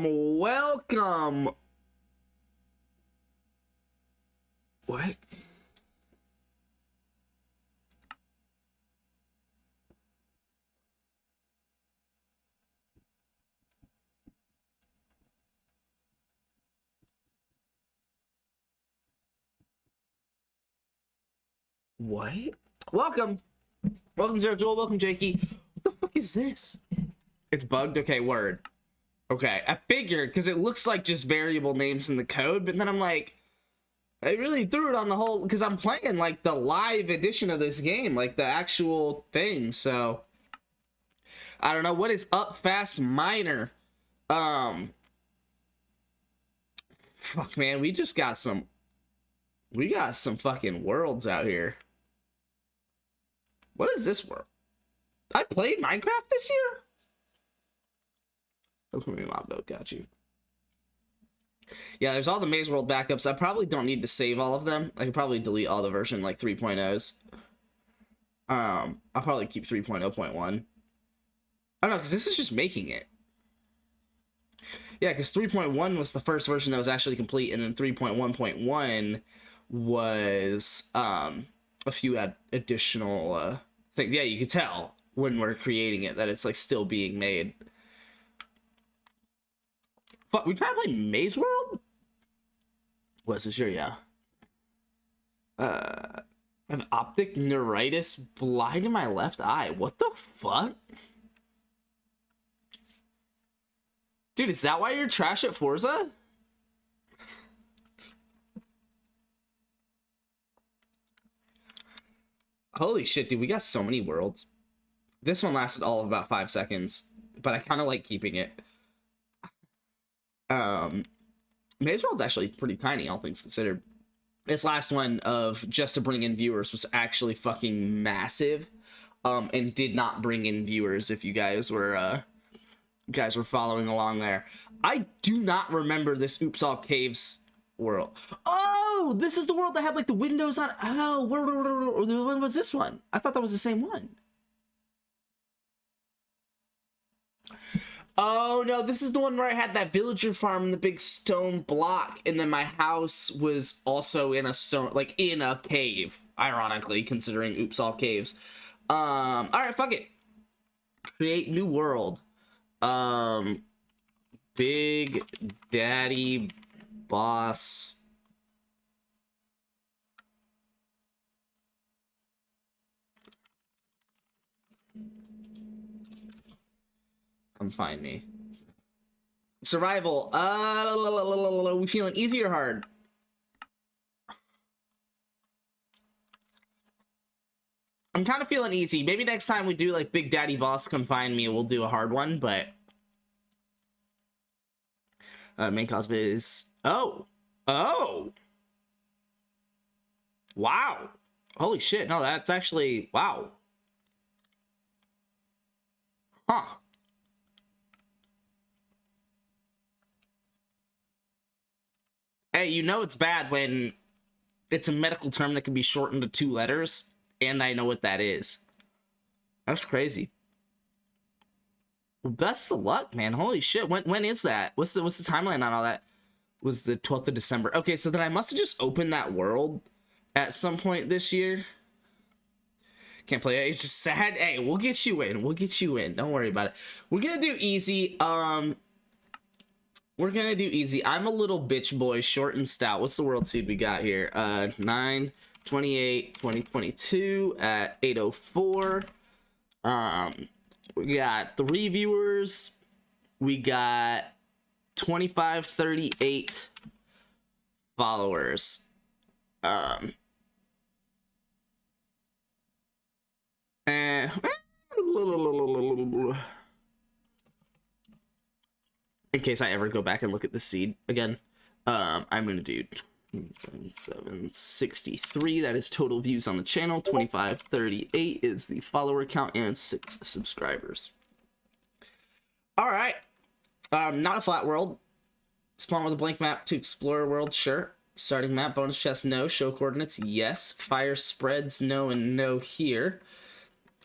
Welcome. What? What? Welcome, Zero Joel. Welcome, Jakey. What the fuck is this? It's bugged. Okay, word. Okay, I figured because it looks like just variable names in the code, but then I'm like, I really threw it on the whole because I'm playing like the live edition of this game, like the actual thing. So I don't know what is up, Fast Miner. Fuck, man, we got some fucking worlds out here. What is this world? I played Minecraft this year? Okay, mob boat, got you. Yeah, there's all the Maze World backups. I probably don't need to save all of them. I could probably delete all the version like 3.0s. I'll probably keep 3.0.1. I don't know, because this is just making it. Yeah, because 3.1 was the first version that was actually complete, and then 3.1.1 was a few additional things. Yeah, you could tell when we're creating it that it's like still being made. Fuck, we try to play Maze World? What is this here? Yeah. An optic neuritis, blind in my left eye. What the fuck? Dude, is that why you're trash at Forza? Holy shit, dude, we got so many worlds. This one lasted all of about 5 seconds, but I kind of like keeping it. Maze World's actually pretty tiny, all things considered. This last one of just to bring in viewers was actually fucking massive, and did not bring in viewers. If you guys were following along there, I do not remember this Oops All Caves world. Oh, this is the world that had like the windows on. Oh, when was this one? I thought that was the same one. Oh no, this is the one where I had that villager farm and the big stone block, and then my house was also in a stone, like in a cave, ironically, considering Oops All Caves. All right, fuck it. Create new world. Big Daddy Boss. Come find me. Survival. We feeling easy or hard? I'm kind of feeling easy. Maybe next time we do like Big Daddy Boss Come Find Me, we'll do a hard one, but main cosplay is oh wow, holy shit. No, that's actually wow. Huh. Hey, you know it's bad when it's a medical term that can be shortened to 2 letters, and I know what that is. That's crazy. Well, best of luck, man. Holy shit. When is that? What's the timeline on all that? Was the 12th of December. Okay, so then I must have just opened that world at some point this year. Can't play it. It's just sad. Hey, we'll get you in. We'll get you in. Don't worry about it. We're gonna do easy. We're gonna do easy. I'm a little bitch boy, short and stout. What's the world seed we got here? 9/28/2022 at 8:04. We got 3 viewers. We got 2538 followers. In case I ever go back and look at the seed again, I'm gonna do 763. That is total views on the channel. 2538 is the follower count, and 6 subscribers. All right. Not a flat world. Spawn with a blank map to explore a world, sure. Starting map, bonus chest, no. Show coordinates, yes. Fire spreads, no and no here.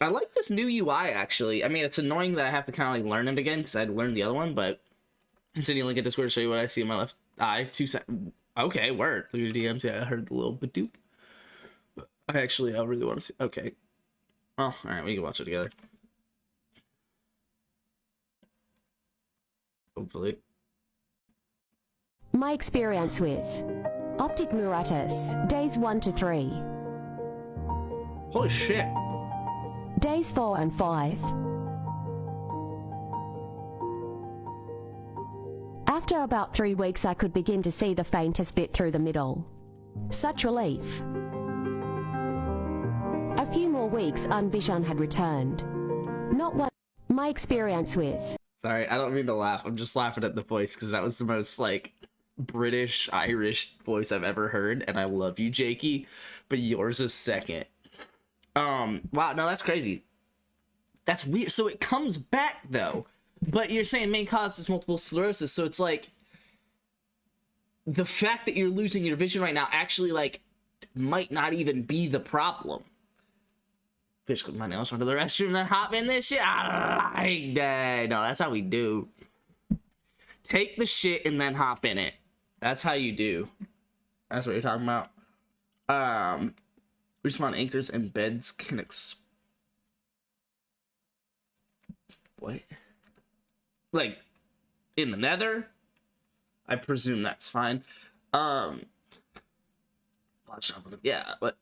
I like this new UI, actually. I mean, it's annoying that I have to kind of like learn it again because I'd learned the other one, but sending a link at Discord to show you what I see in my left eye. 2 seconds. Okay, word. Look at your DMs. Yeah, I heard the little badoop. I really want to see. Okay. Well, alright, we can watch it together. Hopefully. My experience with Optic Neuritis, days 1 to 3. Holy shit. Days 4 and 5. After about 3 weeks, I could begin to see the faintest bit through the middle. Such relief. A few more weeks and vision had returned. Not what my experience with. Sorry, I don't mean to laugh. I'm just laughing at the voice because that was the most like British Irish voice I've ever heard, and I love you, Jakey, but yours is second. Wow, no, that's crazy. That's weird. So it comes back though, but you're saying main cause is multiple sclerosis, so it's like the fact that you're losing your vision right now actually like might not even be the problem. Fish clip my nails, run to the restroom, then hop in this shit. I like that. No, that's how we do. Take the shit and then hop in it. That's how you do. That's what you're talking about. Respawn anchors and beds can what? Like in the nether? I presume that's fine. Yeah, but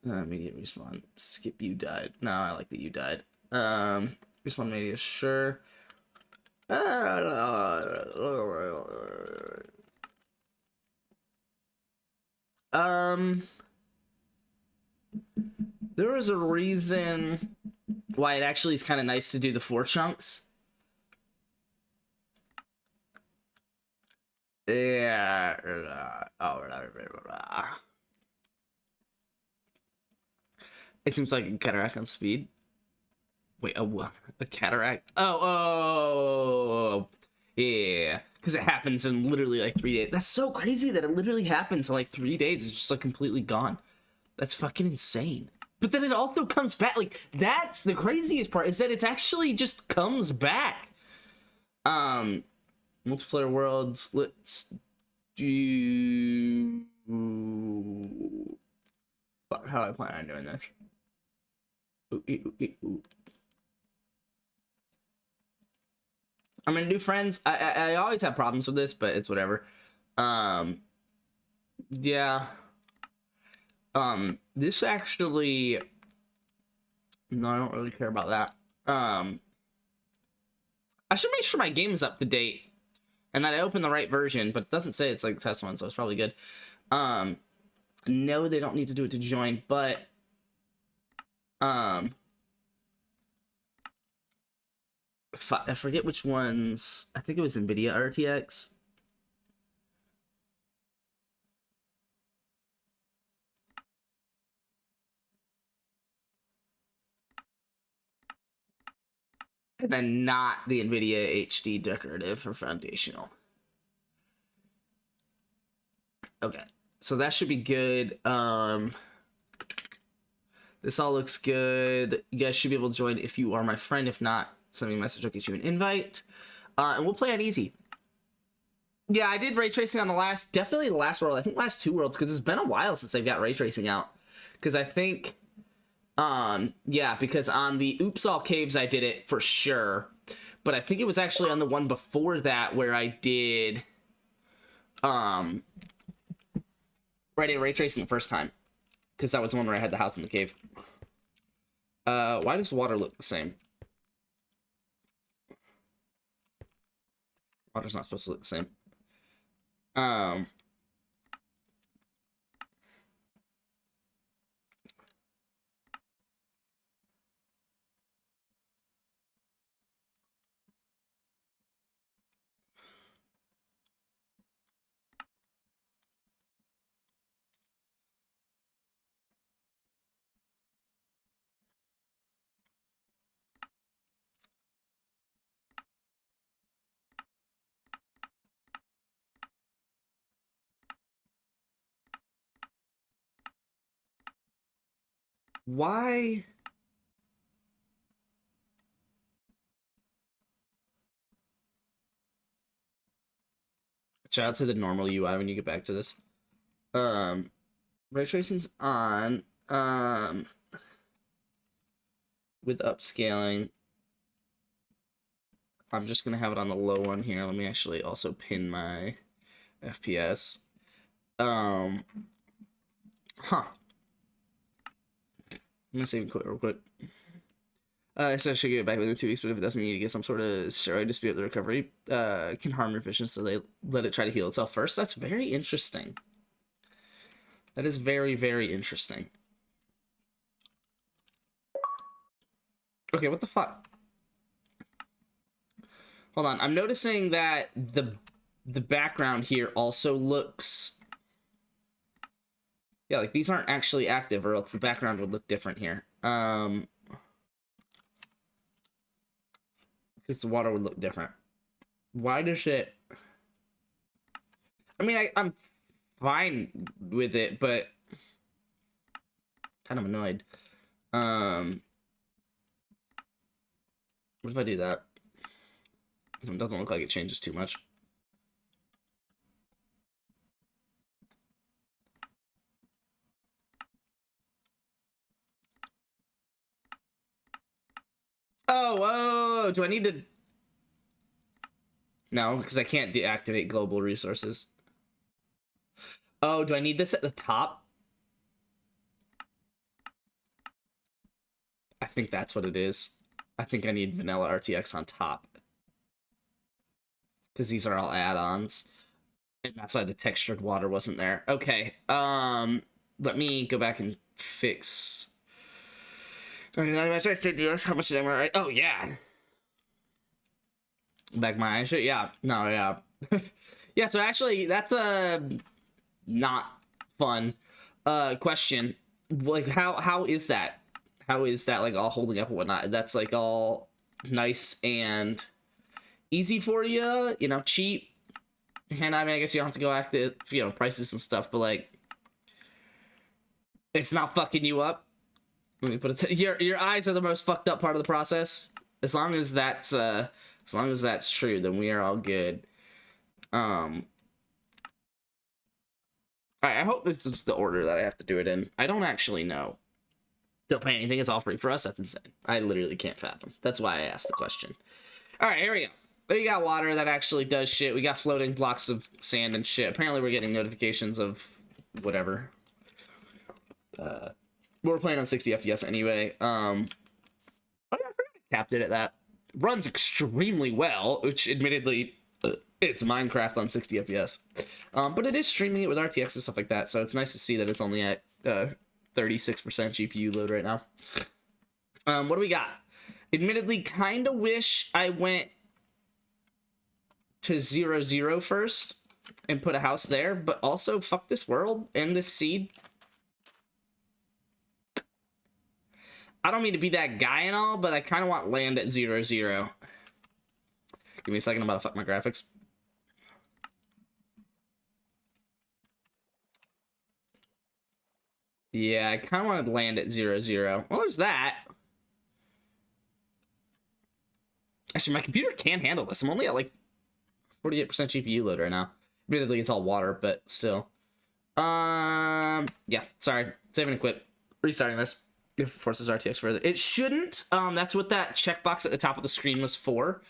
immediate respawn. Skip, you died. No, I like that you died. Respawn media, sure. There was a reason why it actually is kind of nice to do the 4 chunks. Yeah. It seems like a cataract on speed. Wait, a cataract? Oh, yeah. Because it happens in literally like 3 days. That's so crazy that it literally happens in like 3 days. It's just like completely gone. That's fucking insane. But then it also comes back. Like, that's the craziest part, is that it's actually just comes back. Multiplayer worlds. Let's do... How do I plan on doing this? I'm gonna do friends. I always have problems with this, but it's whatever. Yeah. This actually... No, I don't really care about that. I should make sure my game is up to date and that I open the right version, but it doesn't say it's like test one, so it's probably good. No, they don't need to do it to join, but I forget which ones. I think it was NVIDIA RTX. And then not the NVIDIA HD decorative or foundational. Okay, so that should be good. This all looks good. You guys should be able to join if you are my friend. If not, send me a message. I'll get you an invite. And we'll play on easy. Yeah, I did ray tracing on definitely the last world. I think last 2 worlds, because it's been a while since they've got ray tracing out. Because I think, yeah, because on the Oops All Caves I did it for sure. But I think it was actually on the one before that where I did, where I did ray tracing the first time. Because that was the one where I had the house in the cave. Why does water look the same? Water's not supposed to look the same. Why? Shout out to the normal UI when you get back to this. Ray tracing's on. With upscaling. I'm just gonna have it on the low one here. Let me actually also pin my FPS. Huh. I'm gonna save and quit real quick. So I should get it back within 2 weeks, but if it doesn't need to get some sort of steroid to speed up the recovery, can harm your vision, so they let it try to heal itself first. That's very interesting. That is very, very interesting. Okay, what the fuck? Hold on, I'm noticing that the background here also looks... Yeah, like these aren't actually active, or else the background would look different here. Because the water would look different. Why does it... I mean, I'm fine with it, but kind of annoyed. What if I do that? It doesn't look like it changes too much. Oh, do I need to... No, because I can't deactivate global resources. Oh, do I need this at the top? I think that's what it is. I think I need vanilla RTX on top. Because these are all add-ons. And that's why the textured water wasn't there. Okay, let me go back and fix... Okay, now I try to do this. How much did I write? Oh, yeah. Back my shit, yeah. No, yeah. Yeah, so actually, that's not fun question. Like, how is that? How is that, like, all holding up and whatnot? That's, like, all nice and easy for you, you know, cheap. And, I mean, I guess you don't have to go after, you know, prices and stuff, but, like, it's not fucking you up. Let me put it... Your eyes are the most fucked up part of the process. As long as that's true, then we are all good. Alright, I hope this is the order that I have to do it in. I don't actually know. Don't pay anything, it's all free for us. That's insane. I literally can't fathom. That's why I asked the question. Alright, here we go. We got water that actually does shit. We got floating blocks of sand and shit. Apparently we're getting notifications of whatever. We're playing on 60 FPS anyway. Oh yeah, I forgot I capped it at that. Runs extremely well, which admittedly it's Minecraft on 60 FPS. But it is streaming it with RTX and stuff like that, so it's nice to see that it's only at 36% GPU load right now. What do we got? Admittedly, kind of wish I went to 0-0 first and put a house there, but also fuck this world and this seed. I don't mean to be that guy and all, but I kind of want land at 0-0. Give me a second, I'm about to fuck my graphics. Yeah, I kind of wanted land at 0-0. Well, there's that. Actually, my computer can handle this. I'm only at like 48% GPU load right now. Admittedly, it's all water, but still. Yeah, sorry. Saving and quit. Restarting this. If it forces RTX further. It shouldn't. That's what that checkbox at the top of the screen was for.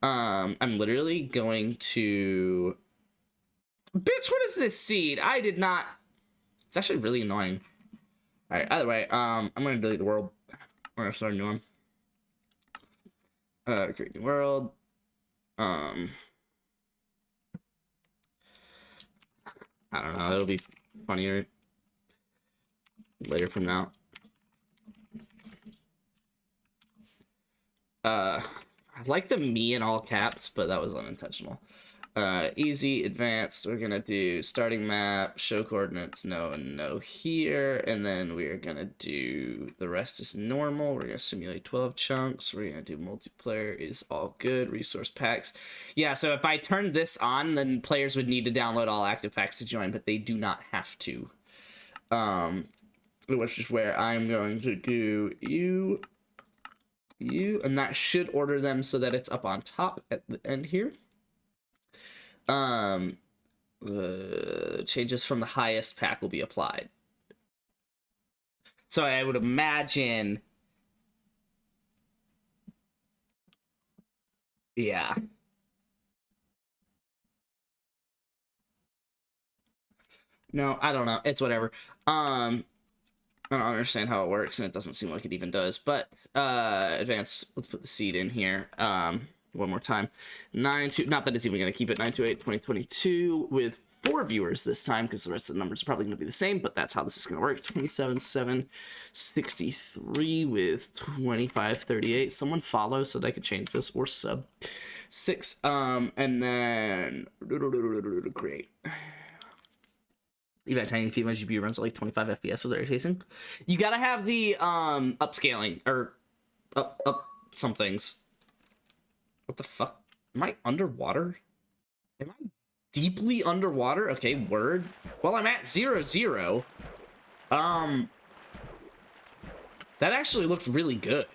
I'm literally going to... Bitch, what is this seed? I did not... It's actually really annoying. Alright, either way, I'm gonna delete the world. We're gonna start a new one. Create new world. I don't know, it'll be funnier later from now. I like the me in all caps, but that was unintentional. Easy, advanced, we're gonna do starting map, show coordinates, no and no here, and then we're gonna do the rest is normal. We're gonna simulate 12 chunks, we're gonna do multiplayer is all good, resource packs. Yeah, so if I turn this on, then players would need to download all active packs to join, but they do not have to. which is where I'm going to do you, and that should order them so that it's up on top at the end here. Changes from the highest pack will be applied. So I would imagine, yeah. No, I don't know. It's whatever. I don't understand how it works, and it doesn't seem like it even does. But advanced, let's put the seed in here. One more time. 9-2, not that it's even going to keep it. 9/28/2022 with 4 viewers this time, because the rest of the numbers are probably going to be the same, but that's how this is going to work. 27/7/63 with 25/38. Someone follow so that I could change this, or sub 6. And then create. Even at 1080p, my GPU runs at like 25 FPS with ray tracing. You gotta have the upscaling, or up some things. What the fuck? Am I underwater? Am I deeply underwater? Okay, word. Well, I'm at 0/0. That actually looked really good.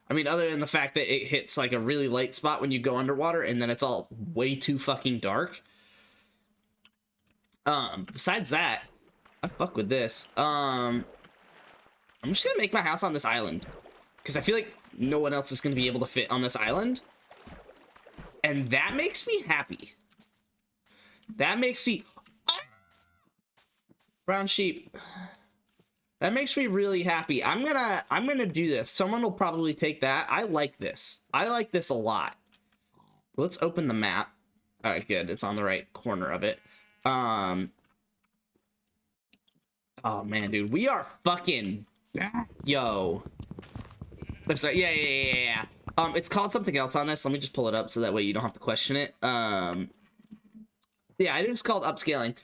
I mean, other than the fact that it hits like a really light spot when you go underwater, and then it's all way too fucking dark. Besides that, I fuck with this. I'm just gonna make my house on this island, because I feel like no one else is gonna be able to fit on this island, and that makes me happy. That makes me brown sheep. That makes me really happy. I'm gonna do this. Someone will probably take that. I like this. I like this a lot. Let's open the map. All right, good. It's on the right corner of it. Oh man, dude, we are fucking back, yo. I'm sorry. Yeah. It's called something else on this. Let me just pull it up so that way you don't have to question it. Yeah, I think it's called upscaling.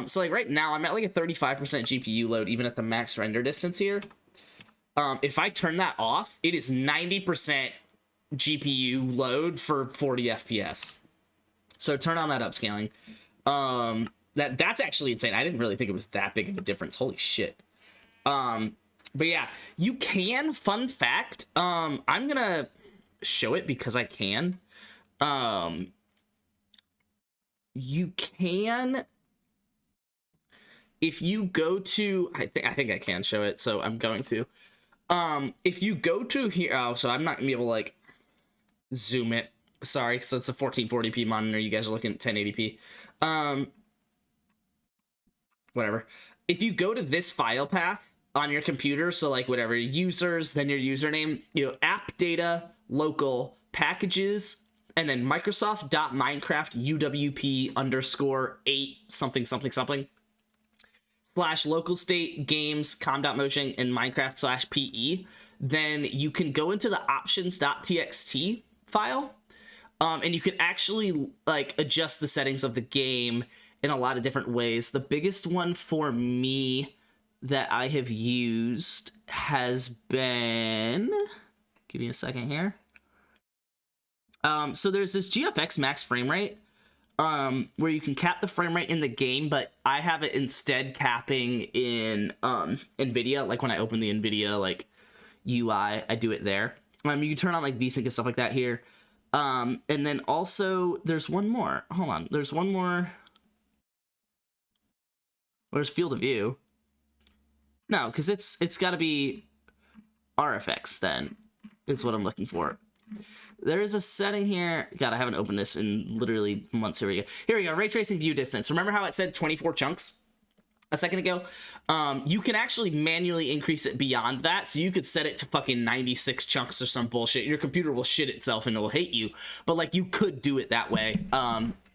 So like right now I'm at like a 35% GPU load even at the max render distance here. If I turn that off, it is 90% GPU load for 40 FPS. So turn on that upscaling. That's actually insane. I didn't really think it was that big of a difference. Holy shit. But yeah, you can, fun fact, I'm gonna show it because I can. You can, if you go to, I think I can show it, so I'm going to. If you go to here, oh, so I'm not gonna be able to like zoom it. Sorry, because it's a 1440p monitor. You guys are looking at 1080p. Whatever. If you go to this file path on your computer, so like whatever, users, then your username, you know, app data, local, packages, and then Microsoft.Minecraft UWP _8 something / local state games com.motion and Minecraft /PE, then you can go into the options.txt file, and you can actually like adjust the settings of the game in a lot of different ways. The biggest one for me that I have used has been, give me a second here. So there's this GFX max frame rate, where you can cap the frame rate in the game, but I have it instead capping in NVIDIA. Like when I open the NVIDIA like UI, I do it there. You can turn on like VSync and stuff like that here. And then also there's one more. Hold on, there's one more. Where's field of view? No, because it's got to be RFX then, is what I'm looking for. There is a setting here. God, I haven't opened this in literally months. Here we go. Here we go. Ray tracing view distance. Remember how it said 24 chunks a second ago? You can actually manually increase it beyond that. So you could set it to fucking 96 chunks or some bullshit. Your computer will shit itself and it will hate you. But like you could do it that way.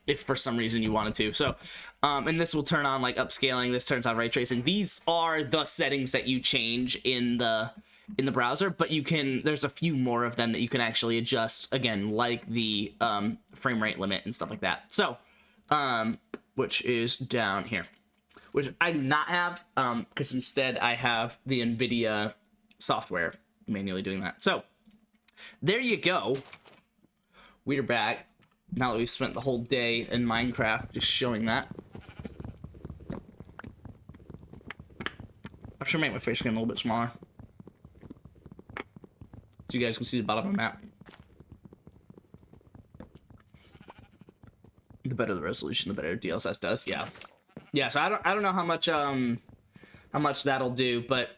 If for some reason you wanted to. So, and this will turn on like upscaling. This turns on ray tracing. These are the settings that you change in the browser, but you can, there's a few more of them that you can actually adjust, again, like the frame rate limit and stuff like that. So, which is down here, which I do not have, because instead I have the NVIDIA software manually doing that. So, there you go. We're back. Now that we've spent the whole day in Minecraft just showing that. I should make my face screen a little bit smaller, so you guys can see the bottom of the map. The better the resolution, the better DLSS does. Yeah, yeah. So I don't know how much that'll do, but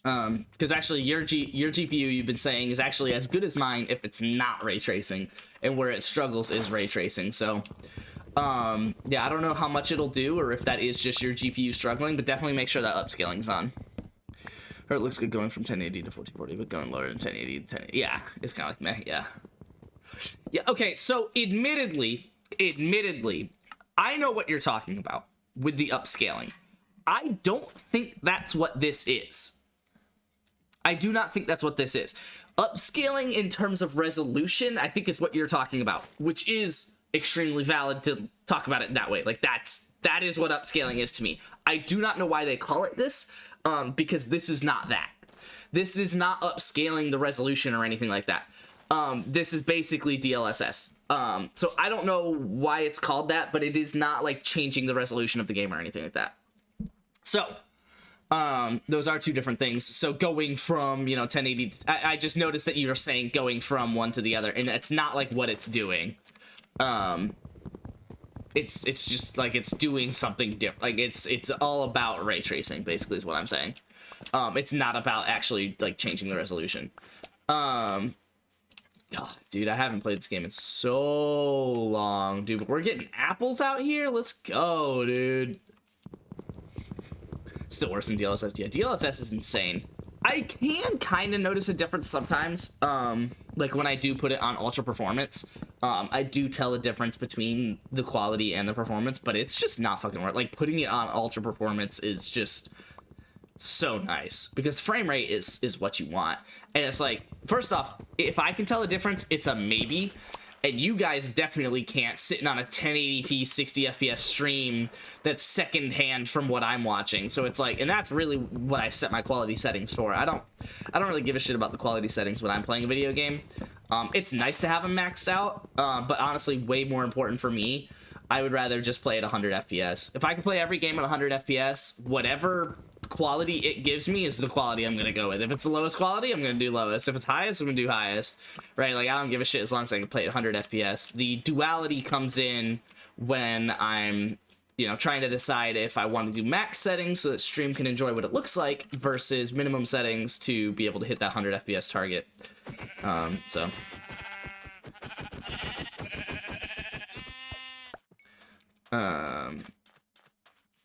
because actually your GPU you've been saying is actually as good as mine if it's not ray tracing, and where it struggles is ray tracing. So yeah, I don't know how much it'll do or if that is just your GPU struggling, but definitely make sure that upscaling's on. Or it looks good going from 1080 to 1440, but going lower than 1080 to 1080. Yeah, it's kind of like meh. Yeah. Yeah. Okay. So admittedly, I know what you're talking about with the upscaling. I don't think that's what this is. I do not think that's what this is. Upscaling in terms of resolution, I think is what you're talking about, which is extremely valid to talk about it that way. Like that is what upscaling is to me. I do not know why they call it this, because this is not that. This is not upscaling the resolution or anything like that. This is basically DLSS. So I don't know why it's called that, but it is not like changing the resolution of the game or anything like that. So those are two different things. So going from, 1080, I just noticed that you were saying going from one to the other, and it's not like what it's doing. It's just like it's doing something different. Like it's all about ray tracing, basically, is what I'm saying. It's not about actually like changing the resolution. God, dude, I haven't played this game in so long, dude. But we're getting apples out here. Let's go, dude. Still worse than DLSS. Yeah, DLSS is insane. I can kind of notice a difference sometimes. Like when I do put it on ultra performance, I do tell a difference between the quality and the performance, but it's just not fucking worth. Like putting it on ultra performance is just so nice because frame rate is what you want. And it's like, first off, if I can tell a difference, it's a maybe. And you guys definitely can't sitting on a 1080p 60 FPS stream that's secondhand from what I'm watching. So it's like, and that's really what I set my quality settings for. I don't really give a shit about the quality settings when I'm playing a video game. It's nice to have them maxed out, but honestly, way more important for me, I would rather just play at 100 FPS. If I could play every game at 100 FPS, whatever quality it gives me is the quality I'm gonna go with. If it's the lowest quality, I'm gonna do lowest. If it's highest, I'm gonna do highest, right? Like I don't give a shit as long as I can play at 100 FPS. The duality comes in when I'm trying to decide if I want to do max settings so that stream can enjoy what it looks like versus minimum settings to be able to hit that 100 FPS target. So I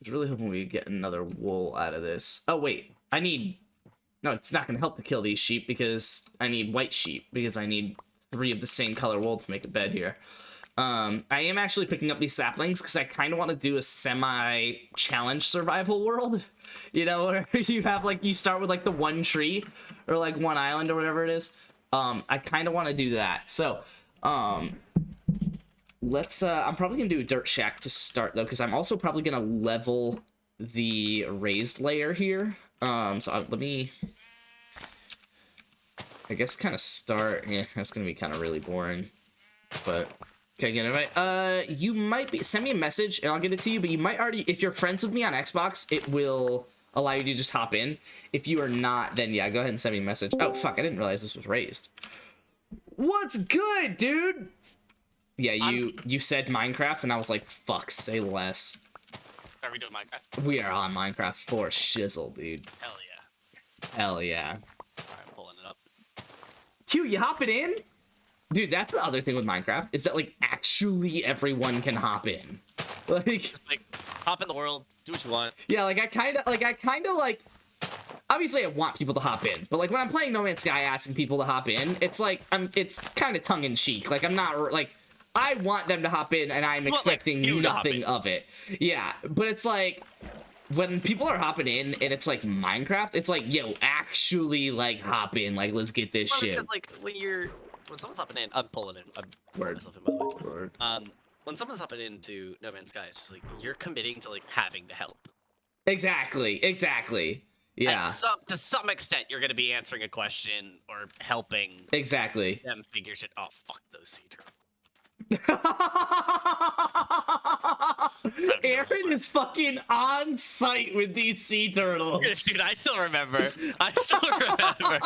was really hoping we get another wool out of this. Oh wait, no, it's not gonna help to kill these sheep because I need white sheep because I need 3 of the same color wool to make a bed here. I am actually picking up these saplings because I kind of want to do a semi-challenge survival world. Where you have like, you start with like the one tree or like one island or whatever it is. I kind of want to do that. So, let's, I'm probably gonna do a dirt shack to start though, because I'm also probably gonna level the raised layer here. So let me, I guess, kind of start. Yeah, that's gonna be kind of really boring, but okay, again, invite. You might be, send me a message and I'll get it to you, but you might already, if you're friends with me on Xbox, it will allow you to just hop in. If you are not, then yeah, go ahead and send me a message. Oh fuck, I didn't realize this was raised. What's good, dude? Yeah, you said Minecraft and I was like, fuck, say less. Are we doing Minecraft? We are on Minecraft for shizzle, dude. Hell yeah. Hell yeah. Alright, I'm pulling it up. Q, you hopping in? Dude, that's the other thing with Minecraft, is that, like, actually everyone can hop in. Like, Just like, hop in the world, do what you want. yeah, like, I kind of, obviously I want people to hop in, but, like, when I'm playing No Man's Sky asking people to hop in, it's, like, it's kind of tongue-in-cheek. Like, I'm not, like, I want them to hop in, and I'm expecting nothing of it. Yeah, but it's, like, when people are hopping in, and it's, like, Minecraft, it's, like, yo, actually, like, hop in, like, let's get this shit. Because, like, when someone's hopping in, I'm pulling in. I'm pulling Word. myself in, by the way. Word. When someone's hopping into No Man's Sky, it's just like, you're committing to, like, having to help. Exactly. Yeah. To some extent, you're going to be answering a question or helping Exactly. them figure shit. Oh, fuck those sea turtles. Aaron is fucking on site with these sea turtles. Dude, I still remember. I still remember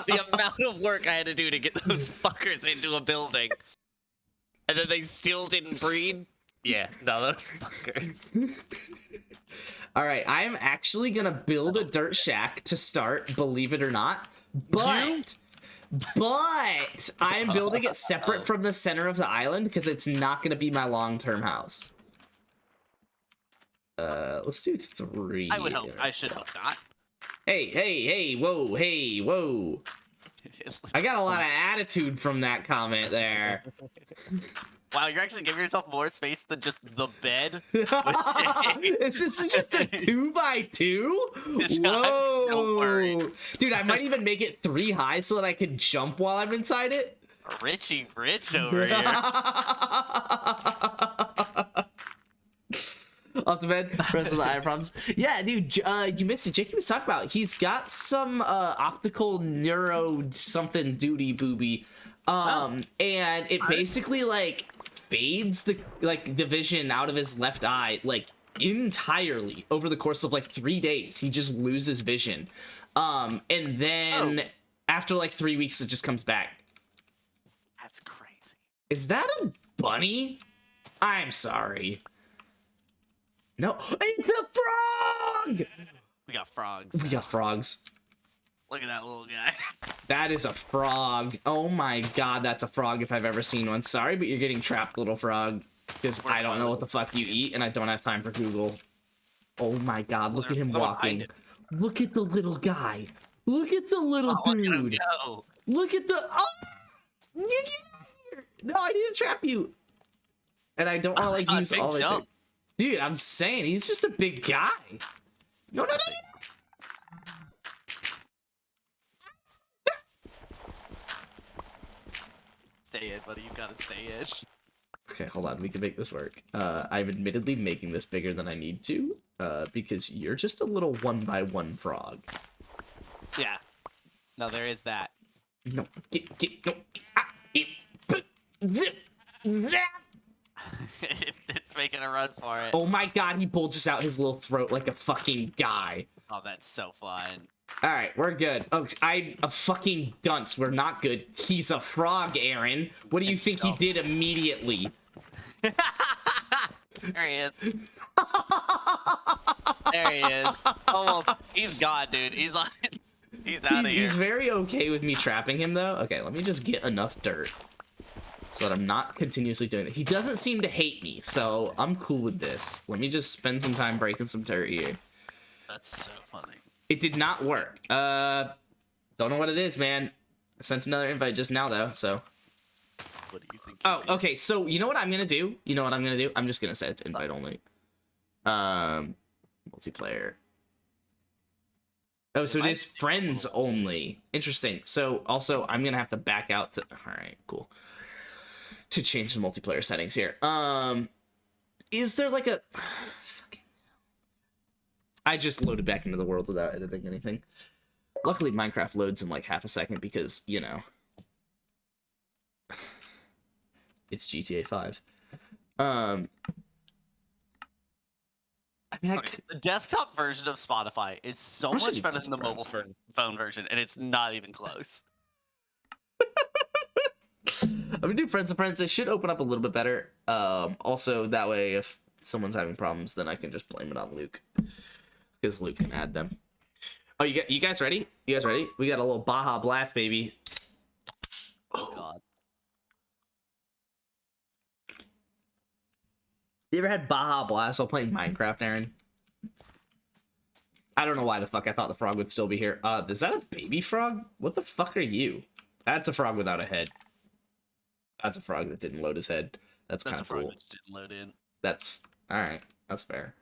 the amount of work I had to do to get those fuckers into a building, and then they still didn't breed. Yeah, no, those fuckers. All right, I am actually gonna build a dirt shack to start, believe it or not. But I am building it separate from the center of the island because it's not gonna be my long-term house. Let's do 3. I would hope. I should hope not. Hey, whoa, hey, whoa. I got a lot of attitude from that comment there. Wow, you're actually giving yourself more space than just the bed. Is this just a 2x2? Don't worry. Whoa. Dude, I might even make it 3 high so that I can jump while I'm inside it. Richie Rich over here. Off the bed, rest of the eye problems. Yeah, dude, you missed it. Jakey was talking about, he's got some optical neuro something duty booby. And it basically like fades the vision out of his left eye like entirely over the course of like 3 days. He just loses vision. And then after like 3 weeks it just comes back. That's crazy. Is that a bunny? I'm sorry. No, it's a frog! We got frogs. We got frogs. Look at that little guy. That is a frog. Oh my god, that's a frog if I've ever seen one. Sorry, but you're getting trapped, little frog. Because I don't know what the fuck you eat, and I don't have time for Google. Oh my god, look at him walking. Look at the little guy. Look at the little dude. Look at the... Oh! You get out of here! No, I need to trap you. And I don't want to like use all of it. Dude, I'm saying, he's just a big guy. No. Stay in, buddy. You gotta stay in. Okay, hold on. We can make this work. I'm admittedly making this bigger than I need to, because you're just a little 1x1 frog. Yeah. No, there is that. No, no. Zip, zap. It's making a run for it. Oh my god, he bulges out his little throat like a fucking guy. Oh, that's so fun. Alright, we're good. Oh, I'm a fucking dunce. We're not good. He's a frog, Aaron. What do you think he did immediately? There he is. There he is. Almost. He's gone, dude. He's on. He's out of here. He's very okay with me trapping him, though. Okay, let me just get enough dirt so that I'm not continuously doing it. He doesn't seem to hate me, so I'm cool with this. Let me just spend some time breaking some dirt here. That's so funny. It did not work. Don't know what it is, man. I sent another invite just now, though, so... What do you think? Oh, okay, so you know what I'm gonna do? I'm just gonna set it to invite only. Multiplayer. Oh, so it is friends only. Interesting. So, also, I'm gonna have to back out to... Alright, cool. To change the multiplayer settings here. Is there like a... I just loaded back into the world without editing anything. Luckily, Minecraft loads in like half a second because, you know... It's GTA 5. I mean, the desktop version of Spotify is so much better than the mobile phone version, and it's not even close. I'm gonna do friends of friends. It should open up a little bit better. Also, that way, if someone's having problems, then I can just blame it on Luke, because Luke can add them. Oh, you guys ready? You guys ready? We got a little Baja Blast, baby. Oh God. You ever had Baja Blast while playing Minecraft, Aaron? I don't know why the fuck I thought the frog would still be here. Is that a baby frog? What the fuck are you? That's a frog without a head. That's a frog that didn't load his head. That's kind of cool. That didn't load in. That's alright. That's fair.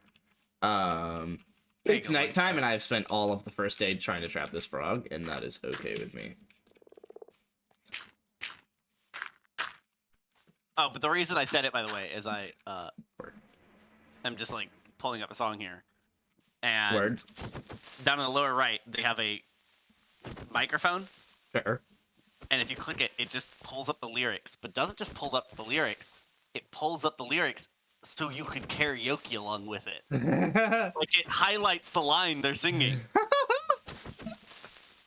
It's nighttime, and I've spent all of the first day trying to trap this frog, and that is okay with me. Oh, but the reason I said it, by the way, is I'm just like pulling up a song here, and down in the lower right they have a microphone. Sure. and if you click it, it just pulls up the lyrics, but doesn't just pull up the lyrics. It pulls up the lyrics so you can karaoke along with it. Like it highlights the line they're singing,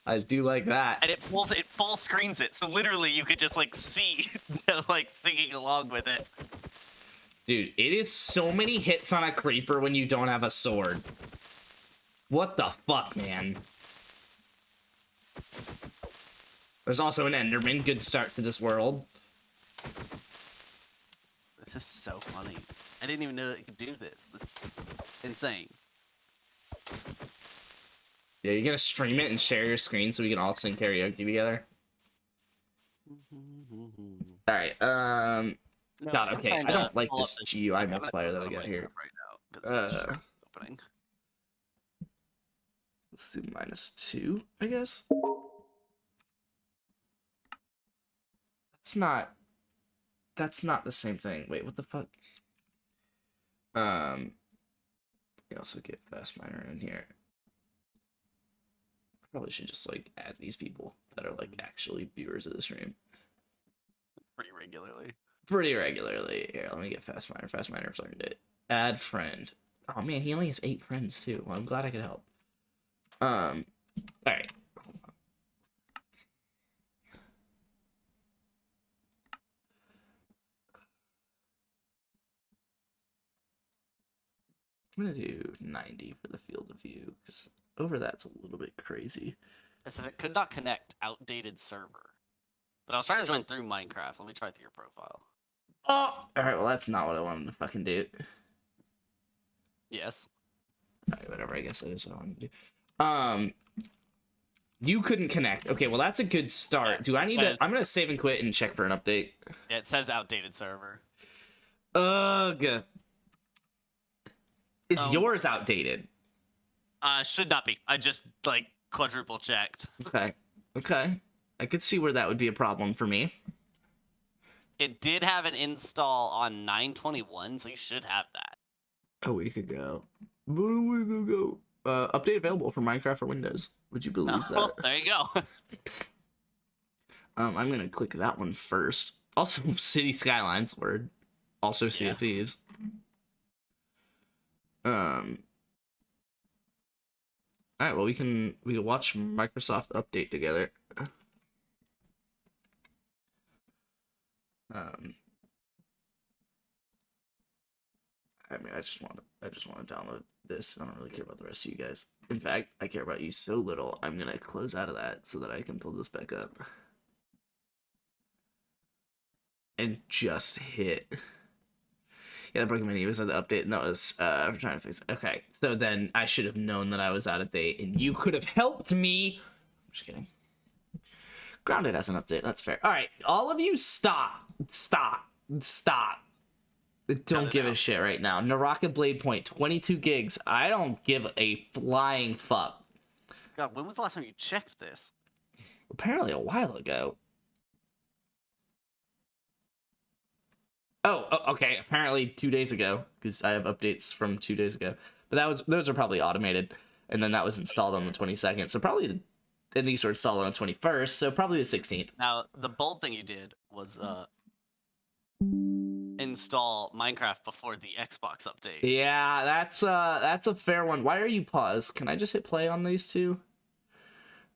I do like that. and it full screens it, so literally you could just like see them like singing along with it. Dude, it is so many hits on a creeper when you don't have a sword. What the fuck, man? There's also an Enderman. Good start to this world. This is so funny. I didn't even know that you could do this. That's insane. Yeah, you're gonna stream it and share your screen so we can all sing karaoke together. Alright, No, God, I'm okay, trying I to don't like pull up this GUI I'm gonna multiplier that I close got my here. laptop right now, 'cause it's just opening. Let's do -2, I guess. That's not the same thing. Wait, what the fuck? We also get Fast Miner in here. Probably should just like add these people that are like actually viewers of the stream Pretty regularly. pretty regularly. Here, let me get Fast Miner. Fast Miner starting to add friend. Oh man, he only has 8 friends too. Well, I'm glad I could help. All right. I'm gonna do 90 for the field of view because over that's a little bit crazy. It says it could not connect, outdated server. But I was trying to join through Minecraft. Let me try through your profile. Oh, all right. Well, that's not what I wanted to fucking do. Yes. All right, whatever. I guess that is what I wanted to do. You couldn't connect. Okay, well that's a good start. Do I need to? I'm gonna save and quit and check for an update. Yeah, it says outdated server. Ugh. Is Oh. yours outdated? Should not be. I just like quadruple checked. Okay. Okay. I could see where that would be a problem for me. It did have an install on 9/21, so you should have that. A week ago. About a week ago. Update available for Minecraft for Windows. Would you believe Well, that? there you go. I'm gonna click that one first. Also, City Skylines word. Also, Sea of Thieves. All right. Well, we can watch Microsoft update together. I mean, I just want to download this. I don't really care about the rest of you guys. In fact, I care about you so little. I'm gonna close out of that so that I can pull this back up. And just hit. Yeah, that broke my knee. Was that the update? And that was I'm trying to fix it. Okay, so then I should have known that I was out of date, and you could have helped me. I'm just kidding. Grounded as an update. That's fair. All right, all of you, stop. Don't give a shit right now. Naraka Blade Point, 22 gigs. I don't give a flying fuck. God, when was the last time you checked this? Apparently a while ago. Oh, okay. Apparently 2 days ago, because I have updates from 2 days ago. But those are probably automated, and then that was installed on the 22nd. So probably, and these were installed on the 21st. So probably the 16th. Now, the bold thing you did was install Minecraft before the Xbox update. Yeah, that's a fair one. Why are you paused? Can I just hit play on these two?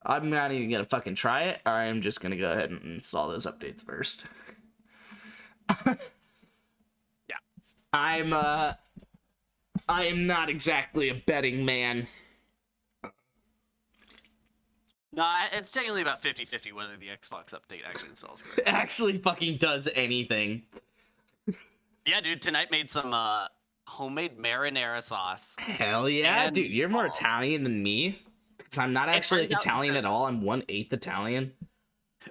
I'm not even gonna fucking try it. I'm just gonna go ahead and install those updates first. Yeah. I am not exactly a betting man. No, it's genuinely about 50-50 whether the Xbox update actually installs It correctly. actually fucking does anything. Yeah, dude, tonight made some homemade marinara sauce. Hell yeah, And dude. You're more balls. Italian than me. Because I'm not actually turns out Italian that- at all. I'm 1/8 Italian.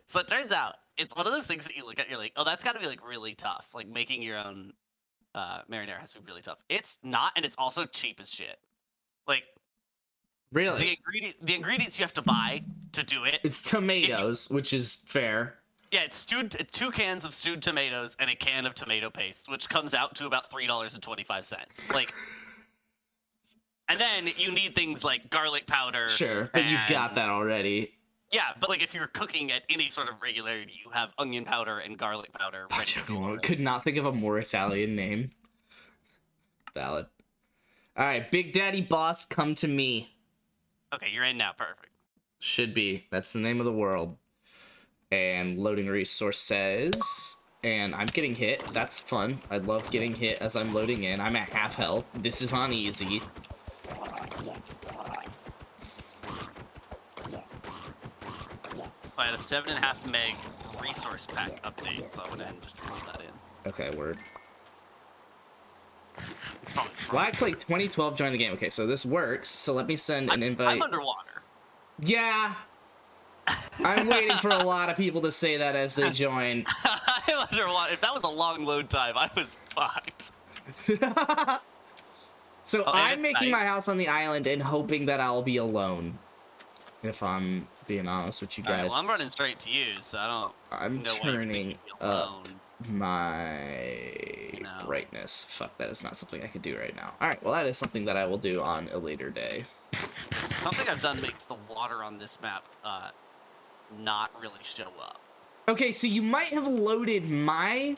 So it turns out it's one of those things that you look at, you're like, oh, that's got to be like really tough. Like making your own marinara has to be really tough. It's not, and it's also cheap as shit. Like Really? the ingredients you have to buy to do it. It's tomatoes, which is fair. Yeah, it's 2 cans of stewed tomatoes and a can of tomato paste, which comes out to about $3.25. Like, and then you need things like garlic powder. Sure, but you've got and- that already. Yeah, but like if you're cooking at any sort of regularity, you have onion powder and garlic powder ready to go already. Could not think of a more Italian name. Valid. All right, Big Daddy Boss, come to me. Okay, you're in now. Perfect. Should be. That's the name of the world. And loading resource says, and I'm getting hit. That's fun. I love getting hit as I'm loading in. I'm at half health. This is on easy. I had a 7.5 meg resource pack update, so I went ahead and just put that in. Okay, word. It's probably Black Plate 2012 joined the game. Okay, so this works. So let me send an invite. I'm underwater. Yeah. I'm waiting for a lot of people to say that as they join. I'm underwater. If that was a long load time, I was fucked. So Oh, I'm making night. my house on the island and hoping that I'll be alone. If I'm being honest with you Alright, guys. well, I'm running straight to you, so I don't I'm know why you're turning making me up alone. my No. brightness. Fuck, that is not something I could do right now. Alright, well that is something that I will do on a later day. Something I've done makes the water on this map not really show up. Okay, so you might have loaded my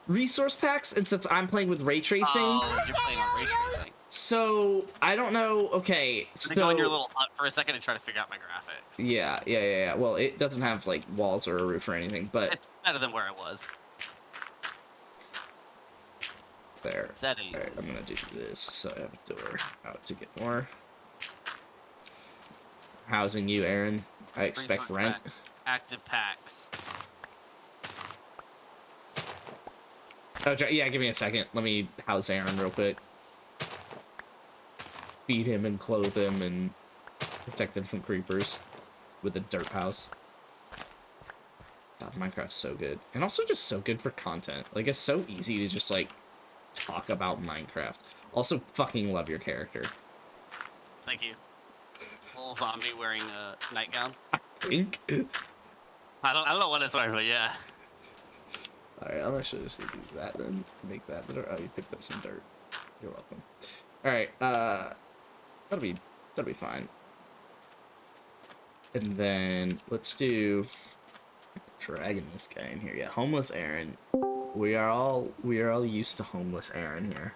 resource packs, and since I'm playing with ray tracing, Oh, you're playing on ray tracing. so I don't know. Okay, I'm so gonna go in your little hut for a second and try to figure out my graphics. yeah. Well, it doesn't have like walls or a roof or anything, but It's better than where it was. there. Settings. All right, I'm gonna do this. So I have a door out to get more. Housing you, Aaron. I expect Resource rent. packs, active packs. Oh, yeah, give me a second. Let me house Aaron real quick. Feed him and clothe him and protect him from creepers with a dirt house. God, Minecraft's so good. And also just so good for content. Like, it's so easy to just, like, talk about Minecraft. Also, fucking love your character. Thank you. Little zombie wearing a nightgown. Think? I don't know what it's wearing, but yeah. Alright, I'm actually just gonna do that then. Make that better. Oh, you picked up some dirt. You're welcome. Alright, that'll be fine. And then let's do dragging this guy in here. Yeah, homeless Aaron. We are all used to homeless Aaron here.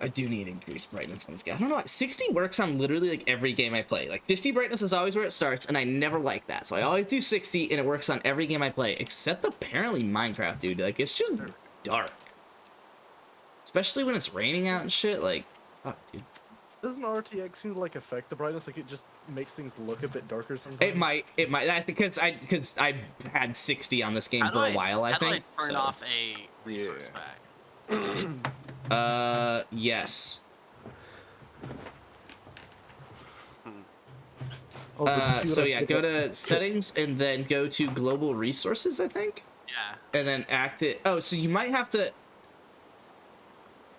I do need increased brightness on this guy. I don't know. 60 works on literally like every game I play. Like 50 brightness is always where it starts, and I never like that. So I always do 60, and it works on every game I play, except apparently Minecraft, dude. Like it's just dark, especially when it's raining out and shit. Like, fuck, dude. Doesn't RTX seem to like affect the brightness? Like it just makes things look a bit darker sometimes. It might. Because I had 60 on this game How for do a while. I how think. do I turn so. off a resource pack? Yes. Also, do you see So what I yeah, picked go up? to settings and then go to global resources, I think, Yeah. and then active. Oh, so you might have to.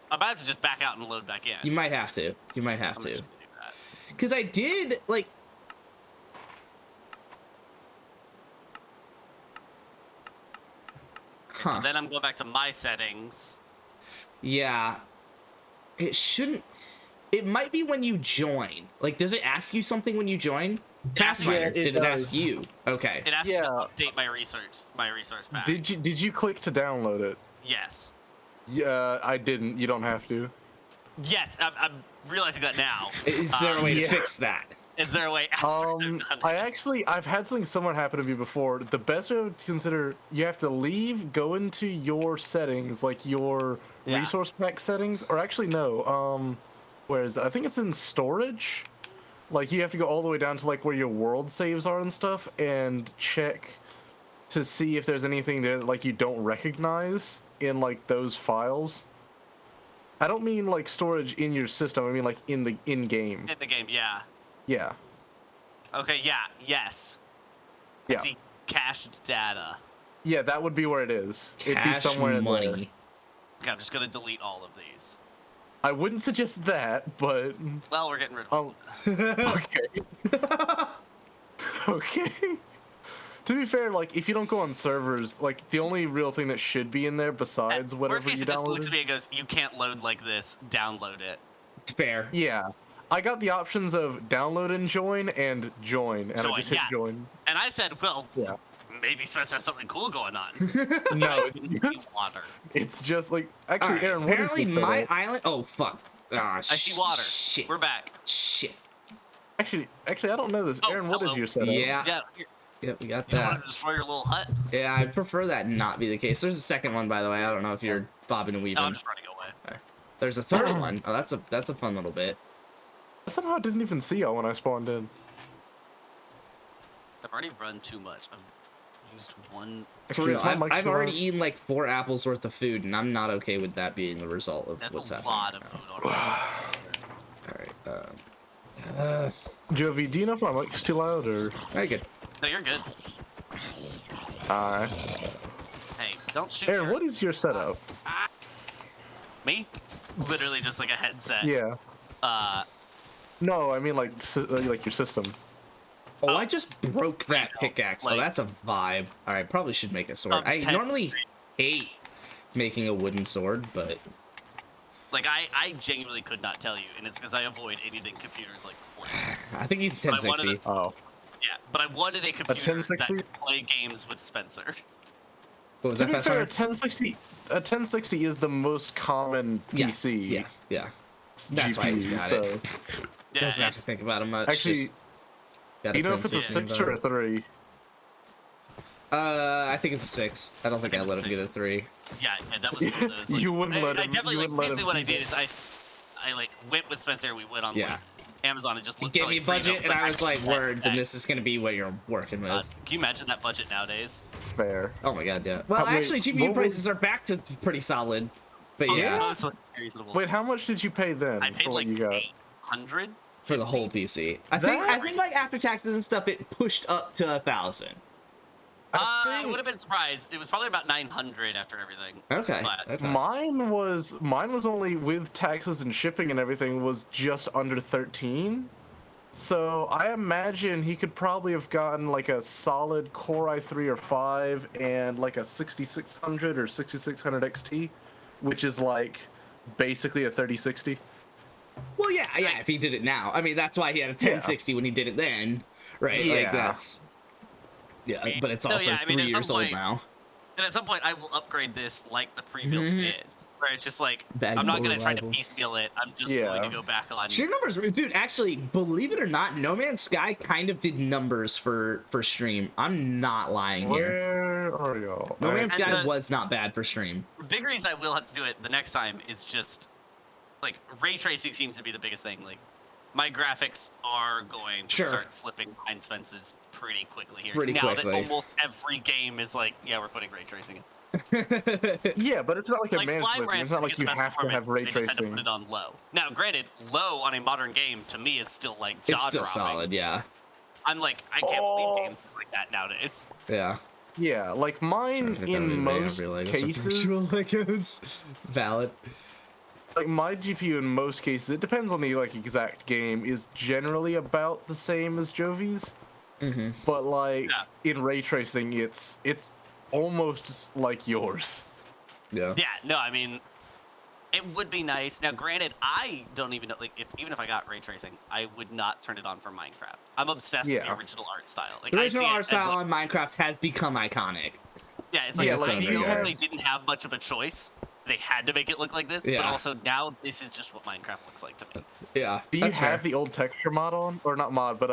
I'm about to just back out and load back in. You might have to. You might have I'm to. just gonna do that. Because I did like. Okay, Huh. So then I'm going back to my settings. Yeah. It shouldn't. It might be when you join. Like, does it ask you something when you join? It asks me- Pathfinder, Yeah, it did it ask does. you? Okay. It asks me to Yeah. update my resource pack. Did you click to download it? Yes. Yeah, I didn't. You don't have to. Yes, I'm realizing that now. Is there a way to yeah. fix that? Is there a way after I've done I've had something somewhat happen to me before. The best way to consider, you have to leave, go into your settings, like your Yeah. resource pack settings, or actually no, where is it? I think it's in storage. Like you have to go all the way down to like where your world saves are and stuff, and check to see if there's anything that like you don't recognize in like those files. I don't mean like storage in your system. I mean like in the in-game. in the game, yeah. Yeah. Okay, yeah, yes. Yeah. I see cached data. Yeah, that would be where it is. It'd be Cash somewhere in money. there. Okay, I'm just gonna delete all of these. I wouldn't suggest that, but Well, we're getting rid of okay. Okay. To be fair, like if you don't go on servers, like the only real thing that should be in there besides Worst whatever case, you it just looks downloaded. at me and goes, "You can't load like this. Download it." Fair. Yeah. I got the options of download and join, and I Join, just hit yeah. join. And I said, well, Yeah. maybe Spencer has something cool going on. No, I didn't see water. it's just like actually, Alright, Aaron. What is apparently your my setup? island. Oh fuck! Ah, I see water. Shit. We're back. Shit. Actually, I don't know this. Oh, Aaron, what is hello. your setup? Yeah. Yeah, Yeah, we got you want that. to destroy your little hut? Yeah, I prefer that not be the case. There's a second one, by the way. I don't know if you're bobbing and weaving. No, I'm just running away. There's a third one. Oh, that's a fun little bit. Somehow I didn't even see y'all when I spawned in. I've already run too much. I've used one. For Actually, real, is my I've, mic I've too already loud? eaten like 4 apples worth of food, and I'm not okay with that being the result of That's what's a happening. lot of food already. All right. Jovi, do you know if my mic's too loud or? Very good. No, you're good. Alright. Hey, don't shoot. Aaron, your- what is your setup? Me? Literally just like a headset. Yeah. Uh, No, I mean like your system. Oh, I just broke that know, pickaxe. like- Oh, that's a vibe. All right, probably should make a sword. Some I 10 normally hate making a wooden sword, but like I genuinely could not tell you, and it's because I avoid anything computers like play. I think he's I wanted 1060. to- Oh. Yeah, but I wanted a computer 1060? that could play games with Spencer. What was To that? be fair, Fast a 1060 is the most common Yeah, PC. yeah. That's why he's GPU, got so. it. Yeah, Doesn't have to it's, think about it much. Actually, just got You know if it's a 1060 6 or a 3? I think it's 6. I don't think I it's let him get a 6. 3. yeah, that was one of those. Like, You wouldn't let I him- definitely you like wouldn't let basically him what I do did is I like went with Spencer. We went on Yeah. like Amazon and just He looked. gave for, me like, a budget, and I was like, can't "Word, do then that. this is gonna be what you're working with." Can you imagine that budget nowadays? Fair. Oh my god, yeah. Well, wait, actually, GPU what was- prices are back to pretty solid. But Oh, yeah, mostly reasonable. Wait, how much did you pay then I paid for what like you got? 800 for the whole PC, I think That's- like after taxes and stuff, it pushed up to 1,000. I would have been surprised. It was probably about 900 after everything. Okay. But okay. Mine was only with taxes and shipping and everything was just under 13. So I imagine he could probably have gotten like a solid Core i3 or 5 and like a 6600 or 6600 XT, which is like basically a 3060. Well, yeah. If he did it now, I mean, that's why he had a 1060 when he did it then, right? Like Yeah. that's. Yeah, but it's No, also yeah, I mean, 3 at some years old point- now. And at some point, I will upgrade this like the pre-built is, where it's just like Bad I'm not more gonna try to reliable. piecemeal it. I'm just Yeah. going to go back on. Your numbers, dude. Actually, believe it or not, No Man's Sky kind of did numbers for stream. I'm not lying here. Where are y'all? No Man's And Sky the- was not bad for stream. The big reason I will have to do it the next time is just like ray tracing seems to be the biggest thing. Like my graphics are going to Sure. start slipping behind Spence's pretty quickly here. Pretty now quickly. that almost every game is like, yeah, we're putting ray tracing in. Yeah, but it's not like a Like man's Slime thing. It's Ranch, not to like get you the best have to performance, have ray they just had to tracing. put it on low. Now, granted, low on a modern game to me is still like It's jaw still dropping. solid, yeah. I'm like, I can't Oh. believe games like that nowadays. Yeah. Yeah, like mine in most cases, Legos. Valid. like my GPU in most cases, it depends on the like exact game, is generally about the same as Jovi's. Mm-hmm. But like Yeah. in ray tracing, it's almost like yours. Yeah. Yeah, no, I mean, it would be nice. Now, granted, I don't even know, like, even if I got ray tracing, I would not turn it on for Minecraft. I'm obsessed with Yeah. the original art style. Like, The I original see it art as, style like, on Minecraft has become iconic. yeah, it's like, Yeah, like like, you you know, have- they didn't have much of a choice. They had to make it look like this, but Yeah. also now this is just what Minecraft looks like to me. Yeah. Do you that's have fair. the old texture mod on, or not mod, but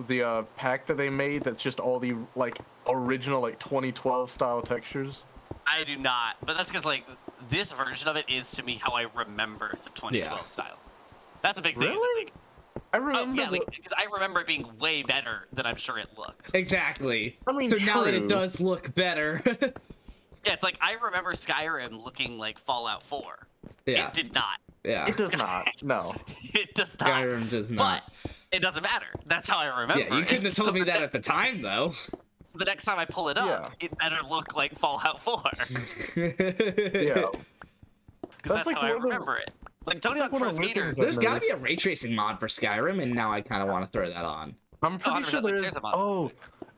the pack that they made that's just all the like original like 2012 style textures? I do not, but that's because like this version of it is to me how I remember the 2012 style. That's a big thing. is that, Really? like, I oh remember. yeah, like, because I remember it being way better than I'm sure it looked. Exactly. I mean, so now that it true. does look better. Yeah, it's like I remember Skyrim looking like Fallout 4. yeah. It did not. Yeah. It does not. No. It does not. Skyrim does not. But it doesn't matter. That's how I remember. Yeah, you it. couldn't have told So me that at the time, though. the next time I pull it up, it better look like Fallout 4. Yeah. Because that's like how I one of the- remember it. Like Tony That's Hawk like one Pro of the Skater. things There's I've got to be a noticed. ray tracing mod for Skyrim, and now I kind of want to throw that on. I'm pretty sure 100%, there like, is. there's a mod. Oh,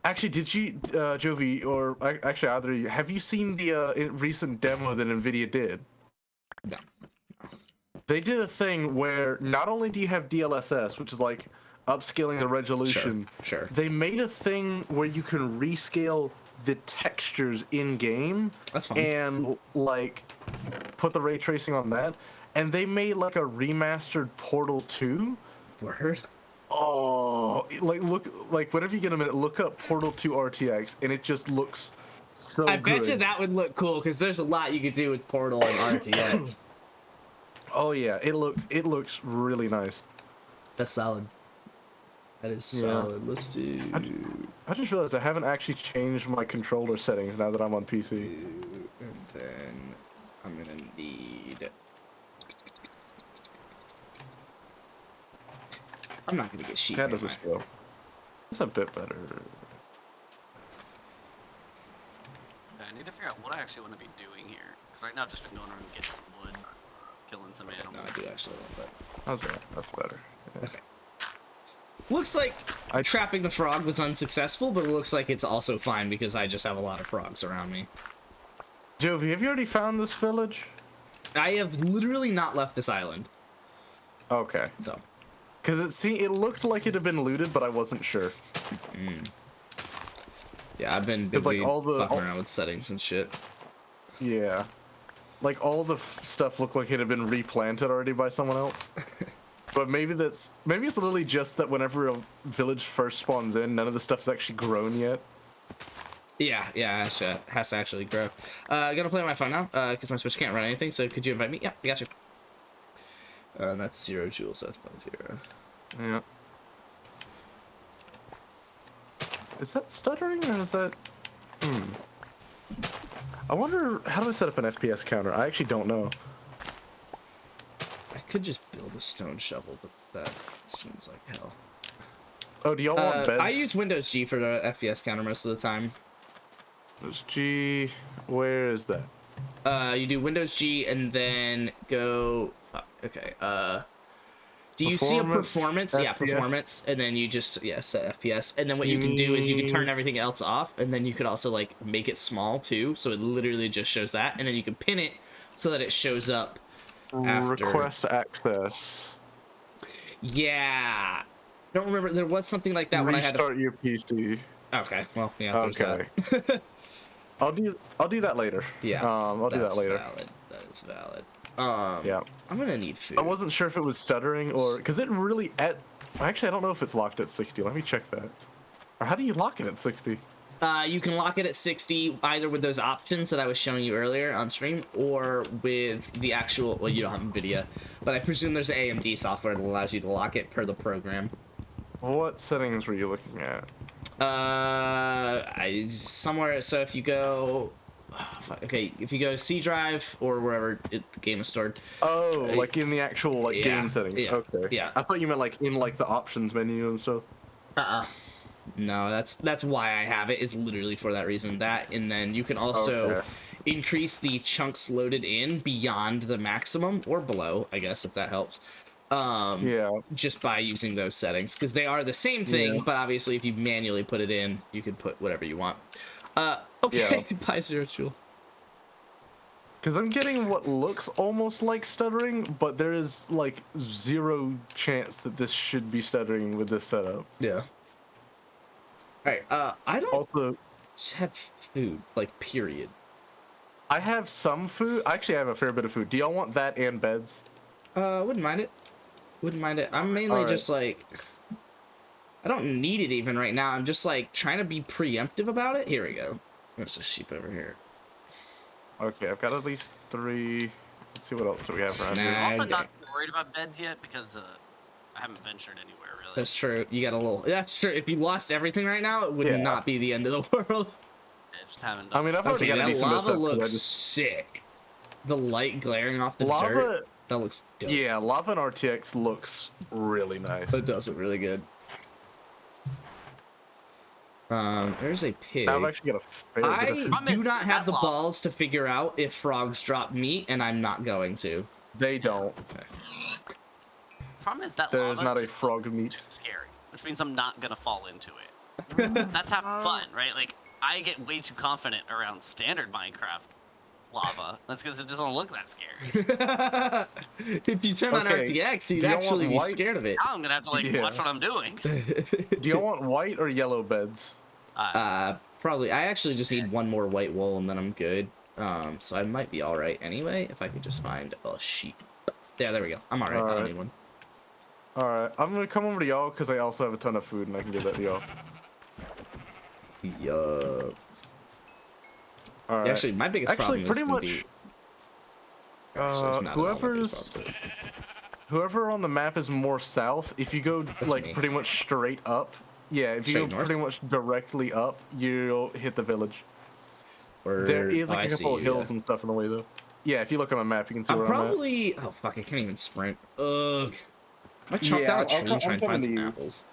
actually, did you, Jovi, or actually either of you, have you seen the recent demo that Nvidia did? No. they did a thing where not only do you have DLSS, which is like upscaling the resolution, Sure. they made a thing where you can rescale the textures in game. That's fine. And like put the ray tracing on that. And they made like a remastered Portal 2. Word. Oh, like look, like whenever you get a minute, look up Portal 2 RTX, and it just looks so I good. bet you that would look cool because there's a lot you could do with Portal and RTX. Oh yeah, it looks really nice. That's solid. That is Yeah. solid. Let's do. I just realized I haven't actually changed my controller settings now that I'm on PC. And then I'm gonna need. I'm not gonna get sheet. That does anyway. a still. It's a bit better. I need to figure out what I actually want to be doing here. Because right now I've just been going around getting some wood, killing some No, I animals. do actually want that. How's that? That's better. Yeah. Okay. Looks like trapping the frog was unsuccessful, but it looks like it's also fine because I just have a lot of frogs around me. Jovi, have you already found this village? I have literally not left this island, Okay. so. Because it looked like it had been looted, but I wasn't sure. Yeah, I've been It's like busy all fucking around with settings and shit. Yeah. Like all the stuff looked like it had been replanted already by someone else. But maybe it's literally just that whenever a village first spawns in, none of the stuff is actually grown yet. Yeah, it has to actually grow. Gonna play on my phone now, because my Switch can't run anything, so could you invite me? Yeah, I got you. And that's 0 joules, so that's .0. Yeah. Is that stuttering or is that... I wonder, how do I set up an FPS counter? I actually don't know. I could just build a stone shovel, but that seems like hell. Oh, do y'all want beds? I use Windows G for the FPS counter most of the time. Windows G, where is that? You do Windows G and then go... Fuck, okay, do you see a performance? Yeah, FPS? performance, and then you just, set FPS. And then what you can do is you can turn everything else off, and then you could also, like, make it small, too, so it literally just shows that, and then you can pin it so that it shows up after. Request access. Yeah. I don't remember, there was something like that when I had Restart your PC. Okay, well, yeah, there's Okay. that. I'll do that later. Yeah, I'll do that that's later. Valid. That is valid. Yeah. I'm gonna need food. I wasn't sure if it was stuttering or because it really actually I don't know if it's locked at 60. Let me check that. Or how do you lock it at 60? You can lock it at 60 either with those options that I was showing you earlier on stream or with the actual, well, you don't have NVIDIA, but I presume there's AMD software that allows you to lock it per the program. What settings were you looking at? Somewhere, so if you go, if you go C drive or wherever the game is stored. Oh, like in the actual yeah, game settings. yeah, Okay. yeah. I thought you meant like in like the options menu and stuff. No, that's why I have it, is literally for that reason. That, and then you can also Okay. increase the chunks loaded in beyond the maximum or below, I guess, if that helps. Yeah. Just by using those settings, because they are the same thing, Yeah. but obviously if you manually put it in, you can put whatever you want. Okay, buy 0 joule. Because I'm getting what looks almost like stuttering, but there is like 0 chance that this should be stuttering with this setup. Yeah. Alright, I don't Also, have food, like, period. I have some food. Actually, I have a fair bit of food. Do y'all want that and beds? Wouldn't mind it. Wouldn't mind it. I'm mainly Alright. just like, I don't need it even right now. I'm just like trying to be preemptive about it. Here we go. There's a sheep over here. Okay, I've got at least 3. Let's see what else do we have around here. I'm also Snag. not worried about beds yet because I haven't ventured anywhere really. That's true. You got a little. That's true. If you lost everything right now, it would Yeah. not be the end of the world. I just haven't I done mean, I've already Okay, got a that decent bit of lava stuff. 'cause I looks just- sick. The light glaring off the Lava, dirt. That looks dope. yeah, lava and RTX looks really nice. It does look really good. There's a pig. Now I've actually got a fair bit of I food. Problem is, do not have that the lava- balls to figure out if frogs drop meat, and I'm not going to. They don't. Problem is that There's lava not a just frog looks meat. too scary, which means I'm not gonna fall into it. That's half fun, right? Like I get way too confident around standard Minecraft lava. That's because it doesn't look that scary. If you turn on Okay, RTX, do you'd y'all actually want be white? scared of it. Now I'm gonna have to like Yeah. watch what I'm doing. Do you want white or yellow beds? Probably. I actually just need one more white wool and then I'm good. So I might be all right anyway if I could just find a sheep. Yeah, there we go. I'm all right. I don't Alright. need one. All right, I'm gonna come over to y'all because I also have a ton of food and I can give that to y'all. Yup. All right. Actually, my biggest problem Actually, is pretty gonna much. be. Actually, it's not at all my biggest Whoever's problem, whoever on the map is more south, if you go like me. pretty much straight up, yeah, if you Straight go north? pretty much directly up, you'll hit the village. but- There is Oh, like I a couple see, of hills yeah. and stuff in the way though. Yeah, if you look on the map, you can see I'm where I'm at. probably. Oh fuck! I can't even sprint. Ugh. I chop Yeah, down a I'll tree come- and try I'm and coming find to some you. apples.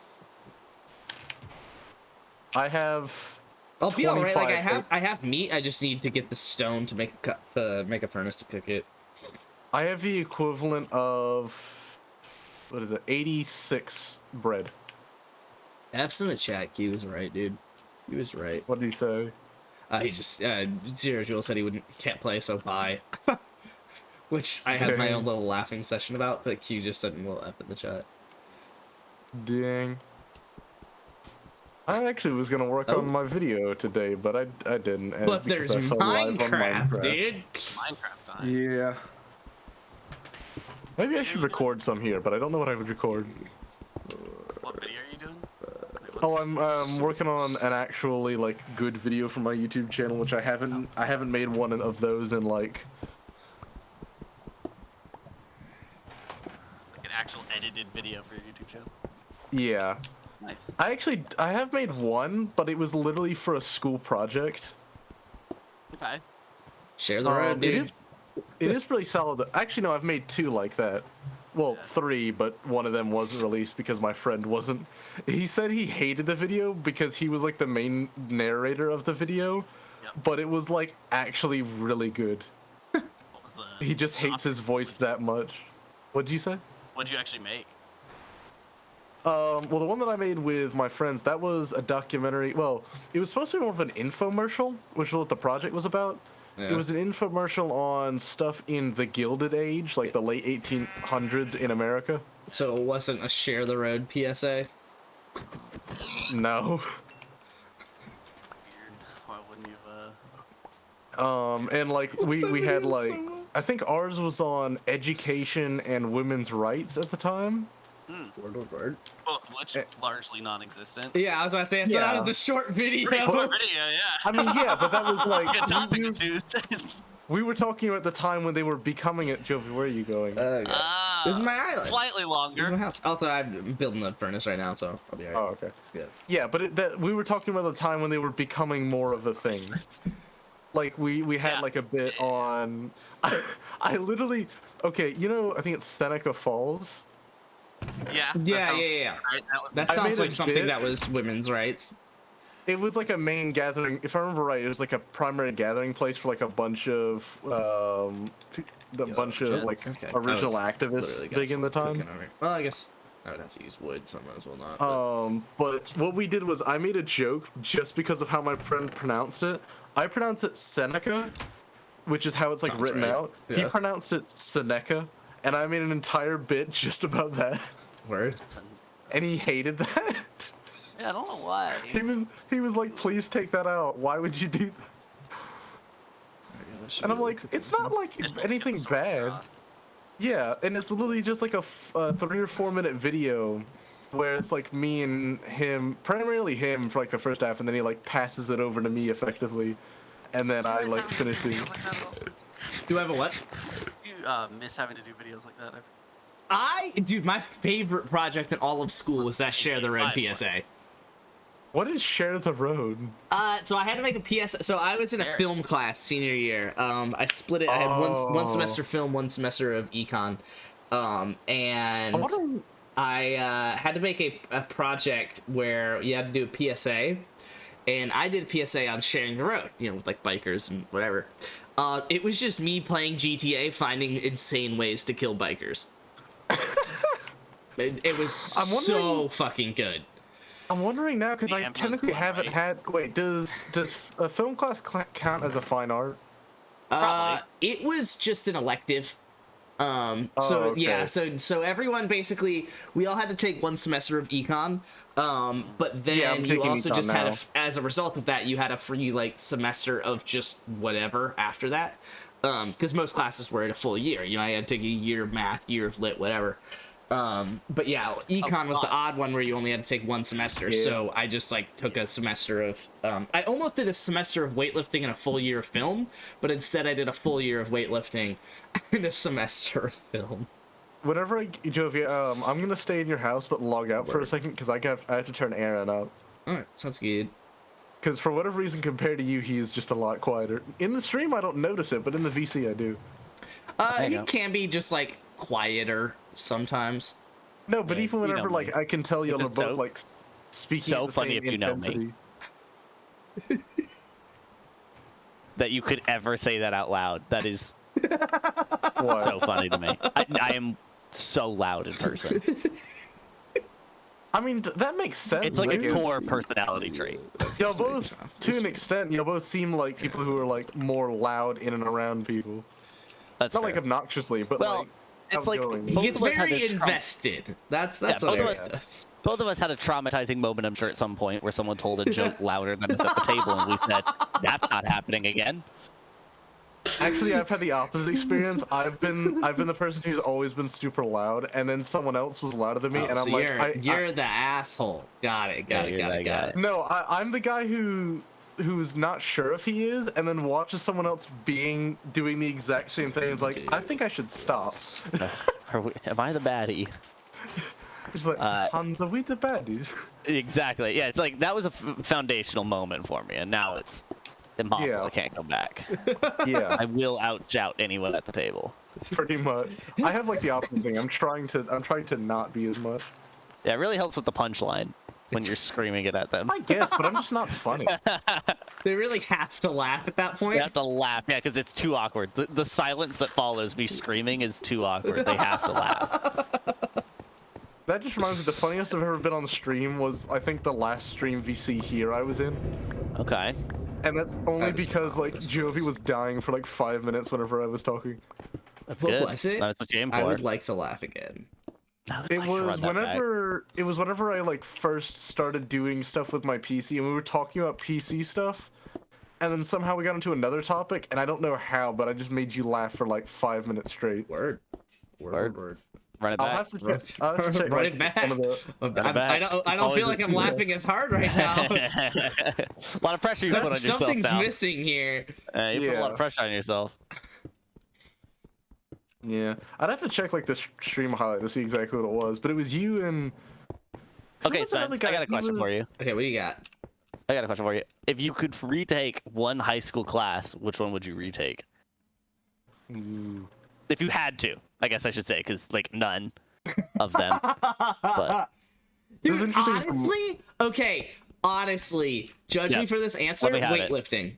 I have. I'll be alright. Like 25 I have meat. I just need to get the stone to make to make a furnace to cook it. I have the equivalent of what is it? 86 bread. F's in the chat. Q was right, dude. He was right. What did he say? He just Zero Jewel said he can't play, so bye. Which I had my Dang. own little laughing session about, but Q just said a little F in the chat. Dang. I actually was gonna work Oh. on my video today, but I didn't. and But because there's I saw live on Minecraft, dude. Minecraft time. Yeah. Maybe I should record some here, but I don't know what I would record. What video are you doing? Oh, I'm working on an actually like good video for my YouTube channel, which I haven't made one of those in like. Like an actual edited video for your YouTube channel. Yeah. Nice. I have made one, but it was literally for a school project. Okay. Share the road, dude. It is really solid. Actually, no, I've made two like that. Well, three, but one of them wasn't released because my friend wasn't. He said he hated the video because he was like the main narrator of the video, Yep. but it was like actually really good. What was the? He just hates his voice that much. What'd you say? What'd you actually make? Well, the one that I made with my friends, that was a documentary. Well, it was supposed to be more of an infomercial, which is what the project was about. Yeah. It was an infomercial on stuff in the Gilded Age, like the late 1800s in America. So it wasn't a share the road PSA. No. Weird. Why wouldn't you? And like we had like I think ours was on education and women's rights at the time. Word. Both which largely non-existent. Yeah, I was about to say. So that Yeah. was the short video. Pretty short video, yeah. I mean, yeah, but that was like Good topic we, to choose. we were talking about the time when they were becoming it. Jovi, where are you going? Okay. This is my island. Slightly This is longer. my house. Also, I'm building a furnace right now, so I'll be alright. Oh, okay. Yeah. Yeah, but we were talking about the time when they were becoming more of a thing. Like we had Yeah. like a bit on. I literally okay. You know, I think it's Seneca Falls. Yeah. Yeah, that sounds yeah. Right. That was. That I sounds made like a something bit. that was women's rights. It was like a main gathering. If I remember right, it was like a primary gathering place for like a bunch of shit. like Okay. original I was activists literally big in the time. cooking over- Well, I guess I would have to use wood, so I might as well not. but- But what we did was I made a joke just because of how my friend pronounced it. I pronounce it Seneca, which is how it's like Sounds written right. out. He Yeah. pronounced it Seneca, and I made an entire bit just about that. Word. And he hated that. Yeah, I don't know why. He was like, please take that out. Why would you do that? And I'm like, it's not like Just like anything get the story bad. across. Yeah, and it's literally just like a 3 or 4 minute video where it's like me and him, primarily him for like the first half, and then he like passes it over to me effectively, and then I You like miss finish having the. videos like that at all sorts? Do I have a what? You miss having to do videos like that. Dude, my favorite project in all of school was that Share the Road PSA. What is Share the Road? So I had to make a PSA. So I was in a There. film class senior year. I split it. I had one Oh. semester film, one semester of econ. And I wonder. I had to make a project where you had to do a PSA, and I did a PSA on sharing the road, you know, with like bikers and whatever. It was just me playing GTA, finding insane ways to kill bikers. It was I'm so wondering- fucking good. I'm wondering now because The I Emperor's technically One, haven't right? had. Wait, does a film class count as a fine art? It was just an elective. okay. Yeah, so everyone basically, we all had to take one semester of econ. But then Yeah, I'm you taking also econ just had now. as a result of that, you had a free like semester of just whatever after that. Because most classes were in a full year. You know, I had to take a year of math, year of lit, whatever. But yeah, econ was the odd one where you only had to take one semester. Yeah. So I just like took a semester of. I almost did a semester of weightlifting and a full year of film, but instead I did a full year of weightlifting and a semester of film. Whenever Jovi, I'm gonna stay in your house but log out for a second because I have to turn Aaron up. All right, sounds good. Because for whatever reason, compared to you, he is just a lot quieter. In the stream, I don't notice it, but in the VC, I do. He can be just like quieter sometimes. No, but Yeah, even you know whenever me. like I can tell y'all are just both so- like speaking so at the funny same if you know me. intensity. That you could ever say that out loud. That is What? so funny to me. I am so loud in person. I mean, that makes sense. It's like I a guess. core personality trait. Y'all both, to an extent, y'all both seem like people who are like more loud in and around people. That's Not fair. like obnoxiously, but Well, like it's like outgoing. He both gets of us had very a trauma- invested. That's Yeah, what both of Eric us- does. Both of us had a traumatizing moment, I'm sure, at some point where someone told a joke louder than us at the table, and we said, "That's not happening again." Actually, I've had the opposite experience. I've been the person who's always been super loud, and then someone else was louder than me, and I'm so like, you're the asshole. Got it. Got Yeah, it. you're Got that it. Got guy. it. no, I'm the guy who's not sure if he is, and then watches someone else doing the exact same thing. It's like, I think I should stop. Am I the baddie? It's like, Hans, are we the baddies? Exactly. Yeah, it's like that was a foundational moment for me, and now it's impossible. Yeah. I can't go back. Yeah, I will out-shout anyone at the table. pretty much. I have like the opposite thing. I'm trying to not be as much. Yeah, it really helps with the punchline when you're screaming it at them. I guess, but I'm just not funny. They really has to laugh at that point. You have to laugh, yeah, because it's too awkward. The silence that follows me screaming is too awkward. They have to laugh. That just reminds me, the funniest I've ever been on the stream was, I think, the last stream VC here I was in. Okay. And that's only That is because, like, marvelous. Jovi was dying for, like, 5 minutes whenever I was talking. That's What good. was it? That's what you aim for. I would like to laugh again. I would It like to was run that back. whenever I, like, first started doing stuff with my PC, and we were talking about PC stuff, and then somehow we got into another topic, and I don't know how, but I just made you laugh for, like, 5 minutes straight. Word. Word. Run it I'll back. have to check, Run like, it back. one of the... I back. don't Always feel like a- I'm laughing as hard right now. A lot of pressure you put on yourself Something's now. missing here. You put a lot Yeah. of pressure on yourself. Yeah. I'd have to check, like, the stream highlight to see exactly what it was, but it was you and... Okay, was another Spence, guy? I got a He question for was- you. Okay, what do you got? I got a question for you. If you could retake one high school class, which one would you retake? Ooh. If you had to, I guess I should say, because like none of them. But This is Dude, interesting. honestly, judge Yeah. me for this answer. me have it. Weightlifting,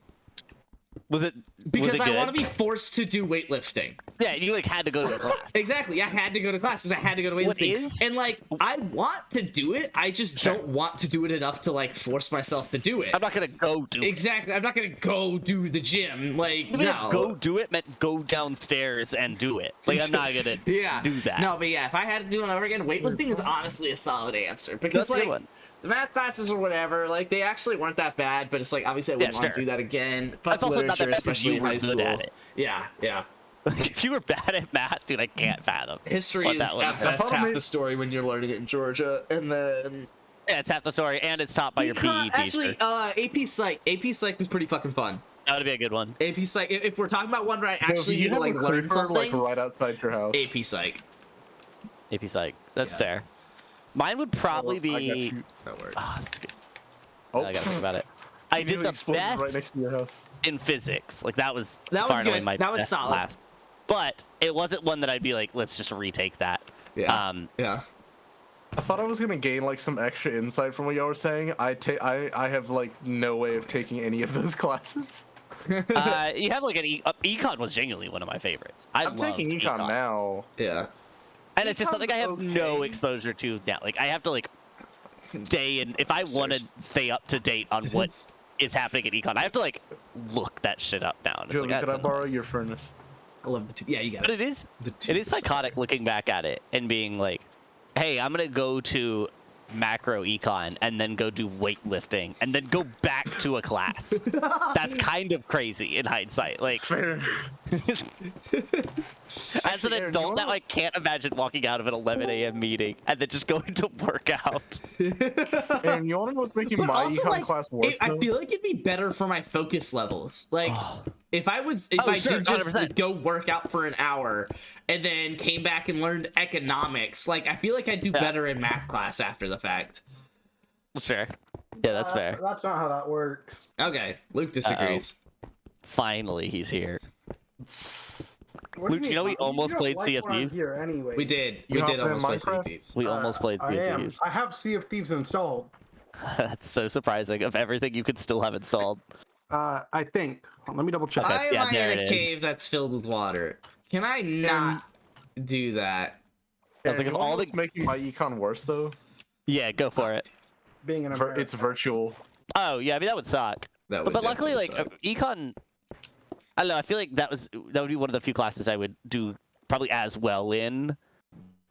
was it? because was it I good? want to be forced to do weightlifting. Yeah, you like had to go to the class. Exactly, I had to go to class because I had to go to What weightlifting, is- and like I want to do it. I just Sure. don't want to do it enough to like force myself to do it. I'm not gonna go do it. Exactly, I'm not gonna go do the gym. Like Even no. if go do it meant go downstairs and do it. Like I'm not gonna Yeah. do that. No, but yeah, if I had to do it over again, weightlifting is honestly a solid answer because That's a good like one. the math classes or whatever, like they actually weren't that bad, but it's like obviously I wouldn't want to sure. do that again. But That's also not that literature, bad because especially you in were high good school. at it. Yeah, yeah. If you were bad at math, dude, I can't fathom. History what is that would at have been. best thought half it the story when you're learning it in Georgia, and then Yeah, it's half the story, and it's taught by your PE teacher. actually, AP Psych was pretty fucking fun. That would be a good one. AP Psych, if we're talking about one where I Jovi, actually you need to have like a learn creeper, like, something, right outside your house. AP Psych. AP Psych. That's Yeah. fair. Mine would probably I got be. you. That word. Oh, that's good. Oh, I gotta think about it. I you did nearly the exploded best right next to your house. in physics. Like that was That was far and away good. my That was best solid. class. But it wasn't one that I'd be like, let's just retake that. Yeah. Yeah. I thought I was gonna gain like some extra insight from what y'all were saying. I have like no way of taking any of those classes. You have like an econ was genuinely one of my favorites. I I'm loved taking econ now. Yeah. and it's just something I have Econ's no okay. exposure to now. Like I have to like stay and if I want to stay up to date on what is happening in econ. I have to like look that shit up now. And it's Joey, like, could I that's borrow annoying. your furnace? I love the two. Yeah, you got But it. it is The it is 2%. psychotic looking back at it and being like, hey, I'm gonna go to macro econ and then go do weightlifting and then go back to a class. That's kind of crazy in hindsight. Like Fair. as an Aaron, adult you now, wanna- I can't imagine walking out of an 11 a.m. meeting and then just going to work out. And you want to know what's making But my also, econ like, class worse? I though? feel like it'd be better for my focus levels. Like, if I Oh, sure, did just 100%. go work out for an hour and then came back and learned economics, like, I feel like I'd do Yeah. better in math class after the fact. Sure. Yeah, that's fair. That's not how that works. Okay, Luke disagrees. Finally, he's here. What do Luke, you mean, know we you almost don't played like Sea of when I'm Thieves? Here anyways. We did. You We hopping did in almost play Sea of Minecraft? Thieves. We almost played I Sea of am. Thieves. I have Sea of Thieves installed. That's so surprising. Of everything you could still have installed. I think. Let me double check. Okay. Why am yeah, I there in a it is. cave that's filled with water? Can I not do that? Sounds like Aaron, of you wanna all know the what's making my econ worse though? yeah, go for it. Being an It's virtual. Oh yeah, I mean that would suck. That But luckily, like definitely econ, I don't know. I feel like that would be one of the few classes I would do probably as well in,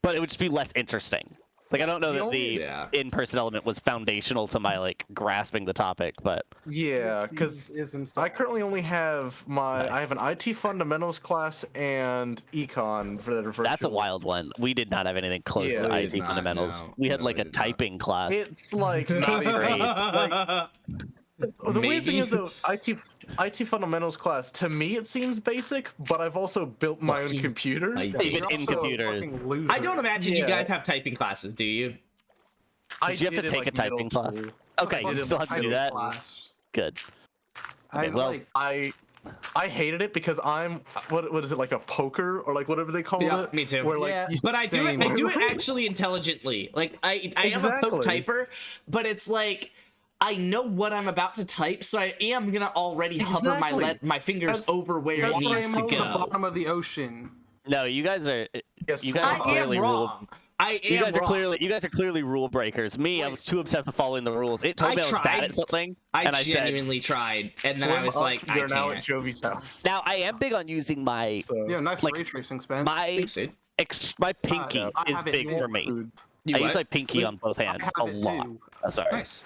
but it would just be less interesting. Like I don't know that the Yeah. in-person element was foundational to my like grasping the topic, but Yeah, because is installed. I currently only have my Nice. I have an IT fundamentals class and econ for that virtual. that's a wild one. We did not have anything close Yeah, to we IT did not, fundamentals. no. We had No, like we a did not. typing class. It's like not even. Like, the weird thing Maybe. is though, IT fundamentals class to me it seems basic, but I've also built my own Fucking computer. I- Even You're in also a computers. fucking loser. I don't imagine you Yeah. guys have typing classes, do you? I Did you have to did in, take a like, middle typing class? school. Okay, you did still in have to do Typing that. class. Good. I well, like. I hated it because I'm what is it like a poker or like whatever they call Yeah, it? me too. Where like Yeah. But I do it. Same. I do it actually intelligently. Like I am a poke Exactly. typer, but it's like I know what I'm about to type, so I am gonna already hover Exactly. my fingers That's- over where it That's why needs I'm to on the go. bottom of the ocean. No, you guys are. Yes, You guys are I am clearly rule. wrong. I am You guys wrong. are clearly rule breakers. Me, I was too obsessed with following the rules. It told I me I was bad tried. at something, I and I said, genuinely tried, and then I swim was up, like, I you're now at can't. Jovi's house. now I am big on using my So Yeah, nice Like, ray tracing, Spence. my Thanks, dude. my pinky I is have it big in for me. food. You I use what? my pinky on both hands I a have it lot. too. Oh, sorry, Nice.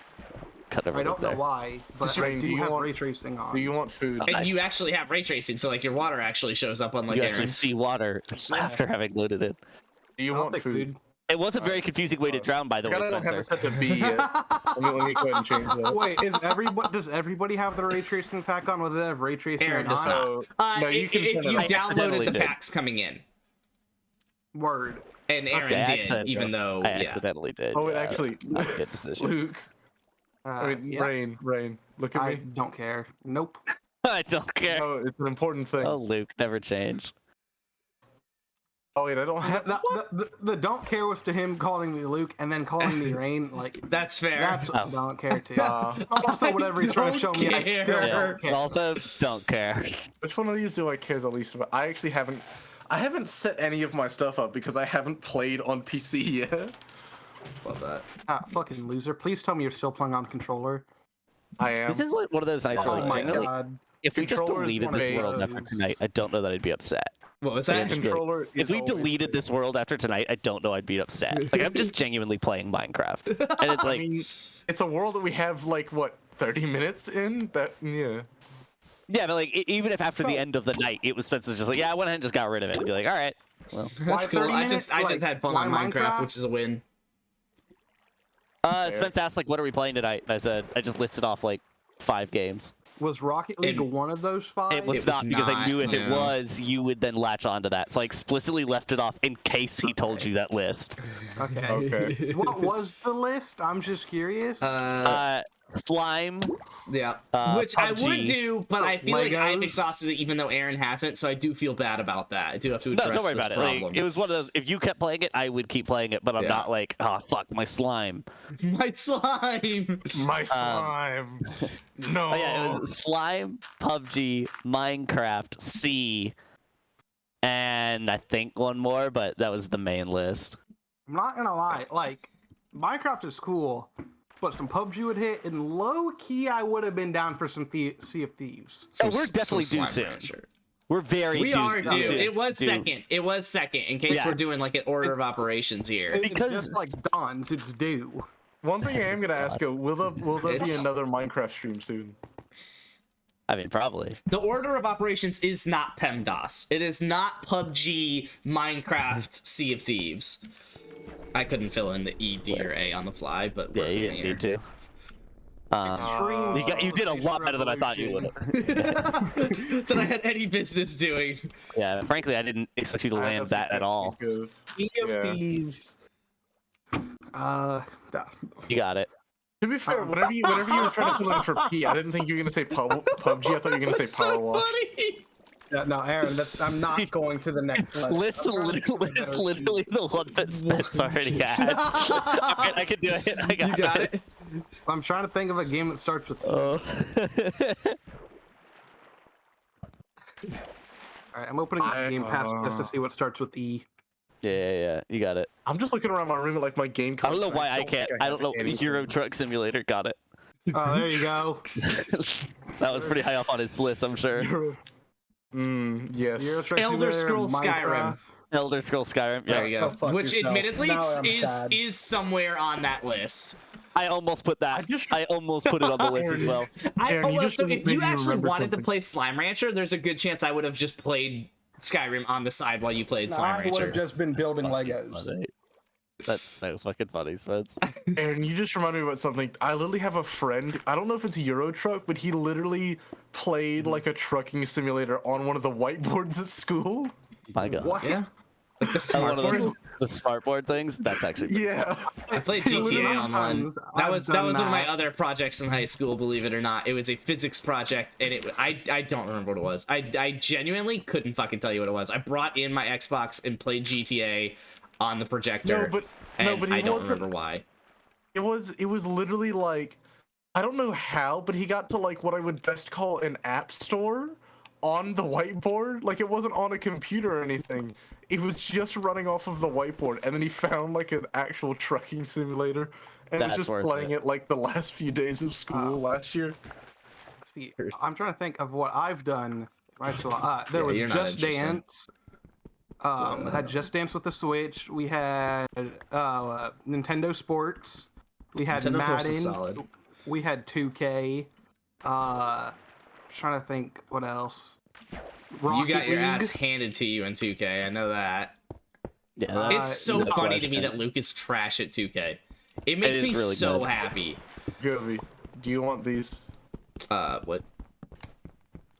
cut over I don't know there. why, but I Rain, do do you have want- ray tracing on. do you want food? Oh, And Nice. you actually have ray tracing, so like your water actually shows up on like You actually Aaron's. see water after having loaded it. Do you I'll want take food? It was a very confusing way to drown, by the I way, don't have it Spencer. set to B yet. let me go ahead and change that. Wait, does everybody have the ray tracing pack on, whether they have ray tracing Aaron or does not? not. So, no, you can if turn you it off. I accidentally downloaded the did. packs coming in, Word. and Aaron Okay, I did, accident- even though I yeah. accidentally did. Oh, it yeah. actually, Not a good decision. Luke. I mean, Yeah, Rain. Look at I me. don't care. Nope. I don't care. No, it's an important thing. Oh, Luke, never change. Oh wait, I don't have. The don't care was to him calling me Luke and then calling me Rain. Like, That's fair. that's what Oh. I don't care to. Uh, Also, whatever he's trying to show me, I care. still Yeah. don't care. Also, don't care. which one of these do I care the least about? I actually haven't. I haven't set any of my stuff up because I haven't played on PC yet. Love that. Ah, fucking loser. Please tell me you're still playing on controller. I am. This is like one of those nice Oh really my genuinely, god. if we just Controller is deleted one of this those- world after tonight, I don't know that I'd be upset. What was Like, that? I'm just Controller. If is we always deleted good. this world after tonight, I don't know I'd be upset. Like I'm just genuinely playing Minecraft, and it's I like, mean, it's a world that we have like what 30 minutes in. That yeah. yeah, but like even if after the end of the night, it was Spencer's just like, yeah, I went ahead and just got rid of it, and be like, all right, well, Why That's cool. 30 I minutes? just Like, had fun why on Minecraft, Minecraft? which is a win. Fair. Spence asked like, what are we playing tonight? And I said, I just listed off like 5 games. Was Rocket League And- one of those 5? It was was not because I not, knew if it no. was, you would then latch onto that. So I explicitly left it off in case he told you that list. Okay. Okay. What was the list? I'm just curious. Slime. Yeah, Uh, which I would PUBG. do, but I feel like I've Legos. exhausted it, even though Aaron hasn't. So I do feel bad about that. I do have to No, address don't worry this about it. Like, problem. it was one of those. If you kept playing it, I would keep playing it. But I'm Yeah. not like, oh fuck, my slime. My slime. My slime. No. Oh yeah, it was slime, PUBG, Minecraft, C, and I think one more, but that was the main list. I'm not gonna lie. Like, Minecraft is cool, but some PUBG would hit, and low key, I would have been down for some Sea of Thieves. Oh, we're definitely due Slime soon. Rancher. We're very We due. are due. soon. It was Due. second. It was second. In case Yeah. we're doing like an order of operations here. Because- It's just like Dawn's, it's due. One thing I am gonna ask you: will there be It's- another Minecraft stream soon? I mean, probably. The order of operations is not PEMDAS. It is not PUBG, Minecraft, Sea of Thieves. I couldn't fill in the E, D, or A on the fly, but Yeah, we're you didn't here. need to. Extreme You did a lot better than I thought you would have. That I had any business doing. Yeah, frankly, I didn't expect you to land That's that at all. good. Sea of Yeah. Thieves. You got it. To be fair, whenever you were trying to fill in for P, I didn't think you were gonna say PUBG. I thought you were gonna say That's so Power Wash. funny. No, Aaron, I'm not going to the next level. List I'm trying to think of a better literally the one that Spence already had. Alright, I can do it. I got, You got it. I'm trying to think of a game that starts with. Oh. All right, I'm opening up Game Pass just to see what starts with E. yeah. You got it. I'm just looking around my room at like my game. I don't know collection. why I think can't. I have don't know. anything. Euro Truck Simulator. Got it. Oh, there you go. That was pretty high up on his list, I'm sure. Yes. Euro Truck Elder Simulator, Scrolls Skyrim. Minecraft. Elder Scrolls Skyrim. Yeah. There you Go go. fuck Which yourself. admittedly Now I'm is sad. is somewhere on that list. I almost put that. I almost put it on the list as well. Aaron, you Well, just so made if me you actually remember wanted to something. play Slime Rancher, there's a good chance I would have just played Skyrim on the side while you played Slime I would Rancher. have just been building Legos. That's so fucking funny, Spence. Aaron, you just reminded me about something. I literally have a friend. I don't know if it's Euro Truck, but he literally played like a trucking simulator on one of the whiteboards at school. My God. What? Yeah. Like the Oh, one of smartboard. the smartboard things. That's actually. Yeah. I played Literally GTA Online. times That I've was done one of my that. other projects in high school. Believe it or not, it was a physics project, and I don't remember what it was. I genuinely couldn't fucking tell you what it was. I brought in my Xbox and played GTA on the projector. No, but and he I don't wasn't. remember why. It was literally like, I don't know how, but he got to like what I would best call an app store on the whiteboard. Like it wasn't on a computer or anything. It was just running off of the whiteboard, and then he found like an actual trucking simulator, and was That's just worth playing it. it like the last few days of school last year. See, I'm trying to think of what I've done. Right, so there Yeah, was you're not Just interested. Dance. Had Just Dance with the Switch. We had Nintendo Sports. We had Nintendo Sports is Madden. solid. We had 2K. Trying to think what else. Rocket You got your League. ass handed to you in 2K. I know that. Yeah. that- It's so no funny to me question. that Luke is trash at 2K. It makes is me really so good. happy. Jovi, do you want these? What?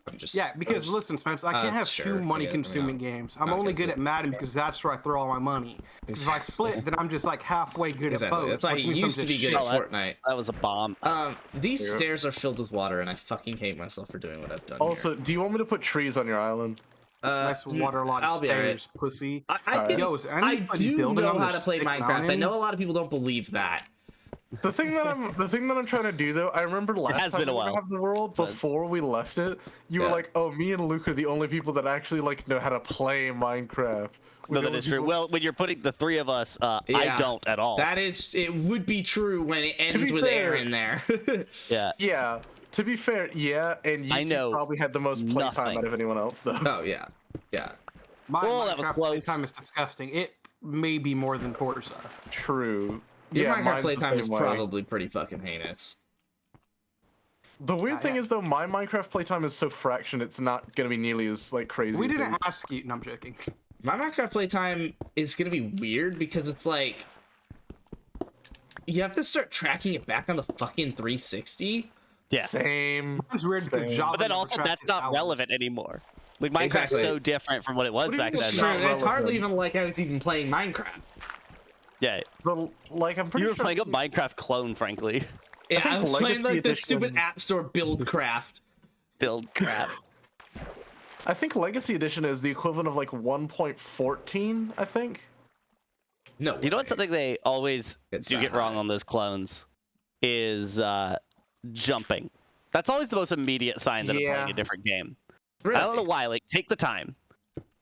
I'm just Yeah, because just- listen, Spence, I can't have sure, two I get it, money-consuming I mean, games. I'm not only against good it. at Madden because that's where I throw all my money. Because if I split, then I'm just like halfway good Exactly. at both. That's why which you means I'm used to just be good shit. at Oh, Fortnite. That was a bomb. These Yeah. stairs are filled with water, and I fucking hate myself for doing what I've done. Also, do you want me to put trees on your island? here. Nice waterlogged I'll be alright. stairs, pussy. I can, Yo, is I anybody do building know on how the to play stick Minecraft. I mountain? know a lot of people don't believe that. The thing that I'm trying to do though, I remember last has time been a we were while, Have the World, but- before we left it, you were Yeah. like, "Oh, me and Luke are the only people that actually like know how to play Minecraft." We're No, the that only is true. people- Well, when you're putting the three of us, I Yeah. don't at all. That is, it would be true when it ends be with air fair- in there. Yeah. Yeah. To be fair, yeah, and you I know probably had the most playtime nothing. out of anyone else though. Oh yeah, yeah. My Well, that was Minecraft close. playtime is disgusting. It may be more than Forza. True. Your Yeah, Minecraft mine's the playtime is same way. probably pretty fucking heinous. The weird thing yeah. is though, my Minecraft playtime is so fraction, it's not gonna be nearly as like crazy. We as didn't yours. ask you. No, I'm joking. My Minecraft playtime is gonna be weird because it's like you have to start tracking it back on the fucking 360. Yeah. Same. It's weird because Same. Java But then never also, tracked that's its not hours. relevant anymore. Like Minecraft's Exactly. so different from what it was What do you back mean then. it's True, not it's hardly relevant? even like I was even playing Minecraft. Yeah. Like I'm pretty You were sure playing a Minecraft clone, frankly. Yeah, I think was playing Legacy like the Edition- stupid App Store Buildcraft. Build crap. I think Legacy Edition is the equivalent of like 1.14, I think. No, You know way. what's something they always It's do not get wrong high. on those clones is jumping. That's always the most immediate sign that I'm Yeah. playing a different game. Really? I don't know why. Like, take the time,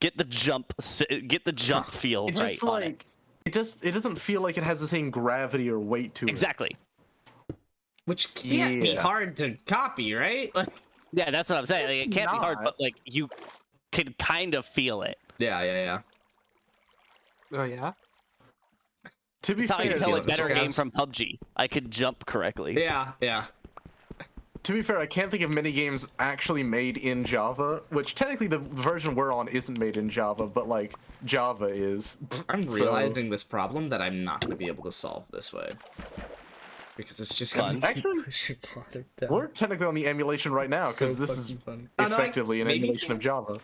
get the jump feel It right just on it. like it doesn't feel like it has the same gravity or weight to it. Exactly. which can't be Yeah. hard to copy, right? Like, Yeah, that's what I'm saying. Like, it can't be hard, Not. but like you can kind of feel it. yeah. Oh yeah. To be That's how I fair, can tell a it's better okay. game from PUBG. I could jump correctly. Yeah. to be fair, I can't think of many games actually made in Java, which technically the version we're on isn't made in Java, but like Java is. I'm So- realizing this problem that I'm not going to be able to solve this way. Because it's just going to keep Actually, pushing harder down. we're technically on the emulation right now because So this is fucking funny. Oh, no, effectively an maybe- emulation of Java.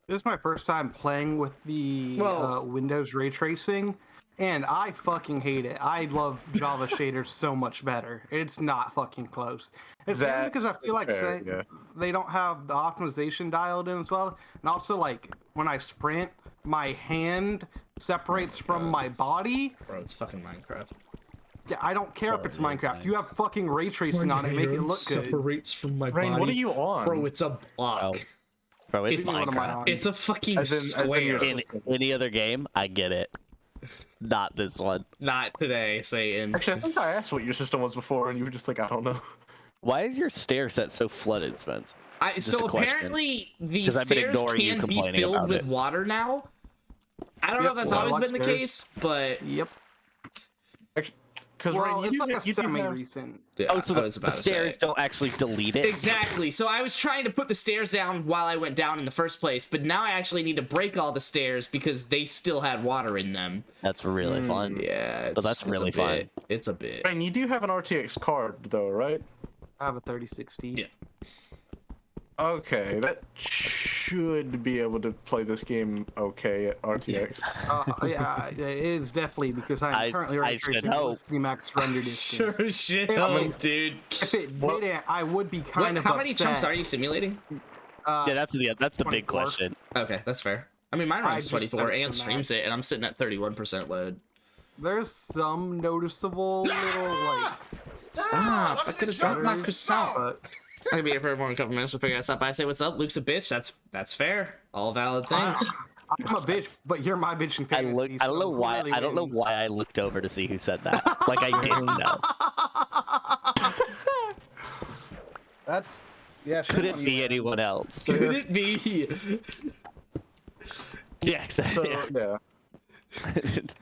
This is my first time playing with the Well- Windows ray tracing, and I fucking hate it. I love Java shaders so much better. It's not fucking close. It's mainly That because I feel is like fair, yeah. they don't have the optimization dialed in as well, and also like when I sprint, my hand separates from my body. Bro, it's fucking Minecraft. Yeah, I don't care if it's Minecraft. You have fucking ray tracing on it, make it look good. Separates from my Rain, body. what are you on? Bro, it's a block. Oh, Bro, it's It's- What am I Minecraft. on? It's a fucking As in square. your- In any other game, I get it. Not this one. Not today, Satan. Actually, I think I asked what your system was before, and you were just like, I don't know. Why is your stair set so flooded, Spence? So a question. apparently the 'Cause I've been stairs ignoring you can be complaining filled about with it. water now. I don't know Yep, if that's well, always like been the stairs. case, but Yep. Because Well, it's like a you do have- semi-recent. yeah, Oh, so I was the about to stairs say. don't actually delete it? Exactly. So I was trying to put the stairs down while I went down in the first place, but now I actually need to break all the stairs because they still had water in them. That's really fun. Yeah, that's really a fun. bit. It's a bit. Rain, you do have an RTX card, though, right? I have a 3060. Yeah. Okay, that should be able to play this game okay at RTX. Yeah, it is definitely because I'm I- currently I ray should tracing hope. with the max render distance. Sure shit, I mean, dude. If it didn't, I would be kind of How many upset. chunks are you simulating? Yeah, that's the big 24. question. Okay, that's fair. I mean, mine runs just 24 set and the streams it, and I'm sitting at 31% load. There's some noticeable little like. Stop! I could have dropped my croissant. But I can be here for everyone in a couple minutes to figure us out. I say, what's up? Luke's a bitch. That's fair. All valid things. I'm a bitch, but you're my bitch in I fantasy. look. I don't so know who why. really I don't know wins? why I looked over to see who said that. Like I didn't know. That's yeah. Could it be anyone else? Could it be? Yeah, So, exactly. yeah.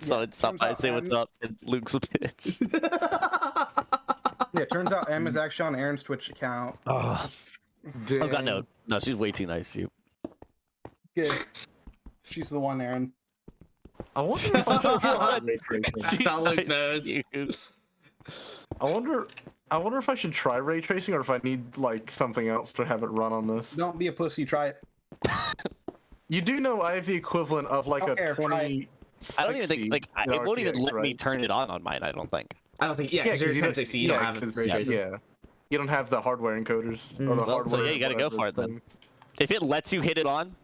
So it's up. turns I out say what's I'm- up, and Luke's a bitch. Yeah, it turns out Em is actually on Aaron's Twitch account. Oh god, Dang. no, she's way too nice to you. Good. She's the one, Aaron. I wonder if I should try ray tracing. That's all Luke Nice knows. to you. I wonder if I should try ray tracing or if I need like something else to have it run on this. Don't be a pussy. Try it. You do know I have the equivalent of like Okay, a try 20. I don't even think like in it won't even RTX, let me right? turn it on mine. I don't think. I don't think, yeah, Yeah, because you're 'cause 1060, you don't have 'cause- ray tracing. Yeah, you don't have the hardware encoders or the Well, so hardware. yeah, you gotta go whatever for it then. thing. If it lets you hit it on,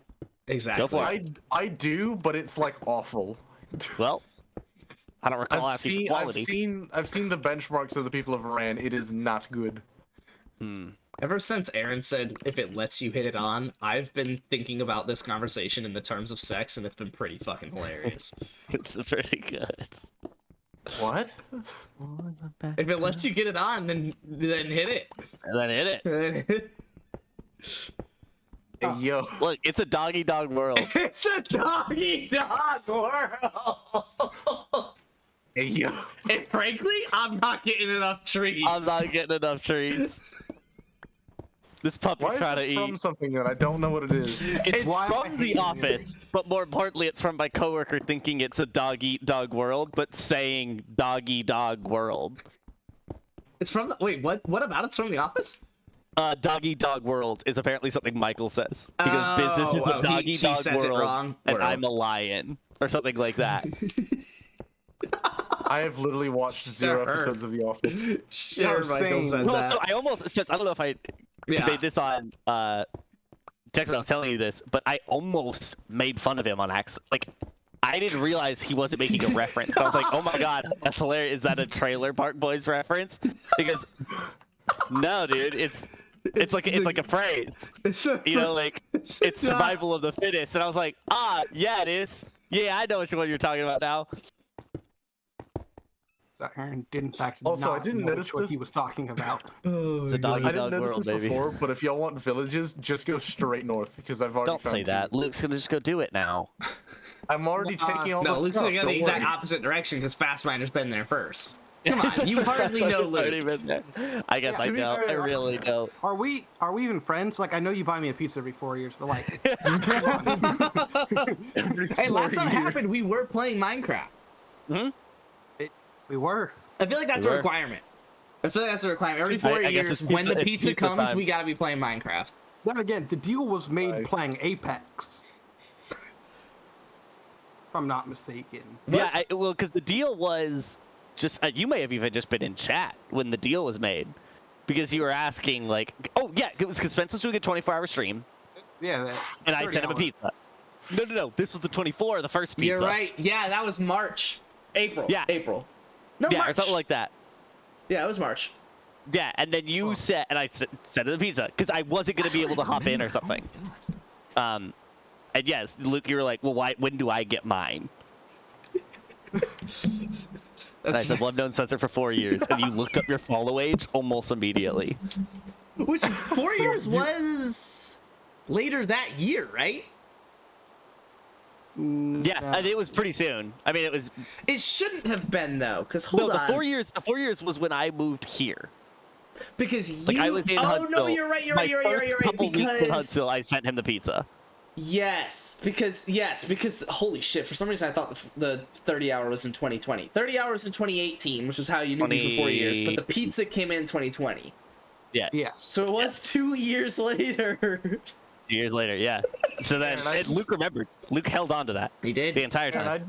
Exactly. Go for it. I do, but it's like awful. well, I don't recall I've asking seen, for I've quality. seen I've seen the benchmarks of the people have ran. It is not good. Ever since Aaron said if it lets you hit it on, I've been thinking about this conversation in the terms of sex, and it's been pretty fucking hilarious. It's pretty good. What? If it lets you get it on, then hit it. And then hit it. Hey, yo. Look, it's a doggy dog world. It's a doggy dog world. Hey, yo. And frankly, I'm not getting enough treats. I'm not getting enough treats. This puppy's Why is trying to it from eat. something that I don't know what it is? It's why I from hate The it. Office, but more importantly, it's from my coworker thinking it's a dog eat dog world, but saying doggy dog world. It's from the, wait, what about it's from The Office? Doggy dog world is apparently something Michael says because business is a doggy he dog says it world, wrong. and World. I'm a lion or something like that. I have literally watched 0 Sure. episodes of The Office. Sure, same. Well, so I almost since I don't know if I Yeah. conveyed this on text when I was telling you this, but I almost made fun of him on accident. Like I didn't realize he wasn't making a reference. I was like, oh my god, that's hilarious. Is that a Trailer Park Boys reference? Because no, dude, it's like a phrase. You know, like it's survival of the fittest. And I was like, yeah, it is. Yeah, I know which one you're talking about now. So Aaron did in fact Also, I not didn't know notice what this- he was talking about. It's a doggy I didn't dog notice world, this baby. before, but if y'all want villages, just go straight north because I've already Don't found say that. two. Luke's gonna just go do it now. I'm already taking all No, the Luke's stuff, gonna go the don't exact worry. opposite direction because Fastminder's been there first. Come on, you hardly know I've already Luke. been there. I guess Yeah, I to be don't. fair, I really don't. Are we even friends? Like I know you buy me a pizza every 4 years, but like Hey, last time it happened, we were playing Minecraft. we were. I feel like that's We a were. requirement. I feel like that's a requirement. Every 4 I guess years, it's when the pizza- pizza it's pizza comes, time. we gotta be playing Minecraft. Then again, the deal was made Right. playing Apex. If I'm not mistaken. Yeah, well, because the deal was just you may have even just been in chat when the deal was made, because you were asking like, oh yeah, it was because Spence was doing a 24-hour stream, Yeah. and I 30 sent him a hours. pizza. No, this was the 24, the first pizza. You're right. Yeah, that was March. April. Yeah. April. No, Yeah, March. or something like that. Yeah, it was March. Yeah, and then you said, and I sent him the pizza because I wasn't gonna be able to hop in or something. And yes, Luke, you were like, well, why? When do I get mine? And I said, well, I've known Spencer for 4 years, and you looked up your follow age almost immediately. Which 4 years was later that year, right? Yeah, and it was pretty soon. I mean, it was It shouldn't have been though, because no, hold the on. 4 years. The 4 years was when I moved here. Because Like you. I was in oh Huntsville. no, you're right. You're My right. You're right. You're right. You're first right. couple weeks in Because Huntsville, I sent him the pizza. yes, because holy shit! For some reason, I thought the 30 hour was in 2020. 30 hours in 2018, which is how you knew me for 4 years. But the pizza came in 2020, Yeah, Yes. so it was 2 years later. 2 years later. Yeah. So then And I- and Luke remembered. Luke held on to that He did. the entire Aaron,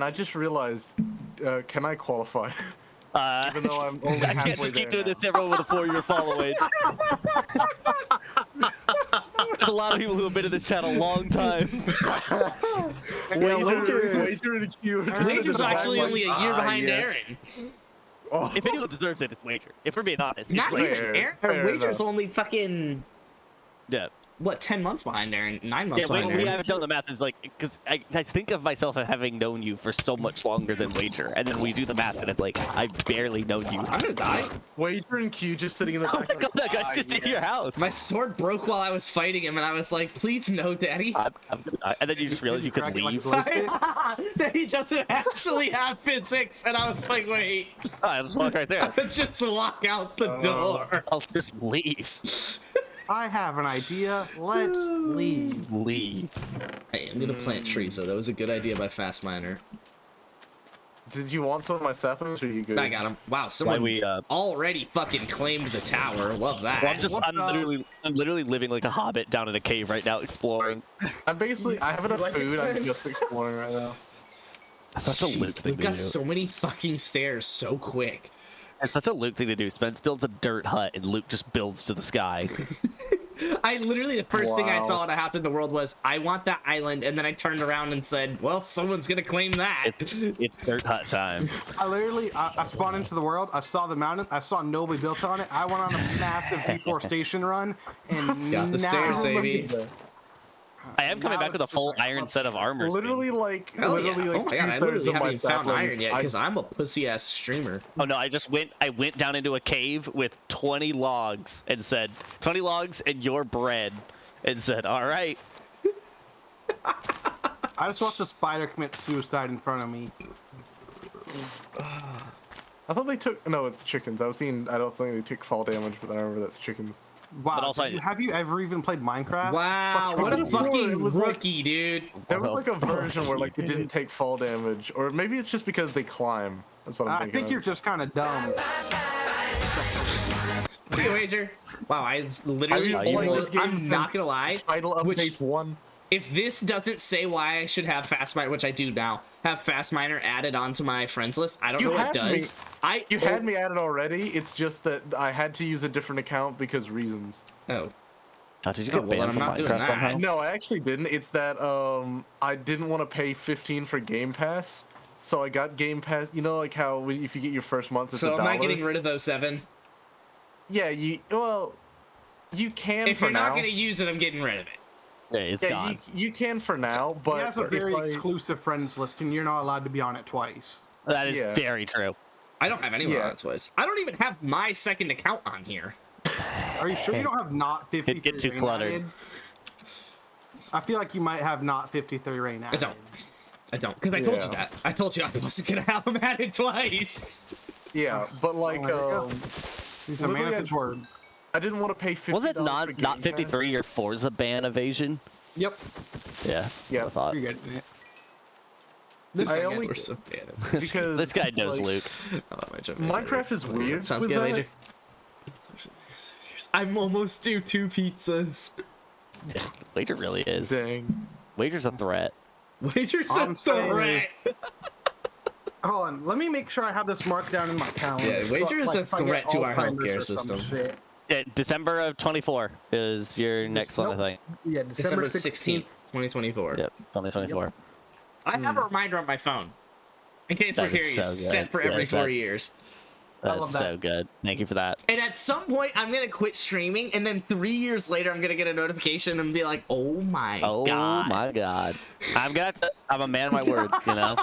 time. I just realized, can I qualify? Even though I'm only I can't halfway just keep there doing this to everyone with a 4-year follow age. There's a lot of people who have been in this chat a long time. Wager in a queue. Wager's actually only a year behind yes. Aaron. If anyone deserves it, it's Wager. If we're being honest, it's Not Wager. even Fair, Aaron. fair Wager's enough. only fucking Yeah. what 10 months behind Aaron. 9 Yeah, months behind we Aaron. haven't done the math. It's like, because I think of myself as having known you for so much longer than Wager, and then we do the math, and it's like, I've barely known you. I'm gonna die. Wager in queue just sitting in the Oh back. my god, that guy's just in your house. My sword broke while I was fighting him, and I was like, "Please no, Daddy." I'm gonna die. And then you just realize you could Crack it like a leave. glow stick? That he doesn't actually have physics, and I was like, "Wait." Oh, I'll just walk right there. Just walk out the door. I'll just leave. I have an idea. Let's leave. Leave. Hey, I'm gonna plant trees, though. That was a good idea by Fastminer. Did you want some of my saplings or are you good? I got him. Wow, Why someone we, already fucking claimed the tower. Love that. Well, I'm literally living like a hobbit down in a cave right now, exploring. I'm basically, I have enough like food, I'm experience? just exploring right now. That's such a Luke Jeez, thing we've to got do. so many fucking stairs so quick. It's such a Luke thing to do. Spence builds a dirt hut, and Luke just builds to the sky. I literally, the first thing I Wow. saw when I hopped in the world was, I want that island, and then I turned around and said, well, someone's gonna claim that. It's dirt hut time. I literally, I spawned into the world. I saw the mountain. I saw nobody built on it. I went on a massive deforestation run, and Got the now, stairs, baby. I am coming Now back with a it's just full like, iron set of armor. Literally like, Hell yeah. literally like Oh my god, I 2/3 literally of my haven't even found iron saplings. yet, because I'm a pussy-ass streamer. Oh no, I went down into a cave with 20 logs and said 20 logs and your bread and said, all right. I just watched a spider commit suicide in front of me. I thought they took, no, it's chickens. I don't think they took fall damage, but I remember that's chickens. Wow. But also- have you ever even played Minecraft? Wow, What's what wrong a with you? fucking It was like- rookie, dude. There was Well, like a version where like it didn't take fall damage, or maybe it's just because they climb. That's what I'm I thinking. think of. you're just kind of dumb. See you, Wager. Wow, I literally I've been playing almost, this game I'm since not gonna lie. Title Which- update 1. If this doesn't say why I should have Fastminer, which I do now, have Fastminer added onto my friends list, I don't You know what it had me. does. You had me added already. It's just that I had to use a different account because reasons. Oh, Oh, did you Oh, get well, banned I'm from not doing Minecraft that. somehow? No, I actually didn't. It's that I didn't want to pay 15 for Game Pass, so I got Game Pass. You know, like how if you get your first month, it's so $1. I'm not getting rid of 07. Yeah, you can If for you're now. not gonna use it, I'm getting rid of it. Yeah, it's Yeah, gone. you can for now, but He has a if very I- exclusive friends list, and you're not allowed to be on it twice. That is yeah. very true. I don't have anyone Yeah. on that twice. I don't even have my second account on here. Are you sure you don't have not 53 It'd get too rain cluttered. added? I feel like you might have not 53 rain I added. don't, because I told you Yeah. that. I told you I wasn't gonna have them added twice. Yeah, but like, there you go. He's a man of literally, his word. I didn't want to pay $50. Was it for not Game 53 your Forza ban evasion? Yep. Yeah. Yeah. I thought. You're getting it. Pass. I We're only so bad. because This guy knows like, Luke. I love my joke. Minecraft is weird. Sounds with good, that. Major. I'm almost due 2 pizzas. Wager really is. Dang. Wager's a threat. Wager's I'm a saying threat. Hold on, let me make sure I have this marked down in my calendar. Yeah, Wager is a if I get threat to our Alzheimer's healthcare or some system. shit. Yeah, December of 24 is your next one, I nope. think. Yeah, December 16th, 2024. Yep, 2024. I have a reminder on my phone. In case That we're is curious, so set good. for Yeah, every 4 that- years. love That's that. so good. Thank you for that. And at some point, I'm gonna quit streaming, and then 3 years later, I'm gonna get a notification and be like, "Oh my Oh god!" my god. I'm a man of my word, you know?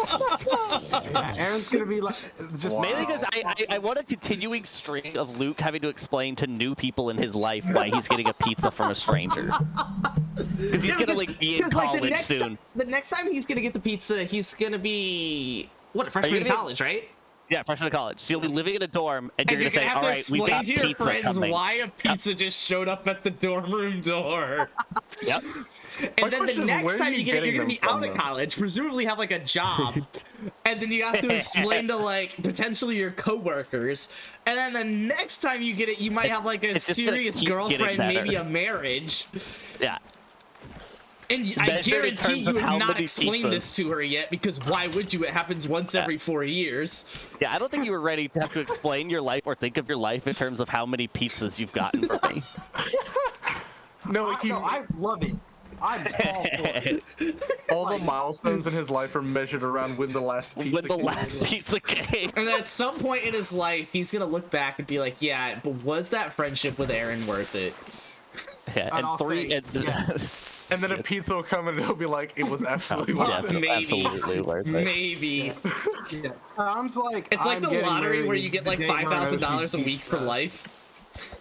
Yeah, Aaron's gonna be like, just Wow. Mainly because I want a continuing string of Luke having to explain to new people in his life why he's getting a pizza from a stranger. Because he's gonna like be in college soon. The next time he's gonna get the pizza, he's gonna be what a freshman in gonna be- college, right? Yeah, freshman in college. So you'll be living in a dorm, and you're And gonna you're say, gonna have "All to right, we've explain got to your pizza friends coming." why a pizza just showed up at the dorm room door. Yep. And then the question is, next where are time you you get it, you're getting gonna be them out from, of though? college, presumably have like a job, and then you have to explain to like potentially your coworkers. And then the next time you get it, you might have like a It's just gonna serious keep getting girlfriend, maybe better. a marriage. Yeah. And I Measured in guarantee terms you of how have not many explained pizzas. this to her yet, because why would you? It happens once every 4 years. Yeah, I don't think you were ready to have to explain your life or think of your life in terms of how many pizzas you've gotten from me. No, like no, I love it. I'm all for it. all the milestones in his life are measured around when the last pizza When the came. last pizza came. And then at some point in his life, he's gonna look back and be like, "Yeah, but was that friendship with Aaron worth it?" Yeah, And I'll say, yes. And then a pizza will come and it'll be like, it was absolutely worth yeah, it. Maybe. absolutely worth it. Maybe. Yes. Sounds like It's like I'm the getting lottery married where you get like the day Murray $5,000 a Pizza. week for life.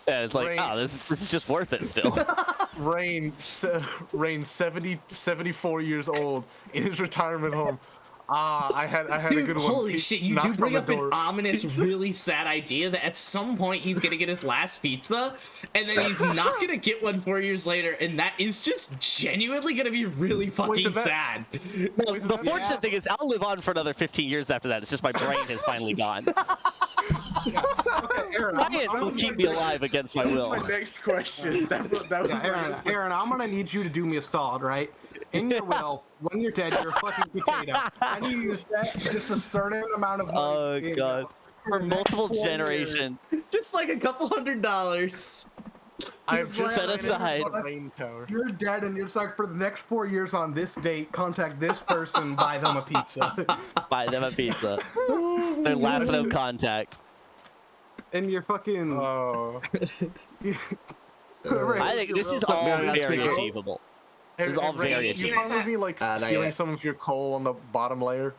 Yeah, it's like, Right. oh, this is just worth it still. Rain 74 years old in his retirement home. I had a Dude, good one. holy shit, you do Knocked bring on up the an door. ominous, really sad idea that at some point he's gonna get his last pizza, and then he's not gonna get one 4 years later, and that is just genuinely gonna be really fucking did that- sad. Well, the fortunate thing is I'll live on for another 15 years after that. It's just my brain has finally gone. Okay, Aaron, Science will keep me alive against my will. My next question. That was Yeah, my Aaron, next Aaron, I'm gonna need you to do me a solid, right? In your will, when you're dead, you're a fucking potato. I need you to set just a certain amount of money. Oh in god. for For the next multiple 4 years. generations. Just like a couple $100. I've just Set landed aside. on a rain tower. You're dead, and it's like for the next 4 years on this date, contact this person, buy them a pizza. Buy them a pizza. Their last no contact. And you're fucking. Oh. Right, I think this is you're all man, that's very pretty cool. achievable. Hey, It's all Rain, very you achievable. found me like Not stealing yet. some of your coal on the bottom layer.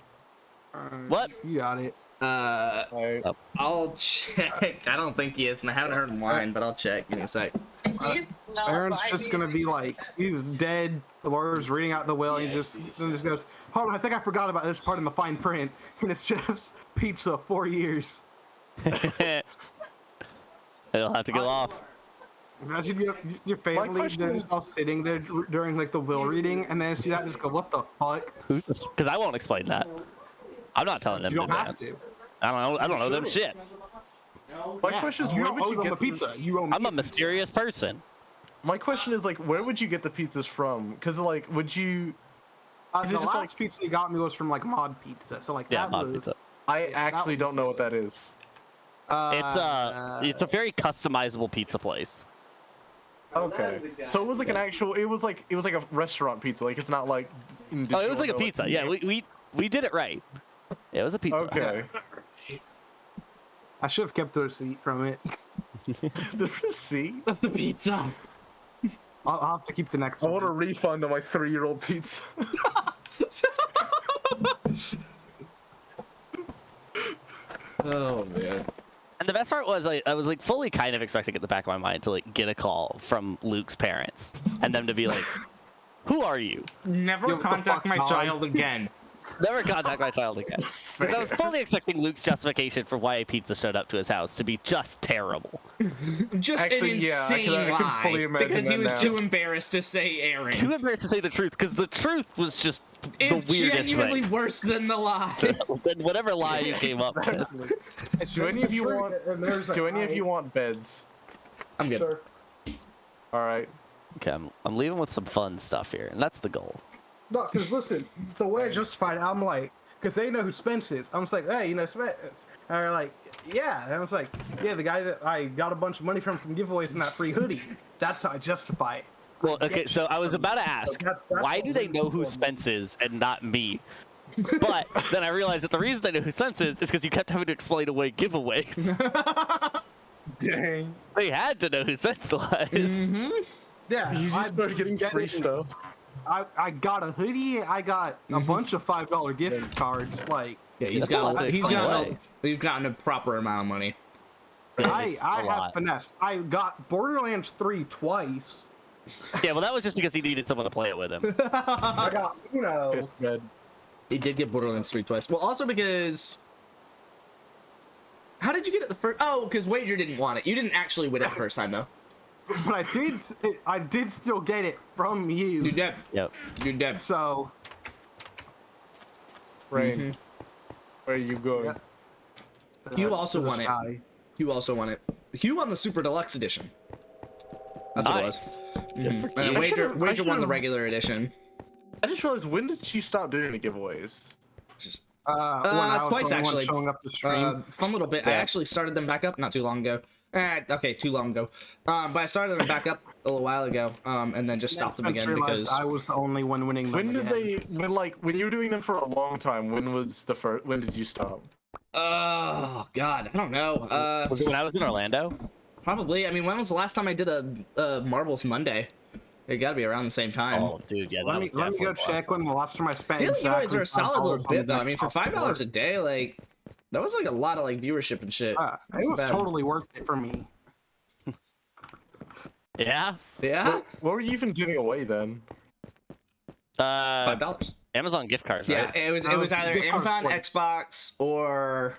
What? You got it. Alright. Oh. I'll check. I don't think he is, and I haven't heard him whine, but I'll check. Give me a sec. Aaron's just gonna be like, he's dead. The lawyer's reading out the will. And he just goes, "Hold on, I think I forgot about this part in the fine print." And it's just pizza 4 years. It'll have to go off. Imagine your family question they're is- just all sitting there during like the will reading, and then see that and just go, "What the fuck?" Because I won't explain that. I'm not telling them You in don't have advance. to. I don't know them shit. My question is, You where don't would owe you them get a pizza. You owe me I'm a pizza. mysterious person. My question is like, where would you get the pizzas from? Because like, would you? Is it The just last pizza you got me was from like Mod Pizza, so like Yeah, that Mod was. Pizza. I actually don't know what that is. It's a very customizable pizza place. Okay, so it was like an actual. It was like a restaurant pizza. Like it's not like. Oh, it was like a pizza. Yeah, we did it right. Yeah, it was a pizza. Okay. I should have kept the receipt from it. The receipt. Of the pizza. I'll have to keep the next I one. want a refund on my 3-year-old pizza. Oh man. And the best part was like I was like fully kind of expecting at the back of my mind to like get a call from Luke's parents and them to be like, "Who are you?" Never Yo, what the contact fuck, my dog? child again. Never contact my child again. Because I was fully expecting Luke's justification for why a pizza showed up to his house to be just terrible. Just Actually, an yeah, I insane can lie. fully imagine Because he that was now. too embarrassed to say Aaron. Too embarrassed to say the truth because the truth was just It's the weirdest genuinely thing. worse than the lie. Than whatever lie you came up with. Do any of you want beds? I'm good. Sure. All right. Okay, I'm leaving with some fun stuff here, and that's the goal. No, because listen, the way I justified it, I'm like, because they know who Spence is. I'm just like, hey, you know Spence? And they're like, yeah. And I was like, yeah, the guy that I got a bunch of money from giveaways and that free hoodie. That's how I justify it. Well, okay, so I was about to ask, That's why what do they really know who told me. Spence is and not me? But then I realized that the reason they know who Spence is because you kept having to explain away giveaways. Dang. They had to know who Spence was. Yeah. You I just started getting free stuff. I got a hoodie. I got a bunch of $5 gift cards. Like, Yeah, he's That's a lot to explain away. We've gotten a proper amount of money. I It's a have lot. finessed. I got Borderlands 3 twice. Yeah, well, that was just because he needed someone to play it with him. I got Uno. Piss bed. He did get Borderlands 3 twice. Well, also because... How did you get it the first... Oh, because Wager didn't want it. You didn't actually win it the first time, though. But I did still get it from you. You're dead. Yep. You're dead. So, Rain. Where are you going? Yeah. You also to the won it. sky. Hugh also won it. Hugh won the Super Deluxe edition. That's what it was. Nice. Good for And you. then Wager I won the should've- regular edition. I just realized, when did you stop doing the giveaways? Just When I was twice, the only one actually. showing up the stream. fun little bit. I Yeah. actually started them back up not too long ago. Okay, too long ago. But I started them back up a little while ago, and then just stopped them Spence again realized because I was the only one winning them. When did again. when you were doing them for a long time, when was the first, when did you stop? oh god, I don't know. Was it when I was in Orlando? Probably. I mean, when was the last time I did a Marbles Monday? It got to be around the same time. Oh, dude, yeah. Let me go check when the last time I spent Daily giveaways exactly are a solid $5 little on bit though. I the mean, for Microsoft $5 a Store. day, like that was like a lot of like viewership and shit. It Wasn't was bad. totally worth it for me. Yeah. Yeah, What were you even giving away then? $5. Amazon gift cards, Yeah, right? it was No, it's either gift cards Amazon, twice. Xbox, or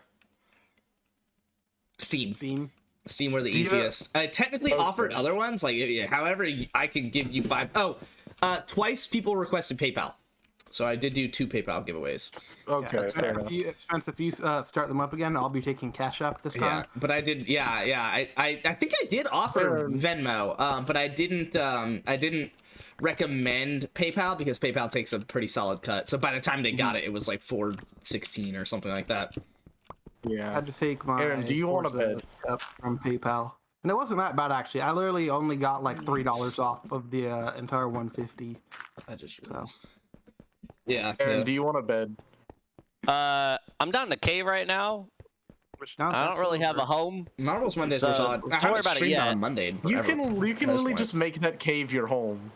Steam. Steam. Steam were the Do you know- easiest. I technically offered other ones, like however I could give you five. Oh, twice people requested PayPal, so I did do 2 PayPal giveaways. Okay, fair enough. If you start them up again, I'll be taking Cash App this Yeah, time. but I did. Yeah. I think I did offer Venmo, but I didn't recommend PayPal because PayPal takes a pretty solid cut. So by the time they got it, it was like $4.16 or something like that. I Yeah. had to take my Aaron, do you want a Forza bed? up from PayPal. And it wasn't that bad actually. I literally only got like $3 off of the entire 150. I just So yeah. Aaron, do you want a bed? I'm down in a cave right now. which now I don't really have a home. Marbles Mondays So, were solid. don't I worry haven't about it streamed yet. on Monday. in You forever. can At this literally point. just make that cave your home.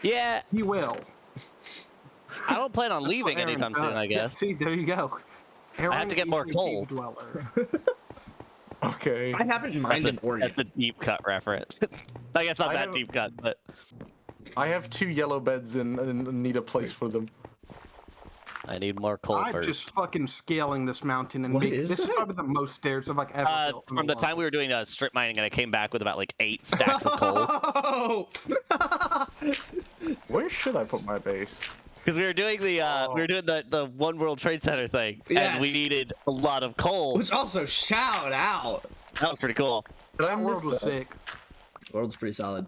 Yeah, He will. I don't plan on leaving Aaron anytime does. soon, I guess. See, there you go. Aaron to get is more a coal. cave dweller. Okay. I haven't That's minded a, Oregon. that's a deep cut reference. I guess not I that have- deep cut, but I have 2 yellow beds and need a place for them. I need more coal I'm first. just fucking scaling this mountain and What making is this is that? probably the most stairs I've like ever built in From a the time while. we were doing strip mining, and I came back with about like 8 stacks of coal. Oh! Where should I put my base? Because we were doing the One World Trade Center thing, and we Yes. needed a lot of coal. Which also shout out. That was pretty cool. Did I That miss world was that? sick. World's pretty solid.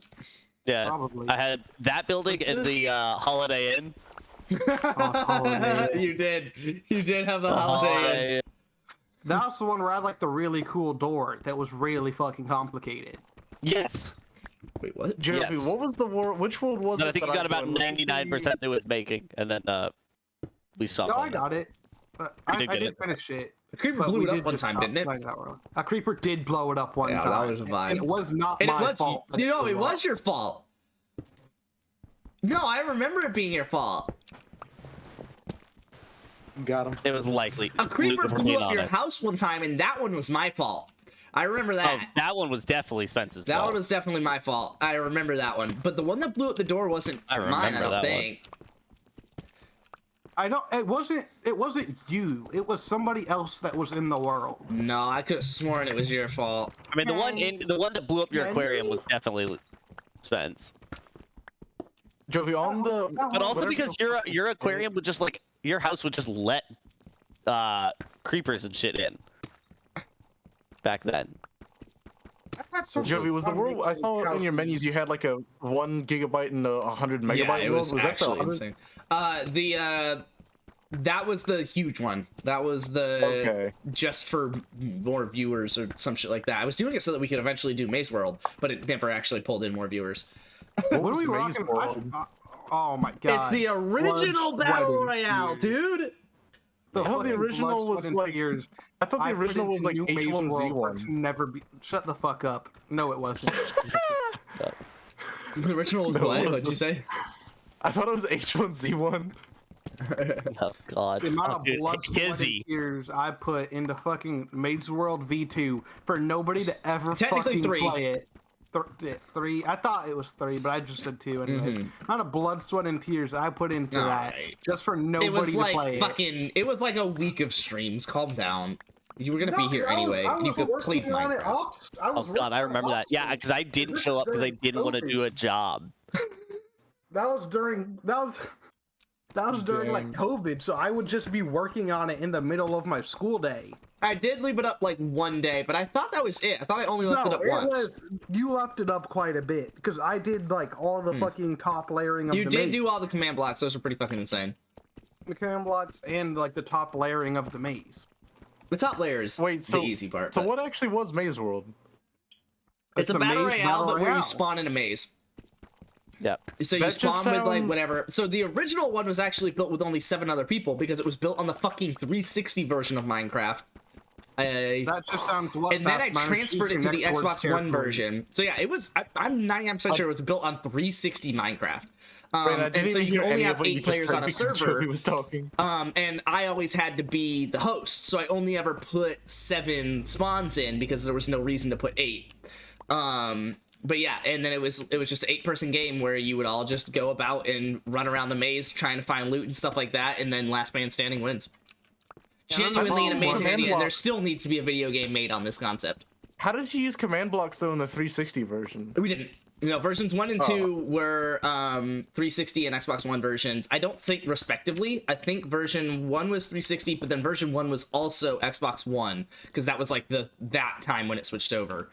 Yeah, Probably. I had that building and the Holiday Inn. You did. You did have the Holiday Inn. That was the one where I had like the really cool door that was really fucking complicated. Yes. Wait, what? Jeremy, Yes. what was the world? Which world was No, it? I think that you got about won? 99% through with making, and then we stopped. No, on I got it. But I did get did it. finish it. The creeper But blew we it up did one just time, stop didn't it? playing that world. A creeper did blow it up one Yeah, that time. was a vibe. And it was not And it my was fault. that you know, blew it up. was your fault. No, I remember it being your fault. Got him. It was likely A creeper Luke, if we're blew being up your honest. house one time, and that one was my fault. I remember Oh, that. that one was definitely Spence's That fault. one was definitely my fault. I remember that one. But the one that blew up the door wasn't I mine, I remember don't that think. I don't. It wasn't you. It was somebody else that was in the world. No, I could have sworn it was your fault. I mean, the one that blew up your Yeah, aquarium was definitely Spence. Jovi, on the But also whatever because the- your aquarium would just like your house would just let creepers and shit in. Back then. Jovi, was the world I saw in your menus you had like a 1 gigabyte and a 100 megabyte Yeah, it world? was that the actually 100? insane. That was the huge one. That was the Okay. just for more viewers or some shit like that. I was doing it so that we could eventually do Maze World, but it never actually pulled in more viewers. What What are was we Maze rocking? World? Oh my god! It's the original Blood, Battle sweat, and Royale, tears. dude. The I thought the fucking original blood, was sweat, and like- tears. I thought the I put original was into like New Maze World for it to H1Z1. never be. Shut the fuck up. No, it wasn't. The original was No, what? it What'd you say? I thought it was H1Z1. Oh God. The amount of Dude, blood, sweat, and Kizzy. tears I put into fucking Maze World V2 for nobody to ever Technically fucking 3. play it. 3. I thought it was 3, but I just said 2 anyways. Amount of blood, sweat, and tears I put into that Alright. just for It nobody was to play like fucking. It was like a week of streams. Calm down. You were gonna be here I was- anyway. I You was could play working on it Minecraft. off- I Oh was God, I working on it remember that. off Yeah, stream. because I didn't This show is up because I during didn't want to do a job. That was during like COVID, so I would just be working on it in the middle of my school day. I did leave it up like one day, but I thought that was it. I thought I only left it up once. You left it up quite a bit because I did like all the fucking top layering of You the did maze. do all the command blocks. Those are pretty fucking insane. The command blocks and like the top layering of the maze. The top layer is Wait, so the easy part. So but what actually was Maze World? It's a battle maze royale, but where you royale. spawn in a maze. Yep. So you That just spawn with like sounds- whatever. So the original one was actually built with only 7 other people because it was built on the fucking 360 version of Minecraft. That just sounds what. And then I fast man transferred it choosing to the next words Xbox One carefully. version. So yeah, it was. I'm 99% sure it was built on 360 Minecraft. Wait, I didn't And so even you hear can only any of have what you 8 just players said on a because server. Jovi was talking. And I always had to be the host, so I only ever put 7 spawns in because there was no reason to put 8. But yeah, and then it was just an 8-person game where you would all just go about and run around the maze trying to find loot and stuff like that, and then last man standing wins. Genuinely an I'm amazing command idea, and there block. still needs to be a video game made on this concept. How did you use command blocks though in the 360 version? We didn't. You know, versions 1 and 2 were 360 and Xbox One versions. I don't think respectively. I think version 1 was 360, but then version 1 was also Xbox One because that was like that time when it switched over.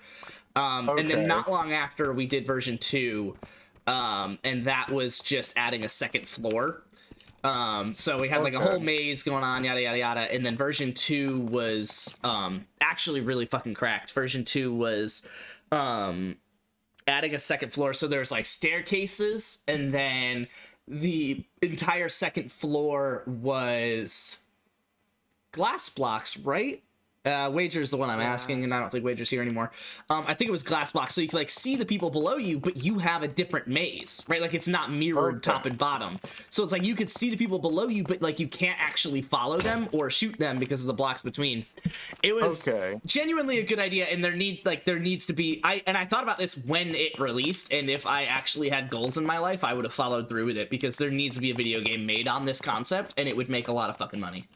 And Okay. then not long after we did version 2, and that was just adding a second floor. So we had like a Okay. whole maze going on, yada yada yada, and then version 2 was actually really fucking cracked. Version 2 was adding a second floor, so there's like staircases, and then the entire second floor was glass blocks, right? Wager's the one I'm asking, and I don't think Wager's here anymore. I think it was glass blocks, so you can like see the people below you, but you have a different maze, right? Like it's not mirrored Okay. top and bottom. So it's like you could see the people below you, but like you can't actually follow them or shoot them because of the blocks between. It was Okay. genuinely a good idea, and there needs to be. I thought about this when it released, and if I actually had goals in my life, I would have followed through with it because there needs to be a video game made on this concept, and it would make a lot of fucking money.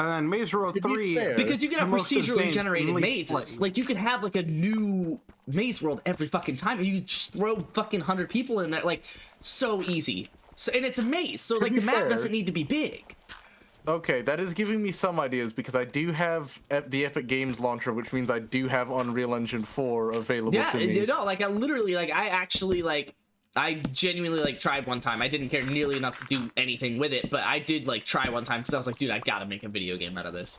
And Maze World To be 3. fair, Because you can have the most procedurally advanced generated and mazes. least played. Like you could have like a new maze world every fucking time, and you just throw fucking 100 people in there. Like so easy. So and it's a maze, so like be the map fair- doesn't need to be big. Okay, that is giving me some ideas because I do have the Epic Games launcher, which means I do have Unreal Engine 4 available Yeah, to me. you know, like I genuinely like tried one time. I didn't care nearly enough to do anything with it, but I did like try one time because I was like, dude, I gotta make a video game out of this.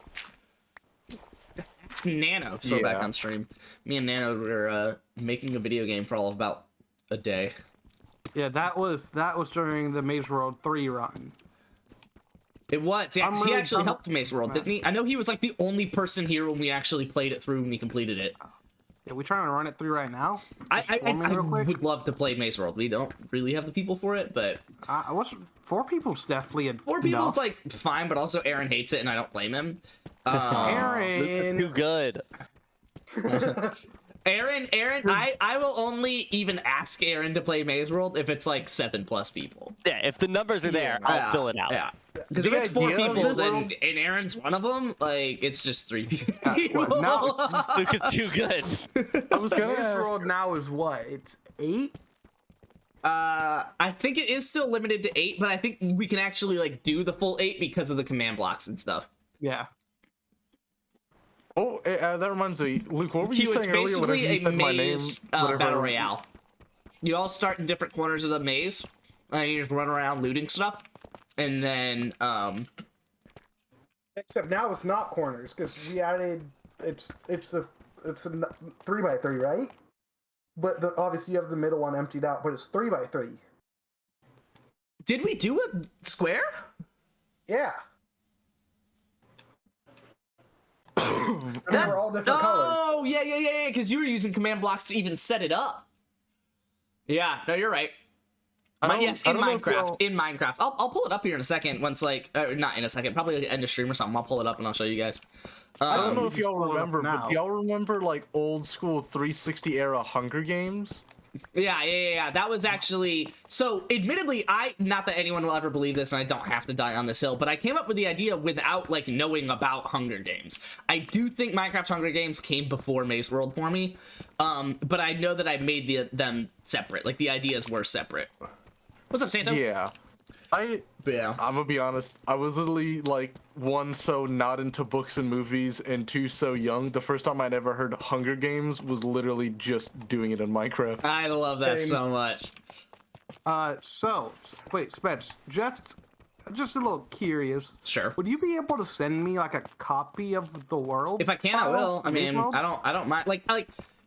Ask Nano. Throw back Yeah. on stream. Me and Nano were making a video game for all of about a day. Yeah, that was during the Maze World 3 run. It was. Yeah, 'cause he really actually dumb- helped Maze World, didn't he? I know he was like the only person here when we actually played it through and we completed it. Are we trying to run it through right now? I, Just I, for me I real quick? would love to play Maze World. We don't really have the people for it, but What's 4 people's definitely four people enough. is like fine. But also, Aaron hates it, and I don't blame him. It's too Aaron. good. Aaron, I will only even ask Aaron to play Maze World if it's like 7+ people. Yeah, if the numbers are there, I'll fill it out. Yeah, because The if it's 4 idea of people, this then world- and Aaron's one of them, like it's just 3 people. What, now, Luke is too good. I was gonna Maze ask, World now is what? It's 8? I think it is still limited to 8, but I think we can actually like do the full 8 because of the command blocks and stuff. Yeah. oh, that reminds me, Luke, what were you Q, it's saying earlier? Whenever basically you a said my name, maze whatever- battle royale. You all start in different corners of the maze, and you just run around looting stuff, and then Except now it's not corners because we added it's a 3x3, right? But obviously you have the middle one emptied out, but it's 3x3. did we do a square? Yeah. And they were all different colors. Oh, yeah, because you were using command blocks to even set it up. Yeah, no, you're right. Yes, in Minecraft. In Minecraft. I'll pull it up here in a second. Once, like, not in a second, probably like, end of stream or something. I'll pull it up and I'll show you guys. I don't know You if just y'all pull it up remember, now. but do y'all remember like old school 360 era Hunger Games? Yeah. That was actually so. Admittedly, not that anyone will ever believe this, and I don't have to die on this hill, but I came up with the idea without like knowing about Hunger Games. I do think Minecraft Hunger Games came before Maze World for me, but I know that I made them separate. Like the ideas were separate. What's up, Santo? Yeah. I'm gonna be honest. I was literally like 1, so not into books and movies, and 2, so young. The first time I'd ever heard Hunger Games was literally just doing it in Minecraft. I love that Same. so much. So wait, Spence, just a little curious. Sure. Would you be able to send me like a copy of the world? If I can, I file will. I for Maze mean, World? I don't mind. Like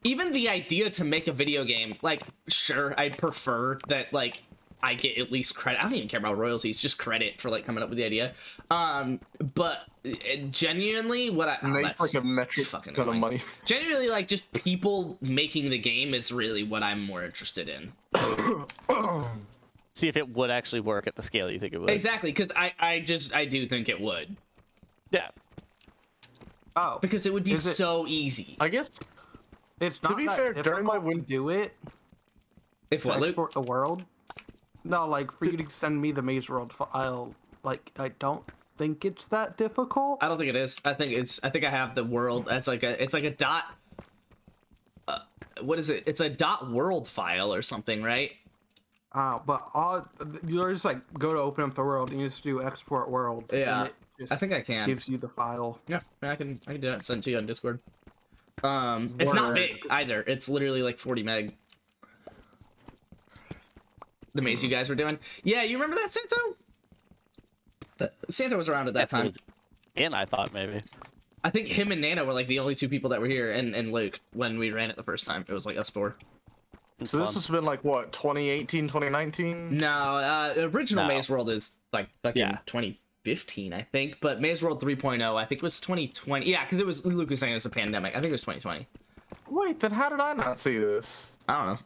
even the idea to make a video game. Like, sure, I prefer that. Like, I get at least credit. I don't even care about royalties, just credit for like coming up with the idea. But genuinely, what I Makes like a metric fucking ton of annoying. money. Genuinely, like just people making the game is really what I'm more interested in. See if it would actually work at the scale you think it would. Exactly, because I do think it would, Yeah. Oh, because it would be Is it- so easy. I guess it's to not be that fair, during my difficult to do it. If To what, Luke? export the world. No, like for you to send me the Maze World file. Like I don't think it's that difficult. I don't think it is. I think I have the world. It's like a dot. What is it? It's a dot world file or something, right? But you just like go to open up the world and you just do export world. Yeah, and it just I think I can. gives you the file. Yeah, I can do that. Send it to you on Discord. It's not Word. big either. It's literally like 40 meg. The maze you guys were doing. Yeah, you remember that, Santo? Santo was around at that time. And I thought maybe. I think him and Nana were like the only 2 people that were here, and Luke when we ran it the first time. It was like us 4. It's so. This fun. has been like what, 2018, 2019? No, original No. Maze World is like fucking Yeah. 2015, I think. But Maze World 3.0, I think was 2020. Yeah, because it was Luke was saying it was a pandemic. I think it was 2020. Wait, then how did I not see this? I don't know.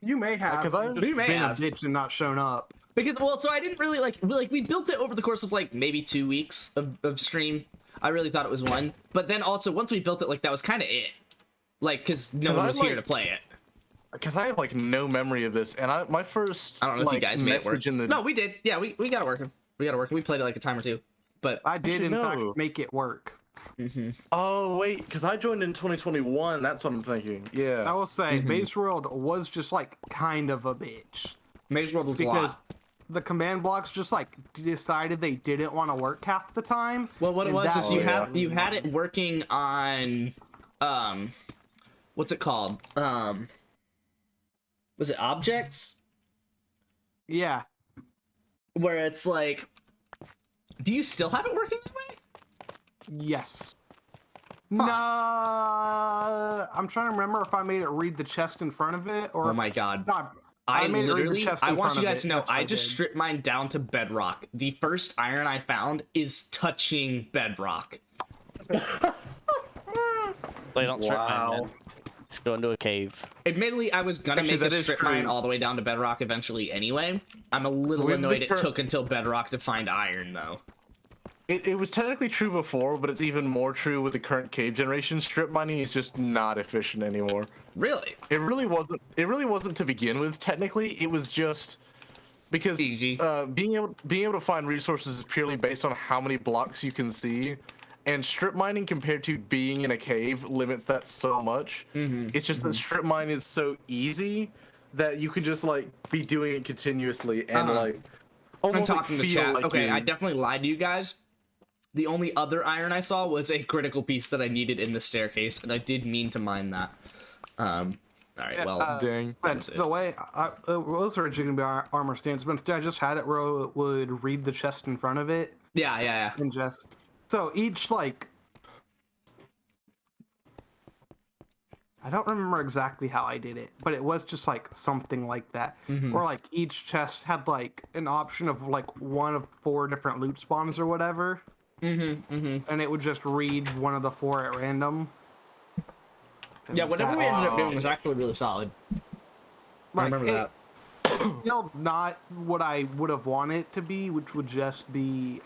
You may have 'Cause I- just You may been have. a bitch and not shown up. Because so I didn't really like we built it over the course of like maybe 2 weeks of stream. I really thought it was 1, but then also once we built it, like that was kind of it. Like because no 'Cause one I, was here like- to play it. Because I have like no memory of this, and my first I don't know if you like, guys made it work. message in the No, we did. Yeah, we got it working. We got it working. We played it like a time or 2, but I did Actually, in no. fact make it work. Oh wait, because I joined in 2021. That's what I'm thinking. I Yeah. will say Maze World was just like kind of a bitch. Maze World was a Because lot. the command blocks just like decided they didn't want to work half the time. Well, what it and was that- is you yeah. you had it working on what's it called? Was it objects? Yeah. Where it's like, do you still have it working that way? Yes. No, I'm trying to remember if I made it read the chest in front of it or. Oh my god. Not, I made it read the literally, chest I in want front you of guys it, to know, that's what I just did. stripped mine down to bedrock. The first iron I found is touching bedrock. They don't strip mine, Wow. man. Just go into a cave. Admittedly, I was gonna Actually, make that a is strip true. mine all the way down to bedrock eventually anyway. I'm a little With the annoyed it cur- took until bedrock to find iron, though. It was technically true before, but it's even more true with the current cave generation. Strip mining is just not efficient anymore. Really? It really wasn't. It really wasn't to begin with. Technically, it was just because Easy. being able to find resources is purely based on how many blocks you can see, and strip mining compared to being in a cave limits that so much. It's just that strip mine is so easy that you can just like be doing it continuously and like I'm almost talking like to feel chat. like Okay, you- I definitely lied to you guys. The only other iron I saw was a critical piece that I needed in the staircase, and I did mean to mine that. All right, Yeah, well, Dang. That's the way it was originally gonna be armor stance, but instead I just had it where it would read the chest in front of it yeah. and just so each like I don't remember exactly how I did it, but it was just like something like that. Or like each chest had like an option of like one of 4 different loot spawns or whatever. And it would just read one of the 4 at random. Yeah, whatever we ended up doing Wow. was actually really solid. I Like, remember that. It's still not what I would have wanted it to be, which would just be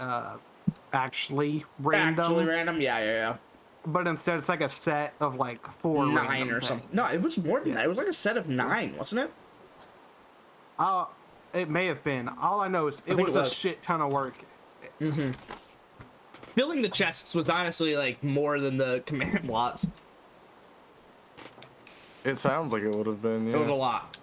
actually random. Actually random? Yeah. But instead, it's like a set of like 4 9 random or something. things. No, it was more than that. It was like a set of 9, wasn't it? It may have been. All I know is it think was it a was. shit ton of work. Filling the chests was honestly like more than the command blocks. It sounds like it would have been. It was a Yeah. lot.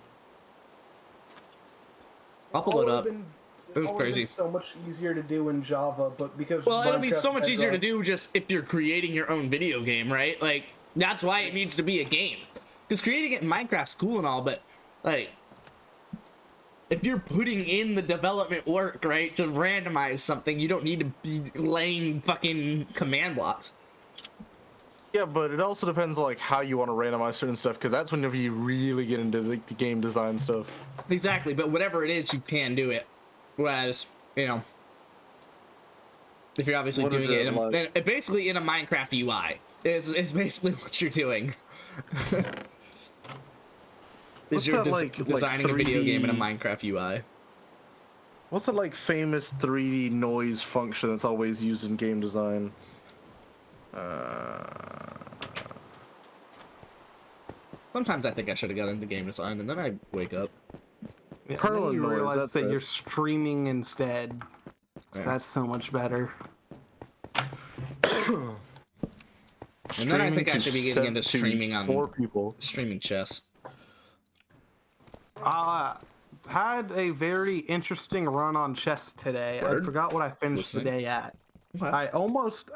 I'll pull it up. Been, It was crazy. so much easier to do in Java, but because Well, it'll be so much easier to do just if you're creating your own video game, right? Like, that's why it needs to be a game. Because creating it in Minecraft's cool and all, but, like, if you're putting in the development work, right, to randomize something, you don't need to be laying fucking command blocks. Yeah, but it also depends on like how you want to randomize certain stuff, because that's whenever you really get into the game design stuff. Exactly, but whatever it is, you can do it. Whereas, you know, if you're obviously What is doing it, it like? basically in a Minecraft UI, is basically what you're doing. What's You're that, like designing a video 3D game in a Minecraft UI. What's that like famous 3D noise function that's always used in game design? Sometimes I think I should have got into game design, and then I wake up. Yeah, Kernel and then you noise, realize that's that it. you're streaming instead. Yeah. That's so much better. And then I think I should be getting into to streaming on 4 people. streaming chess. Had a very interesting run on chess today. Word. I forgot what I finished Listening. the day at. What?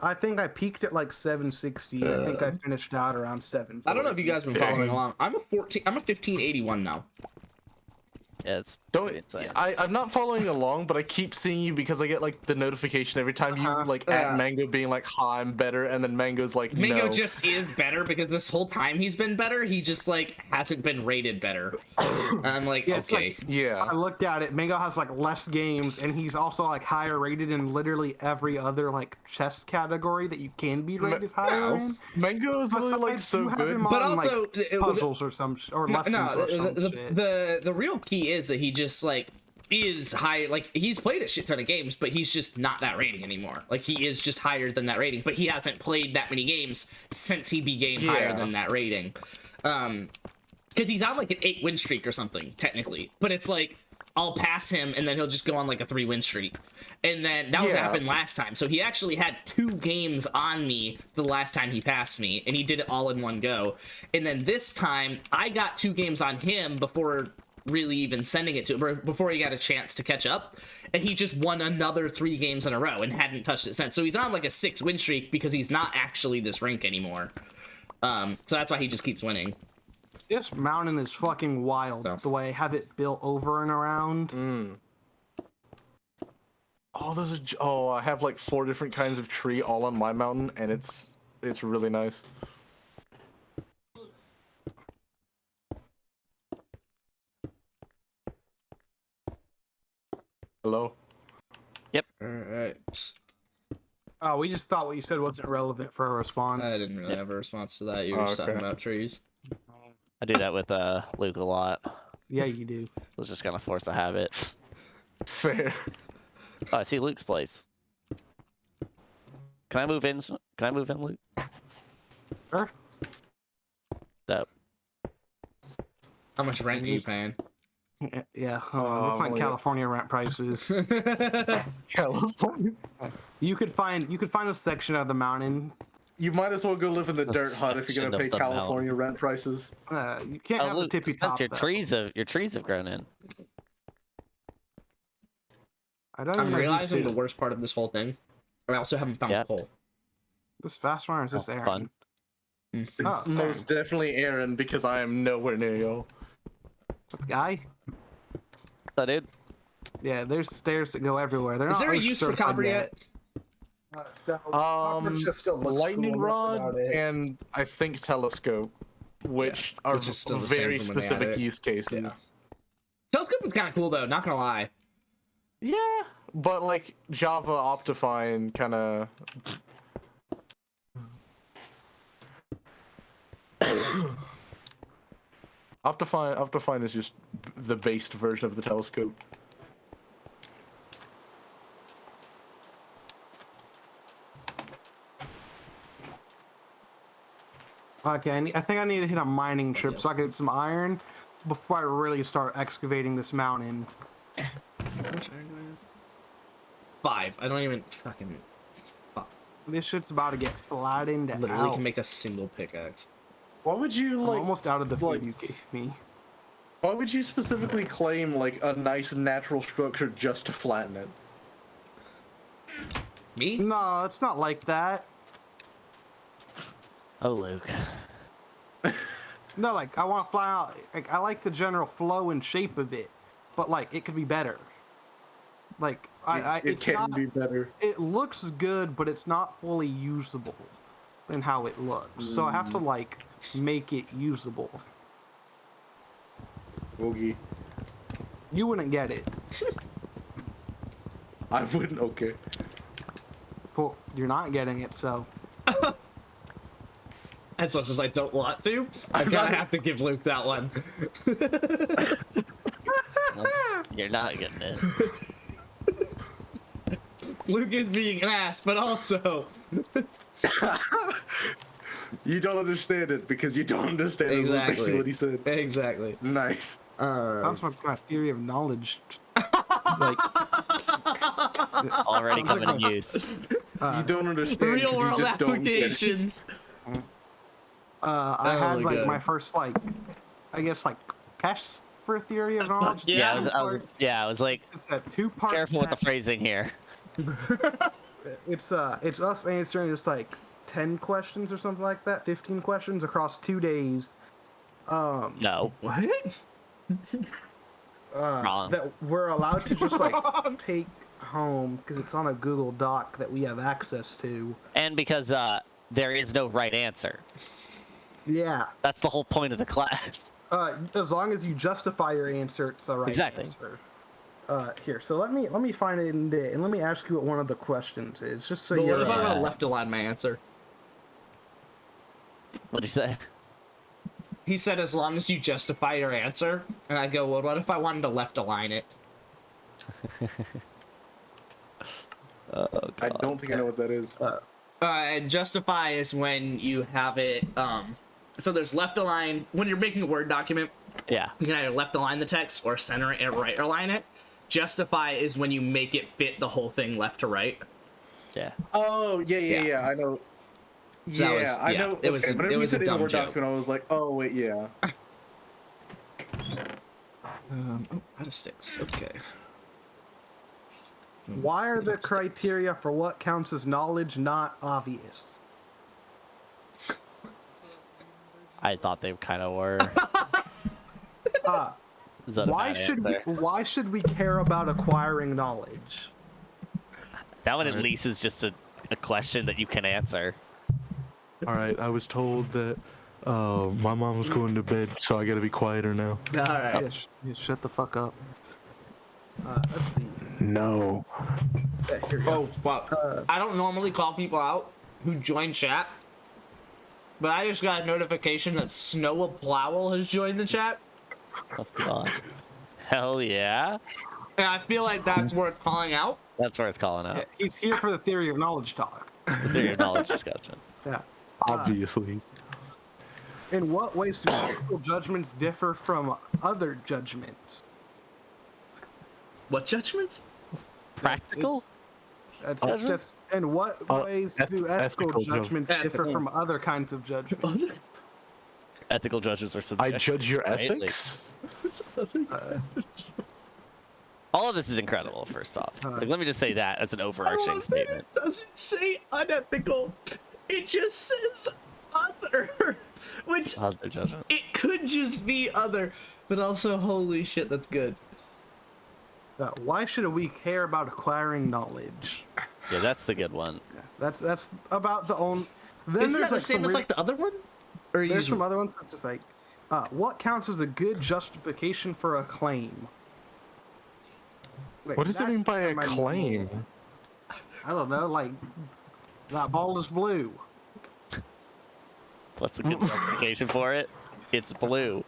I think I peaked at like 760. I think I finished out around 740. I don't know if you guys have been following along. I'm a 1581 now. Yeah, it's Don't. pretty insane. I'm not following along, but I keep seeing you because I get like the notification every time you like Yeah. at Mango being like, "Hi, I'm better," and then Mango's like, Mango "No." just is better because this whole time he's been better, he just like hasn't been rated better. And I'm like, Yeah, it's okay. like- Yeah. I looked at it. Mango has like less games, and he's also like higher rated in literally every other like chess category that you can be rated higher no. in. Mango is literally like Besides, so you have good. him But on, also, like, puzzles or some or lessons or some shit. the real key is that he just like is high. Like he's played a shit ton of games, but he's just not that rating anymore. Like he is just higher than that rating, but he hasn't played that many games since he became higher Yeah. than that rating. Because he's on like an 8 win streak or something technically, but it's like I'll pass him and then he'll just go on like a 3 win streak. And then that was what Yeah. happened last time. So he actually had 2 games on me the last time he passed me, and he did it all in one go. And then this time I got 2 games on him before really even sending it to him, before he got a chance to catch up. And he just won another 3 games in a row and hadn't touched it since. So he's on like a 6 win streak because he's not actually this rank anymore. So that's why he just keeps winning. This mountain is fucking wild. So. The way I have it built over and around. Oh, I have like 4 different kinds of tree all on my mountain, and it's really nice. Hello. All right. Oh, we just thought what you said wasn't relevant for a response. I didn't really have a response to that. You were just okay. talking about trees. I do that with Luke a lot. Yeah, you do. Let's just kind of force a habit. Fair. Oh, I see Luke's place. Can I move in? Can I move in, Luke? Sure. Dope. How much rent are you paying? Yeah, we'll find yeah. California rent prices. California. You could find a section of the mountain. You might as well go live in the dirt hut if you're section gonna pay of the California rent prices. You can't Oh, have Luke, the tippy since top. your though. your trees have grown in. I don't I'm even know who's realizing who. the worst part of this whole thing. I also haven't found Yep. coal. This fast runner is this Oh, Aaron? fun. It's Oh, sorry. most definitely Aaron because I am nowhere near y'all. Guy? So, dude, Yeah, there's stairs that go everywhere. They're Is not there a OSHA use for certified copper yet? Just still looks Lightning cool, and that's rod about it. and I think telescope, which are which is still the same very from when they had specific it. use cases. Yeah. Telescope is kind of cool though. Not gonna lie. Yeah, but like Java Optifine kind of. Optifine is just the based version of the telescope. Okay, I think I need to hit a mining trip so I can get some iron before I really start excavating this mountain. 5. I don't even fucking This shit's about to get flattened literally out. can make a single pickaxe. Why would you I'm like? almost out of the like- food you gave me. Why would you specifically claim like a nice natural structure just to flatten it? Me? No, it's not like that. oh Luke. No, like I want to fly out. Like I like the general flow and shape of it, but like it could be better. Like It it's can not. be better. It looks good, but it's not fully usable in how it looks. So I have to like make it usable. Boogie. You wouldn't get it. I wouldn't. Okay. Well, you're not getting it, so As much as I don't want to, I'm gonna have to give Luke that one. Well, you're not getting it. Luke is being an ass, but also You don't understand it because you don't understand it, is basically exactly what he said. Exactly. Nice. that's my theory of knowledge. Like Already Sounds coming like in use. You don't understand Real because you world just don't get it. applications. I had my like God. my first like, I guess like test for theory of knowledge. Yeah. I was like, It's a two-part. careful with the test. phrasing here. It's us answering just like 10 questions or something like that, 15 questions across 2 days. No. What? Wrong. That we're allowed to just like take home because it's on a Google Doc that we have access to. And because there is no right answer. Yeah. That's the whole point of the class. As long as you justify your answer, it's the right Exactly. answer. Here, so let me find it and let me ask you what one of the questions is, just so But you're. what if I would have left align my answer? What'd you say? He said as long as you justify your answer, and I go, well, what if I wanted to left align it? Oh, I God. don't think I know what that is. And justify is when you have it. So there's left align when you're making a Word document. Yeah. You can either left align the text or center it and right align it. Justify is when you make it fit the whole thing left to right. Yeah. Oh yeah, Yeah. I know. So that Yeah, was- I yeah, know. it was- okay, it whenever you was a said it in dumb Word joke. document, I was like, oh wait, yeah. Out of sticks. Okay. Why are the criteria for what counts as knowledge not obvious? I thought they kind of were. Is that a Why bad should answer? why should we care about acquiring knowledge? That one at least is just a question that you can answer. All right, I was told that my mom was going to bed, so I gotta be quieter now. All right. Yeah, shut the fuck up. Let's see. No. Yeah, here we go. Oh fuck! I don't normally call people out who join chat, but I just got a notification that Snow Plowel has joined the chat. Oh god. Hell yeah. And I feel like that's worth calling out. That's worth calling out. He's here for the theory of knowledge talk. The theory of knowledge discussion. Yeah. Obviously. In what ways do ethical judgments differ from other judgments? What judgments? Practical? It's Judgments? just in what ways do ethical ethical judgments differ Ethical. from other kinds of judgments? Ethical judges are I subjective. judge your right? Like, ethics. all of this is incredible, first off. Like, let me just say that as an I overarching love that statement. it doesn't say unethical. It just says other, which Other judgment. it could just be other, but also holy shit, that's good. Why should we care about acquiring knowledge? Yeah, that's the good one. That's about the only. Then Isn't there's that the like same some as weird- like the other one? Or you There's just- some other ones that's just like, what counts as a good justification for a claim? Like, What does it that's mean by a just my- claim? I don't know, like that ball is blue. What's a good justification for it? It's blue.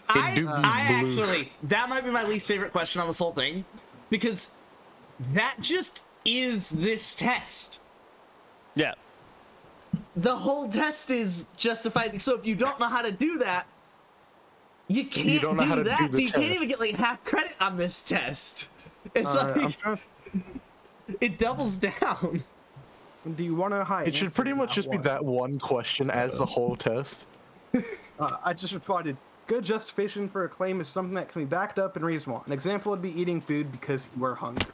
I do be blue. actually, that might be my least favorite question on this whole thing, because that just is this test. Yeah. The whole test is justified. So if you don't know how to do that, you can't don't know how do to that. do the So you can't test. even get like half credit on this test. It's I'm like trying it doubles down. do you want to hide? It should pretty much just be that one question as the whole test. I just responded. Good justification for a claim is something that can be backed up and reasonable. An example would be eating food because you were hungry.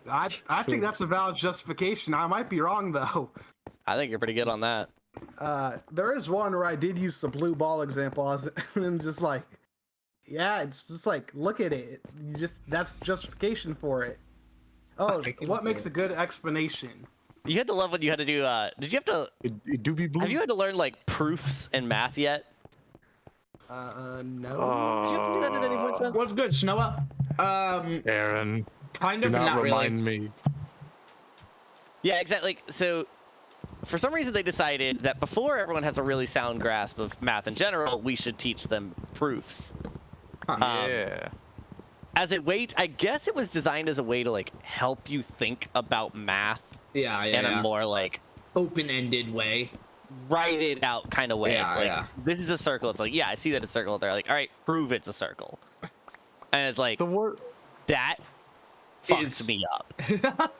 I think that's a valid justification. I might be wrong though. I think you're pretty good on that. There is one where I did use the blue ball example as and just like, yeah, it's just like look at it. You just that's justification for it. Oh, what makes a good explanation? You had to love when you had to do, did you have to, It do be blue. have you had to learn, like, proofs in math yet? No. Did you have to do that at any point, Seth? What's good, Shnoa? Aaron, Kind do of, but not not really. remind me. Yeah, exactly. Like, so, for some reason they decided that before everyone has a really sound grasp of math in general, we should teach them proofs. Yeah. As a way, I guess it was designed as a way to, like, help you think about math Yeah, in a more, like, open-ended way. write it out kind of way. Yeah, It's like, yeah. this is a circle. It's like, yeah, I see that it's a circle. They're like, all right, prove it's a circle. And it's like, The word, that fucked It's- me up.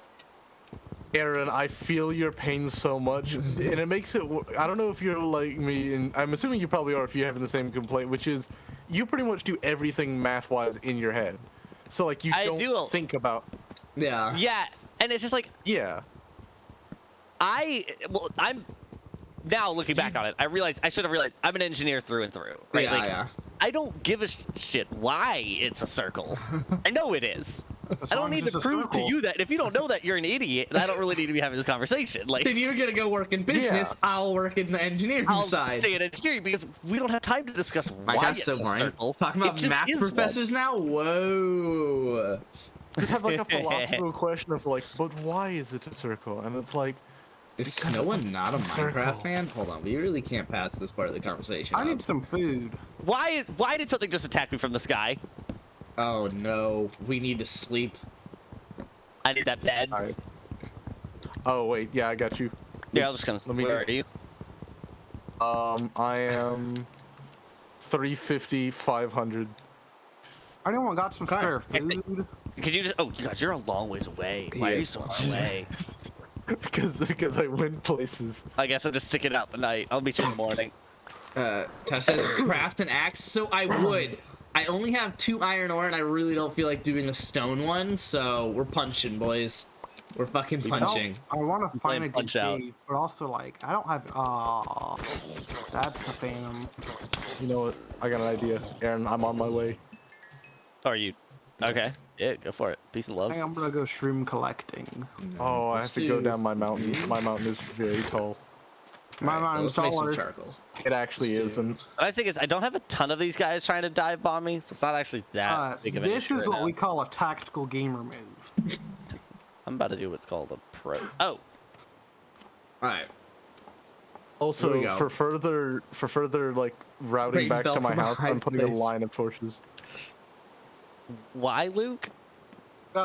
Aaron, I feel your pain so much, and it makes it. I don't know if you're like me, and I'm assuming you probably are if you're having the same complaint, which is you pretty much do everything math-wise in your head. So like you I don't do. think about. Yeah. Yeah, and it's just like, Yeah. I'm now looking back on it. I should have realized I'm an engineer through and through, right? Yeah, like, yeah. I don't give a shit why it's a circle. I know it is. As I long don't as need to it's a prove to circle. you that. If you don't know that, you're an idiot, and I don't really need to be having this conversation. Like, If you're gonna go work in business, I'll work in the engineering I'll side. say it engineering because we don't have time to discuss My why God's it's so a boring. circle. Talking It about just math is one. professors now? Whoa. Just have like a philosophical question of like, but why is it a circle? And it's like, Is Because Snow it's a not a circle. Minecraft fan? Hold on, we really can't pass this part of the conversation. I up. need some food. Why did something just attack me from the sky? Oh no, we need to sleep. I need that bed. I, oh wait, yeah, I got you. Yeah, I was just gonna. Let me Where get- are you? I am 350, 500. Anyone got some spare Hey, food? Could you just? Oh, God, you're a long ways away. Why are you Yes. so far away? because I went places. I guess I'm just sticking out the night. I'll meet you in the morning. Tash says craft an axe, so I would. I only have 2 iron ore, and I really don't feel like doing a stone one, so we're punching, boys. We're fucking punching. I want to find a good Punch Out. cave, but also like I don't have. Oh, that's a phantom. You know what? I got an idea, Aaron. I'm on my way. Are you? Okay. Yeah, go for it. Peace and I love. think I'm gonna go shroom collecting. Oh, I Let's have to go do- down my mountain. My mountain is very tall. My Alright, mind's let's make some taller. charcoal. It actually Let's do- isn't. The nice thing is I don't have a ton of these guys trying to dive bomb me, so it's not actually that big of an This issue is right what now. we call a tactical gamer move. I'm about to do what's called a pro. Oh. All right. Also, Here we go. for further like routing Bring back Bell to my from a house, high I'm putting a place. line of torches. Why, Luke?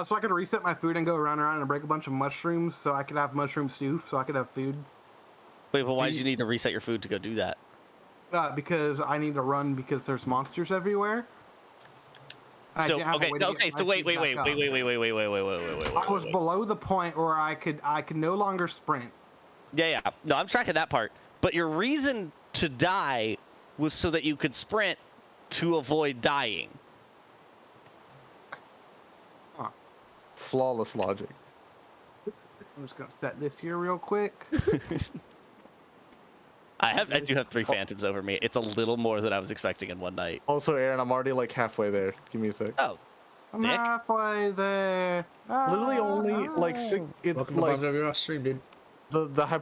So I could reset my food and go around and break a bunch of mushrooms, so I could have mushroom stew, so I could have food. Wait, but why did you need to reset your food to go do that? Because I need to run because there's monsters everywhere. And I So didn't have a okay, way to no, get okay. my So wait. food back up. I was below the point where I could no longer sprint. Yeah. No, I'm tracking that part. But your reason to die was so that you could sprint to avoid dying. Flawless logic. I'm just gonna set this here real quick. I do have 3 phantoms over me. It's a little more than I was expecting in one night. Also, Aaron, I'm already like halfway there. Give me a sec. Oh, I'm Dick. halfway there. Literally only like six. It's Welcome to like Bob's WR stream, dude. the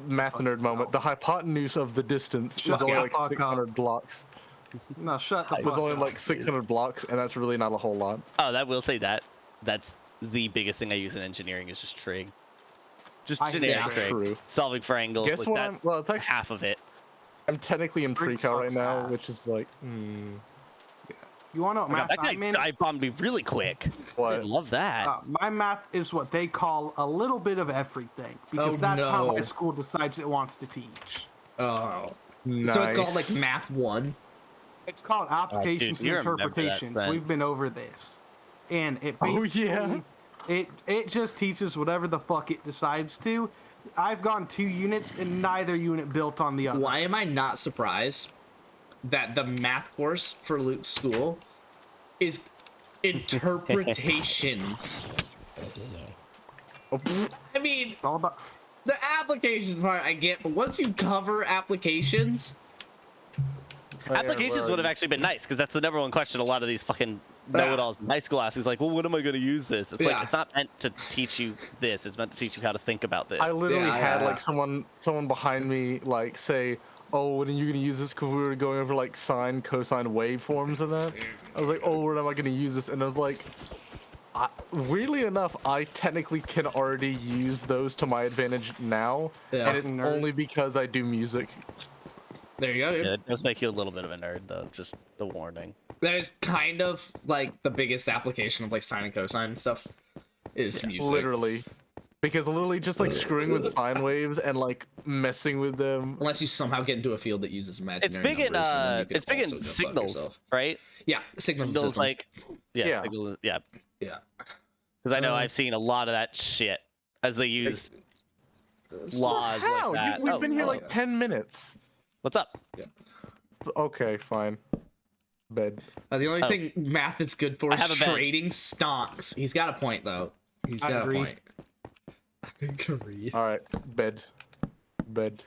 math nerd moment. The hypotenuse of the distance Shut is only the like fuck up. 600 blocks. No, shut the It fuck was only up. like 600 blocks, and that's really not a whole lot. Oh, that will say that. That's the biggest thing I use in engineering is just trig. Just I hate generic that. trig. True. Solving for angles. Guess like what? that's Well, it's actually half of it. I'm technically in Trig pre-cal right sucks now, ass. which is like You want to know what Oh my God, math that guy I'm in? dive bombed me really quick. I what? love that. My math is what they call a little bit of everything because Oh, that's how my no. school decides it wants to teach. Oh. Nice. So it's called like Math 1. It's called applications you and remember that, interpretations. friend. We've been over this, and it Oh, basically yeah? it just teaches whatever the fuck it decides to. I've gone 2 units and neither unit built on the other. Why am I not surprised that the math course for Luke's school is interpretations? I mean, All about the applications part I get, but once you cover applications, Applications would have actually been nice because that's the number one question a lot of these fucking know-it-alls in high school ask is like, well, when am I going to use this? It's Yeah. like it's not meant to teach you this. It's meant to teach you how to think about this. I literally Yeah, had yeah. like someone behind me like say, "Oh, when are you gonna use this?" Because we were going over like sine, cosine waveforms and that. I was like, "Oh, when am I gonna use this?" And I was like, weirdly enough, I technically can already use those to my advantage now, Yeah. and it's Nerd. only because I do music. there you go, dude. Yeah, it does make you a little bit of a nerd, though. Just the warning. That is kind of like the biggest application of like sine and cosine and stuff is music. Literally, because literally just like screwing with sine waves and like messing with them. Unless you somehow get into a field that uses imaginary It's big in numbers, and then you can it's big also in go fuck signals, yourself. right? Yeah, signals and Signals systems. like Yeah. signals, yeah. Yeah. Because I know I've seen a lot of that shit as they use laws How? like that. We've been here oh, like yeah. 10 minutes. What's up? Okay, fine. Bed. The only Oh. thing math is good for I is have a bed. trading stocks. He's got a point though. He's I got agree. a point. I agree. All right, bed. Bed.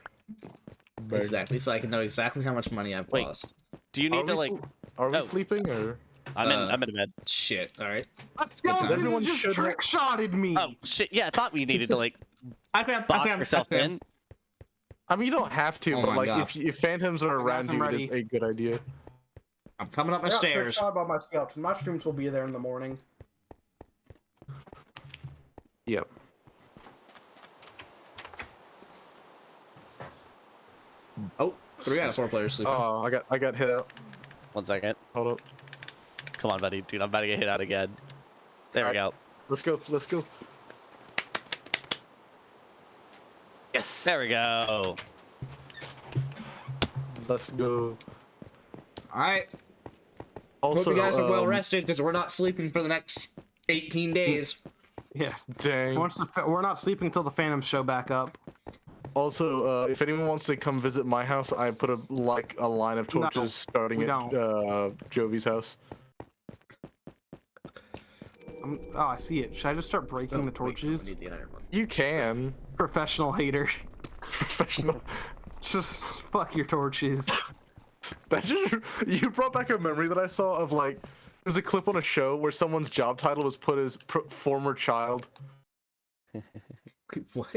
Bed. Exactly, so I can know exactly how much money I've Wait. lost. Do you need to like? Are we Oh. sleeping or? I'm in a bed. Shit. All right. A skeleton Everyone just should- trick shotted me. Oh shit! Yeah, I thought we needed to like I can. box yourself in. I mean, you don't have to, Oh but my like God. if phantoms are around I'm you, it is ready. a good idea. I'm coming up my I got trick stairs. shotted by my skeleton. Mushrooms will be there in the morning. Yep. Oh, 3 out of 4 players sleeping. Oh, I got hit out. 1 second. Hold up. Come on, buddy. Dude, I'm about to get hit out again. There we go. Let's go. Let's go. Yes. There we go. Let's go. All right. Also, Hope you guys are well rested because we're not sleeping for the next 18 days. Yeah. Dang. We're not sleeping until the Phantoms show back up. Also, if anyone wants to come visit my house, I put a line of torches No, starting we at Jovi's house. Oh, I see it. Should I just start breaking the torches? You can. Professional hater. Professional. Just fuck your torches. That just you brought back a memory that I saw of like there's a clip on a show where someone's job title was put as former child. What?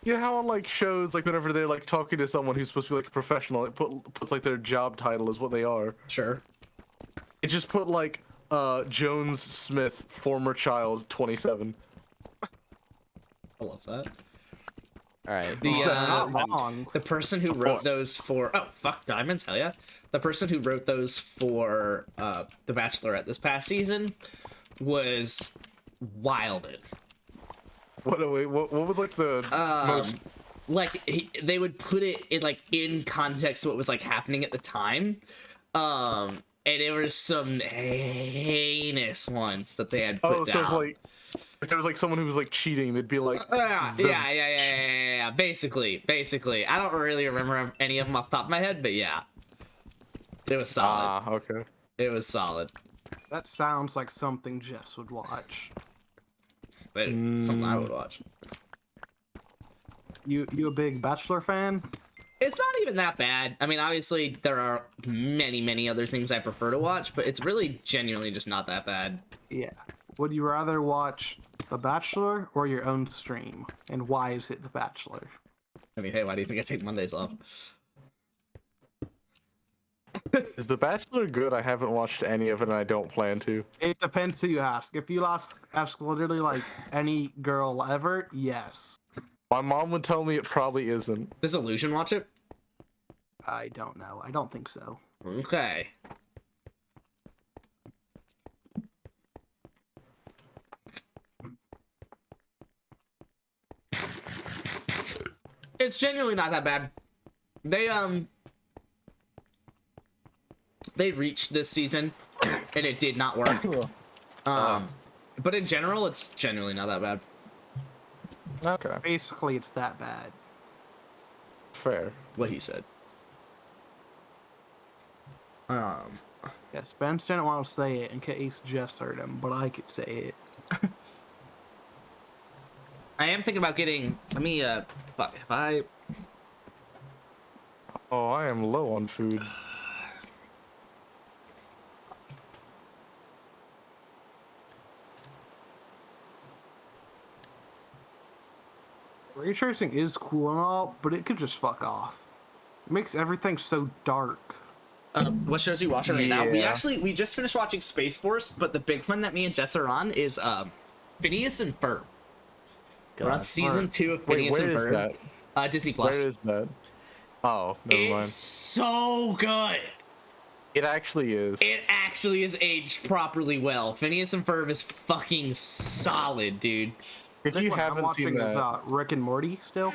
Yeah, how on like shows like whenever they're like talking to someone who's supposed to be like a professional, it puts like their job title is what they are. Sure. It just put like Jones Smith, former child, 27. I love that. All right. The Not wrong. the person who wrote those for diamonds, hell yeah. The person who wrote those for The Bachelorette this past season was wilded. What was like the most? Like they would put it in like in context to what was like happening at the time. And there was some heinous ones that they had put Oh, so down. it's like if there was like someone who was like cheating, they'd be like, Yeah. Basically. I don't really remember any of them off the top of my head, but yeah. It was solid. okay. It was solid. That sounds like something Jess would watch. But something I would watch. You a big Bachelor fan? It's not even that bad. I mean, obviously, there are many other things I prefer to watch, but it's really genuinely just not that bad. Yeah. Would you rather watch The Bachelor or your own stream? And why is it The Bachelor? I mean, hey, why do you think I take Mondays off? Is The Bachelor good? I haven't watched any of it, and I don't plan to. It depends who you ask. If you ask literally like any girl ever, yes. My mom would tell me it probably isn't. Does Illusion watch it? I don't know. I don't think so. Okay. It's genuinely not that bad. They reached this season and it did not work. But in general, it's genuinely not that bad. Okay, Basically, it's that bad. fair. What he said. Yes, Ben didn't want to say it in case Jess heard him, but I could say it. I am thinking about getting. Let me. Fuck. If I. Oh, I am low on food. Ray tracing is cool and all, but it could just fuck off. It makes everything so dark. What shows are you watching right now? Yeah. We just finished watching Space Force, but the big one that me and Jess are on is Phineas and Ferb. We're on season 2 of Wait, Phineas where and is Ferb. that? Disney Plus. Where is that? Oh, never It's mind. so good. It actually is. It actually is aged properly well. Phineas and Ferb is fucking solid, dude. If I think you what I'm haven't watching seen is that, Rick and Morty still.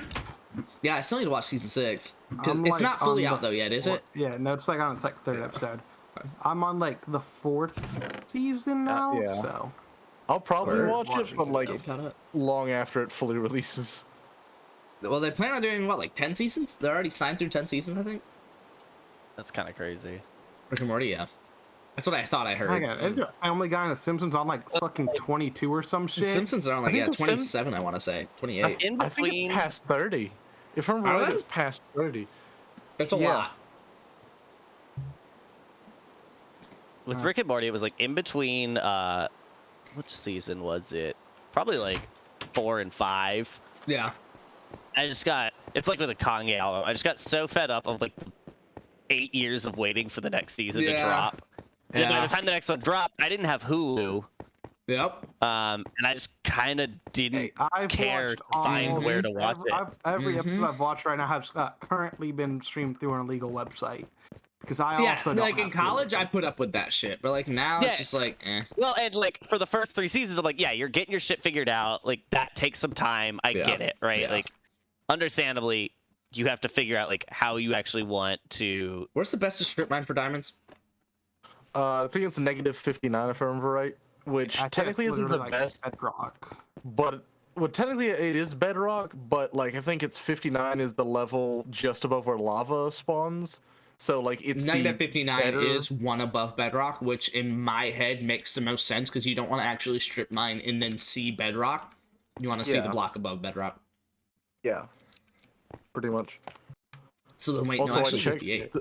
Yeah, I still need to watch season 6. 'Cause I'm, it's like, not fully on out the though yet, is it? Yeah, no, it's like on its like third episode. I'm on like the 4th season now, yeah. so I'll probably Or watch it, watching but it, like Get caught up. long after it fully releases. Well, they plan on doing what, like 10 seasons? They're already signed through 10 seasons, I think. That's kind of crazy. Rick and Morty, yeah. That's what I thought I heard. my God, is there Family Guy and The Simpsons on like fucking 22 or some The shit? Simpsons are on like think The 27, I want to say 28. In I think between, it's past 30. If I'm Are right, they? it's past 30. It's a yeah. lot. with Rick and Morty, it was like in between. Which season was it? Probably like 4 and 5. Yeah. I just got. It's like with a Kanye album. I just got so fed up of like 8 years of waiting for the next season to Yeah. drop. And by Yeah. the time the next one dropped, I didn't have Hulu. Yep. And I just kind of didn't Hey, I've care watched to find all- where to watch every it. episode I've watched right now has currently been streamed through an illegal website. Because I Yeah, also don't like in have college, Hulu. I put up with that shit, but like now Yeah. it's just like, eh. Well, and like for the first 3 seasons, I'm like, yeah, you're getting your shit figured out. Like that takes some time. I Yeah. get it, right? Yeah. Like, understandably, you have to figure out like how you actually want to. Where's the best strip mine for diamonds? I think it's negative 59 if I remember right, which I think technically it's isn't the literally, best, Bedrock. but well, technically it is bedrock, but like I think it's 59 is the level just above where lava spawns. So like it's Negative the 59 better- is one above bedrock, which in my head makes the most sense because you don't want to actually strip mine and then see bedrock. You want to see the Yeah. block above bedrock. Yeah, pretty much. So then wait, Also, no, I actually checked. 58.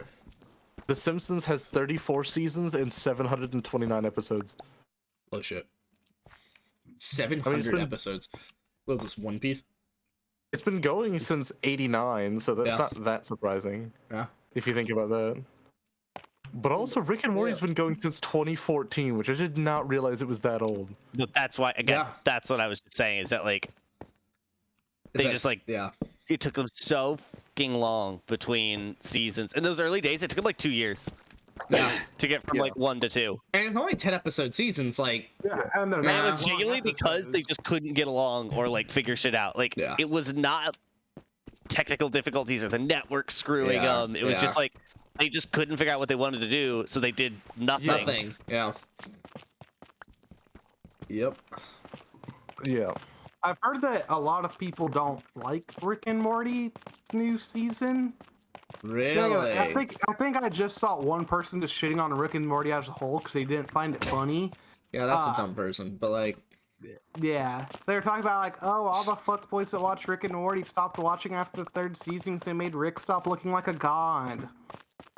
The Simpsons has 34 seasons and 729 episodes. Oh shit. 700 been- episodes. What was this, One Piece? It's been going since '89, so that's Yeah. not that surprising Yeah. if you think about that. But also, Rick and Morty's been going since 2014, which I did not realize it was that old. But that's why again, Yeah. that's what I was just saying is that like they just like Yeah. it took them so fucking long between seasons. In those early days, it took them like 2 years Yeah. to get from like 1 to 2. And it's only 10 episode seasons. Like, Yeah, and they're And it not was long genuinely because they episodes. just couldn't get along or like figure shit out. Like Yeah. it was not technical difficulties or the network screwing Yeah, them. It was just like they just couldn't figure out what they wanted to do, so they did nothing. nothing. Yeah. Yep. Yeah. I've heard that a lot of people don't like Rick and Morty's new season. Really? Yeah, I think I just saw one person just shitting on Rick and Morty as a whole because they didn't find it funny. Yeah, that's a dumb person. But like, Yeah, they were talking about like, oh, all the fuckboys that watch Rick and Morty stopped watching after the 3rd season because they made Rick stop looking like a god.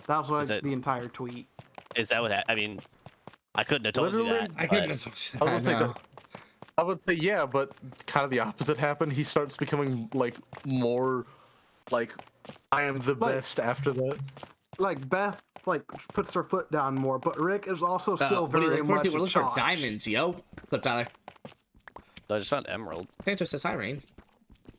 That was like Is it- the entire tweet. Is that what I mean? I couldn't have told you Literally, that. I but- couldn't have told you that. I would say know. that. I would say yeah, but kind of the opposite happened. He starts becoming like more, like, I am the Like- best after that. Like Beth like puts her foot down more, but Rick is also still what are you very looking for? much We're a looking for chotch. diamonds, yo. What's up, Tyler? I just found emerald. Santos says hi, Rain.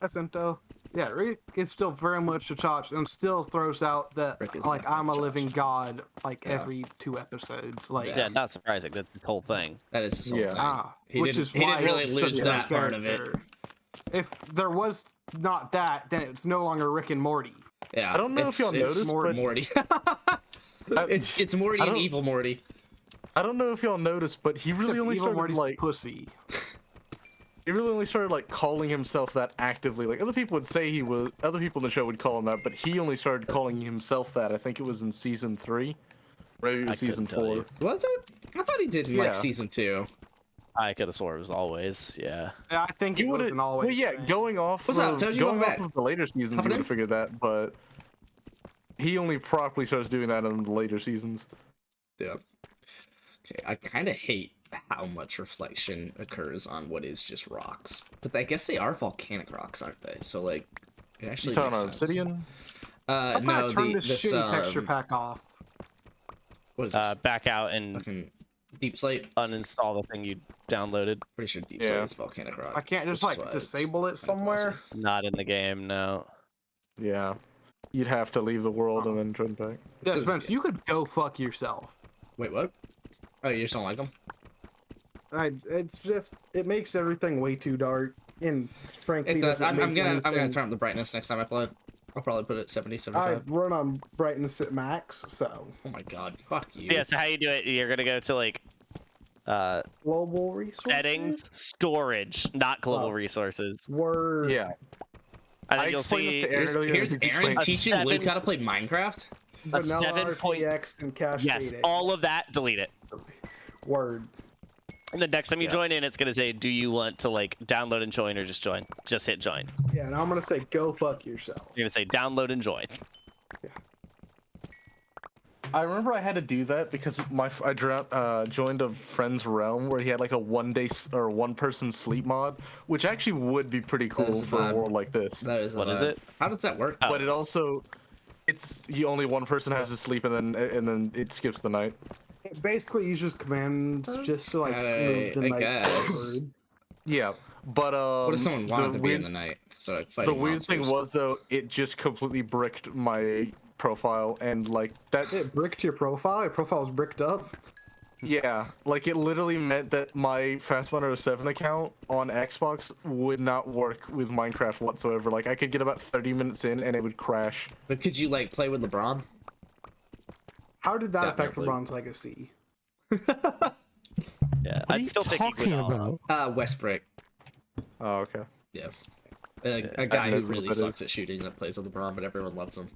Jacinto. Yeah, Rick is still very much a chotch and still throws out that Rick is like definitely I'm a a living god like Yeah. every 2 episodes. Like Yeah, not surprising. That's his whole thing. That is his whole Yeah. thing. He He didn't really he's lose such a that good part of it. character. If there was not that, then it's no longer Rick and Morty. Yeah. I don't know if y'all it's noticed, but- Morty. I, it's Morty I and don't- evil Morty. I don't know if y'all noticed, but he really only Evil started Morty's like pussy. he really only started like calling himself that actively. Like other people would say he was, other people in the show would call him that, but he only started calling himself that. I think it was in season 3, maybe it was I season couldn't tell 4. you. Was it? I thought he did in Yeah. like season 2. I could have swore it was always. Yeah. Yeah, I think He it would was have. an always. Well, yeah, thing. going off What's up, of, Toad? You going welcome off back. of the later seasons, Hopping you would in? have figured that, but he only properly starts doing that in the later seasons. Yeah. Okay, I kind of hate how much reflection occurs on what is just rocks, but I guess they are volcanic rocks, aren't they? So like, it You actually talking makes about sense. Obsidian? I'm No, gonna turn this this shitty texture um, pack off. what is this? Back out and Fucking Deep Slate. uninstall the thing you downloaded. Pretty sure Deep Yeah. Slate is volcanic rock. I can't just which is like why it's disable it kinda somewhere. classy. Not in the game, no. Yeah. You'd have to leave the world and then turn back. Yeah, 'cause- Spence, you could go fuck yourself. Wait, what? Oh, you just don't like them? It's just it makes everything way too dark, and frankly, It does. doesn't I'm make gonna anything- turn up the brightness next time I play. I'll probably put it 70, I 75. run on brightness at max, so Oh my god, fuck you. So yeah, so how you do it, you're gonna go to like global resources. settings, storage, not global Oh. resources. Word. Yeah. And I then you'll explained see this to Aaron Here's, earlier. and here's he's Aaron explained- teaching 7 Luke how to play Minecraft. Vanilla 7 point- RTX and cache yes, data. all of that, delete it. Word. And the next time you Yeah. join in, it's gonna say, do you want to like download and join or just join? Just hit join. Yeah, and I'm gonna say go fuck yourself. You're gonna say download and join. I remember I had to do that because I joined a friend's realm where he had like a 1-person sleep mod, which actually would be pretty cool is a for a vibe. world like this. That is. What is it? How does that work? Oh. But it also, only one person has to sleep and then it skips the night. It basically uses commands just to like move the I night guess. forward. Yeah, but What if someone wanted to be in weird, the night? So like the fighting weird thing monsters? was though, it just completely bricked my profile and like that's It bricked your profile. Your profile's bricked up. yeah, like it literally meant that my Fast107 account on Xbox would not work with Minecraft whatsoever. Like I could get about 30 minutes in and it would crash. But could you like play with LeBron? How did that affect Definitely. LeBron's legacy? Yeah, What are I'd you still think you talking would all. about? Westbrick. Oh, okay. Yeah. A guy who never really put it- sucks at shooting that plays with LeBron, but everyone loves him.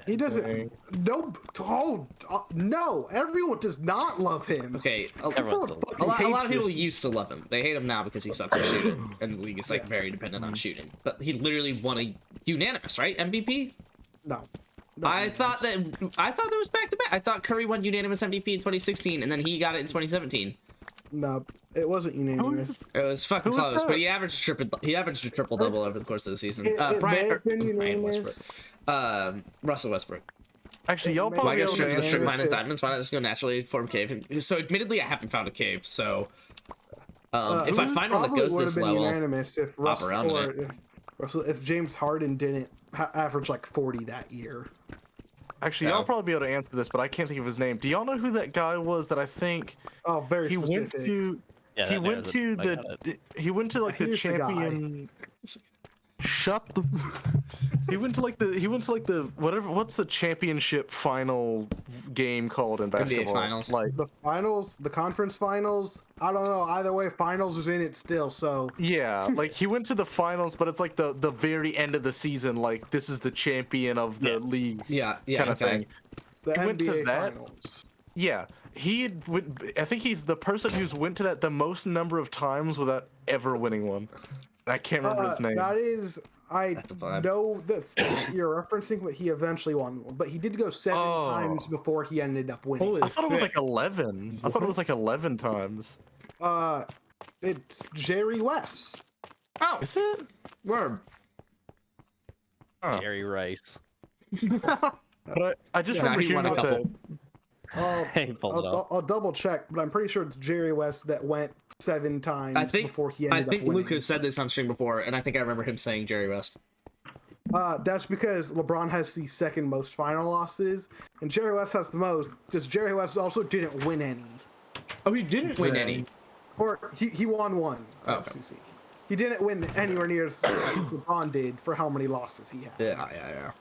He doesn't. Dang. No. Oh, no. Everyone does not love him. Okay, Everyone's Everyone still- a lot hates of people him. used to love him. They hate him now because he sucks at shooting, and the league is like very dependent on shooting. But he literally won a unanimous, right? MVP. No. I thought there was back to back. I thought Curry won unanimous MVP in 2016, and then he got it in 2017. No, it wasn't unanimous. It was fucking Who was close, that? but he averaged a triple double over the course of the season. It may Brian have been Brian unanimous. Westbrook. Russell Westbrook. Actually, y'all It may Why probably go be straight to the strip unanimous mine and if- diamonds? Why not just go naturally form cave? So admittedly, I haven't found a cave. So if I It find one that probably goes would this have been level, unanimous if Russ around in or it. if Russell, if James Harden didn't average like 40 that year. Actually, No. y'all probably be able to answer this, but I can't think of his name. Do y'all know who that guy was that I think Oh, very he specific. went to? Yeah, he that went narrows it. to I got the. He went to like the Here's the guy. champion. Shut the. He went to like the whatever. What's the championship final game called in basketball? Finals. Like The finals, the conference finals. I don't know. Either way, finals is in it still. So yeah, like he went to the finals, but it's like the very end of the season. Like this is the champion of the league. Yeah, kind of thing. the He NBA went to that? finals. Yeah, I think he's the person who's went to that the most number of times without ever winning one. I can't remember his name. That is, I That's a vibe. know that you're referencing, but he eventually won one. But he did go 7 Oh. times before he ended up winning. Holy I thought it was shit. like 11. I thought it was like 11 times. It's Jerry West. Oh, Is it? word. Huh. Jerry Rice. But I just Yeah, remember he hearing won a about that. couple. He pulled it off. I'll double check, but I'm pretty sure it's Jerry West that went 7 times I think before he I ended think up winning. Lucas said this on stream before, and I think I remember him saying Jerry West. That's because LeBron has the second most final losses, and Jerry West has the most. Just Jerry West also didn't win any, Oh, he didn't win any. or he won one. Oh, okay. Excuse me. He didn't win anywhere near as much as LeBron did for how many losses he had. Yeah.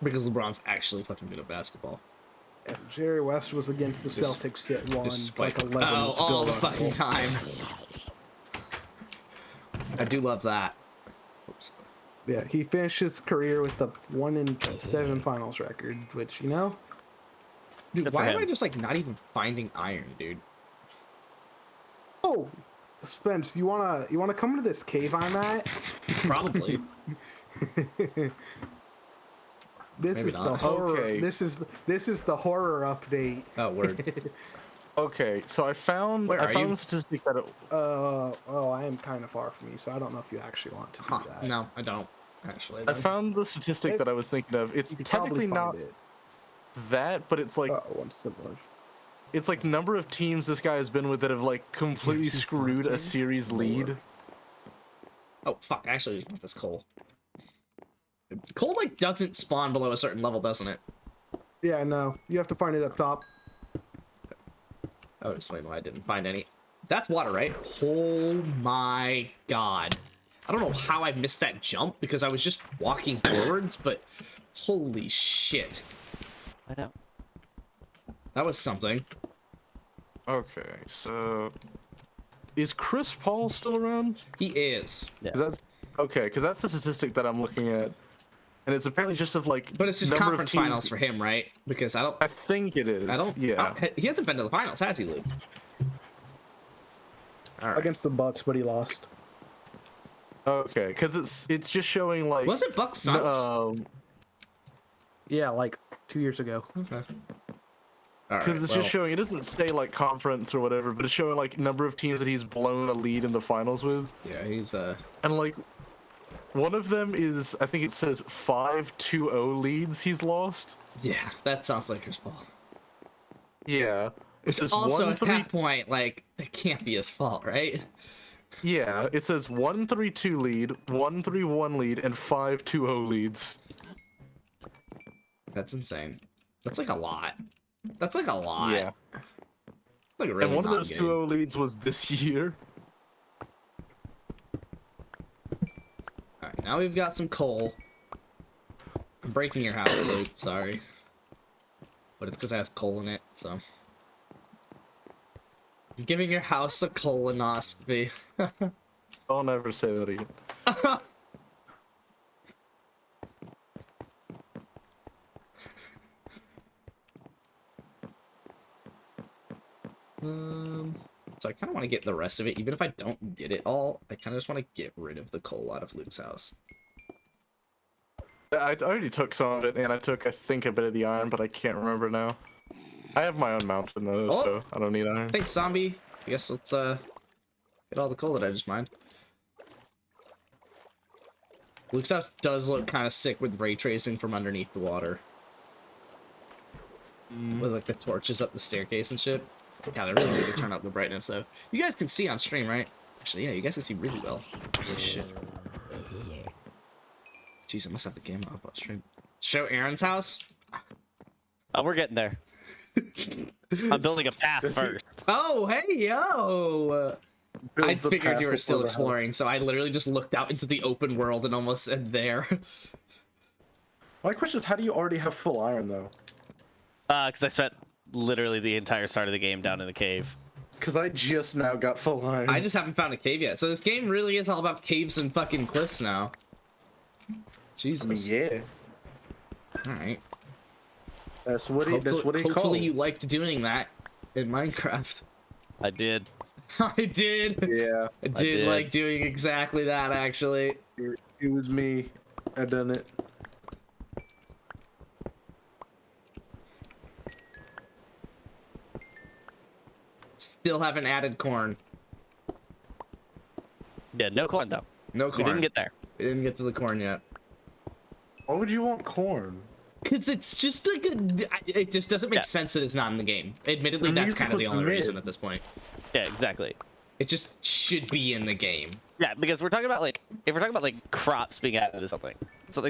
Because LeBron's actually fucking good at basketball. And Jerry West was against the Celtics that won Despite like 11. oh, all Bill the Russell. fucking time. I do love that. Oops. Yeah, he finished his career with the 1-7 finals record, which Dude, Good for why am him. I just like not even finding iron, dude? Oh, Spence, you wanna come to this cave I'm at? Probably. This Maybe is the not. horror. Okay. This is the horror update. Oh, word. Okay, so I found Where are you? the statistic that it, Oh, I am kind of far from you, so I don't know if you actually want to do Huh, that. no, I don't. Actually, I found the statistic that I was thinking of. It's You could technically probably not find it. that, but it's like One similar. it's like number of teams this guy has been with that have like completely screwed a series lead. Oh fuck! I actually just want this coal. Coal like doesn't spawn below a certain level, doesn't it? Yeah, no, you have to find it up top. I would explain why I didn't find any. That's water, right? Oh my god! I don't know how I missed that jump because I was just walking forwards, but holy shit, I know. that was something. Okay, so is Chris Paul still around? He is, 'Cause that's okay, because that's the statistic that I'm looking at, and it's apparently just of like. but it's just number of conference teams- finals for him, right? Because I don't. I think it is. I don't. Yeah. He hasn't been to the finals, has he, Luke? All right. Against the Bucks, but he lost. Okay, because it's just showing like. Was it Bucks Suns? Yeah, like 2 years ago. Okay. All Because right, it's well, just showing, it doesn't say like conference or whatever, but it's showing like number of teams that he's blown a lead in the finals with. Yeah, he's And like, one of them is, I think it says 5-2-0 leads he's lost. yeah. That sounds like his fault. Yeah. It says Also, at 1-3. that point, like, it can't be his fault, right? Yeah, it says 1-3-2 lead, 1-3-1 lead, and 5-2-0 leads. That's insane. That's like a lot. That's like a lot. Yeah. Like really And one of not those good. 2-0 leads was this year. Alright, now we've got some coal. I'm breaking your house, Luke. Sorry. But it's because it has coal in it, so. I'm giving your house a colonoscopy. Don't ever say that again. So I kind of want to get the rest of it, even if I don't get it all. I kind of just want to get rid of the coal out of Luke's house. I already took some of it, and I took, I think, a bit of the iron, but I can't remember now. I have my own mountain, though, Oh. so I don't need iron. Thanks, zombie. I guess let's get all the coal that I just mined. Luke's house does look kind of sick with ray tracing from underneath the water. With like the torches up the staircase and shit. God, I really need to turn up the brightness though. You guys can see on stream, right? Actually, yeah, you guys can see really well. Holy shit. Jeez, I must have the game up. Show Aaron's house. Oh, we're getting there. I'm building a path first. Oh, hey, yo! I Builds the figured path you were still before the house. exploring, so I literally just looked out into the open world and almost said there. My question is, how do you already have full iron though? Because I spent literally the entire start of the game down in the cave. Because I just now got full iron. I just haven't found a cave yet. So this game really is all about caves and fucking cliffs now. Jesus. yeah. Alright. That's what he Hopefully called. you liked doing that in Minecraft. I did. I did. Yeah, I did did. like doing exactly that, actually. it was me. I done it. Still haven't added corn. Yeah, no corn though. No We corn. didn't get there. We didn't get to the corn yet. Why would you want corn? Because it's just like it just doesn't make Yeah. sense that it's not in the game. Admittedly, The that's music kind of the was only mid. reason at this point. Yeah, exactly. It just should be in the game. Yeah, because we're talking about like if we're talking about like crops being added to something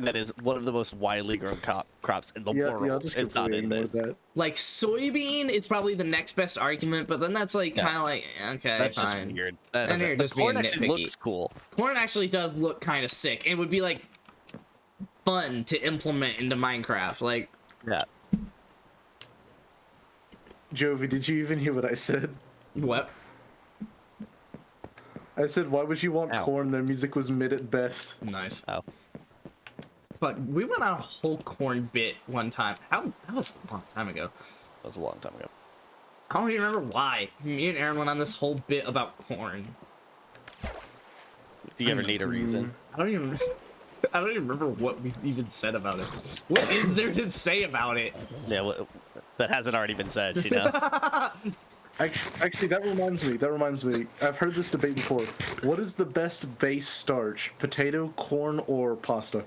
that is one of the most widely grown crops in the Yeah, world. I'll just is not completely in ignore this. that. Like soybean is probably the next best argument, but then that's like Yeah. kind of like okay, That's fine. just weird. And you're But just being corn actually nitpicky. looks cool. Corn actually does look kind of sick. It would be like fun to implement into Minecraft. Like Yeah. Jovi, did you even hear what I said? what? I said, why would you want Ow. corn? Their music was mid at best. Nice. Oh. But we went on a whole corn bit one time. That was a long time ago. That was a long time ago. I don't even remember why. Me and Aaron went on this whole bit about corn. Do you ever need a reason? I don't even remember what we even said about it. What is there to say about it? Yeah, that hasn't already been said, you know? Actually, that reminds me. I've heard this debate before. What is the best base starch? Potato, corn, or pasta?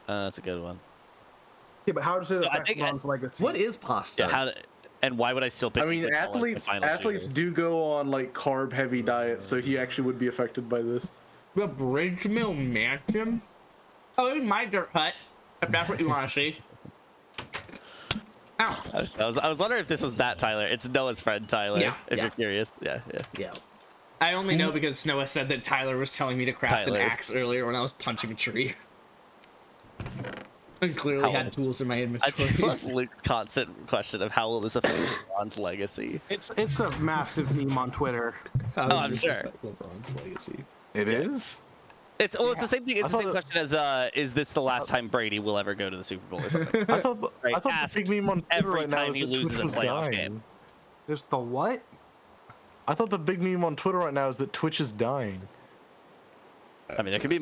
That's a good one. Yeah, but how does it I affect think Ron's legacy? What is pasta? Yeah, and why would I still pick? I mean, the athletes final sugar? do go on like carb heavy diets, so he actually would be affected by this. The Bridge Mill Mansion? Oh, in my dirt hut. If that's what you want to see. Ow. I was wondering if this was that Tyler. It's Noah's friend Tyler. Yeah, if yeah. you're curious. Yeah. Yeah. I only know because Noah said that Tyler was telling me to craft Tyler. an axe earlier when I was punching a tree. And clearly How had old? tools in my I inventory. do love Luke's constant question of how will this affect Ron's legacy. It's a massive meme on Twitter. How Oh, does I'm this sure. affect LeBron's legacy? It is? It's the same thing. It's the thought same it- question as is this the last time Brady will ever go to the Super Bowl or something? I thought, Right, I thought asked the big meme on Twitter every right now time is he that loses Twitch a was playoff dying. game. There's the what? I thought the big meme on Twitter right now is that Twitch is dying. I mean, there could be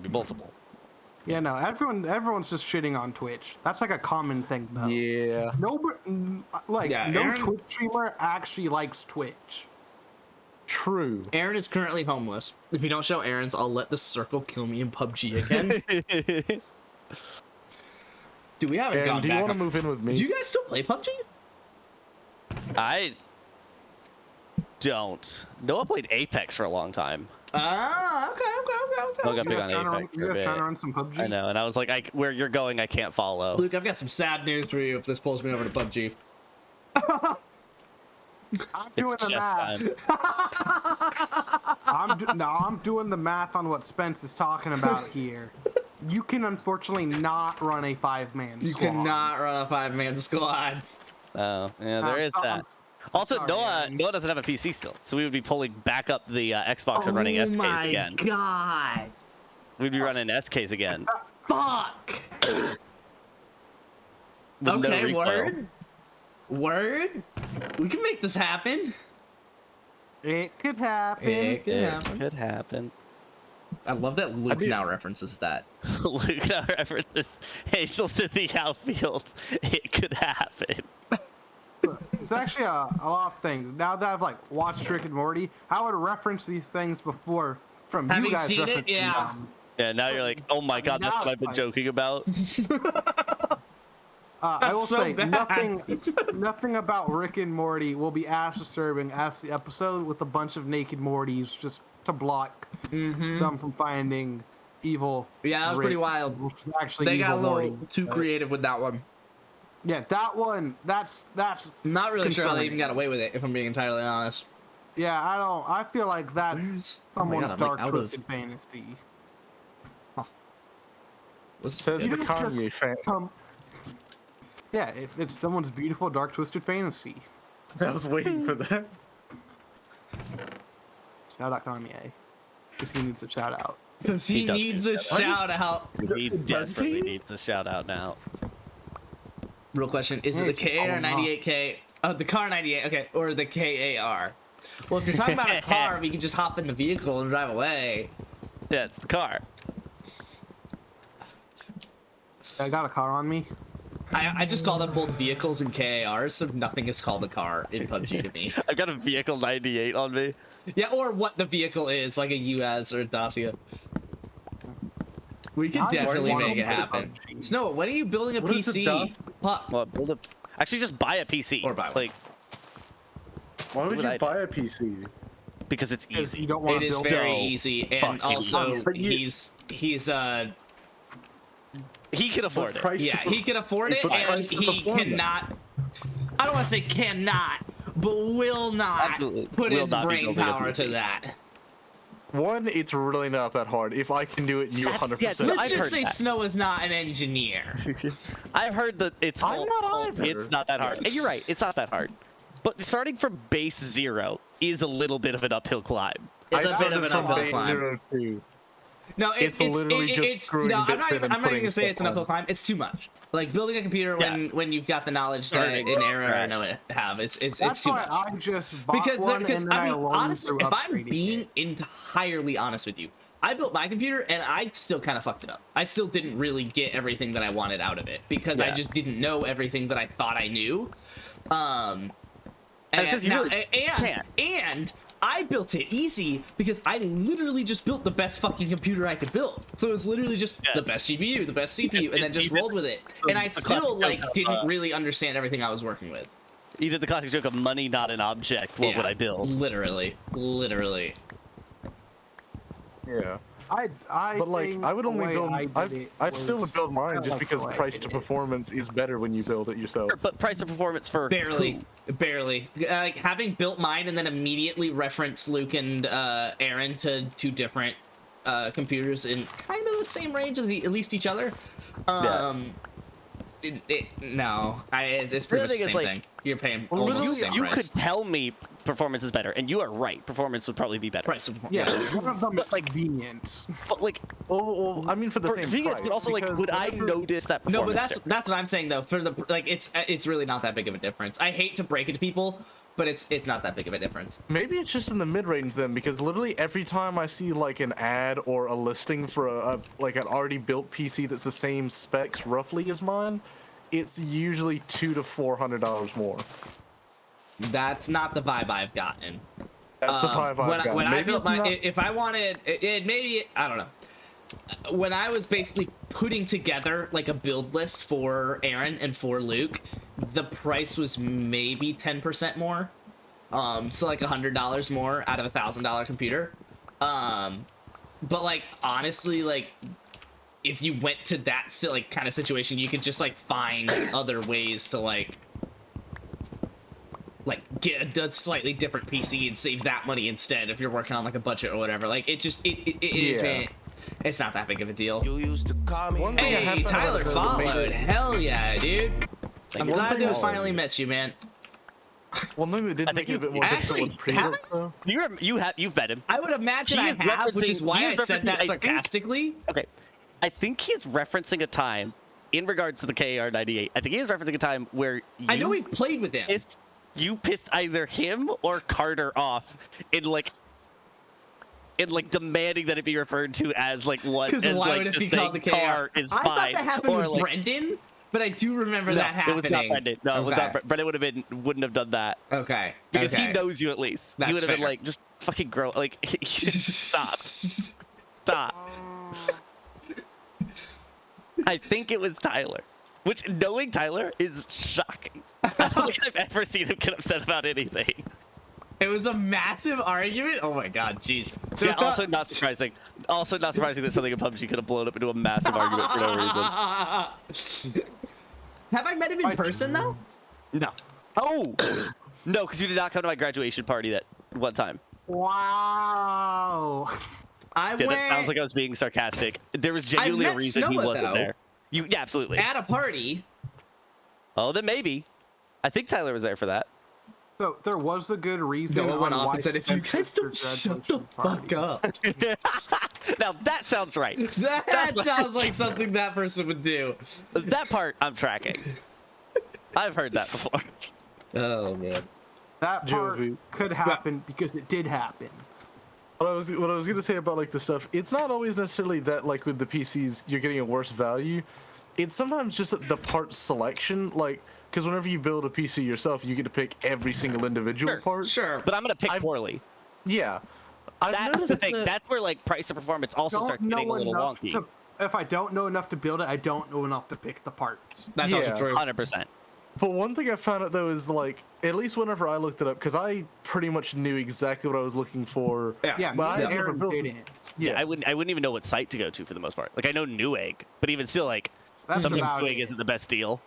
multiple. Yeah, no, everyone's just shitting on Twitch. That's like a common thing, though. Yeah. Like, Yeah, no Aaron- Twitch streamer actually likes Twitch. True. Aaron is currently homeless. If you don't show Aaron's, I'll let the circle kill me in PUBG again. Dude, we haven't And gone do you back want to on- move in with me? Do you guys still play PUBG? I don't. Noah played Apex for a long time. Ah, okay. Noah got You big guys on trying Apex to for a run, bit. trying to run some PUBG? I know, and I was like, where you're going, I can't follow. Luke, I've got some sad news for you if this pulls me over to PUBG. I'm It's doing the chess math. time. I'm doing the math on what Spence is talking about here. You can unfortunately not run a 5-man You squad. cannot run a 5-man squad. Oh, yeah, there is that. Also, sorry, Noah Aaron. doesn't have a PC still, so we would be pulling back up the Xbox and running Oh SKs my again. god. We'd be running SKs again. Fuck. with no Okay, recoil. Word. We can make this happen. It could happen. It could It happen. could happen. I love that Luke do- now references that. Luke now references Angels in the outfield. It could happen. It's actually a lot of things. Now that I've like watched Rick and Morty, I would reference these things before from Have you you guys. seen it? referencing Yeah. them. Yeah, now you're like, oh my god, that's Now what I've it's been like- joking about. I will so say bad. nothing about Rick and Morty will be as disturbing as the episode with a bunch of naked Mortys just to block them from finding evil. Yeah, that was pretty wild. Which was actually They got a evil little Morty, too but- creative with that one. Yeah, that one. That's Not really sure how they concerning. even got away with it, if I'm being entirely honest. Yeah, I don't. I feel like that's Where's- oh my someone's God, I'm, like, dark out of- twisted fantasy. Says the You just Kanye fan. Yeah, it's someone's beautiful dark twisted fantasy. I was waiting for that. Shout out Kanye, because he needs a shout out. Because He he does needs a need shout out. He desperately needs a shout out now. Real question: is it the Yes, KA or 98K? Oh, the car 98. Okay, or the KAR? Well, if you're talking about a car, we can just hop in the vehicle and drive away. Yeah, it's the car. I got a car on me. I just call them both vehicles and KARs, so nothing is called a car in PUBG to me. I've got a vehicle 98 on me. Yeah, or what the vehicle is, like a UAZ or a Dacia. We could How do definitely you make it play happen. PUBG? Snow, when are you building a What is a PC? Dacia? Pup. Well, build a. Actually, just buy a PC. Or buy one. Like, Why would What you I- buy a PC? because it's Because easy. you don't want It to is build very so easy, and fucking also easy. But you- he's He can afford it. Price yeah, to- he can afford it, But and price to he performance. cannot. I don't want to say cannot, but will not Absolutely. put Will his not be brain building a power to PC. that. One, it's really not that hard. If I can do it, you That's- 100%. yeah, Let's I've just heard say that. Snow is not an engineer. I've heard that it's I'm whole- not whole- either. It's not that hard. And you're right, it's not that hard. But starting from base 0 is a little bit of an uphill climb. It's I a bit started of an from uphill base climb. 0 to. No, It's literally just it's screwing no. I'm Bitfin not and even going putting to say stuff it's an uphill on. climb. It's too much. Like building a computer when you've got the knowledge that Right. an era Right. I know it have. It's That's too why much. I just bought Because one and then I mean, learned honestly, through if I'm upgrading being it. entirely honest with you, I built my computer and I still kind of fucked it up. I still didn't really get everything that I wanted out of it because I Yeah. just didn't know everything that I thought I knew. And And, since you now, really can't. and I built it easy because I literally just built the best fucking computer I could build. So it was literally just Yeah. the best GPU, the best CPU, and then just you did rolled with it. And I the still classic like joke of, didn't really understand everything I was working with. You did the classic joke of money, not an object. What Yeah, would I build? Literally. Yeah. I But like, think I would the only way build. I I still would build mine just like because the way I price did to it. performance is better when you build it yourself. But price of performance for Barely. who? Barely. Like having built mine and then immediately reference Luke and Aaron to two different computers in kind of the same range as at least each other. No, it's pretty much the thing is, same like, thing. You're paying Well, almost the you same you price. could tell me performance is better, and you are right. Performance would probably be better. Price of Yeah, yeah. one of them is But, like- convenience. But like, Well, I mean, for the for same convenience, price. but also like, because would I whenever- notice that No, performance? but that's what I'm saying though. For the like, it's really not that big of a difference. I hate to break it to people, but it's not that big of a difference. Maybe it's just in the mid-range then, because literally every time I see like an ad or a listing for a like an already built PC that's the same specs roughly as mine, it's usually $200 to $400 more. That's not the vibe I've gotten. That's the vibe I've got. When I Maybe built it's my, not- if I wanted, maybe I don't know. When I was basically putting together like a build list for Aaron and for Luke, the price was maybe 10% more. So like $100 more out of $1,000 computer. But like honestly, like if you went to that like kind of situation, you could just like find other ways to like get a slightly different PC and save that money instead if you're working on like a budget or whatever. Like it just it isn't. It's not that big of a deal. You used to call me. One thing I Hey, have to Tyler notice is that maybe- followed. Hell yeah, dude. I'm you. glad One to have thing- finally met you, man. Well, maybe it did I make think it a bit you- more Actually, difficult with pre have though. you've met him. I would imagine He I is have, which is referencing- why he I is said referencing- that I think- sarcastically. Okay, I think he's referencing a time in regards to the KAR98. I think he is referencing a time where I know we played with him. you pissed either him or Carter off in like demanding that it be referred to as like what Because as why like would it just be saying called the KR? car is I fine. thought that happened or with like, Brendan, but I do remember no, that happening. it was not Brendan. No, it was Okay. not. Brendan wouldn't have done that Okay. because okay. he knows you at least. That's he would have been fair. like, just fucking grow. Like, stop. I think it was Tyler. Which, knowing Tyler, is shocking. I don't think I've ever seen him get upset about anything. It was a massive argument. Oh my god, jeez. So Yeah, it's not- also not surprising. Also not surprising that something in PUBG could have blown up into a massive argument for no reason. Have I met him in person though? No. Oh! No, because you did not come to my graduation party that one time. Wow. I Yeah, went that sounds like I was being sarcastic. There was genuinely a met reason he Snowa, wasn't though. there. Yeah, absolutely. at a party. Oh, then maybe. I think Tyler was there for that. So there was a good reason. Noah went on off why and said, "If you guys Spencer don't shut the graduation fuck party- up." Now that sounds right. That sounds like something that person would do. That part I'm tracking. I've heard that before. Oh man. That part Jovi. could happen because it did happen. What I was gonna say about like the stuff, it's not always necessarily that like with the PCs you're getting a worse value. It's sometimes just the part selection, like because whenever you build a PC yourself, you get to pick every single individual Sure, part. Sure. But I'm gonna pick I've- poorly. Yeah. I've That's the noticed thing. that- That's where like price and performance also Don't starts getting a know little enough wonky. to- if I don't know enough to build it, I don't know enough to pick the parts. That's Yeah. also true. 100%. But one thing I found out though is like at least whenever I looked it up, because I pretty much knew exactly what I was looking for. Yeah, me But I and had never Aaron built it. didn't. Yeah, I wouldn't even know what site to go to for the most part. Like I know Newegg, but even still, like That's sometimes about Newegg it. isn't the best deal.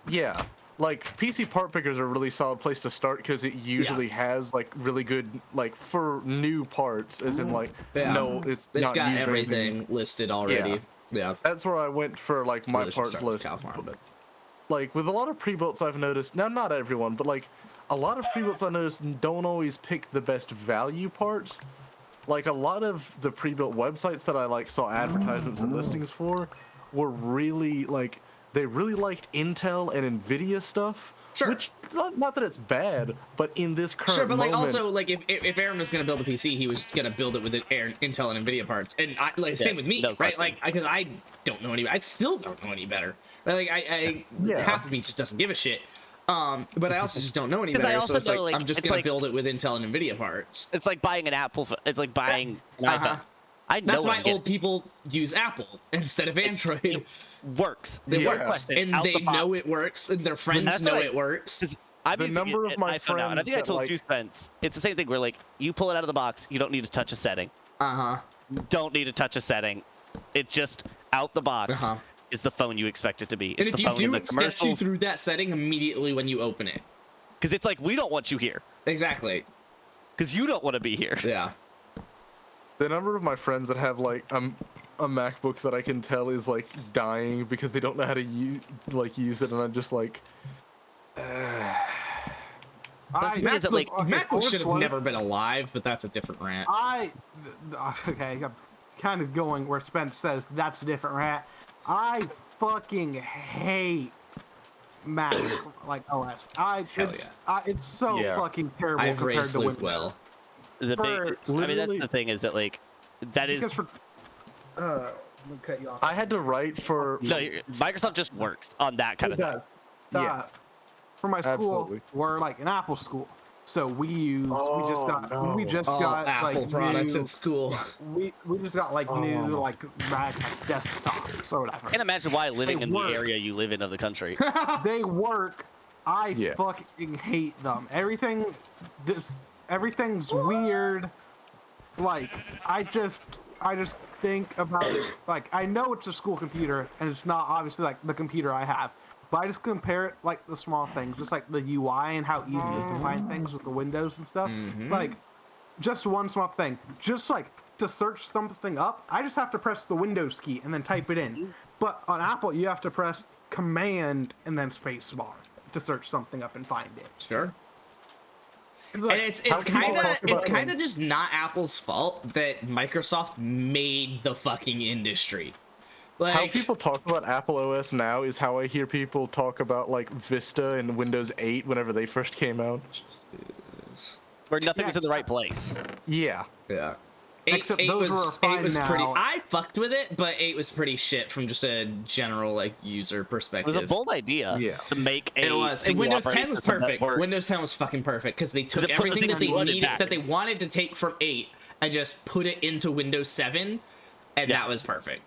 Yeah. Like PC part pickers are a really solid place to start because it usually has like really good like for new parts, as in like Yeah. no, it's It's not got used or anything. everything listed already. Yeah. That's where I went for like my Really should parts start with list. cow farm, but Like with a lot of pre-builts I've noticed, now not everyone, but like a lot of pre-builts I noticed don't always pick the best value parts. Like a lot of the pre-built websites that I like saw advertisements and listings for were really like they really liked Intel and Nvidia stuff. Sure. Which not that it's bad, but in this current sure, but like moment, also like if Aaron was gonna build a PC, he was gonna build it with Intel and Nvidia parts, and I, like same with me, no right? question. Like because I don't know any, I still don't know any better. Right? Like I Yeah. half of me just doesn't give a shit. But I also just don't know any 'Cause I better, also so it's know, like like, I'm just it's gonna like- build it with Intel and Nvidia parts. It's like buying an Apple. It's like buying an Uh-huh. iPhone. I know That's why I'm getting- old people use Apple instead of Android. works. It Yeah. works, and Out they the box. know it works, and their friends That's know what I- it works. 'Cause I'm The using number it of my iPhone now, and I friends think I that, told like- you, Spence. It's the same thing where like you pull it out of the box, you don't need to touch a setting. Uh-huh. You don't need to touch a setting. It just out the box Uh-huh. is the phone you expect it to be. And It's if the you phone in do, the it steps you commercials. through that setting immediately when you open it. Because it's like we don't want you here. Exactly. Because you don't want to be here. Yeah. the number of my friends that have like a MacBook that I can tell is like dying because they don't know how to use it, and I'm just like, thing is that, like, MacBook should have never been alive, but that's a different rant. Okay, I'm kind of going where Spence says that's a different rant. I fucking hate Mac like OS. It's so Yeah. fucking terrible I've compared raised to Luke Windows. well. The For big, I mean, that's literally- the thing is that like that is Because for let me cut you off. I had to write for no, Microsoft just works on that kind of It thing. does. Yeah. For my school, Absolutely. we're like an Apple school, so we just got All Apple like products new, at school. we just got like new like Mac desktops or whatever. I can't imagine why living They in work. the area you live in of the country. They work. I Yeah. fucking hate them. Everything's weird. Like I just think about it. Like I know it's a school computer and it's not obviously like the computer I have, but I just compare it like the small things, just like the UI and how easy it is to find things with the windows and stuff. Like just one small thing, just like to search something up, I just have to press the Windows key and then type it in. But on Apple, you have to press Command and then spacebar to search something up and find it. Sure. It's like, And it's how people kind of talk about kind of just not Apple's fault that Microsoft made the fucking industry. Like how people talk about Apple OS now is how I hear people talk about like Vista and Windows 8 whenever they first came out. Where nothing was in the right place. Yeah. yeah. Except those were fine pretty. now. I fucked with it, but 8 was pretty shit from just a general like user It perspective. was a bold idea Yeah. to make a It was. And single Windows 10 operating was system that perfect. worked. Windows 10 was fucking perfect because they took it put the everything that things you they wanted needed, back. that they wanted to take from 8, and just put it into Windows 7, and Yeah. that was perfect.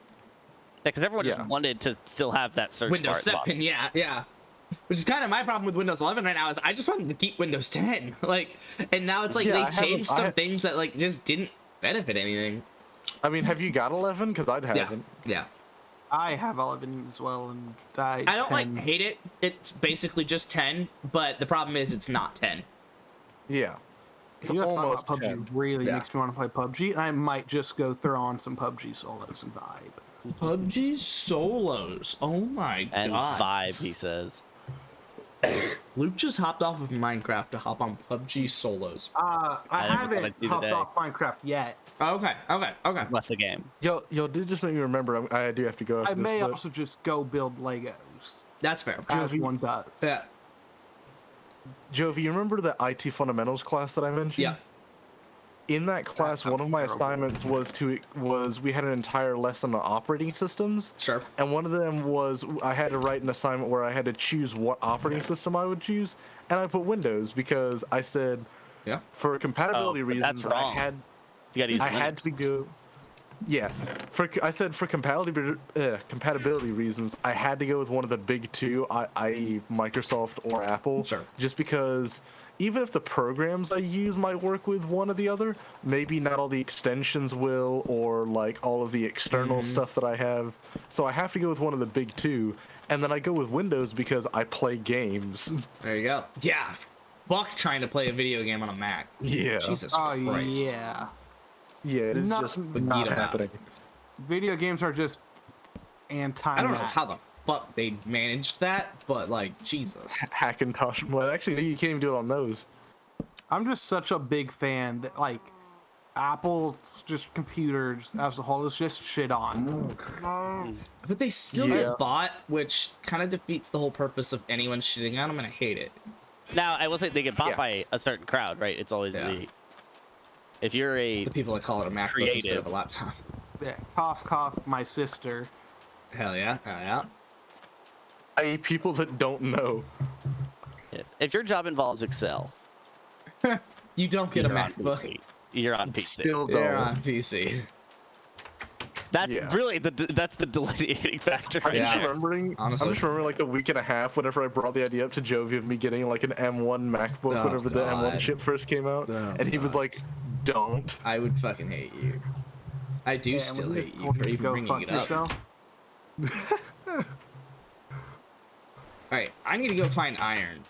Because everyone Yeah. just wanted to still have that search bar Windows at the bottom. 7, yeah. Which is kind of my problem with Windows 11 right now is I just wanted to keep Windows 10. Like, and now it's like Yeah, they I haven't- changed I some ha- things that like just didn't benefit anything. I mean, have you got 11? Because I haven't. Yeah. I have 11 as well, and I I don't 10. like hate it. It's basically just 10, but the problem is it's not 10. Yeah. It's You guys talking almost about PUBG 10. really Yeah. makes me want to play PUBG, and I might just go throw on some PUBG solos and vibe. PUBG solos. Oh my And god. vibe, he says. Luke just hopped off of Minecraft to hop on PUBG solos. I I haven't haven't done it hopped today. off Minecraft yet. Okay. Left the game. Yo, did just make me remember. I do have to go after I this. may but also just go build Legos, That's fair. as Jovi- one does. Yeah. Jovi, you remember the IT fundamentals class that I mentioned? Yeah. In that class, one of my terrible. assignments was we had an entire lesson on operating systems. Sure. And one of them was I had to write an assignment where I had to choose what operating system I would choose, and I put Windows because I said Yeah. for compatibility Oh, but that's reasons wrong. You gotta use I had Linux. to go. Yeah, I said for compatibility reasons, I had to go with one of the big two, i.e. Microsoft or Apple. Sure. Just because even if the programs I use might work with one or the other, maybe not all the extensions will, or like all of the external stuff that I have. So I have to go with one of the big two, and then I go with Windows because I play games. There you go. Yeah. Fuck trying to play a video game on a Mac. Yeah. Jesus Oh Christ. yeah, Yeah, it is Not- just Forget not about happening. video games are just anti. I don't know how the fuck they managed that, but like, Jesus. Hackintosh. Well, actually, you can't even do it on those. I'm just such a big fan that like Apple's just computers as a whole is just shit on. But they still Yeah. get bought, which kind of defeats the whole purpose of anyone shitting on them, and I hate it. Now, I will say they get bought Yeah. by a certain crowd, right? It's always Yeah. if you're a The people that call it a MacBook instead of a Creative. laptop. Yeah, cough, cough. My sister. Hell yeah. Hell yeah. I.e. people that don't know. if your job involves Excel, You don't get a you're on MacBook. PC. You're on PC. Still They're don't. on PC. That's Yeah. really that's the delineating factor I'm right just Yeah. there. remembering. Honestly. I'm just remembering like the week and a half whenever I brought the idea up to Jovi of me getting like an M1 MacBook Oh, whenever the M1 God. chip first came out, Oh, and he was like, "Don't." I would fucking hate you. I do Yeah, still wouldn't hate it- you wouldn't for you even go bringing fuck it up. yourself? Alright, I need to go find iron.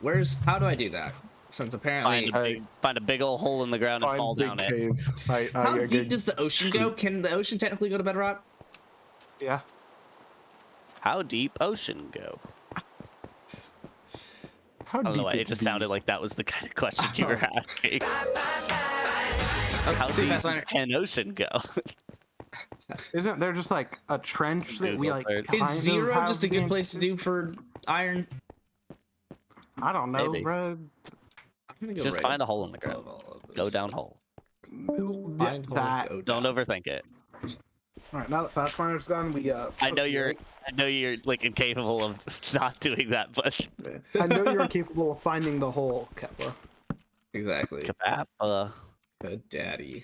How do I do that? Since apparently... Find a big old hole in the ground and Find fall big down it. cave. How I deep does the ocean go? Can the ocean technically go to bedrock? Yeah. How deep ocean go? How I don't know deep why, it just sounded like that was the kind of question you were asking. How see, deep Pathfinder. can ocean go? Isn't there just like a trench that we Google like? search. kind Is of zero have just a good been- place to do for iron? I don't know, Maybe. bro. I'm gonna go Just right find a hole in the ground. above all of Go this. down hole. Find hole, That. go Don't down. overthink it. All right, now that Pathfinder's gone, we I know you're like incapable of not doing that, but I know you're incapable of finding the hole, Kepler. Exactly. Kapapa. Good daddy.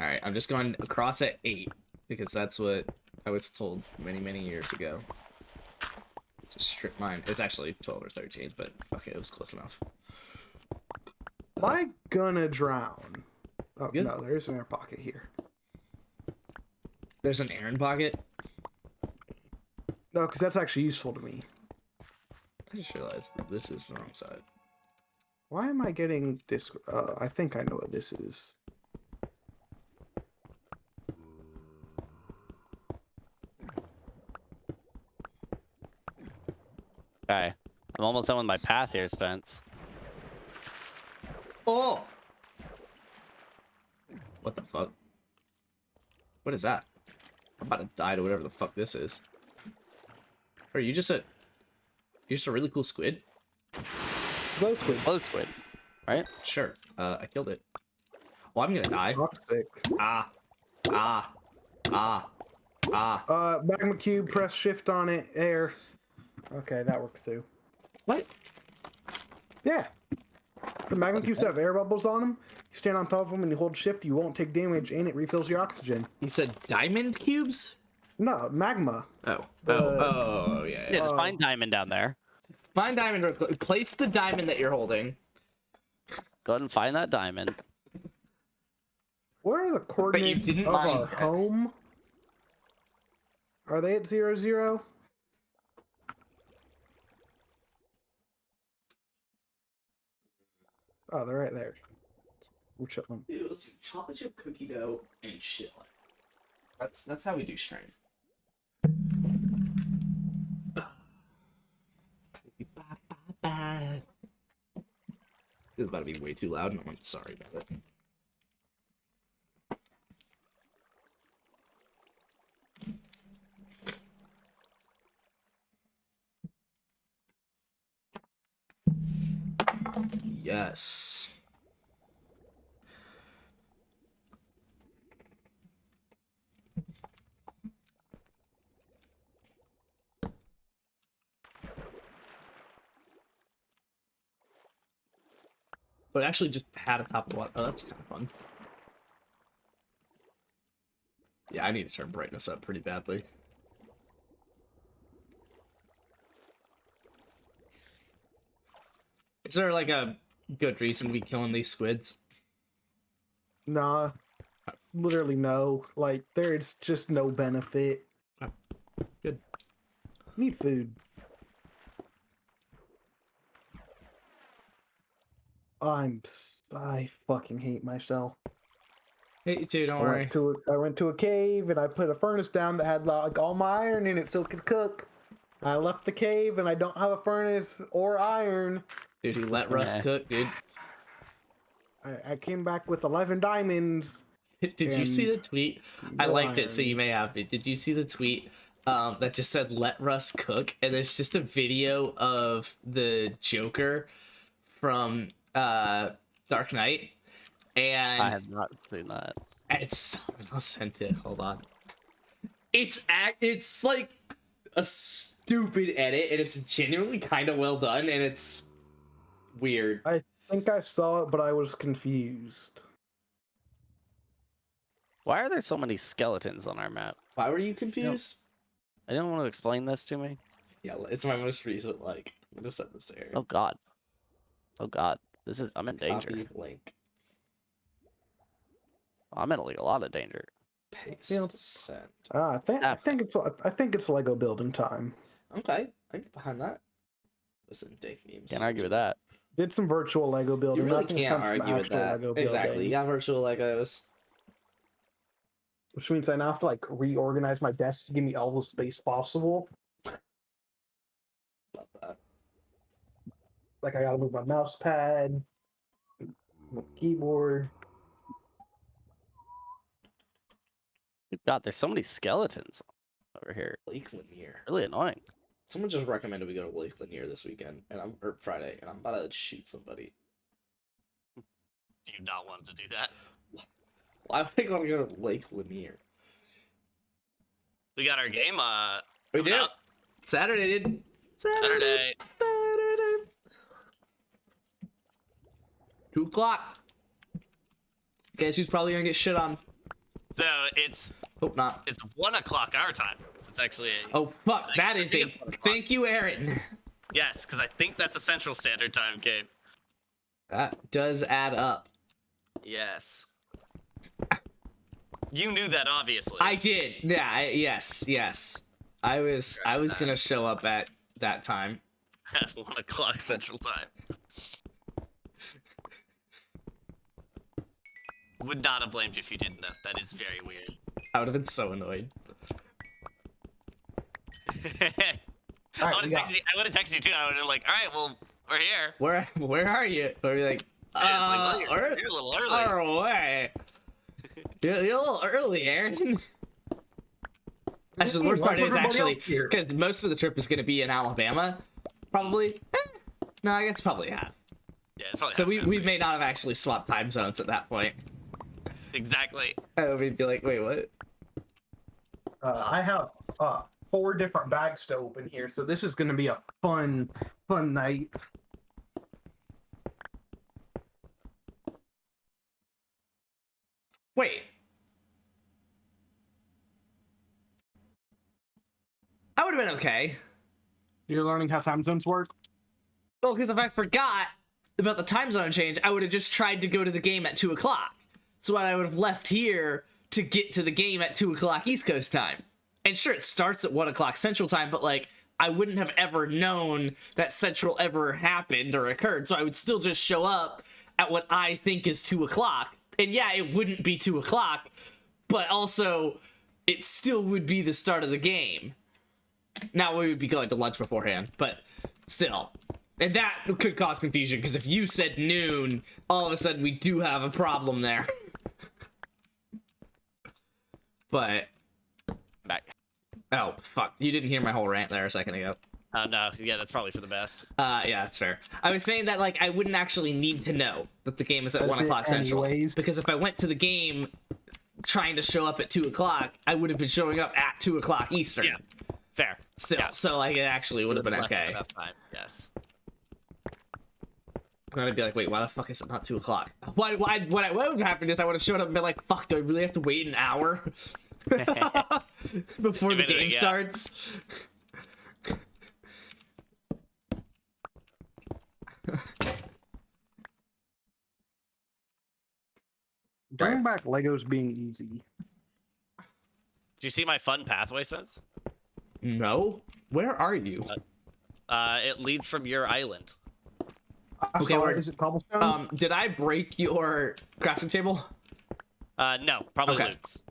Alright, I'm just going across at 8 because that's what I was told many years ago. Just strip mine. It's actually 12 or 13, but okay, it was close enough. Am I gonna drown? Oh Good. no, there's an air pocket here. There's an Aaron pocket. No, because that's actually useful to me. I just realized that this is the wrong side. Why am I getting this? I think I know what this is. Okay. I'm almost done with my path here, Spence. Oh! What the fuck? What is that? I'm about to die to whatever the fuck this is. Are you just a really cool squid? Slow squid. Closed squid. Right? Sure. I killed it. Well, I'm gonna die. Toxic. Ah. Ah. Ah. Ah. Magma cube. Press shift on it. Air. Okay, that works too. What? Yeah. The magma cubes have air bubbles on them. You stand on top of them and you hold shift. You won't take damage, and it refills your oxygen. You said diamond cubes? No, magma. Oh. The- Yeah. Yeah, just find diamond down there. Find diamond. Real quick. Place the diamond that you're holding. Go ahead and find that diamond. What are the coordinates didn't of mine our that. home? Are they at 0, 0? Oh, they're right there. We're chilling. It was chocolate chip cookie dough and shit. That's how we do strain. This is about to be way too loud, and I'm sorry about it. Yes. But it actually just had a top of what? Oh, that's kind of fun. Yeah, I need to turn brightness up pretty badly. Is there like a good reason to be killing these squids? Nah, literally no. Like, there's just no benefit. Good. Need food. I fucking hate myself. Hey, you too, don't I worry. went to a cave and I put a furnace down that had like all my iron in it so it could cook. I left the cave and I don't have a furnace or iron. Dude, he let Russ Nah. cook, dude. I came back with 11 diamonds. Did you see the tweet? I no liked it, so iron. you may have it. Did you see the tweet that just said "Let Russ cook"? And it's just a video of the Joker from Dark Knight, and I have not seen that. it's I'll send it. Hold on. It's like a stupid edit, and it's genuinely kind of well done, and it's weird. I think I saw it, but I was confused. Why are there so many skeletons on our map? Why were you confused? I don't want to explain this to me. Yeah, it's my most recent like. I'm gonna send this to Eric. Oh god. Oh god. I'm in danger. Copy link. I'm in a lot of danger. Paste. Yeah, Send. I think it's Lego building time. Okay, I can get behind that. Listen, Dave memes. Can't argue with that. Did some virtual Lego building. You really I think it's can't time for some argue with actual that. Lego Exactly. building. You got virtual Legos. Which means I now have to like reorganize my desk to give me all the space possible. Love that. Like I gotta move my mouse pad, my keyboard. Good god, there's so many skeletons over here. Lake Lanier. Really annoying. Someone just recommended we go to Lake Lanier this weekend, or Friday, and I'm about to shoot somebody. Do you not want to do that? Why would I want to go to Lake Lanier? We got our game We coming do. up. Saturday, dude. Saturday. Saturday. 2 o'clock. Guess who's probably gonna get shit on? So it's Hope not. 1 o'clock our time. 'Cause it's actually Oh fuck, that I is think a. it's 1 o'clock. Thank you, Aaron. yes, because I think that's a Central Standard Time game. That does add up. Yes. You knew that, obviously. I did. Yeah. Yes. I was gonna show up at that time. At 1 o'clock Central Time. Would not have blamed you if you didn't know. That is very weird. I would have been so annoyed. I would have texted you too. I would have been like, all right, well, we're here. Where are you? Or be like, Yeah, it's like, well, you're a little early. far away. You're a little early, Aaron. Actually, the worst part is actually because most of the trip is going to be in Alabama, probably. No, I guess probably half. Yeah, it's probably So half we half. may not have actually swapped time zones at that point. Exactly. We'd be like, wait, what? I have 4 different bags to open here, so this is going to be a fun night. Wait. would have been okay. You're learning how time zones work. Well, because if I forgot about the time zone change, I would have just tried to go to the game at 2 o'clock. So I would have left here to get to the game at 2 o'clock East Coast time. And sure, it starts at 1 o'clock Central time, but like, I wouldn't have ever known that Central ever happened or occurred. So I would still just show up at what I think is 2 o'clock. And yeah, it wouldn't be 2 o'clock, but also it still would be the start of the game. Now we would be going to lunch beforehand, but still. And that could cause confusion, because if you said noon, all of a sudden we do have a problem there. But... Back. Oh, fuck. You didn't hear my whole rant there a second ago. Oh, no. Yeah, that's probably for the best. Yeah, that's fair. I was saying that, like, I wouldn't actually need to know that the game is at Does 1 o'clock it Central. anyways? Because if I went to the game trying to show up at 2 o'clock, I would have been showing up at 2 o'clock Eastern. Yeah. Fair. Still. Yeah. So, like, it actually would have been Left okay. enough time. Yes. And I'd be like, wait, why the fuck is it not 2 o'clock? What would have happened is I would have showed up and been like, fuck, do I really have to wait an hour before the game starts? Bring back Legos being easy. Did you see my fun pathway, Spence? No? Where are you? It leads from your island. Okay, word. Is it cobblestone? Did I break your crafting table? No, probably Okay. Luke's.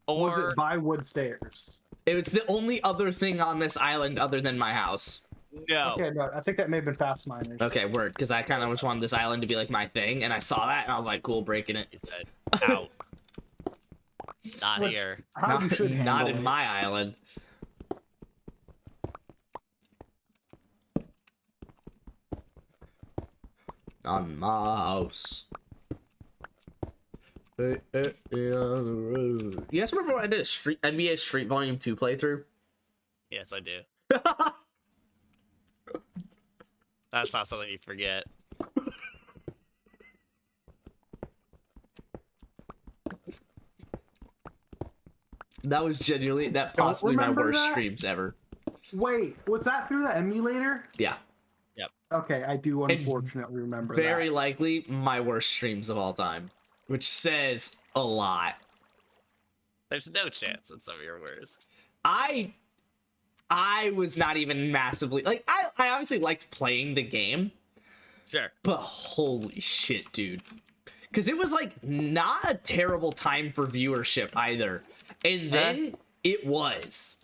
Or was Or it by wood stairs? It was the only other thing on this island other than my house. no. Okay, no, I think that may have been Fast Miners. Okay, word, because I kind of just wanted this island to be like my thing, and I saw that, and I was like, cool, breaking it. He said, out. Not Which- here. How you should not handle in it. my island. On my house. Hey, hey, hey, on the road. You guys remember when I did a NBA Street Volume 2 playthrough? Yes, I do. That's not something you forget. That was genuinely, that Don't possibly my remember worst that? streams ever. Wait, was that through the emulator? Yeah. Okay, I do unfortunately remember Very that. likely my worst streams of all time, which says a lot. There's no chance that's some of your worst. I was not even massively like I obviously liked playing the game, Sure. but holy shit, dude. Cause it was like not a terrible time for viewership either. And then it was.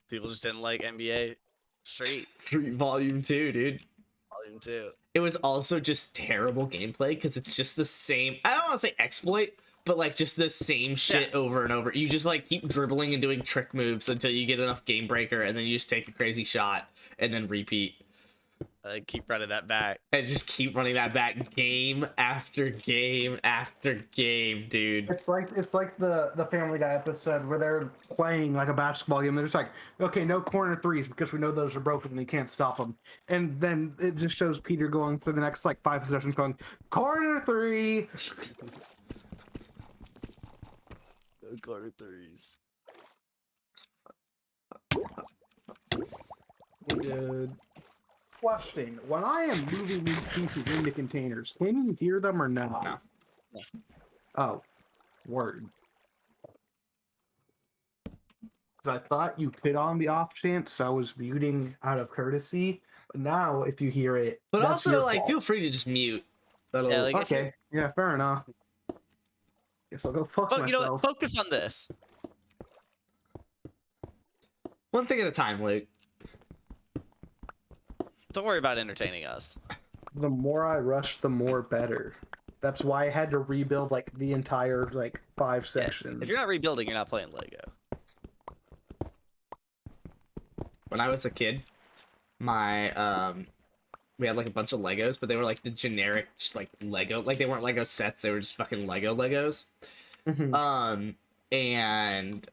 People just didn't like NBA Street Street Volume 2, dude. Volume 2. It was also just terrible gameplay because it's just the same. I don't want to say exploit, but like just the same shit over and over. You just like keep dribbling and doing trick moves until you get enough game breaker, and then you just take a crazy shot and then repeat. Keep running that back. And just keep running that back game after game after game, dude. It's like the Family Guy episode where they're playing like a basketball game. They're just like, okay, no corner threes because we know those are broken and you can't stop them. And then it just shows Peter going for the next like 5 possessions, going corner three. Corner threes. Dude. Question: when I am moving these pieces into containers, can you hear them or no? No. Oh, word. Because I thought you could on the off chance, so I was muting out of courtesy. But now, if you hear it, But that's also, your like, fault. feel free to just mute. That'll... Yeah, like- Okay, yeah, fair enough. Guess I'll go fuck You know myself. what? Focus on this. One thing at a time, Luke. Don't worry about entertaining us. The more I rush, the more better. That's why I had to rebuild like the entire like 5 sessions. If you're not rebuilding, you're not playing Lego. When I was a kid, my we had like a bunch of Legos, but they were like the generic just like Lego, like they weren't Lego sets, they were just fucking Legos. Mhm. And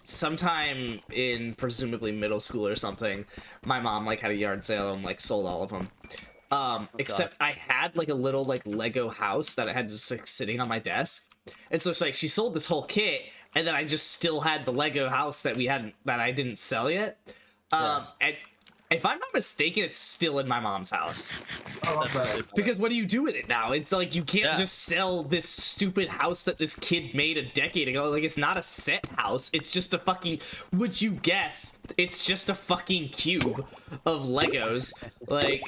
sometime in presumably middle school or something, my mom like had a yard sale and like sold all of them. Except I had like a little like Lego house that I had just like sitting on my desk. And so it's like she sold this whole kit, and then I just still had the Lego house that I didn't sell yet. And if I'm not mistaken, it's still in my mom's house. Oh, okay. Because what do you do with it now? It's like you can't Yeah. just sell this stupid house that this kid made a decade ago. Like, it's not a set house. It's just a fucking, would you guess? It's just a fucking cube of Legos. Like,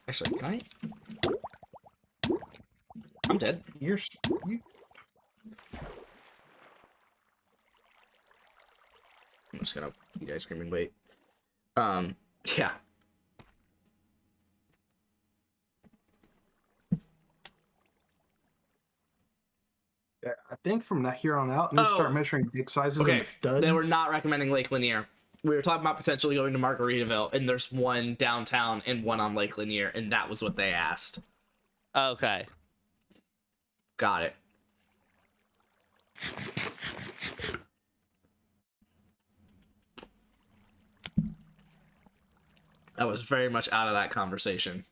actually, can I? I'm dead. You I'm just gonna eat ice cream and wait. Yeah. Yeah, I think from here on out, I'm gonna start measuring dick sizes Okay. and studs. They were not recommending Lake Lanier. We were talking about potentially going to Margaritaville, and there's one downtown and one on Lake Lanier, and that was what they asked. Okay. Got it. I was very much out of that conversation.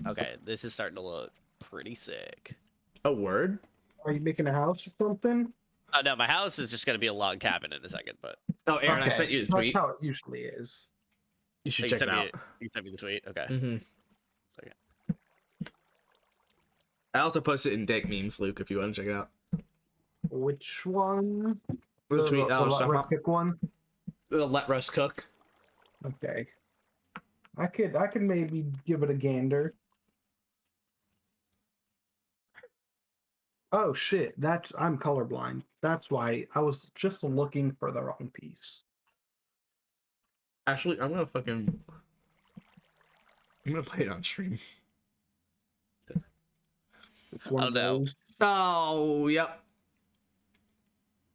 Okay, this is starting to look pretty sick. A word? Are you making a house or something? Oh no, my house is just gonna be a log cabin in a second, but Oh, Aaron, I Okay, sent you the That's tweet. how it usually is. You should you check it sent me out. you sent me the tweet. Okay. Mm-hmm. Second. I also posted it in Dank Memes, Luke, if you want to check it out. Which one? The tweet I was the talking about. pick one. Let Russ cook. Okay. I could maybe give it a gander. Oh shit, I'm colorblind. That's why I was just looking for the wrong piece. Actually, I'm gonna play it on stream. It's one Oh, of no. those. Oh, yep.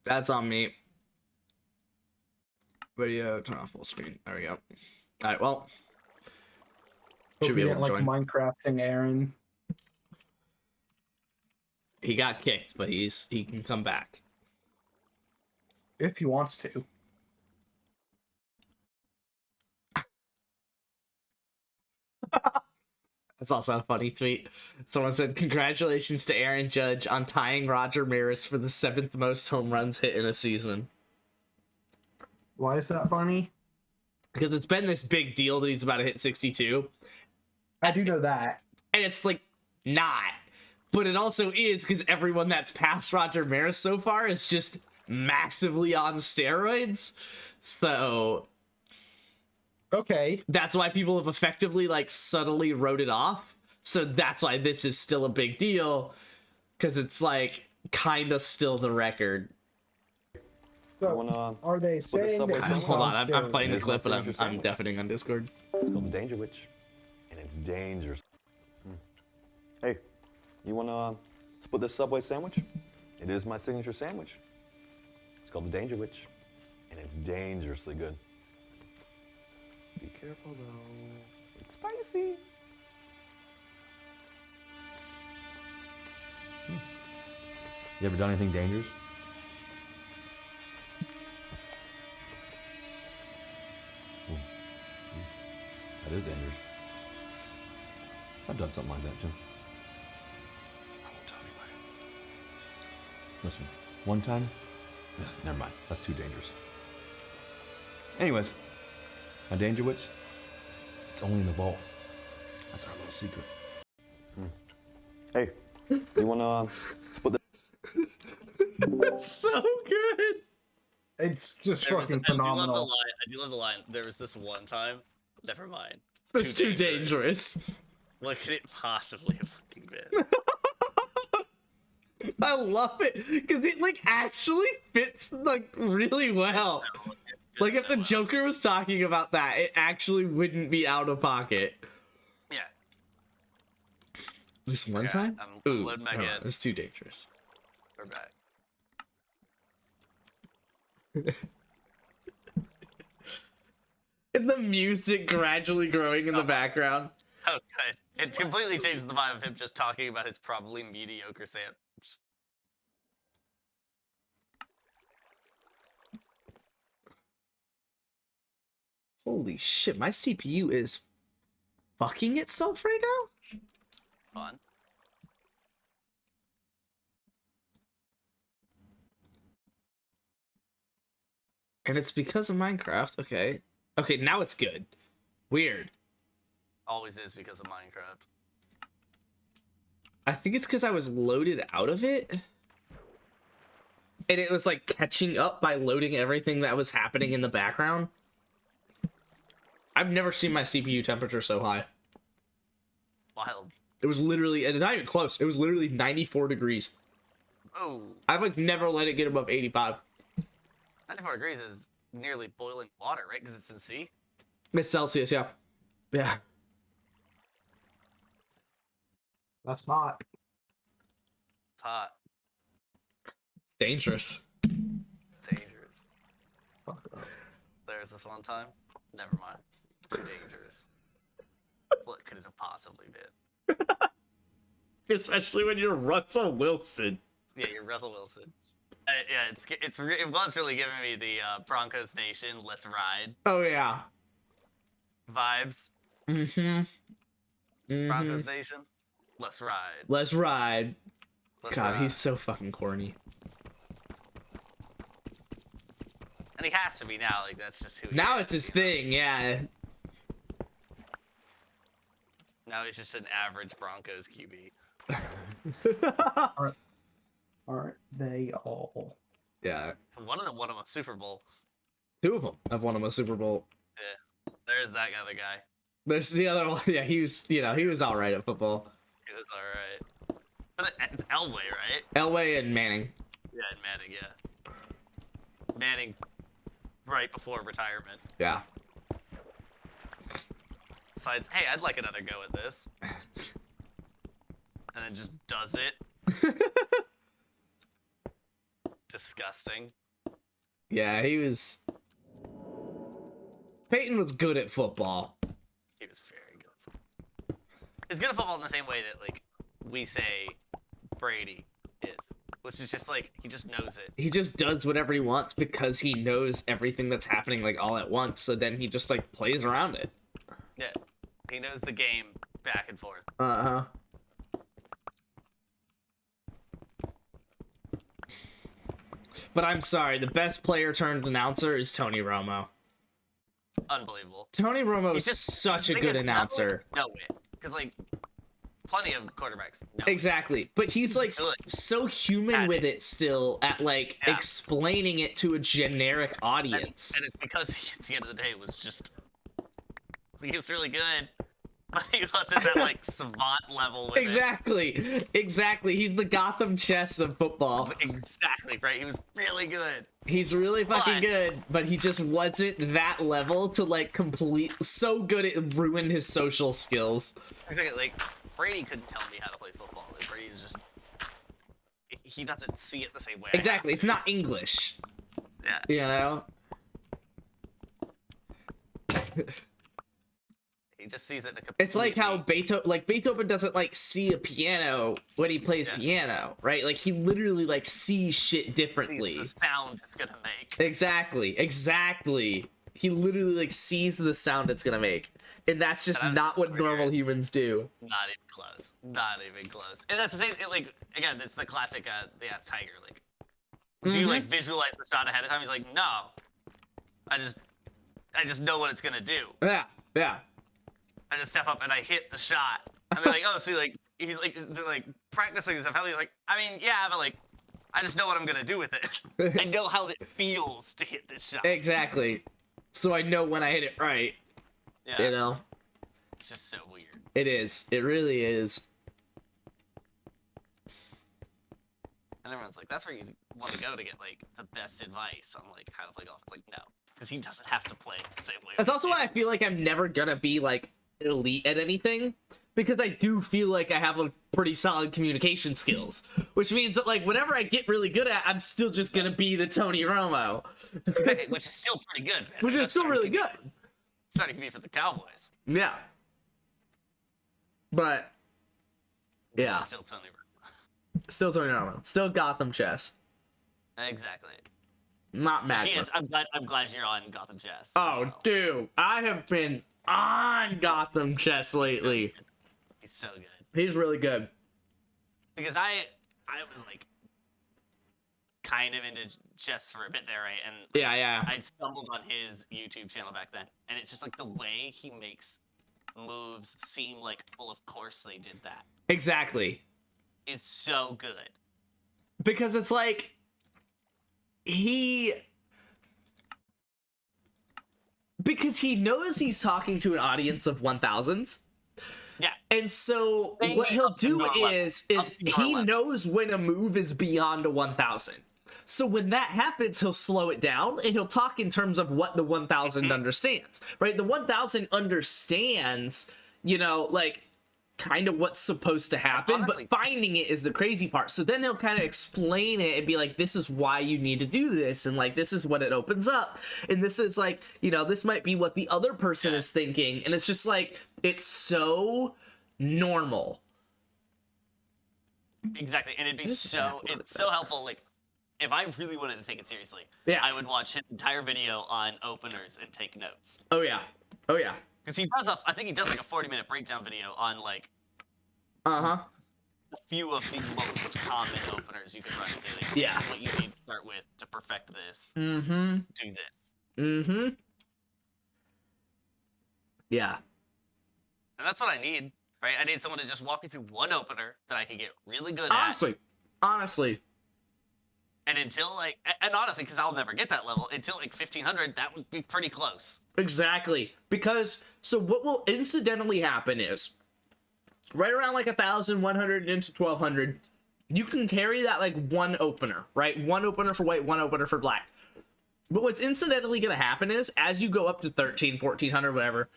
That's on me. Video, turn off full screen. There we go. Alright, well. Hope Should be you able to didn't like join. Minecrafting, Aaron. He got kicked, but he can come back. If he wants to. That's also a funny tweet. Someone said, "Congratulations to Aaron Judge on tying Roger Maris for the 7th most home runs hit in a season." Why is that funny? Because it's been this big deal that he's about to hit 62. I do know that. And it's like, not. But it also is, because everyone that's passed Roger Maris so far is just massively on steroids. So Okay. that's why people have effectively, like, subtly wrote it off. So that's why this is still a big deal. Because it's, like, kind of still the record. So, are they saying subway that sandwich? he's Hold on, I'm steroids? playing the Here's clip, my but I'm signature sandwich. deafening on Discord. It's called the Danger Witch, and it's dangerous. Hey, you wanna split this Subway sandwich? It is my signature sandwich. It's called the Danger Witch, and it's dangerously good. Be careful though, it's spicy. You ever done anything dangerous? That is dangerous. I've done something like that too. I won't tell anybody. Listen, one time, never mind. That's too dangerous. Anyways, my Danger Witch, it's only in the vault. That's our little secret. Hey, you wanna split the... That's so good. It's just I fucking do love the phenomenal. line. I do love the line. There was this one time. Never mind. That's too dangerous. What could it possibly have fucking been? I love it because it like actually fits like really well. Like if the Joker was talking about that, it actually wouldn't be out of pocket. Yeah. This one Yeah, time? I'm Ooh, loading back no, in. it's too dangerous. We're back. And the music gradually growing in the background. Oh, good. It completely changes the vibe of him just talking about his probably mediocre sandwich. Holy shit, my CPU is fucking itself right now? Fun. And it's because of Minecraft. Okay. Okay, now it's good. Weird. Always is because of Minecraft. I think it's because I was loaded out of it. And it was like catching up by loading everything that was happening in the background. I've never seen my CPU temperature so high. Wild. It was literally, and not even close, it was literally 94 degrees. Oh, I've like never let it get above 85. 94 degrees is nearly boiling water, right? Because it's in sea. It's Celsius, yeah. Yeah. That's not. It's hot. It's dangerous. Dangerous. Fuck up. There's this one time. Never mind. Too dangerous. What could it have possibly been? Especially when you're Russell Wilson. Yeah, you're Russell Wilson. Yeah, it was really giving me the Broncos Nation Let's Ride Oh, yeah. vibes. Mm-hmm. Broncos Nation, Let's Ride. Let's ride. Let's God, ride. he's so fucking corny. And he has to be now. Like that's just who. He Now is, it's his you know? thing, yeah. Now he's just an average Broncos QB. Aren't they all? Yeah. One of them won him a Super Bowl. Two of them have won him a Super Bowl. There's that other guy. There's the other one. Yeah, he was, he was all right at football. He was all right. But it's Elway, right? Elway and Manning. Yeah, and Manning. Yeah. Manning, right before retirement. Yeah. Decides, hey, I'd like another go at this. And then just does it. Disgusting. Yeah, he was. Peyton was good at football. He was very good at football. He's good at football in the same way that, like, we say Brady is. Which is just, like, he just knows it. He just does whatever he wants because he knows everything that's happening, like, all at once. So then he just, like, plays around it. Yeah. He knows the game back and forth. Uh-huh. But I'm sorry, the best player turned announcer is Tony Romo. Unbelievable. Tony Romo is He's just such a good announcer. No way. Because, like, plenty of quarterbacks know it. Exactly. But he's like Good. so human At with it. it still at like Yeah. explaining it to a generic audience. And it's because he, at the end of the day, was just... He was really good. But he wasn't that, like, savant level with it. Exactly. Exactly. He's the Gotham chess of football. Exactly, right? He was really good. He's really fucking But- good, but he just wasn't that level to like complete so good it ruined his social skills. Exactly, like, Brady couldn't tell me how to play football. Like, Brady's just... He doesn't see it the same way. I Exactly. have It's to. not English. Yeah. You know? He just sees it in a It's like how completely- Beethoven doesn't like see a piano when he plays Yeah. piano, right? Like he literally like sees shit sees differently. the sound it's gonna make. Exactly. He literally like sees the sound it's gonna make. And that's just And that's not what weird. normal humans do. Not even close. Not even close. And that's the same. Like again, it's the classic. The Ass Tiger. Like, do you like visualize the shot ahead of time? He's like, no. I just know what it's gonna do. Yeah. I just step up and I hit the shot. And they're like, oh, see, like he's like they're like practicing stuff. He's like, I mean, yeah, but like, I just know what I'm gonna do with it. I know how it feels to hit this shot. Exactly. So I know when I hit it right. Yeah, You know? it's just so weird. It is. It really is. And everyone's like, that's where you want to go to get like the best advice on like how to play golf. It's like no, because he doesn't have to play the same way. That's we also do. why I feel like I'm never gonna be like elite at anything. Because I do feel like I have a pretty solid communication skills. Which means that like whatever I get really good at, I'm still just gonna be the Tony Romo. Which is still pretty good, man. Which is That's still starting really to be- good. Starting to be for the Cowboys. Yeah. But yeah. Still Tony Romo. Still Tony Romo. Still Gotham chess. Exactly. not Magma. She is. I'm glad you're on Gotham Chess. Oh, dude, I have been on Gotham Chess lately. He's so good. He's really good. Because I was like kind of into chess for a bit there, right? And Yeah. I stumbled on his YouTube channel back then, and it's just like the way he makes moves seem like, well, of course they did that. Exactly. Is so good. Because it's like because he knows he's talking to an audience of 1000s. Yeah. And so They what need he'll up to do normal is level. Up to he normal knows when a move is beyond a 1000. So when that happens, he'll slow it down and he'll talk in terms of what the 1000 understands, right? The 1000 understands, like kind of what's supposed to happen, Honestly, but finding it is the crazy part. So then he'll kind of explain it and be like, this is why you need to do this, and like this is what it opens up, and this is like, this might be what the other person is thinking, and it's just like, it's so normal. Exactly, and it's so helpful. Like, if I really wanted to take it seriously, Yeah. I would watch his entire video on openers and take notes. Oh yeah. Because I think he does like a 40-minute breakdown video on like Uh-huh. a few of the most common openers you can run and say, like, Yeah. this is what you need to start with to perfect this. Mm-hmm. Do this. Mm-hmm. Yeah. And that's what I need, right? I need someone to just walk me through one opener that I can get really good at. Honestly. And until and honestly, because I'll never get that level, until like 1500, that would be pretty close. Exactly. Because, so what will incidentally happen is, right around like 1100 into 1200, you can carry that like one opener, right? One opener for white, one opener for black. But what's incidentally going to happen is, as you go up to 13, 1400, whatever,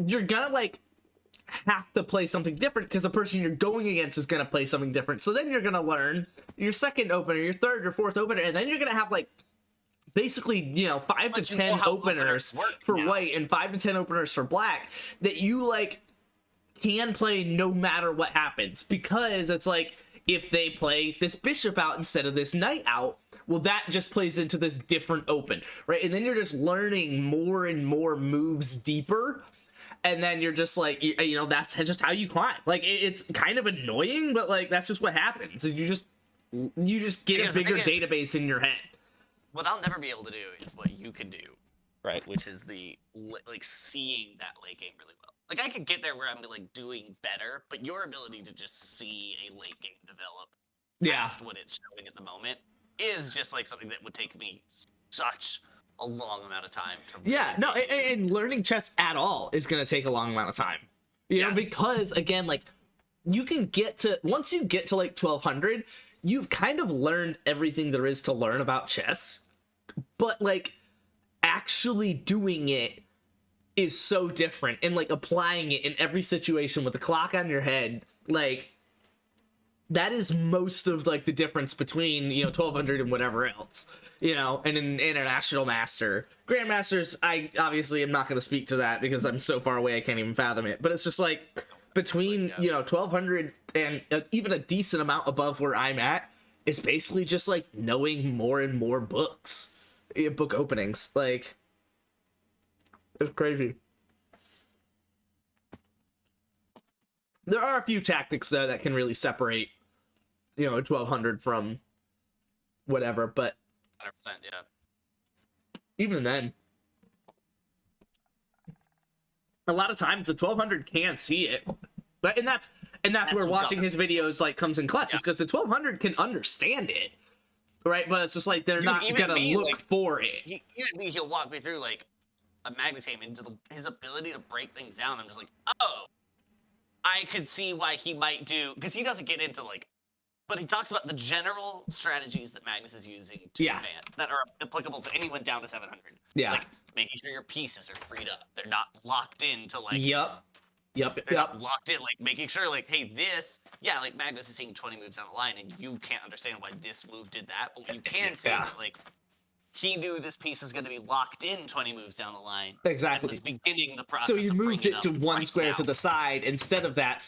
you're going to like have to play something different because the person you're going against is going to play something different. So then you're going to learn your second opener, your third or fourth opener, and then you're going to have like basically, 5 to 10 openers for white and 5 to 10 openers for black that you like can play no matter what happens, because it's like, if they play this bishop out instead of this knight out, well, that just plays into this different open, right? And then you're just learning more and more moves deeper. And then you're just like, that's just how you climb. Like, it's kind of annoying, but like, that's just what happens. You just get a bigger database in your head. What I'll never be able to do is what you can do, right? Which is like seeing that late game really well. Like, I could get there where I'm like doing better, but your ability to just see a late game develop past what it's showing at the moment is just like something that would take me such a long amount of time to and learning chess at all is going to take a long amount of time, because again, like, you can once you get to like 1200, you've kind of learned everything there is to learn about chess, but like actually doing it is so different, and like applying it in every situation with the clock on your head, like that is most of like the difference between 1200 and whatever else, and an international master. Grandmasters, I obviously am not going to speak to that because I'm so far away I can't even fathom it, but it's just like between 1200 and even a decent amount above where I'm at is basically just like knowing more and more books, book openings. Like, it's crazy. There are a few tactics though that can really separate 1200 from whatever, but 100%, yeah. Even then, a lot of times the 1200 can't see it, but and that's where watching his videos like comes in clutch, is because the 1200 can understand it, right? But it's just like they're not gonna look for it. He'll walk me through like a Magnus game into his ability to break things down. I'm just like, oh, I could see why he might do, because he doesn't get into like, but he talks about the general strategies that Magnus is using to advance that are applicable to anyone down to 700. Yeah. Like making sure your pieces are freed up. They're not locked into like. Yep. They're not locked in, like making sure like, hey, like Magnus is seeing 20 moves down the line and you can't understand why this move did that. But what you can see is that like he knew this piece is going to be locked in 20 moves down the line. Exactly. And was beginning the process. So you moved it to one square to the side instead of that,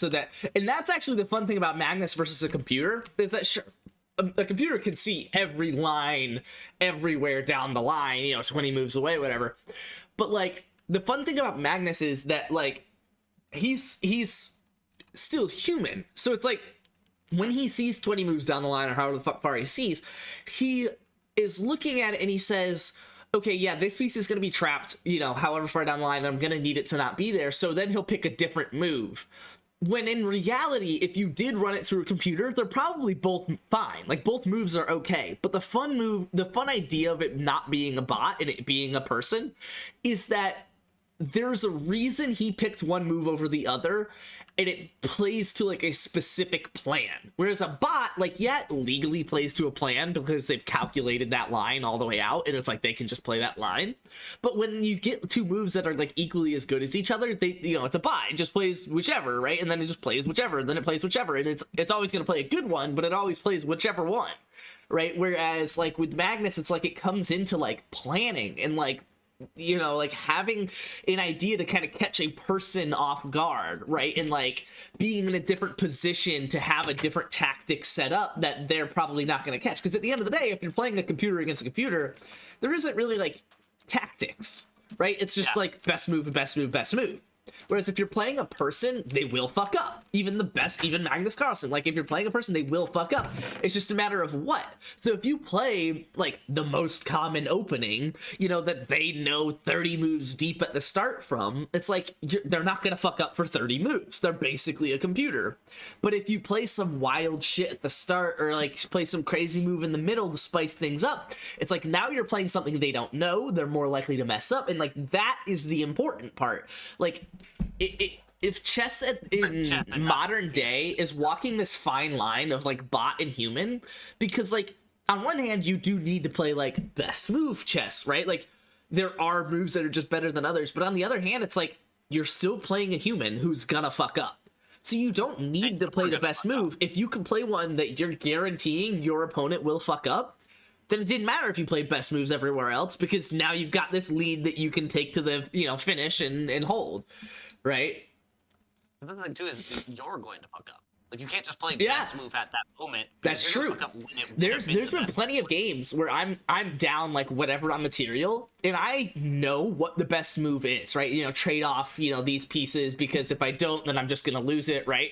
and that's actually the fun thing about Magnus versus a computer, is that sure, a computer can see every line everywhere down the line, 20 moves away, whatever. But like the fun thing about Magnus is that like he's still human. So it's like when he sees 20 moves down the line or however the fuck far he sees, he is looking at it and he says, okay, yeah, this piece is going to be trapped, however far down the line, I'm going to need it to not be there. So then he'll pick a different move. When in reality, if you did run it through a computer, they're probably both fine. Like, both moves are okay. But the fun idea of it not being a bot and it being a person is that there's a reason he picked one move over the other, and it plays to like a specific plan. Whereas a bot, like, yeah, it legally plays to a plan because they've calculated that line all the way out, and it's like they can just play that line. But when you get two moves that are like equally as good as each other, they, it's a bot. It just plays whichever, right? And then it just plays whichever, then it plays whichever, and it's always going to play a good one, but it always plays whichever one, right? Whereas like with Magnus, it's like it comes into like planning and like, like having an idea to kind of catch a person off guard, right? And like being in a different position to have a different tactic set up that they're probably not going to catch. Because at the end of the day, if you're playing a computer against a computer, there isn't really like tactics, right? It's just like best move, best move, best move. Whereas if you're playing a person, they will fuck up. Even Magnus Carlsen, like if you're playing a person, they will fuck up. It's just a matter of what. So if you play like the most common opening, that they know 30 moves deep at the start from, it's like they're not going to fuck up for 30 moves. They're basically a computer. But if you play some wild shit at the start or like play some crazy move in the middle to spice things up, it's like now you're playing something they don't know. They're more likely to mess up. And like that is the important part. Like, if chess in modern day is walking this fine line of like bot and human, because like on one hand you do need to play like best move chess, right? Like there are moves that are just better than others, but on the other hand it's like you're still playing a human who's gonna fuck up. So you don't need to play the best move. If you can play one that you're guaranteeing your opponent will fuck up, then it didn't matter if you played best moves everywhere else, because now you've got this lead that you can take to the finish and hold. Right? The thing too is you're going to fuck up. Like you can't just play best move at that moment. That's true. There's been plenty of games where I'm down like whatever on material, and I know what the best move is, right? Trade off these pieces, because if I don't, then I'm just gonna lose it, right?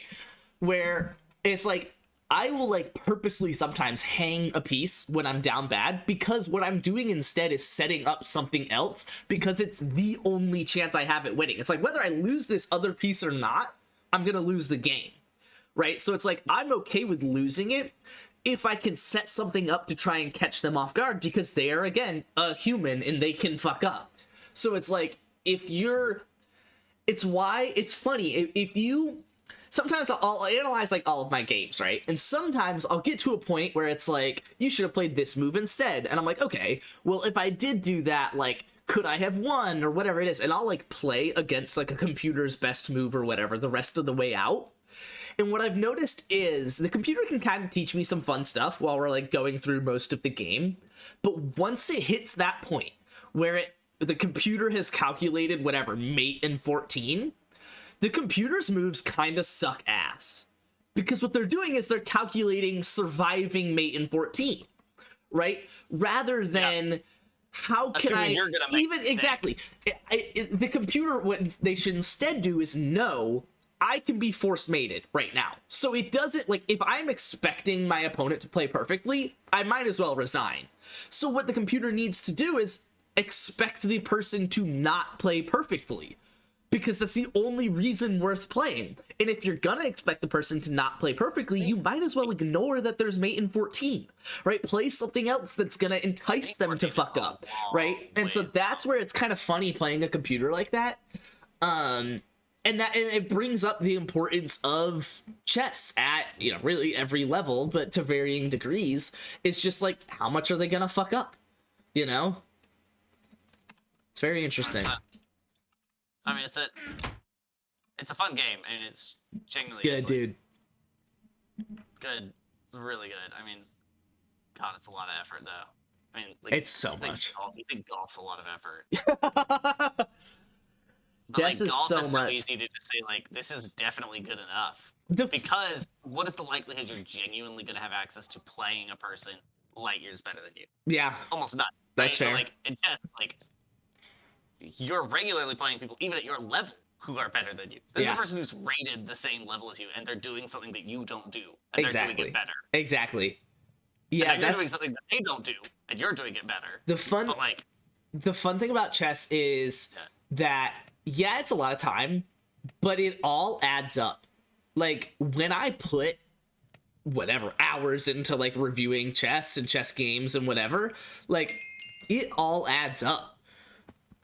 Where it's like I will like purposely sometimes hang a piece when I'm down bad, because what I'm doing instead is setting up something else, because it's the only chance I have at winning. It's like whether I lose this other piece or not, I'm gonna lose the game, right? So it's like I'm okay with losing it if I can set something up to try and catch them off guard, because they are, again, a human and they can fuck up. So it's like it's funny if you... Sometimes I'll analyze like all of my games, right? And sometimes I'll get to a point where it's like, you should have played this move instead. And I'm like, okay, well, if I did do that, like, could I have won or whatever it is? And I'll like play against like a computer's best move or whatever the rest of the way out. And what I've noticed is the computer can kind of teach me some fun stuff while we're like going through most of the game. But once it hits that point where the computer has calculated whatever, mate in 14, the computer's moves kind of suck ass, because what they're doing is they're calculating surviving mate in 14, right? Rather than how can exactly. The computer, what they should instead do is know I can be force mated right now. So it doesn't, like, if I'm expecting my opponent to play perfectly, I might as well resign. So what the computer needs to do is expect the person to not play perfectly, because that's the only reason worth playing. And if you're gonna expect the person to not play perfectly, you might as well ignore that there's mate in 14, right? Play something else that's gonna entice them to fuck up, right? And so that's where it's kind of funny playing a computer like that. And it brings up the importance of chess at, really every level, but to varying degrees. It's just like, how much are they gonna fuck up? It's very interesting. I mean, it's a fun game, and it's genuinely good, dude. Good, it's really good. I mean, God, it's a lot of effort, though. I mean, like, it's so much. You think golf's a lot of effort? But Chess like is golf so is so much. easy to just say like this is definitely good enough. The Because what is the likelihood you're genuinely going to have access to playing a person light years better than you? yeah, Almost none. That's right? fair. Like in chess, like you're regularly playing people even at your level who are better than you. This is Yeah. a person who's rated the same level as you, and they're doing something that you don't do, and they're exactly. doing it better. Exactly. Yeah, And you're doing that's something that they don't do, and you're doing it better. the fun. But like, The fun thing about chess is Yeah. that yeah, it's a lot of time, but it all adds up. Like when I put whatever hours into like reviewing chess and chess games and whatever, like it all adds up.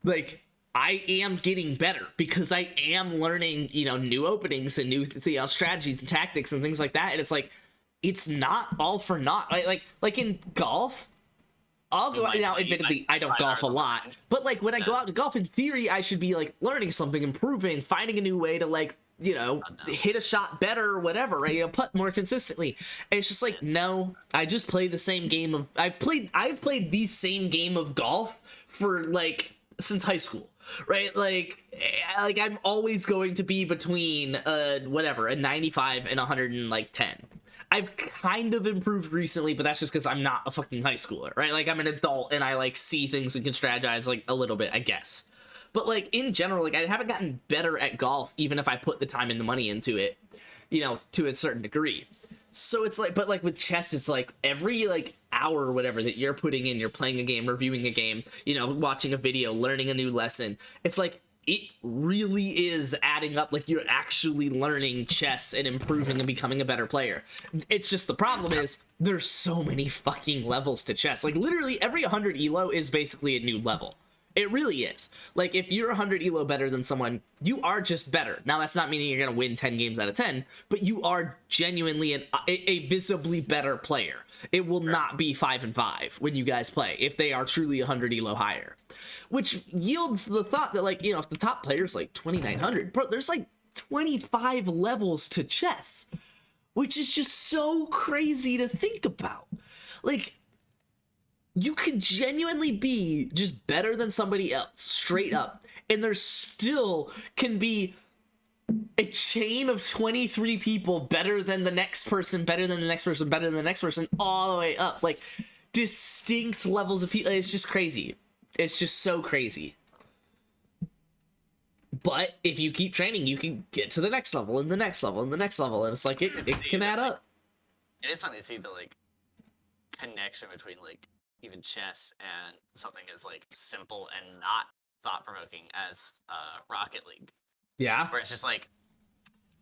Like I am getting better because I am learning, new openings and new strategies and tactics and things like that. And it's like it's not all for naught. Like in golf, I'll go out now. Admittedly, I don't golf a lot, but like when I go out to golf, in theory, I should be like learning something, improving, finding a new way to like hit a shot better or whatever, right? Putt more consistently. And it's just like no, I just play the same game of I've played the same game of golf for like since high school, right? Like I'm always going to be between a 95 and 110. I've kind of improved recently, but that's just because I'm not a fucking high schooler, right? Like I'm an adult and I like see things and can strategize like a little bit, I guess. But like in general, like I haven't gotten better at golf, even if I put the time and the money into it, to a certain degree. So it's like, but like with chess, it's like every like hour or whatever that you're putting in, you're playing a game, reviewing a game, watching a video, learning a new lesson. It's like it really is adding up. Like you're actually learning chess and improving and becoming a better player. It's just the problem is there's so many fucking levels to chess. Like literally every 100 elo is basically a new level. It really is. Like if you're 100 elo better than someone, you are just better. Now that's not meaning you're gonna win 10 games out of 10, but you are genuinely a visibly better player. It will not be 5-5 when you guys play if they are truly 100 elo higher. Which yields the thought that, like, if the top player's like 2,900, bro, there's like 25 levels to chess, which is just so crazy to think about. Like, you could genuinely be just better than somebody else, straight up, and there still can be a chain of 23 people better than the next person, better than the next person, better than the next person, all the way up. Like, distinct levels of people. It's just crazy. It's just so crazy. But if you keep training, you can get to the next level and the next level and the next level, and it's like it can add up. it is funny to see the like connection between like even chess and something as like simple and not thought-provoking as Rocket League, Yeah. where it's just like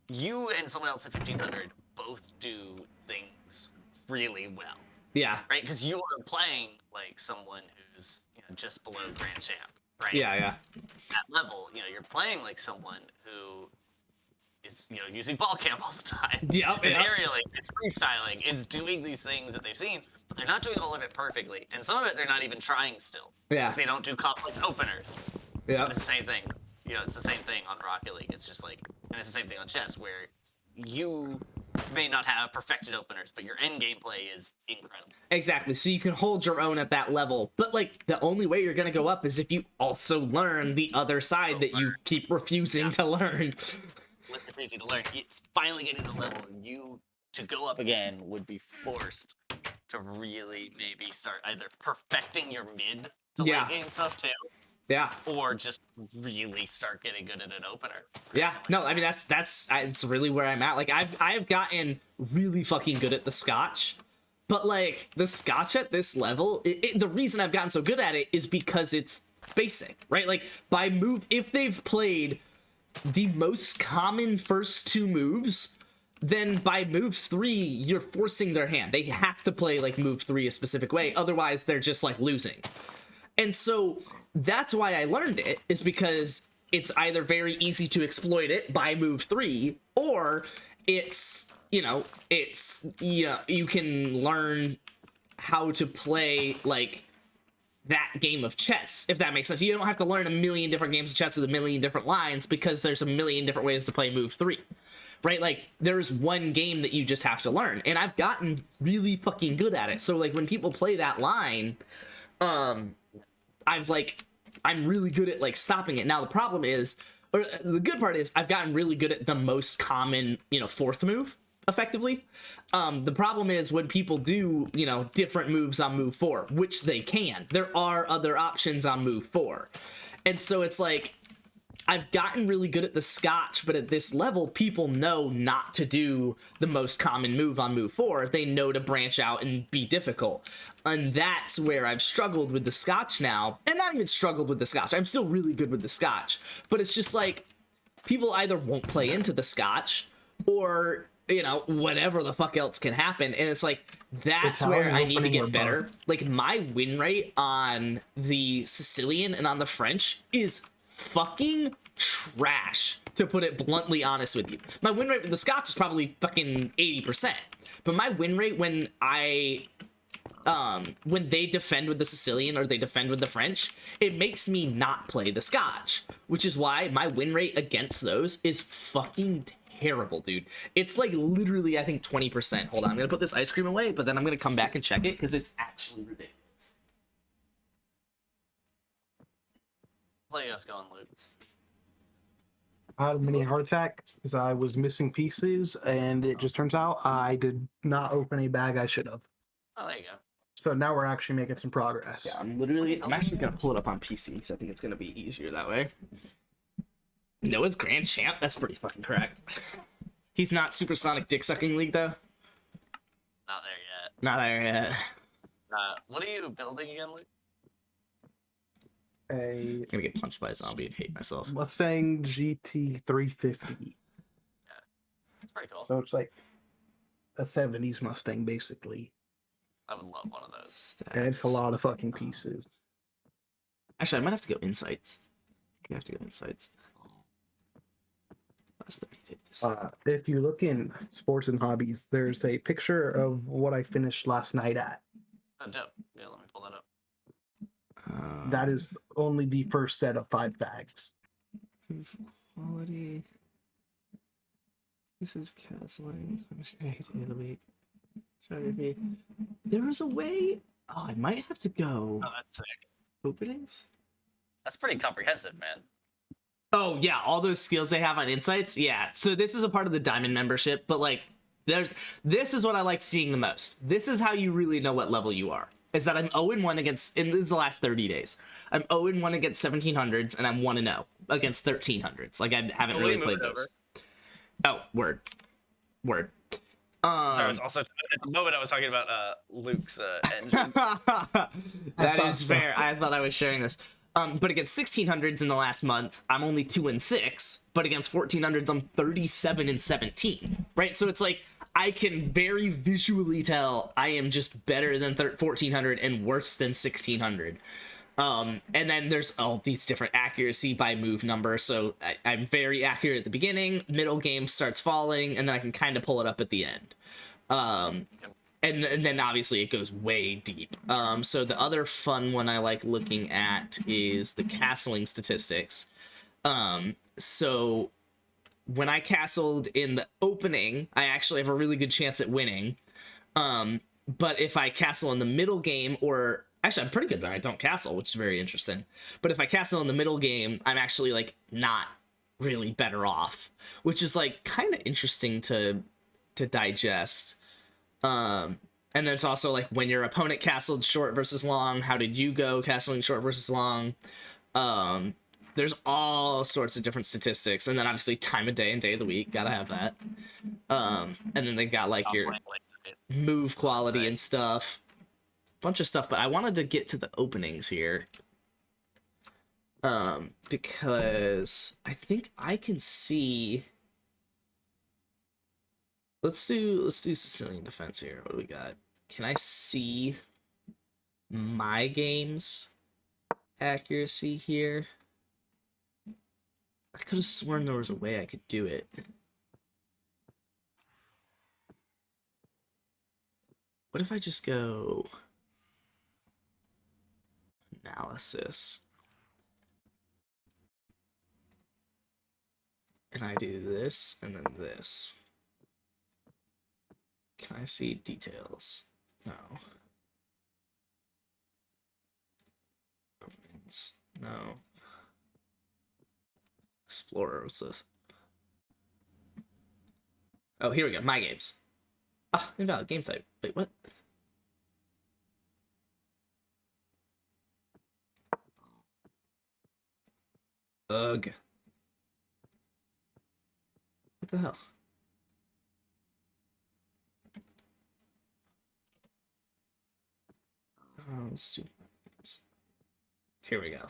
you and someone else at 1500 both do things really well, Yeah. right? Because you are playing like someone who's just below Grand Champ, right? Yeah. At level, you're playing like someone who is using ball camp all the time. Yep, Is yep. aerialing, is freestyling, is doing these things that they've seen, but they're not doing all of it perfectly, and some of it they're not even trying still. Yeah. They don't do complex openers. Yeah. It's the same thing. It's the same thing on Rocket League. It's just like, and it's the same thing on chess, where you may not have perfected openers, but your end gameplay is incredible. Exactly. So you can hold your own at that level. But like the only way you're gonna go up is if you also learn the other side that you keep refusing to learn. It's easy to learn. It's finally getting to the level where you, to go up again, would be forced to really maybe start either perfecting your mid to Yeah. late game stuff too, Yeah. or just really start getting good at an opener. Yeah. No, I mean it's really where I'm at. Like I've gotten really fucking good at the Scotch. But like the Scotch at this level, the reason I've gotten so good at it is because it's basic, right? Like by move, if they've played the most common first two moves, then by move 3 you're forcing their hand. They have to play like move 3 a specific way, otherwise they're just like losing. And so that's why I learned it, is because it's either very easy to exploit it by move 3, or it's you can learn how to play like that game of chess, if that makes sense. You don't have to learn a million different games of chess with a million different lines, because there's a million different ways to play move 3, right? Like there's one game that you just have to learn, and I've gotten really fucking good at it. So like when people play that line, I'm really good at like stopping it. Now the problem is or the good part is I've gotten really good at the most common, fourth move effectively. The problem is when people do, different moves on move 4, which they can. There are other options on move 4. And so it's like, I've gotten really good at the Scotch, but at this level, people know not to do the most common move on move 4. They know to branch out and be difficult. And that's where I've struggled with the Scotch now. And not even struggled with the Scotch. I'm still really good with the Scotch. But it's just like, people either won't play into the Scotch, or, whatever the fuck else can happen. And it's like, that's where I need to get better. Like, my win rate on the Sicilian and on the French is fucking trash, to put it bluntly honest with you. My win rate with the Scotch is probably fucking 80%, but my win rate when they defend with the Sicilian or they defend with the French, it makes me not play the Scotch, which is why my win rate against those is fucking terrible, dude. It's like literally, I think 20%. Hold on, I'm gonna put this ice cream away, but then I'm gonna come back and check it because it's actually ridiculous. Let us go on, Luke. I had a mini heart attack because I was missing pieces, and it just turns out I did not open a bag I should have. Oh, there you go. So now we're actually making some progress. Yeah, I'm actually gonna pull it up on PC because I think it's gonna be easier that way. Noah's Grand Champ? That's pretty fucking correct. He's not Supersonic Dick Sucking League though. Not there yet. Not there yet. What are you building again, Luke? A I'm gonna get punched by a zombie and hate myself. Mustang GT 350. It's pretty cool. So it's like a 70s Mustang, basically. I would love one of those. And it's a lot of fucking pieces. Actually, I might have to go insights. I have to go insights. Last 30 days. If you look in sports and hobbies, there's a picture of what I finished last night at. Oh, dope. Yeah, let me pull that up. That is only the first set of 5 bags. Quality. This is castling. Day of the week. Geography. There is a way. Oh, I might have to go. Oh, that's sick. Openings? That's pretty comprehensive, man. Oh, yeah. All those skills they have on Insights. Yeah. So this is a part of the Diamond membership, but like, this is what I like seeing the most. This is how you really know what level you are. Is that I'm 0-1 against, and this is the last 30 days. I'm 0-1 against 1700s, and I'm 1-0 against 1300s. Like, I haven't really played those. Oh, word. Sorry, I was also, at the moment I was talking about Luke's engine. That is fair. I thought I was sharing this. But against 1600s in the last month, I'm only 2-6. But against 1400s, I'm 37-17. Right? So it's like, I can very visually tell I am just better than 1400 and worse than 1600. And then there's all these different accuracy by move number. So I'm very accurate at the beginning, middle game starts falling, and then I can kind of pull it up at the end. And then obviously it goes way deep. So the other fun one I like looking at is the castling statistics. So when I castled in the opening, I actually have a really good chance at winning. But if I castle in the middle game, or actually I'm pretty good when I don't castle, which is very interesting. But if I castle in the middle game, I'm actually like not really better off, which is like kind of interesting to digest. And then it's also like when your opponent castled short versus long, how did you go castling short versus long? There's all sorts of different statistics, and then obviously time of day and day of the week, gotta have that. And then they got like your move quality and stuff, bunch of stuff. But I wanted to get to the openings here, because I think I can see. Let's do Sicilian defense here. What do we got? Can I see my game's accuracy here? I could have sworn there was a way I could do it. What if I just go analysis and I do this and then this? Can I see details? No. Openings. No. Explorer, what's this? Oh, here we go. My games. Ah, invalid game type. Wait, what? Ugh. What the hell? Let's do... Here we go.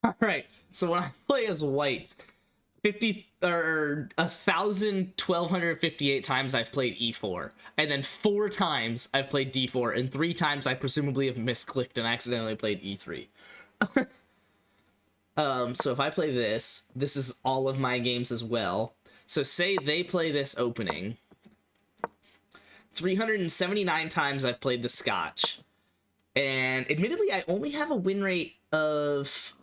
All right. So when I play as white, 1,1258 times I've played E4, and then 4 times I've played D4, and 3 times I presumably have misclicked and accidentally played E3. So if I play this is all of my games as well. So say they play this opening. 379 times I've played the Scotch. And admittedly, I only have a win rate of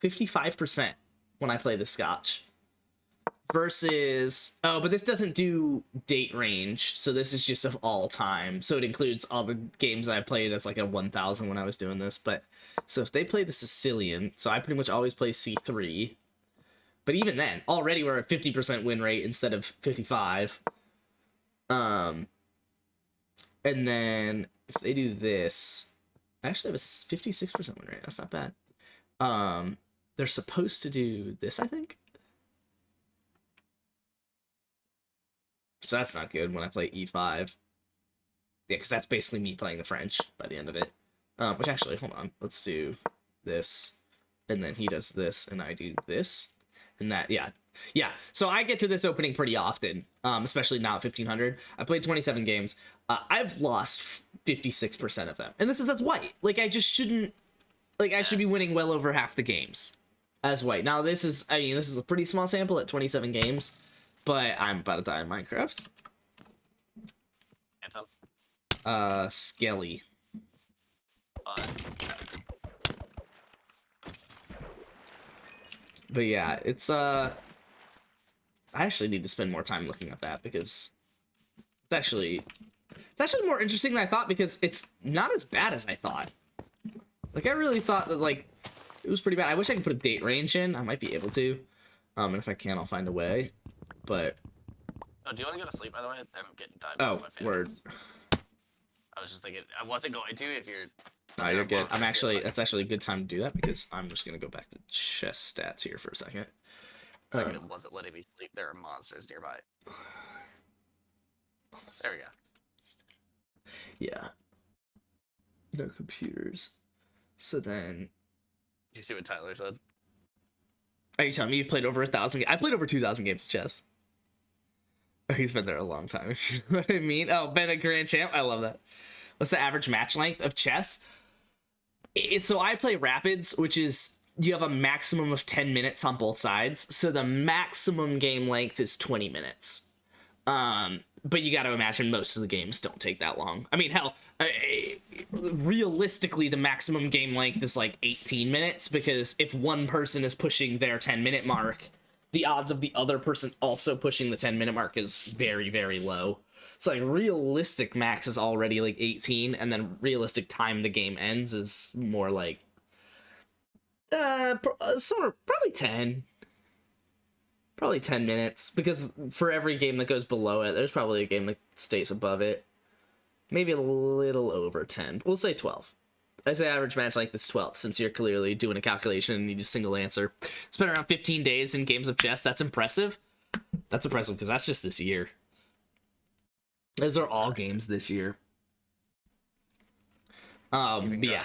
55% when I play the Scotch. Versus... Oh, but this doesn't do date range, so this is just of all time. So it includes all the games I played as like a 1,000 when I was doing this. But so if they play the Sicilian, so I pretty much always play C3. But even then, already we're at 50% win rate instead of 55. And then if they do this, I actually have a 56% win rate. That's not bad. They're supposed to do this, I think. So that's not good when I play E5. Yeah, because that's basically me playing the French by the end of it. Which actually, hold on. Let's do this. And then he does this, and I do this. And that, yeah. Yeah, so I get to this opening pretty often, especially now at 1,500. I've played 27 games. I've lost 56% of them. And this is as white. Like, I just shouldn't... Like, I should be winning well over half the games as white. Now, this is... I mean, this is a pretty small sample at 27 games. But I'm about to die in Minecraft. Anton? Skelly. But yeah, it's, I actually need to spend more time looking at that because it's actually more interesting than I thought because it's not as bad as I thought. Like, I really thought that, like, it was pretty bad. I wish I could put a date range in. I might be able to. And if I can, I'll find a way. But... Oh, do you want to go to sleep, by the way? I'm getting tired. Oh, word. I was just thinking, I wasn't going to if you're... No, you're good. I'm actually... That's actually a good time to do that because I'm just going to go back to chess stats here for a second. It's like it wasn't letting me sleep. There are monsters nearby. There we go. Yeah. No computers. So then... Do you see what Tyler said? Are you telling me you've played over 1,000? I played over 2,000 games of chess. Oh, he's been there a long time. You know what I mean? Oh, been a grand champ? I love that. What's the average match length of chess? So I play Rapids, which is you have a maximum of 10 minutes on both sides. So the maximum game length is 20 minutes. But you got to imagine most of the games don't take that long. I mean, hell, realistically, the maximum game length is like 18 minutes because if one person is pushing their 10-minute mark, the odds of the other person also pushing the 10-minute mark is very, very low. So like realistic max is already like 18, and then realistic time the game ends is more like sort of probably 10. Probably 10 minutes, because for every game that goes below it, there's probably a game that stays above it. Maybe a little over 10. We'll say 12. I say average match like this 12, since you're clearly doing a calculation and need a single answer. Spent around 15 days in games of chess. That's impressive. That's impressive, because that's just this year. Those are all games this year. Yeah.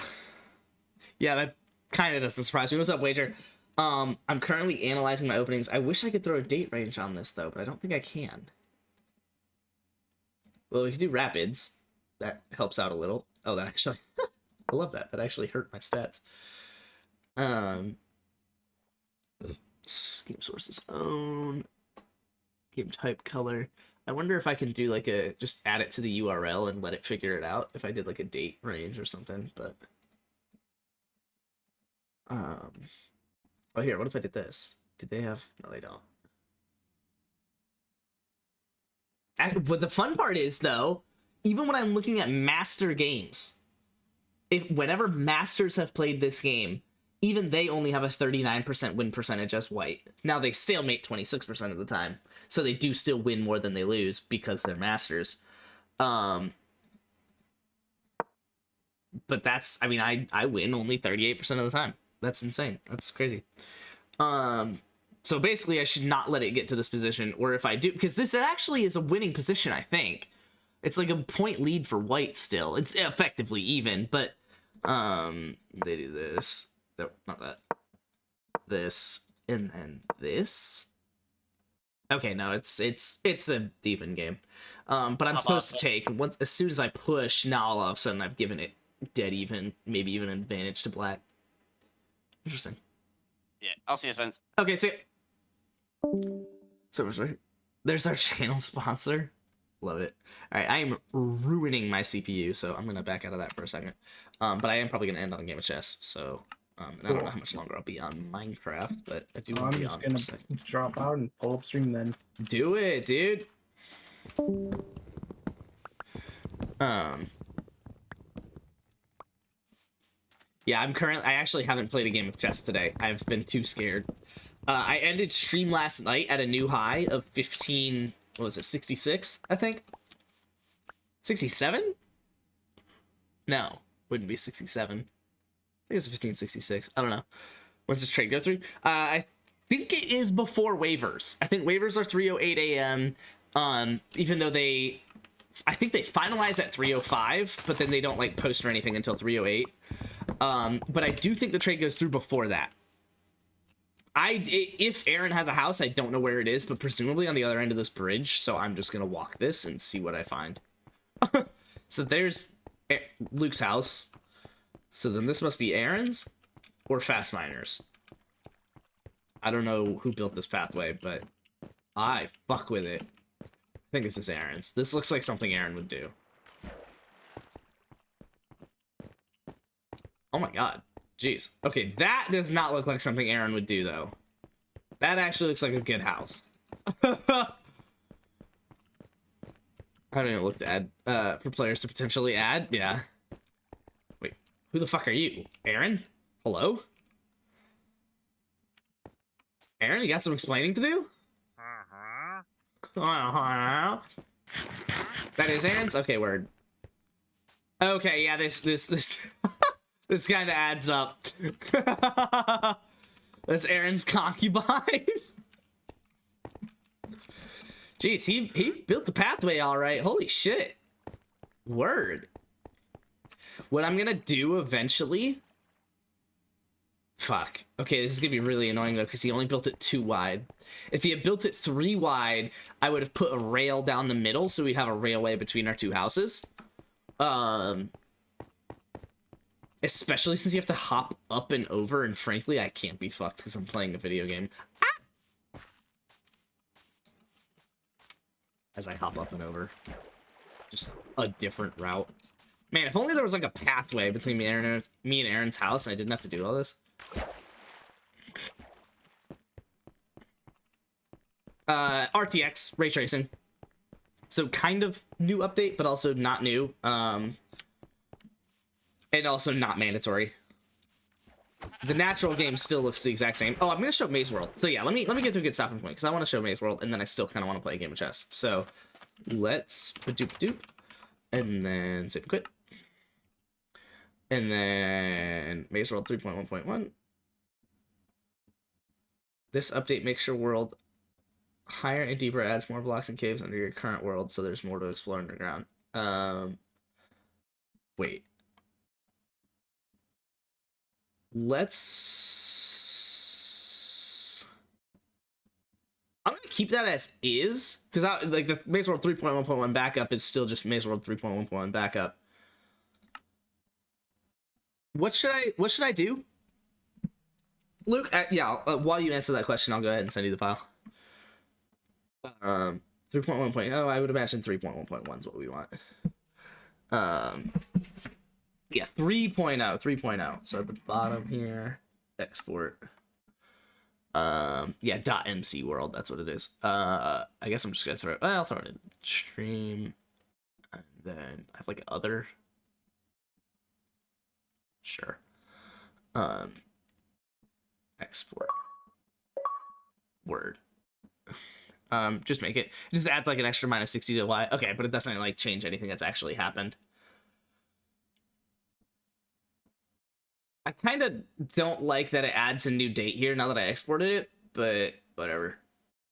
Yeah, that kind of doesn't surprise me. What's up, Wager? I'm currently analyzing my openings. I wish I could throw a date range on this, though, but I don't think I can. Well, we can do Rapids. That helps out a little. Oh, that actually... I love that. That actually hurt my stats. Game sources own. Game type color. I wonder if I can do like a... Just add it to the URL and let it figure it out. If I did like a date range or something, but... Oh, here, what if I did this? Do they have... No, they don't. But the fun part is, though, even when I'm looking at master games, whenever masters have played this game, even they only have a 39% win percentage as white. Now they stalemate 26% of the time, so they do still win more than they lose because they're masters. But that's, I mean, I win only 38% of the time. That's insane. That's crazy. So basically I should not let it get to this position, or if I do, because this actually is a winning position, I think. It's like a point lead for white still. It's effectively even, but they do this. No, not that. This, and then this. Okay, no, it's a even game. But I'm supposed to take, once as soon as I push, now all of a sudden I've given it dead even, maybe even an advantage to black. Interesting. Yeah, I'll see you, Spence. Okay, see so there's our channel sponsor. Love it. All right, I am ruining my CPU, so I'm gonna back out of that for a second. But I am probably gonna end on a game of chess. So, and I don't know how much longer I'll be on Minecraft, but I do want to I'm be just on. gonna For a second. drop out and pull up stream then. Do it, dude. Yeah, I actually haven't played a game of chess today. I've been too scared. I ended stream last night at a new high of 15, what was it, 66, I think? 67? No, wouldn't be 67. I think it's 1566. I don't know. What's this trade go through? I think it is before waivers. I think waivers are 3:08 a.m. Even though I think they finalize at 3:05, but then they don't like post or anything until 3:08. But I do think the trade goes through before that. If Aaron has a house, I don't know where it is, but presumably on the other end of this bridge. So I'm just gonna walk this and see what I find. So there's Luke's house. So then this must be Aaron's or Fast Miners. I don't know who built this pathway, but I fuck with it. I think this is Aaron's. This looks like something Aaron would do. Oh my god. Jeez. Okay, that does not look like something Aaron would do, though. That actually looks like a good house. I don't even look to add, for players to potentially add. Yeah. Wait, who the fuck are you? Aaron? Hello? Aaron, you got some explaining to do? That is Aaron's? Okay, word. Okay, yeah, this this kind of adds up. That's Aaron's concubine. Jeez, he built the pathway all right. Holy shit. Word. What I'm gonna do eventually... Fuck. Okay, this is gonna be really annoying though, because he only built it 2 wide. If he had built it 3 wide, I would have put a rail down the middle so we'd have a railway between our 2 houses. Especially since you have to hop up and over, and frankly, I can't be fucked because I'm playing a video game. Ah! As I hop up and over. Just a different route. Man, if only there was like a pathway between me and Aaron's house and I didn't have to do all this. RTX, ray tracing. So kind of new update, but also not new. And also not mandatory. The natural game still looks the exact same. Oh, I'm gonna show Maze World. So yeah, let me get to a good stopping point because I want to show Maze World, and then I still kind of want to play a game of chess. So let's doop, and then save and quit, and then Maze World 3.1.1. This update makes your world higher and deeper, adds more blocks and caves under your current world, so there's more to explore underground. Wait. I'm gonna keep that as is, because like the Maze World 3.1.1 backup is still just Maze World 3.1.1 backup. What should I do? Luke, yeah, while you answer that question, I'll go ahead and send you the file. 3.1.0, I would imagine 3.1.1 is what we want. Yeah, 3.0. So at the bottom here, export. Yeah, .mc world, that's what it is. I guess I'm just gonna I'll throw it in stream, and then I have like other. Sure. export word. Just make it. It just adds like an extra minus 60 to y. Okay, but it doesn't like change anything that's actually happened. I kind of don't like that it adds a new date here now that I exported it, but whatever.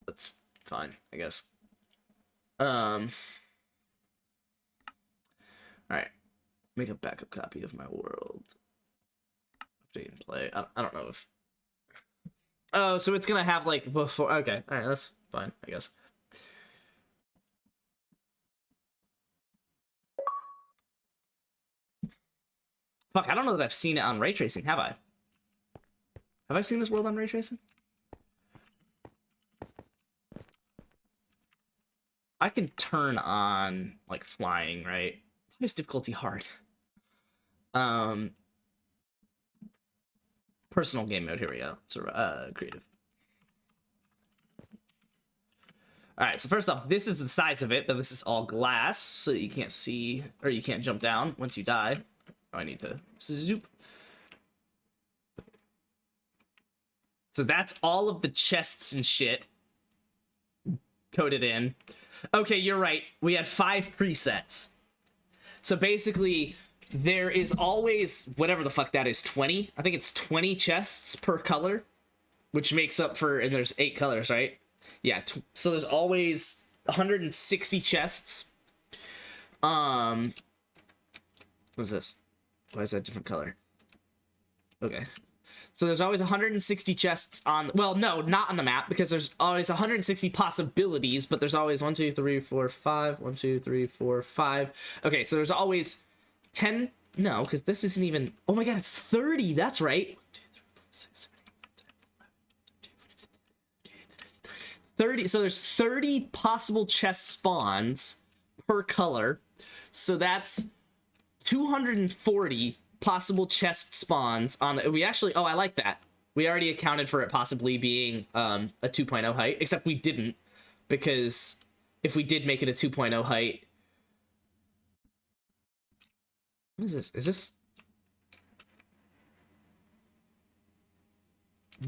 That's fine, I guess. All right. Make a backup copy of my world. Update and play. I don't know if. Oh, so it's gonna have like before. Okay, all right, that's fine, I guess. Fuck, I don't know that I've seen it on ray tracing, have I? Have I seen this world on ray tracing? I can turn on like flying, right? Why is difficulty hard? Personal game mode, here we go. So creative. Alright, so first off, this is the size of it, but this is all glass, so that you can't see, or you can't jump down once you die. Oh, I need to zoop. So that's all of the chests and shit coded in. Okay, you're right. We had 5 presets. So basically, there is always, whatever the fuck that is, 20? I think it's 20 chests per color, which makes up for, and there's 8 colors, right? Yeah, so there's always 160 chests. What's this? Why is that a different color? Okay. So there's always 160 chests on, well, no, not on the map, because there's always 160 possibilities, but there's always 1, 2, 3, 4, 5, 1, 2, 3, 4, 5. Okay, so there's always 10, no, because this isn't even, oh my god, it's 30, that's right. 1, 2, 3, 4, 5, 6, 7, 30, so there's 30 possible chest spawns per color, so that's 240 possible chest spawns on the, we actually, oh, I like that. We already accounted for it possibly being a 2.0 height, except we didn't, because if we did make it a 2.0 height, what is this? Is this,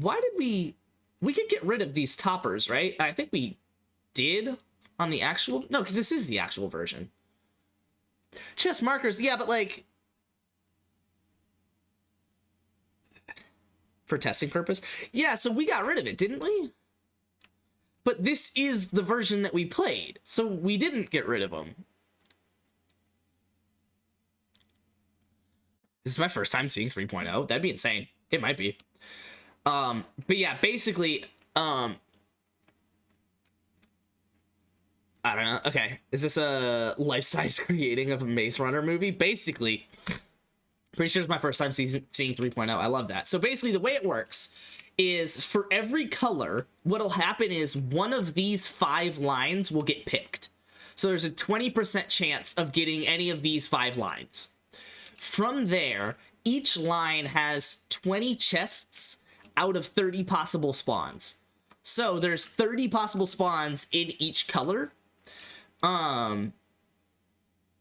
why did we could get rid of these toppers, right? I think we did on the actual, no, because this is the actual version. Chest markers, yeah, but like, for testing purpose, yeah, so we got rid of it, didn't we? But this is the version that we played, so we didn't get rid of them. This is my first time seeing 3.0. That'd be insane. It might be. But yeah, basically, I don't know. Okay, is this a life-size creating of a Maze Runner movie? Basically, pretty sure it's my first time seeing 3.0. I love that. So basically, the way it works is for every color, what'll happen is one of these 5 lines will get picked. So there's a 20% chance of getting any of these 5 lines. From there, each line has 20 chests out of 30 possible spawns. So there's 30 possible spawns in each color.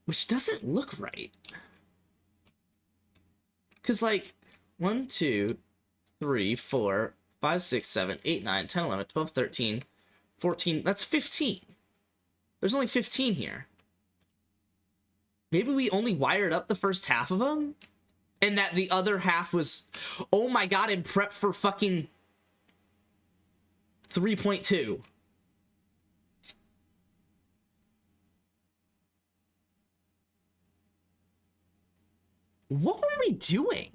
Which doesn't look right. Cause like 1, 2, 3, 4, 5, 6, 7, 8, 9, 10, 11, 12, 13, 14, that's 15. There's only 15 here. Maybe we only wired up the first half of them? And that the other half was, oh my god, in prep for fucking 3.2. What were we doing?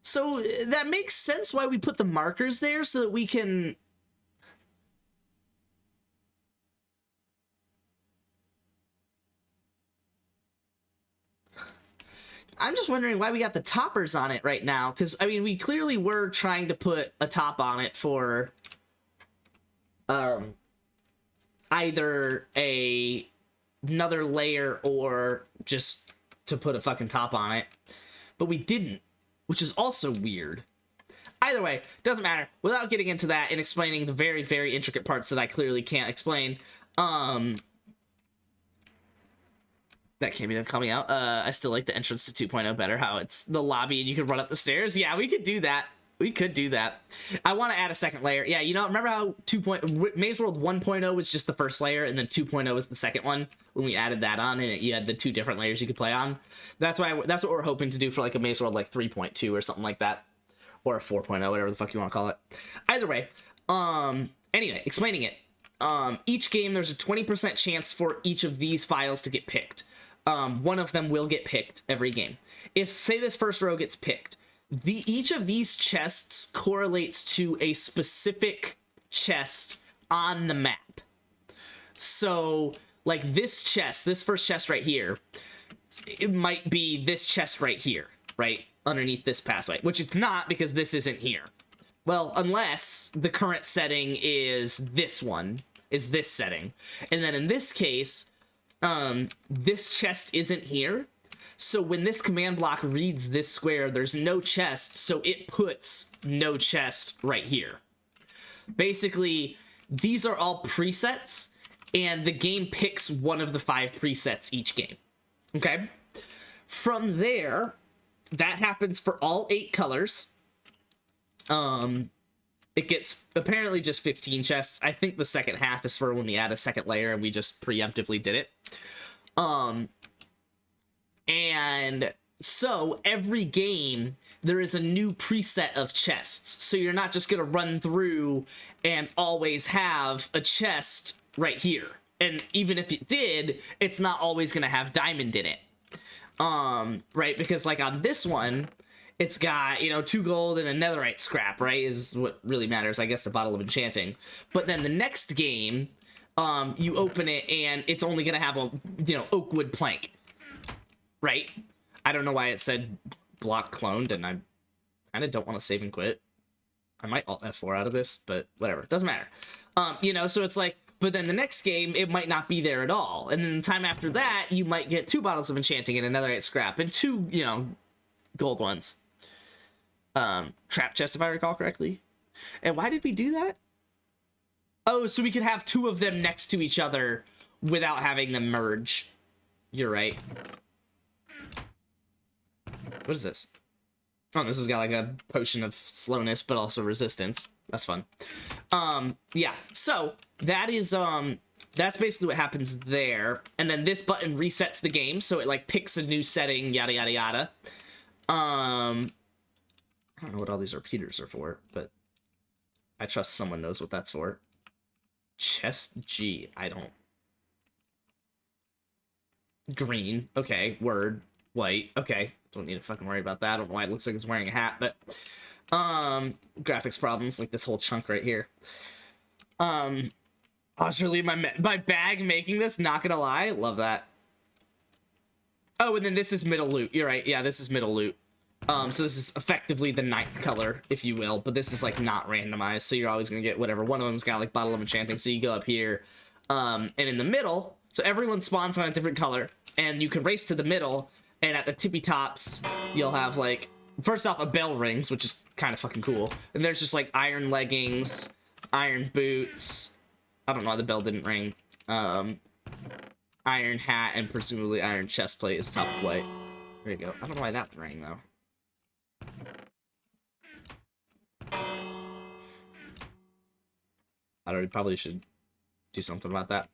So that makes sense why we put the markers there, so that we can... I'm just wondering why we got the toppers on it right now, because, I mean, we clearly were trying to put a top on it for either another layer or just to put a fucking top on it, but we didn't, which is also weird. Either way, doesn't matter. Without getting into that and explaining the very, very intricate parts that I clearly can't explain, that can't be coming out. I still like the entrance to 2.0 better, how it's the lobby and you can run up the stairs. Yeah, we could do that. We could do that. I want to add a second layer. Yeah, you know, remember how Maze World 1.0 was just the first layer, and then 2.0 was the second one when we added that on, and you had the 2 different layers you could play on. That's what we're hoping to do for like a Maze World like 3.2 or something like that, or a 4.0, whatever the fuck you want to call it. Either way, anyway, explaining it. Each game there's a 20% chance for each of these files to get picked. One of them will get picked every game. If say this first row gets picked, each of these chests correlates to a specific chest on the map. So, like this chest, this first chest right here, it might be this chest right here, right? Underneath this pathway, which it's not because this isn't here. Well, unless the current setting is this one, is this setting. And then in this case, this chest isn't here. So when this command block reads this square, there's no chest, so it puts no chest right here. Basically, these are all presets, and the game picks one of the 5 presets each game. Okay? From there, that happens for all 8 colors. It gets apparently just 15 chests. I think the second half is for when we add a second layer and we just preemptively did it. And so every game there is a new preset of chests. So you're not just going to run through and always have a chest right here. And even if it did, it's not always going to have diamond in it. Right? Because like on this one, it's got, you know, 2 gold and a netherite scrap, right? Is what really matters, I guess, the Bottle of Enchanting. But then the next game, you open it and it's only going to have a, you know, oak wood plank. Right? I don't know why it said block cloned, and I kind of don't want to save and quit. I might alt F4 out of this, but whatever. Doesn't matter. You know, so it's like, but then the next game, it might not be there at all. And then the time after that, you might get 2 bottles of enchanting and another 8 scrap, and 2, you know, gold ones. Trap chest, if I recall correctly. And why did we do that? Oh, so we could have 2 of them next to each other without having them merge. You're right. What is this? Oh, this has got like a potion of slowness, but also resistance. That's fun. Yeah, so that is, that's basically what happens there. And then this button resets the game, so it like picks a new setting, yada, yada, yada. I don't know what all these repeaters are for, but I trust someone knows what that's for. Chest G, I don't. Green, okay, word. White, okay. Don't need to fucking worry about that. I don't know why it looks like it's wearing a hat, but graphics problems, like this whole chunk right here. I was really my bag making this, not gonna lie. Love that. Oh, and then this is middle loot. You're right. Yeah, this is middle loot. So this is effectively the 9th color, if you will, but this is like not randomized, so you're always gonna get whatever. One of them's got like Bottle of Enchanting, so you go up here, and in the middle, so everyone spawns on a different color, and you can race to the middle. And at the tippy tops, you'll have, like, first off, a bell rings, which is kind of fucking cool. And there's just, like, iron leggings, iron boots. I don't know why the bell didn't ring. Iron hat, and presumably iron chest plate is top white. There you go. I don't know why that rang, though. Probably should do something about that.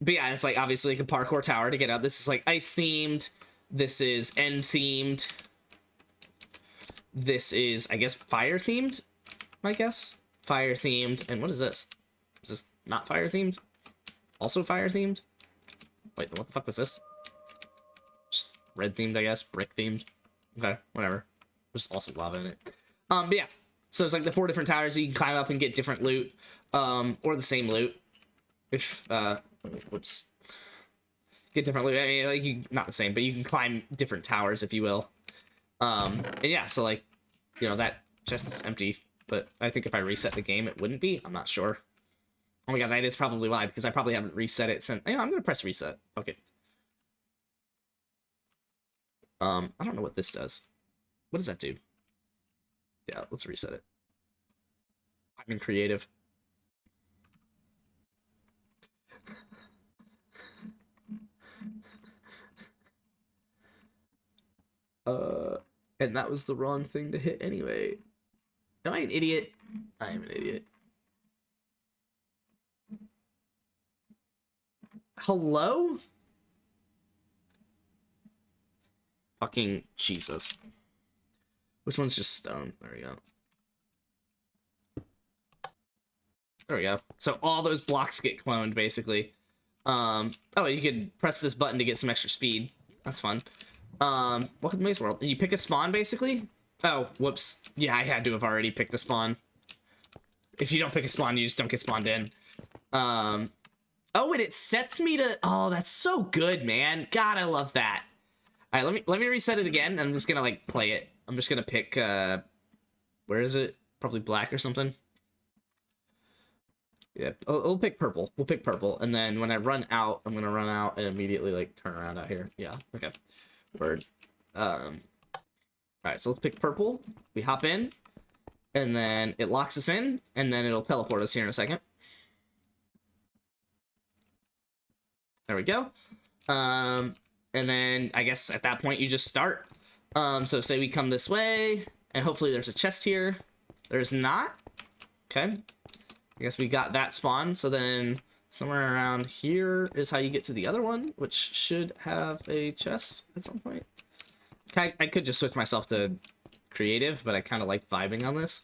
But yeah, it's like obviously like a parkour tower to get out. This is like ice themed. This is end themed. This is, I guess, fire themed. I guess fire themed. And what is this? Is this not fire themed? Also fire themed? Wait, what the fuck was this? Just red themed, I guess. Brick themed. Okay, whatever. There's also lava in it. But yeah, so it's like the 4 different towers. You can climb up and get different loot, or the same loot. If whoops, get different loot. I mean, like, you not the same, but you can climb different towers, if you will. And yeah, so like, you know, that chest is empty, but I think if I reset the game, it wouldn't be. I'm not sure. Oh my god, that is probably why, because I probably haven't reset it since. You know, I'm gonna press reset. Okay. I don't know what this does. What does that do? Yeah, let's reset it. I'm in creative. And that was the wrong thing to hit anyway. Am I an idiot? I am an idiot. Hello? Fucking Jesus. Which one's just stone? There we go. There we go. So all those blocks get cloned, basically. Oh, you could press this button to get some extra speed. That's fun. Welcome to Maze World. You pick a spawn, basically? Oh, whoops. Yeah, I had to have already picked a spawn. If you don't pick a spawn, you just don't get spawned in. Oh, and it sets me to... Oh, that's so good, man. God, I love that. All right, let me reset it again. I'm just gonna, like, play it. I'm just gonna pick, where is it? Probably black or something. Yeah, we'll pick purple. We'll pick purple, and then when I run out, I'm gonna run out and immediately, like, turn around out here. Yeah, okay. Word. Alright, so let's pick purple. We hop in, and then it locks us in, and then it'll teleport us here in a second. There we go. And then I guess at that point you just start. So say we come this way, and hopefully there's a chest here. There's not. Okay. I guess we got that spawn, so then somewhere around here is how you get to the other one, which should have a chest at some point. I could just switch myself to creative, but I kind of like vibing on this.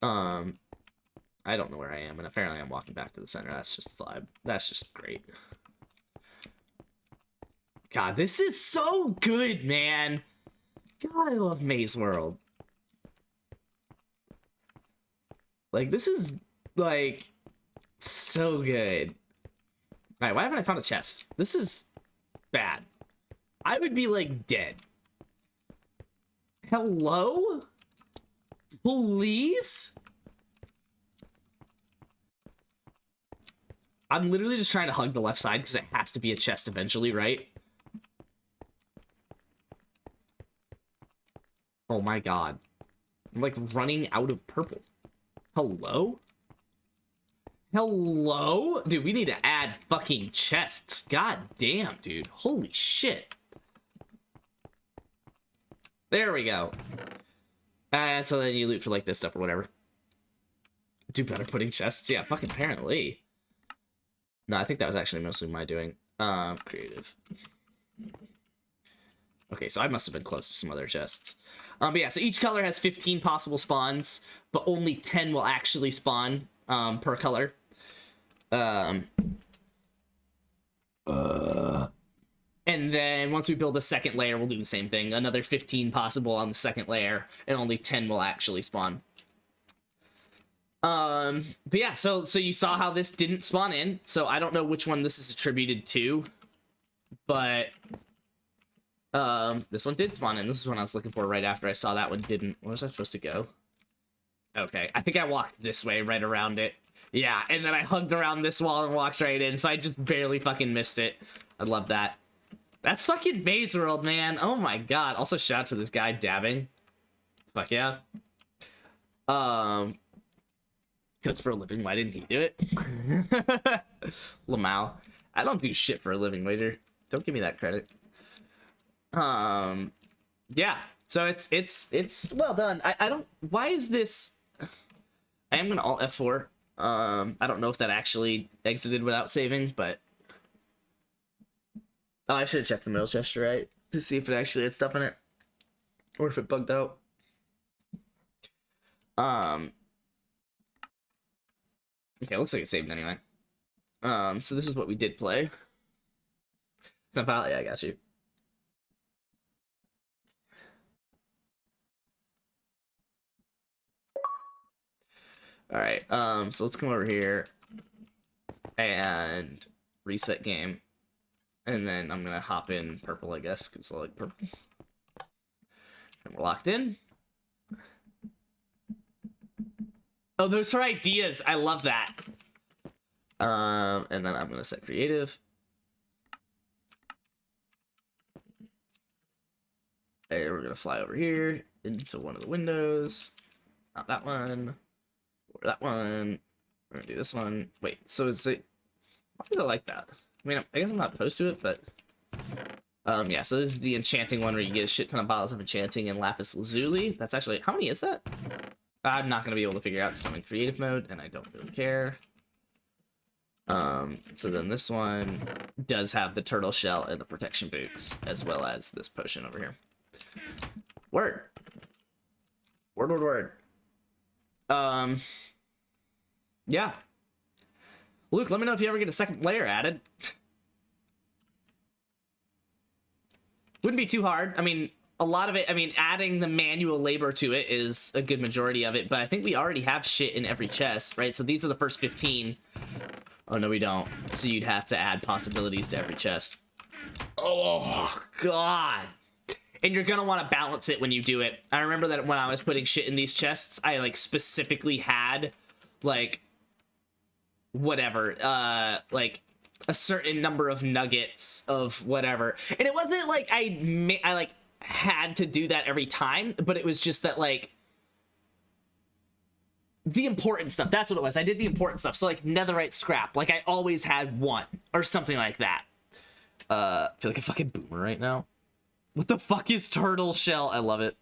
I don't know where I am, and apparently I'm walking back to the center. That's just vibe. That's just great. God, this is so good, man. God, I love Maze World. Like, this is, like, so good. Alright, why haven't I found a chest? This is bad. I would be, like, dead. Hello? Please? I'm literally just trying to hug the left side because it has to be a chest eventually, right? Oh my god. I'm, like, running out of purple. Hello? Hello? Dude, we need to add fucking chests. God damn, dude. Holy shit. There we go. And so then you loot for, like, this stuff or whatever. Do better putting chests? Yeah, fucking apparently. No, I think that was actually mostly my doing. Creative. Okay, so I must have been close to some other chests. But yeah, so each color has 15 possible spawns, but only 10 will actually spawn per color. And then once we build a second layer, we'll do the same thing. Another 15 possible on the second layer, and only 10 will actually spawn. But yeah, so you saw how this didn't spawn in, so I don't know which one this is attributed to, but this one did spawn in. This is one I was looking for right after I saw that one didn't. Where was I supposed to go? Okay, I think I walked this way right around it. Yeah, and then I hugged around this wall and walked right in, so I just barely fucking missed it. I love that. That's fucking Maze World, man. Oh my god. Also, shout out to this guy dabbing. Fuck yeah. Because for a living, why didn't he do it? Lamau. I don't do shit for a living, waiter. Don't give me that credit. Yeah. So it's well done. I don't. Why is this? I am gonna alt F4. I don't know if that actually exited without saving, but oh, I should have checked the middle gesture, right, to see if it actually had stuff in it, or if it bugged out. Okay, looks like it saved anyway. So this is what we did play. Snapfile, yeah, I got you. All right, so let's come over here and reset game, and then I'm gonna hop in purple, I guess, because I like purple. And we're locked in. Oh, those are ideas. I love that. And then I'm gonna set creative. And we're gonna fly over here into one of the windows. Not that one. Or that one. We're gonna do this one. Wait, so is it... Why is it like that? I mean, I guess I'm not opposed to it, but... Yeah, so this is the enchanting one where you get a shit ton of bottles of enchanting and lapis lazuli. That's actually, how many is that? I'm not gonna be able to figure out because I'm in creative mode and I don't really care. So then this one does have the turtle shell and the protection boots, as well as this potion over here. Word. Word. Yeah. Luke, let me know if you ever get a second layer added. Wouldn't be too hard. I mean, a lot of it, I mean, adding the manual labor to it is a good majority of it, but I think we already have shit in every chest, right? So these are the first 15. Oh, no, we don't. So you'd have to add possibilities to every chest. Oh, God. And you're gonna want to balance it when you do it. I remember that when I was putting shit in these chests, I, like, specifically had, like, whatever, like, a certain number of nuggets of whatever. And it wasn't like I like had to do that every time, but it was just that, like, the important stuff. That's what it was. I did the important stuff. So, like, netherite scrap. Like, I always had one or something like that. I feel like a fucking boomer right now. What the fuck is turtle shell? I love it.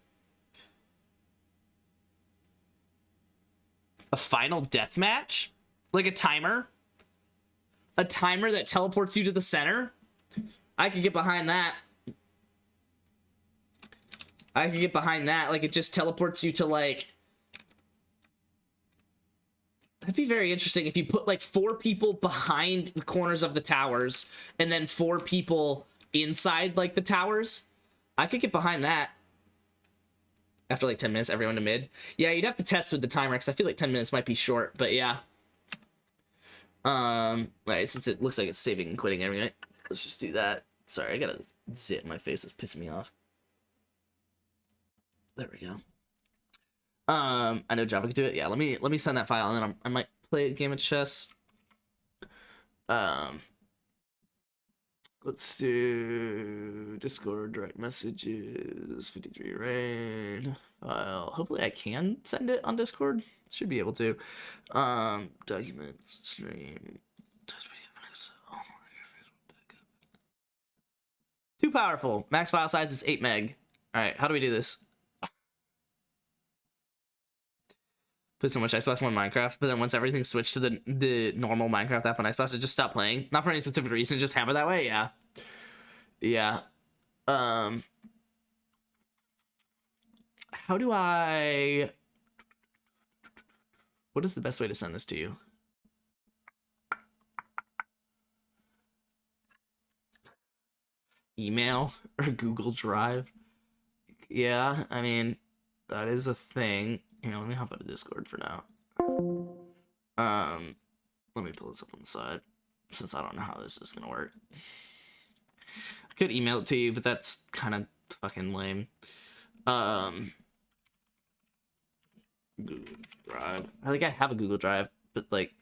A final death match? Like a timer? A timer that teleports you to the center? I could get behind that. I could get behind that. Like, it just teleports you to, like... That'd be very interesting if you put, like, 4 people behind the corners of the towers and then 4 people inside, like, the towers. I could get behind that. After, like, 10 minutes, everyone to mid. Yeah, you'd have to test with the timer, because I feel like 10 minutes might be short, but yeah. Right, since it looks like it's saving and quitting anyway, let's just do that. Sorry, I got a zit in my face that's pissing me off. There we go. I know Java could do it. Yeah, let me send that file, and then I might play a game of chess. Let's do Discord direct messages, 53 rain file. Hopefully I can send it on Discord. Should be able to. Documents, stream. Too powerful. Max file size is 8 meg. All right, how do we do this? Put so much Xbox One Minecraft, but then once everything switched to the normal Minecraft app on Xbox, it just stopped playing. Not for any specific reason, just hammer that way. Yeah. Yeah. How do I... What is the best way to send this to you? Email or Google Drive? Yeah, I mean, that is a thing. Here, let me hop out of Discord for now. Let me pull this up on the side, since I don't know how this is gonna work. I could email it to you, but that's kind of fucking lame. Google Drive. I think I have a Google Drive, but, like,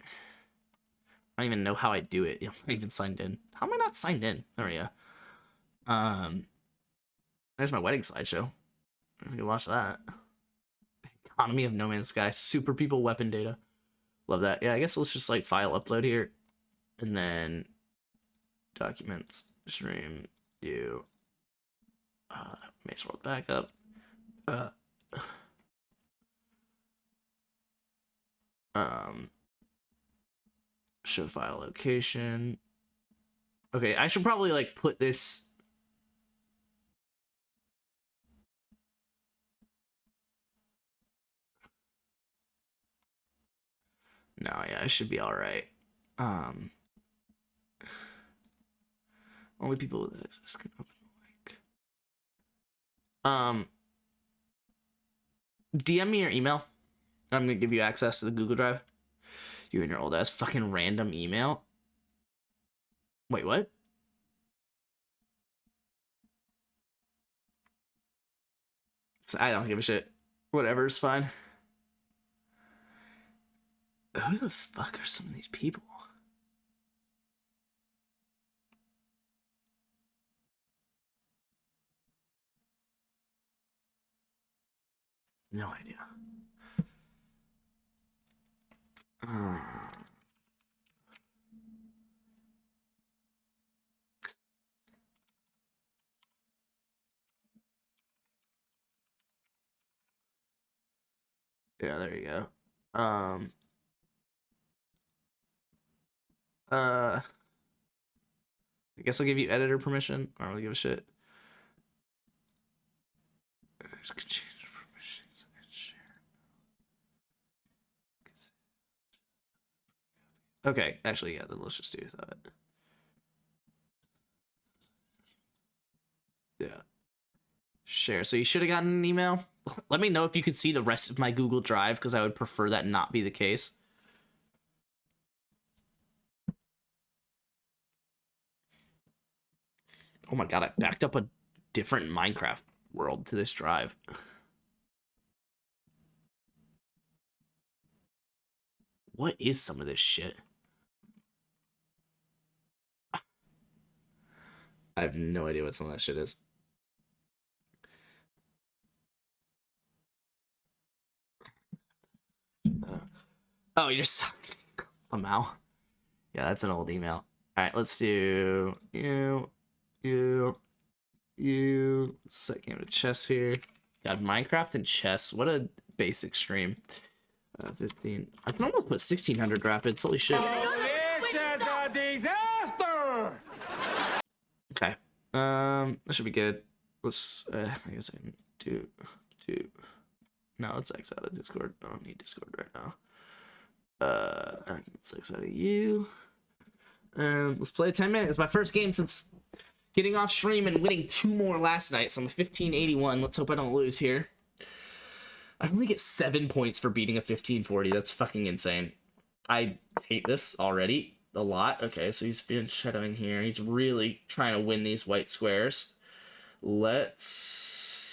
I don't even know how I do it. I'm not even signed in. How am I not signed in? There we go. There's my wedding slideshow. We can watch that. Economy of No Man's Sky. Super people weapon data. Love that. Yeah, I guess let's just, like, file upload here. And then documents, stream, view, Maze World backup. Show file location. Okay, I should probably, like, put this... No, yeah, I should be alright. Only people with access can open the link. DM me your email. I'm gonna give you access to the Google Drive. You and your old ass fucking random email. Wait, what? I don't give a shit. Whatever, it's fine. Who the fuck are some of these people? No idea. Yeah, there you go. I guess I'll give you editor permission. I don't really give a shit. Change permissions and share. Okay, actually, yeah, then let's just do that. Yeah. Share. So you should have gotten an email. Let me know if you could see the rest of my Google Drive, because I would prefer that not be the case. Oh my god, I backed up a different Minecraft world to this drive. What is some of this shit? I have no idea what some of that shit is. Oh, you're just somehow. Yeah, that's an old email. All right, let's do you. Second of chess here. God, Minecraft and chess. What a basic stream. 15. I can almost put 1600 rapids. Holy shit. This is a disaster! Okay. That should be good. Let's. I guess I can do. No, let's X out of Discord. I don't need Discord right now. Let's X out of you. Let's play 10 minutes. It's my first game since getting off stream and winning 2 more last night. So I'm a 1581. Let's hope I don't lose here. I only get 7 points for beating a 1540. That's fucking insane. I hate this already a lot. Okay, so he's been shadowing here. He's really trying to win these white squares. Let's...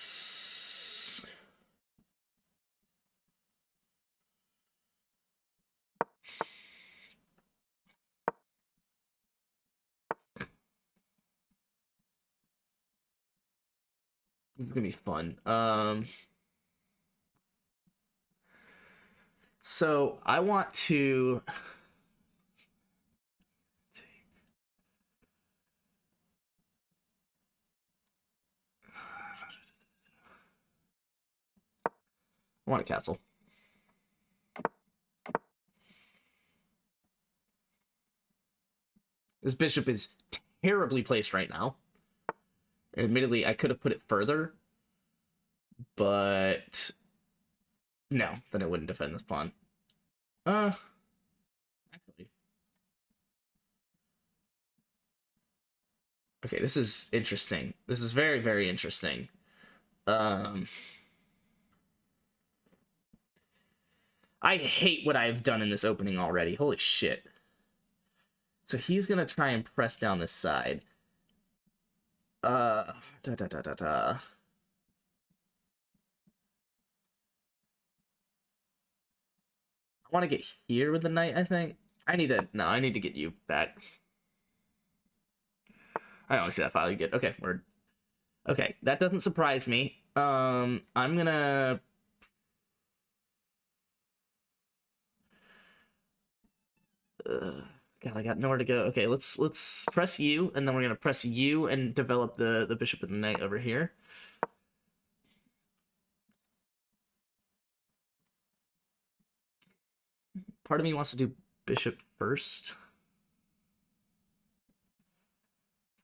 It's gonna be fun. So I want to a castle. This bishop is terribly placed right now. Admittedly, I could have put it further, but no, then it wouldn't defend this pawn. Actually. Okay, this is interesting. This is very, very interesting. I hate what I've done in this opening already. Holy shit. So he's gonna try and press down this side. I want to get here with the knight, I think. I need to get you back. I only see that file you get. Okay, word. Okay, that doesn't surprise me. I'm gonna... God, I got nowhere to go. Okay, let's press U, and then we're gonna press U and develop the bishop and the knight over here. Part of me wants to do bishop first.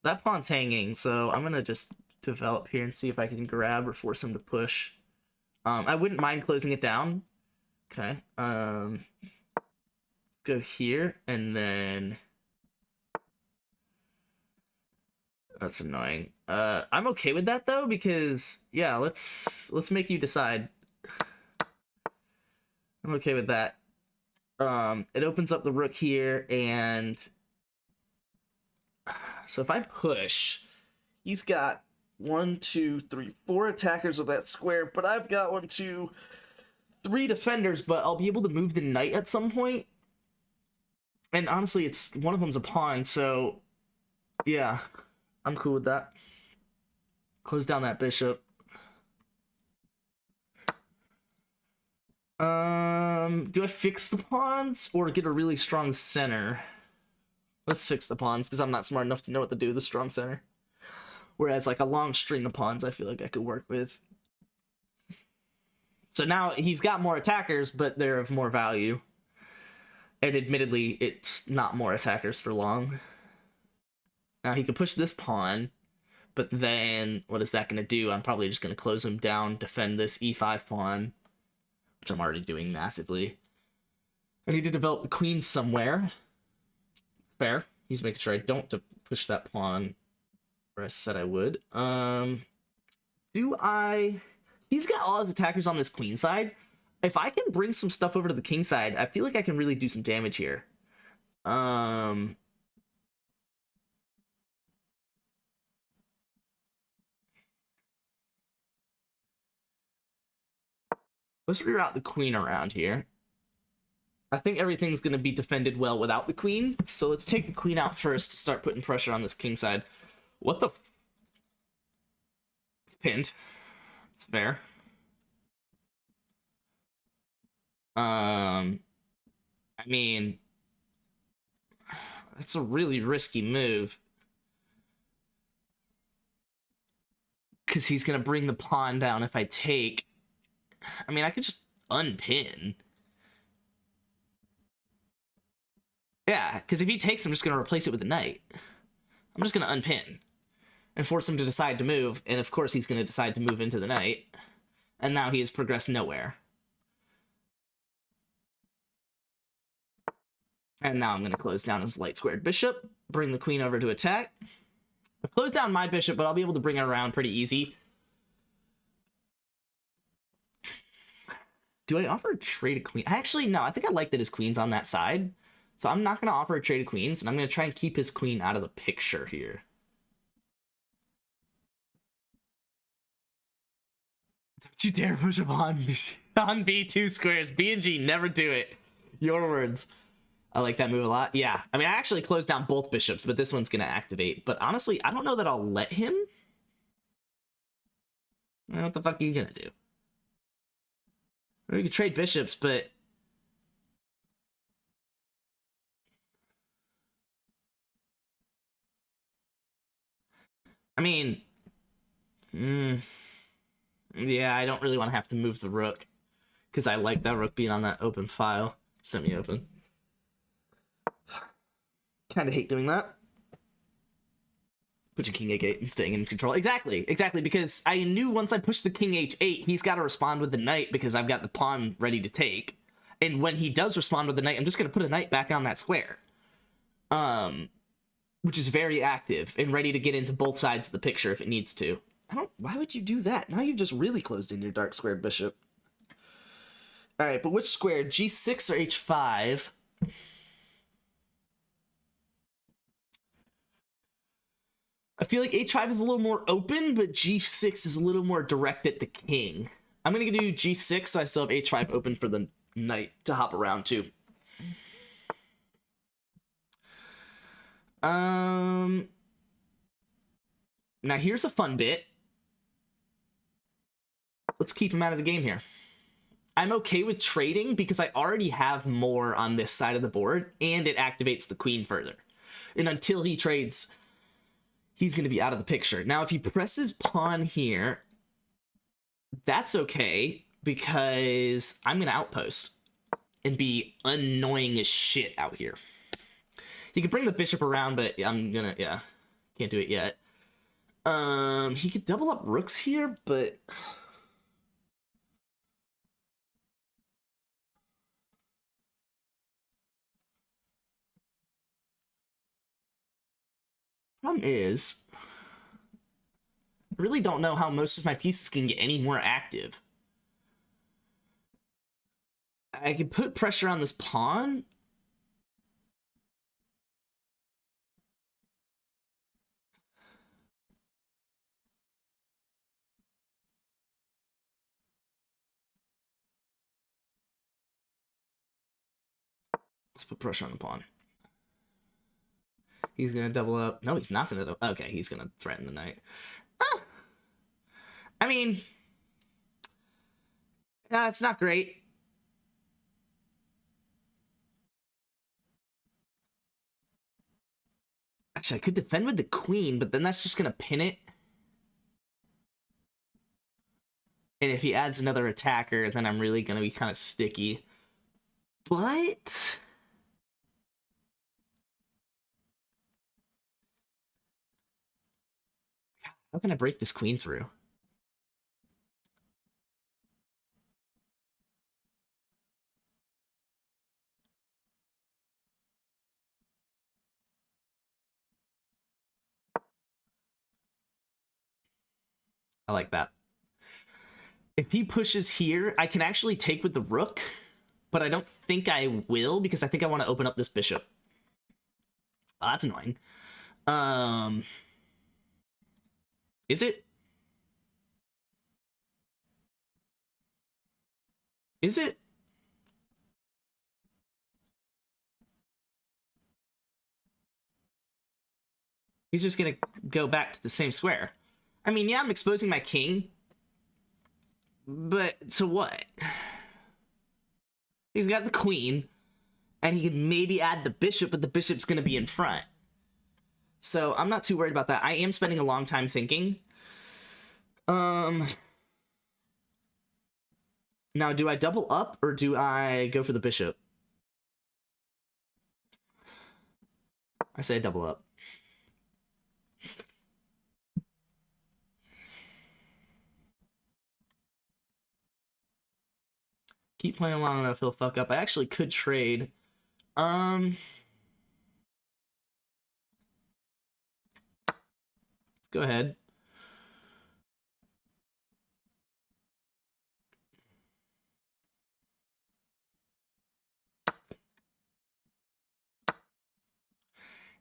That pawn's hanging, so I'm gonna just develop here and see if I can grab or force him to push. I wouldn't mind closing it down. Okay. Go here, and then that's annoying. I'm okay with that though, because yeah, let's make you decide. I'm okay with that. It opens up the rook here, and so if I push, he's got 1, 2, 3, 4 attackers of that square, but I've got 1, 2, 3 defenders, but I'll be able to move the knight at some point. And honestly, it's one of them's a pawn, so yeah, I'm cool with that. Close down that bishop. Do I fix the pawns or get a really strong center? Let's fix the pawns, because I'm not smart enough to know what to do with the strong center. Whereas like a long string of pawns, I feel like I could work with. So now he's got more attackers, but they're of more value. And admittedly, it's not more attackers for long. Now he can push this pawn, but then what is that going to do? I'm probably just going to close him down, defend this e5 pawn, which I'm already doing massively. I need to develop the queen somewhere. Fair. He's making sure I don't push that pawn where I said I would. Do I... He's got all his attackers on this queen side. If I can bring some stuff over to the king side, I feel like I can really do some damage here. Let's reroute the queen around here. I think everything's going to be defended well without the queen. So let's take the queen out first to start putting pressure on this king side. What the... It's pinned. It's fair. I mean... That's a really risky move. Because he's going to bring the pawn down if I take... I mean, I could just unpin. Yeah, because if he takes, I'm just going to replace it with a knight. I'm just going to unpin and force him to decide to move. And of course, he's going to decide to move into the knight. And now he has progressed nowhere. And now I'm going to close down his light squared bishop, bring the queen over to attack. I've closed down my bishop, but I'll be able to bring it around pretty easy. Do I offer a trade of queen? Actually, no. I think I like that his queen's on that side. So I'm not going to offer a trade of queens, and I'm going to try and keep his queen out of the picture here. Don't you dare push up on B2 squares. B and G, never do it. Your words. I like that move a lot. Yeah, I mean, I actually closed down both bishops, but this one's going to activate. But honestly, I don't know that I'll let him. What the fuck are you going to do? We could trade bishops, but... I mean... Yeah, I don't really want to have to move the rook. Because I like that rook being on that open file. Semi-open. Kind of hate doing that. Pushing king h8 and staying in control. Exactly, because I knew once I pushed the king h8, he's got to respond with the knight because I've got the pawn ready to take. And when he does respond with the knight, I'm just going to put a knight back on that square. Which is very active and ready to get into both sides of the picture if it needs to. Why would you do that? Now you've just really closed in your dark squared bishop. Alright, but which square? G6 or H5? I feel like H5 is a little more open, but G6 is a little more direct at the king. I'm going to do G6, so I still have H5 open for the knight to hop around too. Now here's a fun bit. Let's keep him out of the game here. I'm okay with trading because I already have more on this side of the board, and it activates the queen further. And until he trades, he's going to be out of the picture. Now, if he presses pawn here, that's okay, because I'm going to outpost and be annoying as shit out here. He could bring the bishop around, but I'm going to, yeah, can't do it yet. He could double up rooks here, but... Problem is, I really don't know how most of my pieces can get any more active. I can put pressure on this pawn. Let's put pressure on the pawn. He's going to double up. No, he's not going to. Okay, he's going to threaten the knight. I mean, it's not great. Actually, I could defend with the queen, but then that's just going to pin it. And if he adds another attacker, then I'm really gonna be kind of sticky. But how can I break this queen through? I like that. If he pushes here, I can actually take with the rook, but I don't think I will because I think I want to open up this bishop. Oh, that's annoying. Is it? Is it? He's just gonna go back to the same square. I mean, yeah, I'm exposing my king, but to what? He's got the queen, and he can maybe add the bishop, but the bishop's gonna be in front. So I'm not too worried about that. I am spending a long time thinking. Now, do I double up, or do I go for the bishop? I say double up. Keep playing long enough, he'll fuck up. I actually could trade. Let's go ahead.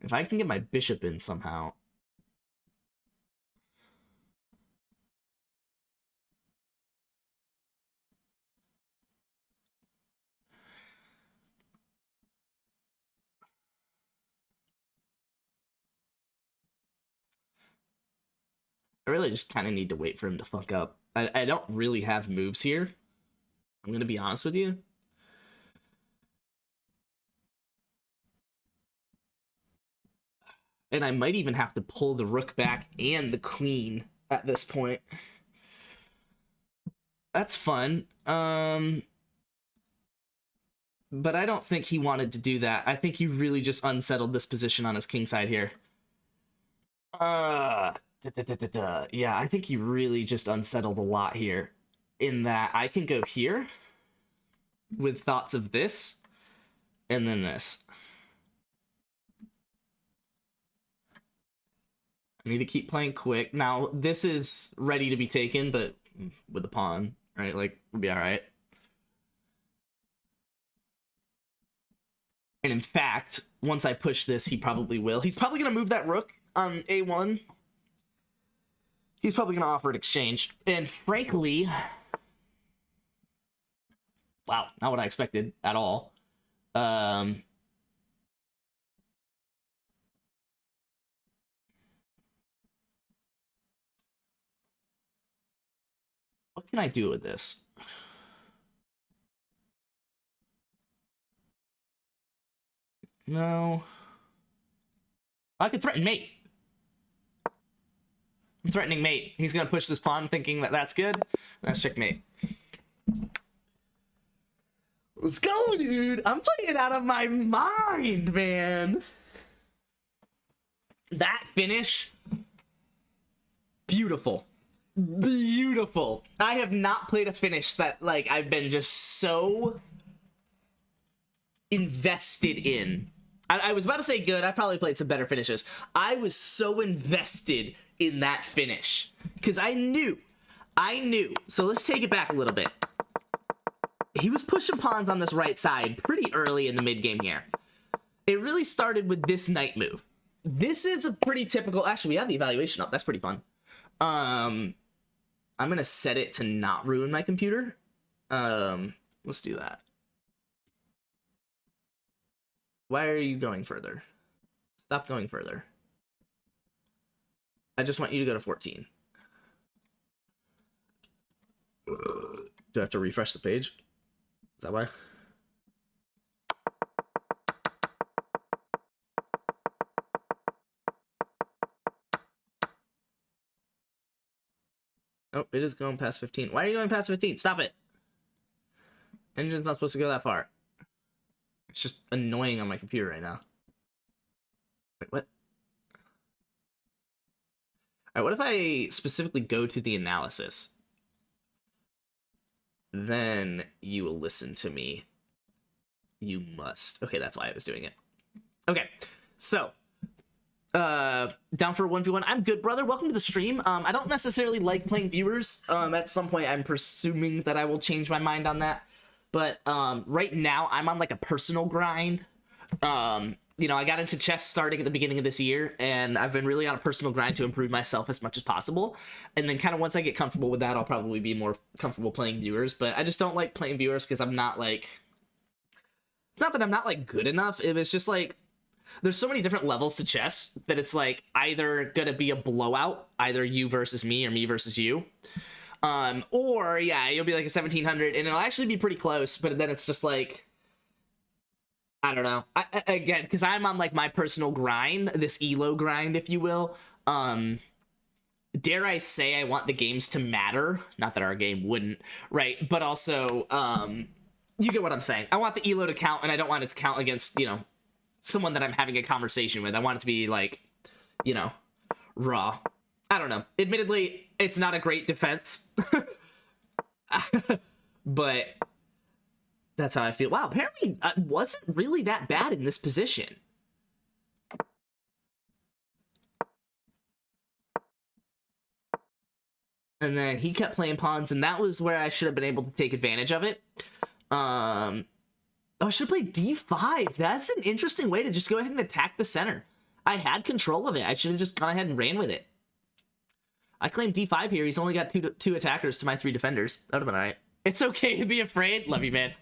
If I can get my bishop in somehow. I really just kind of need to wait for him to fuck up. I don't really have moves here. I'm going to be honest with you. And I might even have to pull the rook back and the queen at this point. That's fun. But I don't think he wanted to do that. I think he really just unsettled this position on his king side here. Yeah, I think he really just unsettled a lot here. In that I can go here with thoughts of this and then this. I need to keep playing quick. Now, this is ready to be taken, but with a pawn, right? Like, we'll be alright. And in fact, once I push this, he probably will. He's probably going to move that rook on a1. He's probably going to offer an exchange. And frankly... Wow, not what I expected at all. What can I do with this? No. I could threaten mate. I'm threatening mate. He's gonna push this pawn thinking that that's good. That's checkmate. Let's go, dude. I'm playing out of my mind, man. That finish. Beautiful. Beautiful. I have not played a finish that, like, I've been just so invested in. I was about to say good. I probably played some better finishes. I was so invested in that finish because I knew. So let's take it back a little bit. He was pushing pawns on this right side pretty early in the mid game here. It really started with this knight move. This is a pretty typical. Actually, we have the evaluation up. That's pretty fun. I'm gonna set it to not ruin my computer. Let's do that. Why are you going further? Stop going further. I just want you to go to 14. Do I have to refresh the page? Is that why? Oh, it is going past 15. Why are you going past 15? Stop it. Engine's not supposed to go that far. It's just annoying on my computer right now. Wait, what? Alright, what if I specifically go to the analysis? Then you will listen to me. You must. Okay, that's why I was doing it. Okay, so down for a 1v1. I'm good, brother. Welcome to the stream. I don't necessarily like playing viewers. At some point, I'm presuming that I will change my mind on that. But right now, I'm on like a personal grind. You know, I got into chess starting at the beginning of this year, and I've been really on a personal grind to improve myself as much as possible. And then kind of once I get comfortable with that, I'll probably be more comfortable playing viewers. But I just don't like playing viewers because I'm not like... It's not that I'm not like good enough. It was just like... There's so many different levels to chess that it's like either gonna be a blowout, either you versus me or me versus you. Or yeah, you'll be like a 1700 and it'll actually be pretty close, but then it's just like... I don't know. Again, because I'm on like my personal grind, this elo grind, if you will. Dare I say I want the games to matter? Not that our game wouldn't, right? But also, you get what I'm saying. I want the elo to count, and I don't want it to count against, you know, someone that I'm having a conversation with. I want it to be like, you know, raw. I don't know. Admittedly, it's not a great defense, but. That's how I feel. Wow, apparently I wasn't really that bad in this position. And then he kept playing pawns, and that was where I should have been able to take advantage of it. Oh, I should have played d5. That's an interesting way to just go ahead and attack the center. I had control of it. I should have just gone ahead and ran with it. I claimed d5 here. He's only got two attackers to my 3 defenders. That would have been alright. It's okay to be afraid. Love you, man.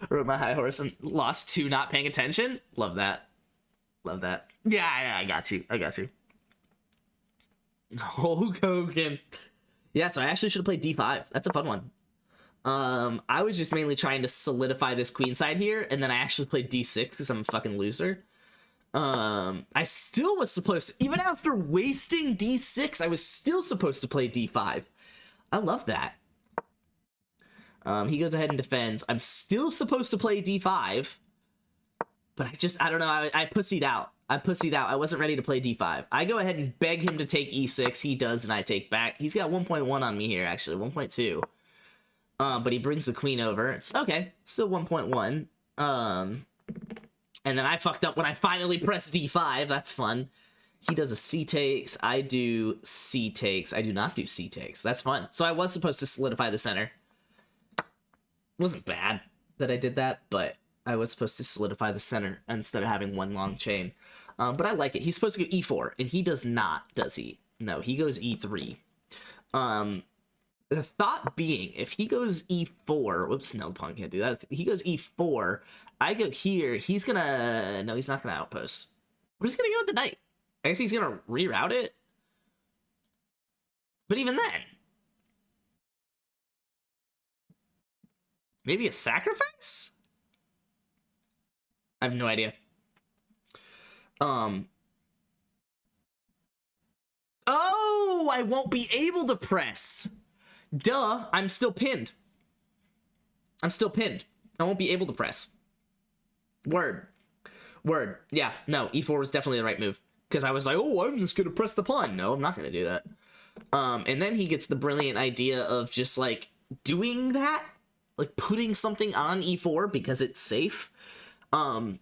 Rode my high horse and lost 2 not paying attention. Love that. Love that. Yeah, I got you. I got you. Hulk Hogan. Yeah, so I actually should have played d5. That's a fun one. I was just mainly trying to solidify this queenside here, and then I actually played d6 because I'm a fucking loser. I still was supposed to, even after wasting d6, I was still supposed to play d5. I love that. He goes ahead and defends. I'm still supposed to play d5, but I don't know. I pussied out. I wasn't ready to play d5. I go ahead and beg him to take e6. He does, and I take back. He's got 1.1 on me here, actually, 1.2. But he brings the queen over. It's okay, still 1.1. And then I fucked up when I finally pressed d5. That's fun. He does a c takes. I do c takes. I do not do c takes. That's fun. So I was supposed to solidify the center. Wasn't bad that I did that, but I was supposed to solidify the center instead of having one long chain. But I like it. He's supposed to go e4, and he does not, does he? No, he goes e3. The thought being, if he goes e4, whoops, no, the pawn can't do that. If he goes e4, I go here, he's gonna, no, he's not gonna outpost. Where's he gonna go with the knight? I guess he's gonna reroute it. But even then, maybe a sacrifice? I have no idea. Oh, I won't be able to press. Duh, I'm still pinned. I'm still pinned. I won't be able to press. Word. Word. Yeah, no, e4 was definitely the right move. Because I was like, oh, I'm just going to press the pawn. No, I'm not going to do that. And then he gets the brilliant idea of just, like, doing that. Like, putting something on e4 because it's safe. But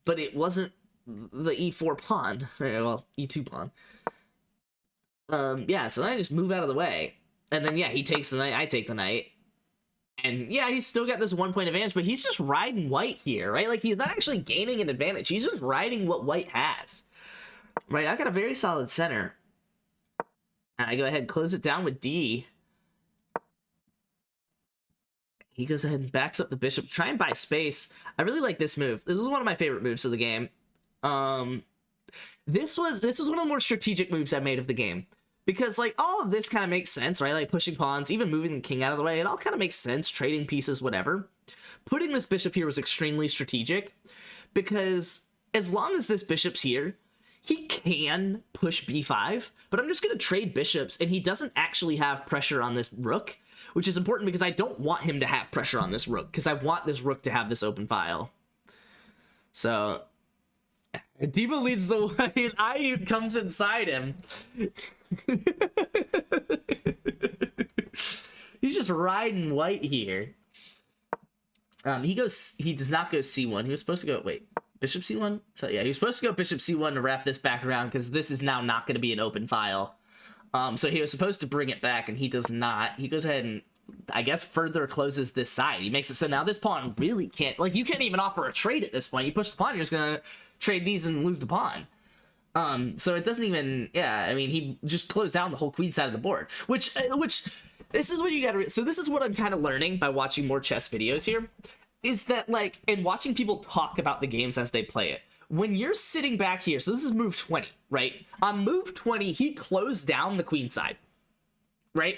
it wasn't the e4 pawn. Well, e2 pawn. Yeah, so then I just move out of the way. And then, yeah, he takes the knight, I take the knight. And, yeah, he's still got this 1 point advantage, but he's just riding white here, right? Like, he's not actually gaining an advantage. He's just riding what white has. Right, I got a very solid center. And I go ahead and close it down with D. He goes ahead and backs up the bishop. Try and buy space. I really like this move. This was one of my favorite moves of the game. This was one of the more strategic moves I made of the game. Because, like, all of this kind of makes sense, right? Like, pushing pawns, even moving the king out of the way, it all kind of makes sense. Trading pieces, whatever. Putting this bishop here was extremely strategic. Because as long as this bishop's here, he can push b5, but I'm just going to trade bishops, and he doesn't actually have pressure on this rook, which is important because I don't want him to have pressure on this rook, because I want this rook to have this open file. So, Diva leads the way, and Ayuk comes inside him. He's just riding white here. He does not go c1. He was supposed to go, wait, bishop c1? So yeah, he was supposed to go bishop c1 to wrap this back around, because this is now not going to be an open file. So he was supposed to bring it back, and he does not. He goes ahead and, I guess, further closes this side. He makes it so now this pawn really can't, like, you can't even offer a trade at this point. You push the pawn, you're just going to trade these and lose the pawn. So it doesn't even, yeah, I mean, he just closed down the whole queen side of the board, which this is what you gotta, so this is what I'm kind of learning by watching more chess videos here, is that, like, and watching people talk about the games as they play it. When you're sitting back here, so this is move 20, right? On move 20, he closed down the queen side, right?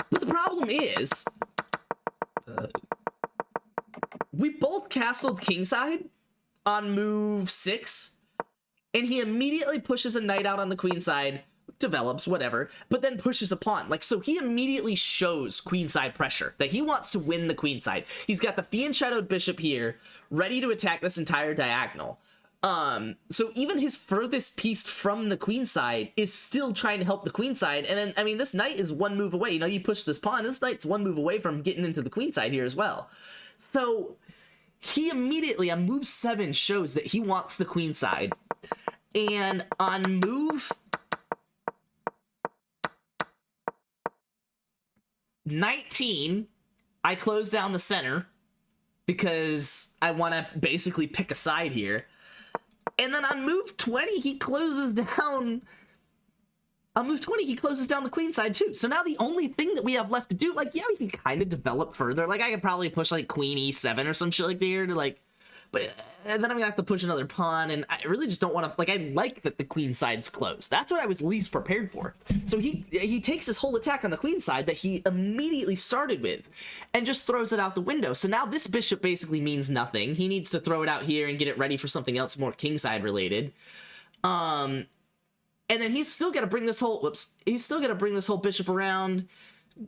But the problem is, we both castled kingside on move 6, and he immediately pushes a knight out on the queen side, develops, whatever, but then pushes a pawn. Like, so he immediately shows queenside pressure, that he wants to win the queenside. He's got the fiend shadowed bishop here, ready to attack this entire diagonal. So even his furthest piece from the queenside is still trying to help the queenside, and then, I mean, this knight is one move away. You know, you push this pawn, this knight's one move away from getting into the queenside here as well. So he immediately, on move 7, shows that he wants the queenside. And on move 19, I close down the center because I want to basically pick a side here. And then on move 20, he closes down... On move 20, he closes down the queen side too. So now the only thing that we have left to do, like, yeah, we can kind of develop further. Like, I could probably push, like, queen e7 or some shit like there to, like... But and then I'm gonna have to push another pawn, and I really just don't want to, like, I like that the queen side's closed. That's what I was least prepared for. So he takes his whole attack on the queen side that he immediately started with and just throws it out the window. So now this bishop basically means nothing. He needs to throw it out here and get it ready for something else more kingside related. And then he's still gonna bring this whole he's still gonna bring this whole bishop around,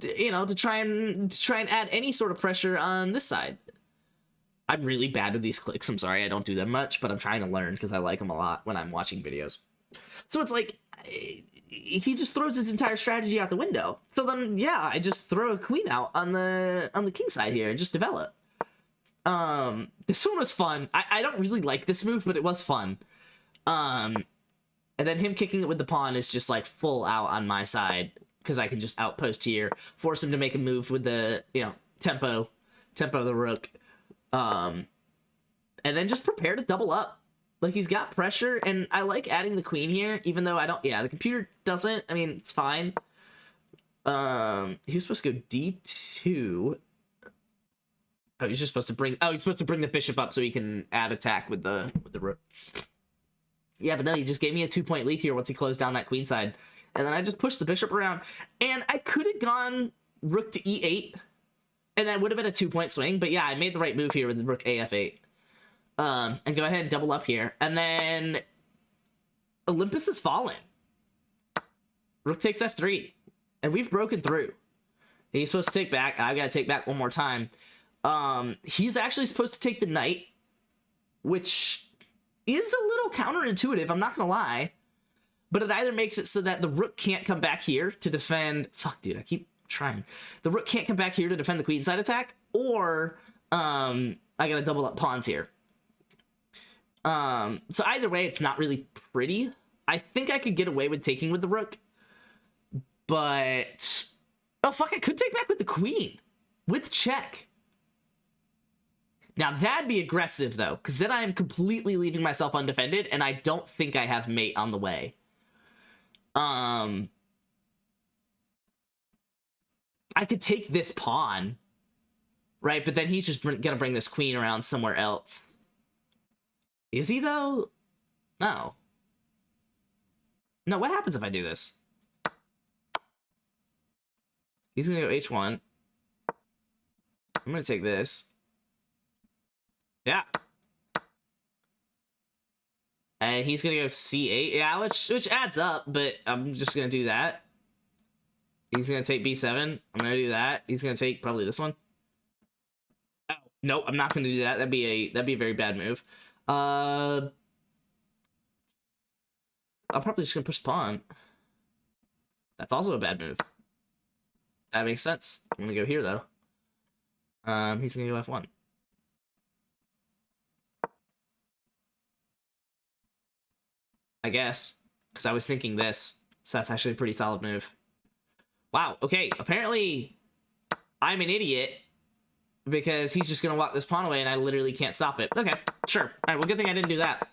you know, to try and add any sort of pressure on this side. I'm really bad with these clicks. I'm sorry, I don't do them much, but I'm trying to learn because I like them a lot when I'm watching videos. So it's like, he just throws his entire strategy out the window. So then, yeah, I just throw a queen out on the king side here and just develop. This one was fun. I don't really like this move, but it was fun. And then him kicking it with the pawn is just like full out on my side because I can just outpost here, force him to make a move with the, you know, tempo the rook. And then just prepare to double up. Like, he's got pressure, and I like adding the queen here, even though I don't, yeah, the computer doesn't. I mean, it's fine. He was supposed to go d2. Oh, he's just supposed to bring, he's supposed to bring the bishop up so he can add attack with the rook. Yeah, but no, he just gave me a 2-point lead here once he closed down that queen side. And then I just pushed the bishop around, and I could have gone rook to e8, and that would have been a 2-point swing, but yeah, I made the right move here with the rook af8. And go ahead and double up here. And then Olympus has fallen. Rook takes f3. And we've broken through. And he's supposed to take back. I've got to take back one more time. He's actually supposed to take the knight, which is a little counterintuitive, I'm not going to lie. But it either makes it so that the rook can't come back here to defend... Fuck, dude, I keep trying. The rook can't come back here to defend the queenside attack, or I gotta double up pawns here. So either way, it's not really pretty. I think I could get away with taking with the rook, but... Oh, fuck, I could take back with the queen. With check. Now, that'd be aggressive, though, because then I am completely leaving myself undefended, and I don't think I have mate on the way. I could take this pawn, right? But then he's just gonna bring this queen around somewhere else. Is he, though? No. No, what happens if I do this? He's gonna go h1. I'm gonna take this. Yeah. And he's gonna go c8. Yeah, which adds up, but I'm just gonna do that. He's gonna take b7. I'm gonna do that. He's gonna take probably this one. Oh, nope, I'm not gonna do that. That'd be a very bad move. I'm probably just gonna push the pawn. That's also a bad move. That makes sense. I'm gonna go here though. He's gonna go f1. I guess, because I was thinking this, so that's actually a pretty solid move. Wow, okay, apparently I'm an idiot because he's just gonna walk this pawn away and I literally can't stop it. Okay, sure. Alright, well, good thing I didn't do that.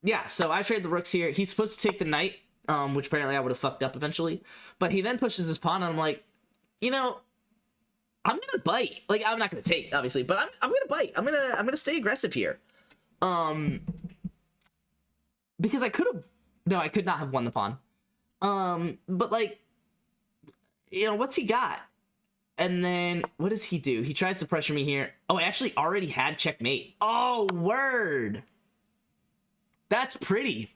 Yeah, so I trade the rooks here. He's supposed to take the knight, which apparently I would have fucked up eventually. But he then pushes his pawn, and I'm like, you know, I'm gonna bite. Like, I'm not gonna take, obviously, but I'm gonna bite. I'm gonna stay aggressive here. Because I could have, no, I could not have won the pawn. But like, you know, what's he got? And then what does he do? He tries to pressure me here. Oh, I actually already had checkmate. Oh, word. That's pretty.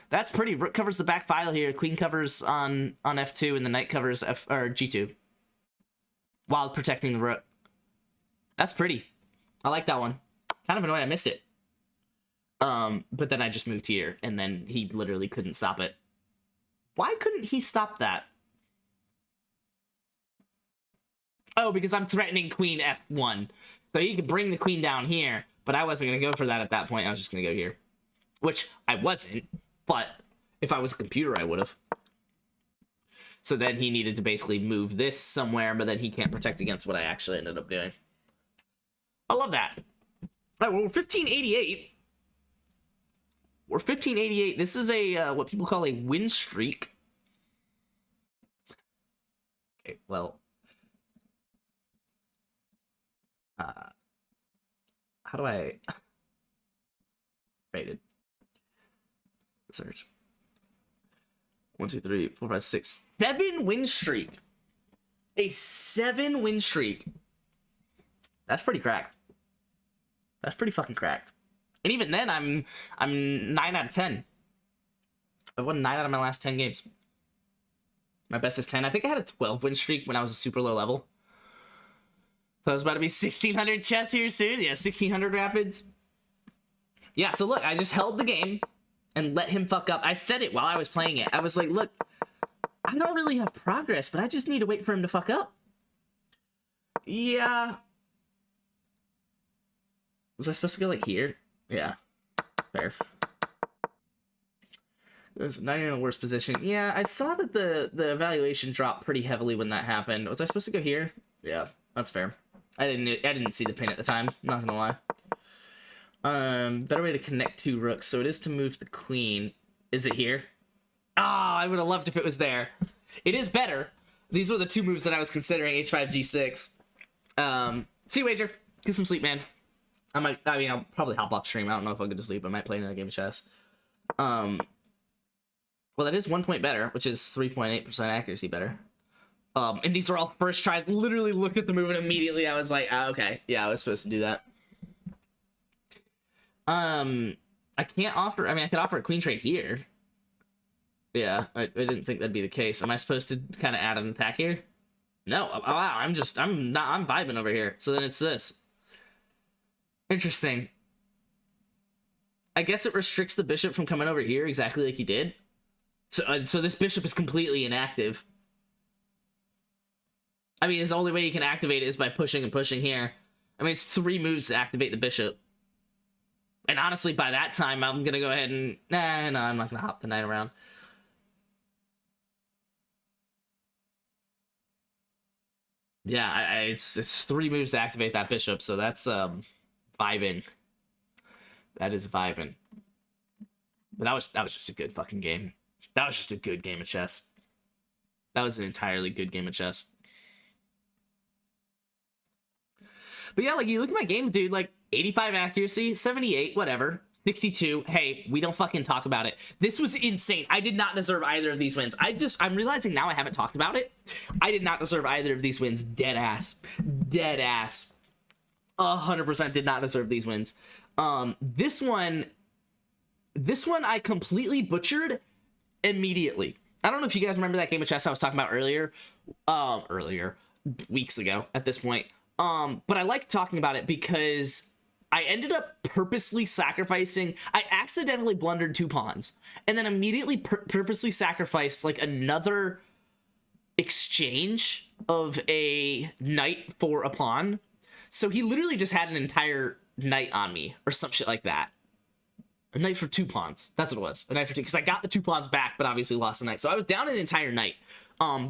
That's pretty. Rook covers the back file here. Queen covers on f2, and the knight covers g2. While protecting the rook. That's pretty. I like that one. Kind of annoyed I missed it. But then I just moved here, and then he literally couldn't stop it. Why couldn't he stop that? Oh, because I'm threatening queen f1. So he could bring the queen down here, but I wasn't going to go for that at that point. I was just going to go here. Which I wasn't, but if I was a computer, I would have. So then he needed to basically move this somewhere, but then he can't protect against what I actually ended up doing. I love that. All right, well, we're 1588. We're 1588. This is a what people call a win streak. Okay, well. How do I... Rated. Search. 1, 2, 3, 4, 5, 6, 7 win streak. A 7 win streak. That's pretty cracked. That's pretty fucking cracked. And even then, I'm 9 out of 10. I've won 9 out of my last 10 games. My best is 10. I think I had a 12 win streak when I was a super low level. So I was about to be 1600 chess here soon. Yeah, 1600 rapids. Yeah, so look, I just held the game and let him fuck up. I said it while I was playing it. I was like, look, I don't really have progress, but I just need to wait for him to fuck up. Yeah. Was I supposed to go like here? Yeah. Fair. Now you're in a worse position. Yeah, I saw that the evaluation dropped pretty heavily when that happened. Was I supposed to go here? Yeah, that's fair. I didn't see the pin at the time, not gonna lie. Better way to connect 2 rooks. So it is to move the queen. Is it here? Ah, I would have loved if it was there. It is better. These were the 2 moves that I was considering, h5, g6. See you, wager. Get some sleep, man. I'll probably hop off stream. I don't know if I'll go to sleep. I might play another game of chess. Well, that is 1 point better, which is 3.8% accuracy better. And these are all first tries. Literally looked at the move and immediately I was like, okay, yeah, I was supposed to do that. I can't offer, I could offer a queen trade here. Yeah, I didn't think that'd be the case. Am I supposed to kind of add an attack here? No, oh, wow, I'm vibing over here. So then it's this. Interesting. I guess it restricts the bishop from coming over here exactly like he did. So this bishop is completely inactive. The only way you can activate it is by pushing and pushing here. It's 3 moves to activate the bishop. And honestly, by that time, I'm gonna go ahead and... no, I'm not gonna hop the knight around. Yeah, it's 3 moves to activate that bishop, so that's vibing. That is vibing. But that was just a good fucking game. That was just a good game of chess. That was an entirely good game of chess. But yeah, like, you look at my games, dude, like, 85 accuracy, 78, whatever, 62, hey, we don't fucking talk about it. This was insane. I did not deserve either of these wins. I'm realizing now I haven't talked about it. I did not deserve either of these wins. Dead ass. Dead ass. 100% did not deserve these wins. This one I completely butchered immediately. I don't know if you guys remember that game of chess I was talking about earlier, weeks ago at this point. But I like talking about it because I ended up purposely sacrificing. I accidentally blundered 2 pawns and then immediately purposely sacrificed like another exchange of a knight for a pawn. So he literally just had an entire knight on me or some shit like that. A knight for 2 pawns. That's what it was. A knight for 2, because I got the 2 pawns back, but obviously lost a knight. So I was down an entire knight,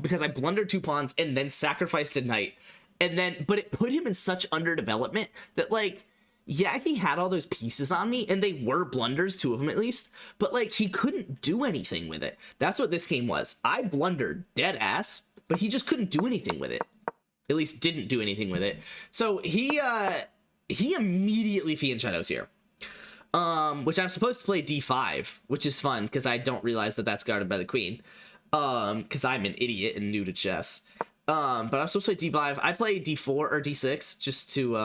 because I blundered 2 pawns and then sacrificed a knight. And then, but it put him in such underdevelopment that, like, yeah, he had all those pieces on me, and they were blunders, 2 of them at least, but, like, he couldn't do anything with it. That's what this game was. I blundered dead ass, but he just couldn't do anything with it. At least didn't do anything with it. So he immediately fianchettos here. Which I'm supposed to play d5, which is fun because I don't realize that that's guarded by the queen. Because I'm an idiot and new to chess. But I'm supposed to play d5. I play d4 or d6 just to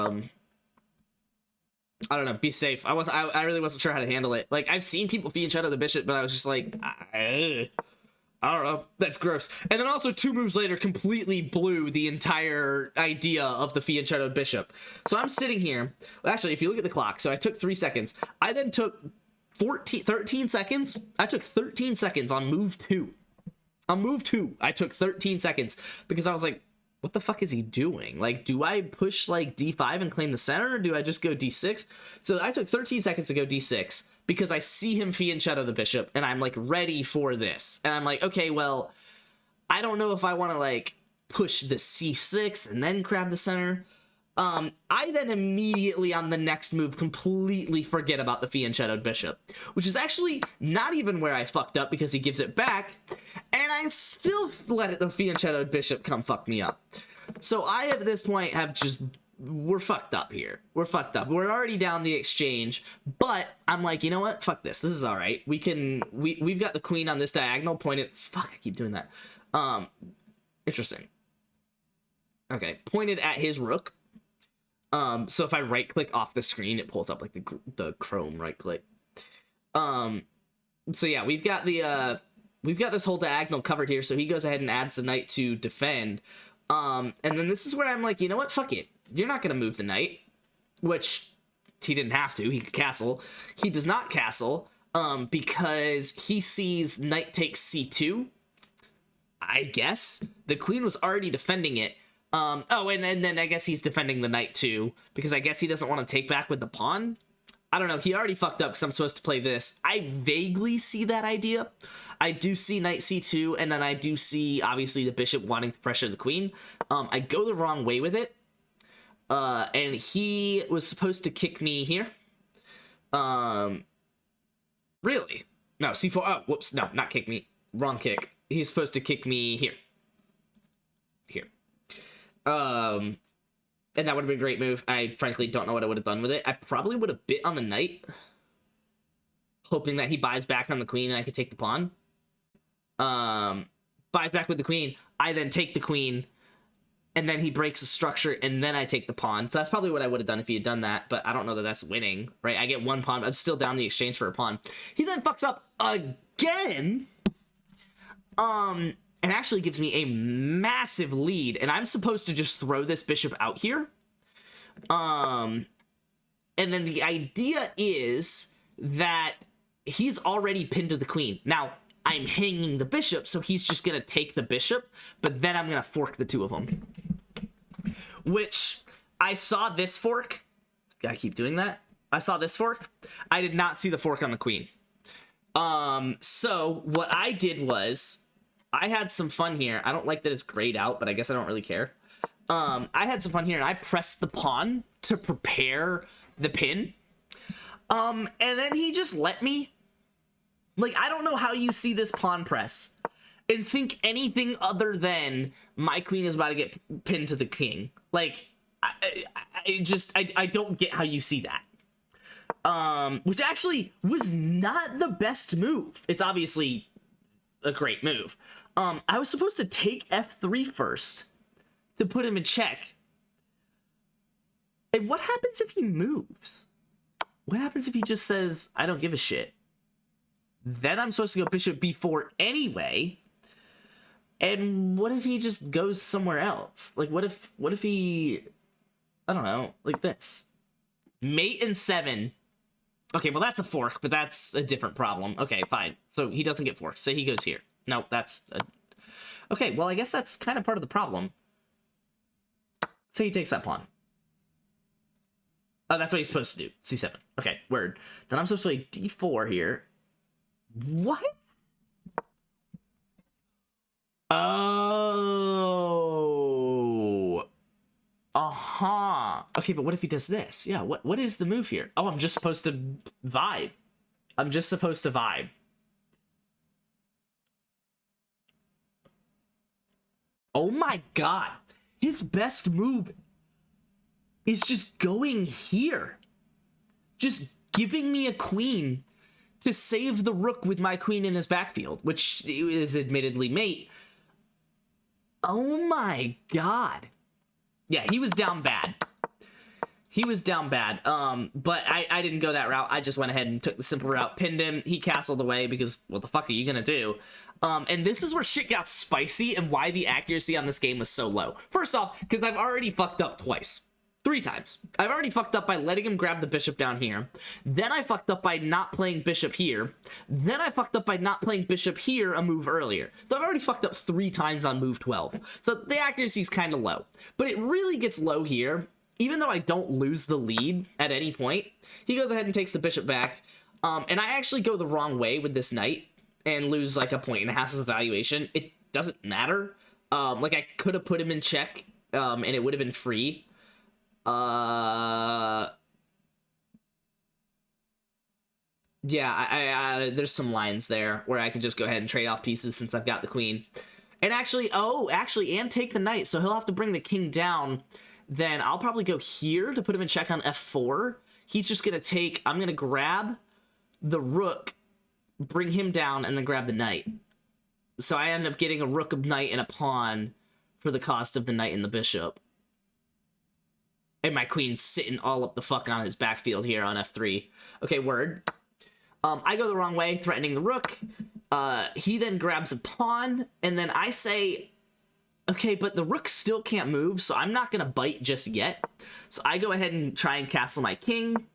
I don't know, be safe. I really wasn't sure how to handle it. Like, I've seen people fianchetto the bishop, but I was just like, I don't know, that's gross. And then also 2 moves later completely blew the entire idea of the fianchetto bishop. So I'm sitting here. Well, actually, if you look at the clock, so I took 3 seconds. I then took 13 seconds. I took 13 seconds on move 2. On move 2, I took 13 seconds because I was like, what the fuck is he doing? Like, do I push like d5 and claim the center, or do I just go d6? So I took 13 seconds to go d6 because I see him fianchetto the bishop, and I'm like ready for this. And I'm like, okay, well, I don't know if I want to like push the c6 and then grab the center. I then immediately on the next move completely forget about the fianchettoed bishop, which is actually not even where I fucked up because he gives it back, and I still let the fianchettoed bishop come fuck me up. So I at this point have just, we're fucked up here. We're fucked up. We're already down the exchange, but I'm like, you know what? Fuck this. This is all right. We've got the queen on this diagonal pointed. Fuck, I keep doing that. Interesting. Okay, pointed at his rook. So if I right click off the screen, it pulls up like the Chrome right click. So yeah, we've got this whole diagonal covered here. So he goes ahead and adds the knight to defend. And then this is where I'm like, you know what? Fuck it. You're not going to move the knight, which he didn't have to. He could castle. He does not castle, because he sees knight takes c2. I guess the queen was already defending it. Oh, and then I guess he's defending the knight too, because I guess he doesn't want to take back with the pawn. I don't know. He already fucked up because I'm supposed to play this. I vaguely see that idea. I do see knight c2, and then I do see, obviously, the bishop wanting to pressure the queen. I go the wrong way with it. And he was supposed to kick me here. Really? No, c4. Oh, whoops. No, not kick me. Wrong kick. He's supposed to kick me here. Here. And that would have been a great move. I frankly don't know what I would have done with it. I probably would have bit on the knight, hoping that he buys back on the queen and I could take the pawn. Buys back with the queen. I then take the queen, and then he breaks the structure, and then I take the pawn. So that's probably what I would have done if he had done that, but I don't know that that's winning, right? I get 1 pawn. I'm still down the exchange for a pawn. He then fucks up again. And actually gives me a massive lead, and I'm supposed to just throw this bishop out here. And then the idea is that he's already pinned to the queen. Now, I'm hanging the bishop, so he's just gonna take the bishop, but then I'm gonna fork the 2 of them. Which, I saw this fork. Gotta keep doing that. I saw this fork. I did not see the fork on the queen. So, what I did was, I had some fun here. I don't like that it's grayed out, but I guess I don't really care. I had some fun here, and I pressed the pawn to prepare the pin. And then he just let me. Like, I don't know how you see this pawn press and think anything other than my queen is about to get pinned to the king. Like, I don't get how you see that. Which actually was not the best move. It's obviously a great move. I was supposed to take f3 first to put him in check. And what happens if he moves? What happens if he just says, I don't give a shit? Then I'm supposed to go bishop b4 anyway. And what if he just goes somewhere else? Like, what if he, I don't know, like this. Mate and 7. Okay, well, that's a fork, but that's a different problem. Okay, fine. So he doesn't get forked. Say he goes here. No, that's... Okay, well, I guess that's kind of part of the problem. Say he takes that pawn. Oh, that's what he's supposed to do. C7. Okay, word. Then I'm supposed to play d4 here. What? Oh. Uh-huh. Okay, but what if he does this? Yeah, what is the move here? Oh, I'm just supposed to vibe. I'm just supposed to vibe. Oh my god. His best move is just going here. Just giving me a queen to save the rook with my queen in his backfield, which is admittedly mate. Oh my god. Yeah, he was down bad. He was down bad. But I didn't go that route. I just went ahead and took the simple route, pinned him. He castled away because what the fuck are you gonna do? And this is where shit got spicy and why the accuracy on this game was so low. First off, because I've already fucked up twice. 3 times. I've already fucked up by letting him grab the bishop down here. Then I fucked up by not playing bishop here. Then I fucked up by not playing bishop here a move earlier. So I've already fucked up 3 times on move 12. So the accuracy is kind of low. But it really gets low here. Even though I don't lose the lead at any point, he goes ahead and takes the bishop back. And I actually go the wrong way with this knight and lose like a 1.5 of evaluation. It doesn't matter. Like I could have put him in check and it would have been free. Yeah, there's some lines there where I could just go ahead and trade off pieces since I've got the queen. And actually, and take the knight, so he'll have to bring the king down. Then I'll probably go here to put him in check on f4. He's just gonna take, I'm gonna grab the rook, bring him down, and then grab the knight. So I end up getting a rook, a knight, and a pawn for the cost of the knight and the bishop. And my queen's sitting all up the fuck on his backfield here on f3. Okay, word. I go the wrong way, threatening the rook. He then grabs a pawn, and then I say, okay, but the rook still can't move, so I'm not gonna bite just yet. So I go ahead and try and castle my king.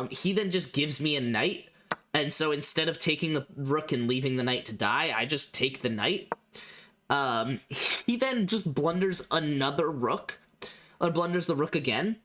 He then just gives me a knight, and so instead of taking the rook and leaving the knight to die, I just take the knight. He then just blunders another rook. Blunders the rook again.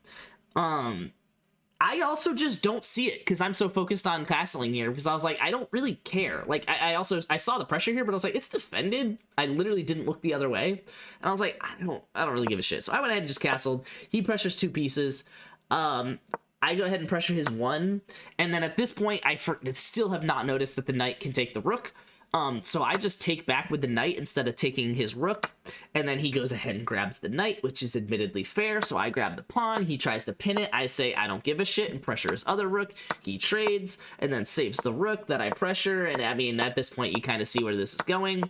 I also just don't see it because I'm so focused on castling here because I was like, I don't really care. Like, I saw the pressure here, but I was like, it's defended. I literally didn't look the other way. And I was like, I don't really give a shit. So I went ahead and just castled. He pressures 2 pieces. I go ahead and pressure his 1. And then at this point, I still have not noticed that the knight can take the rook. So I just take back with the knight instead of taking his rook, and then he goes ahead and grabs the knight, which is admittedly fair, so I grab the pawn, he tries to pin it, I say I don't give a shit, and pressure his other rook, he trades, and then saves the rook that I pressure, and I mean, at this point, you kind of see where this is going,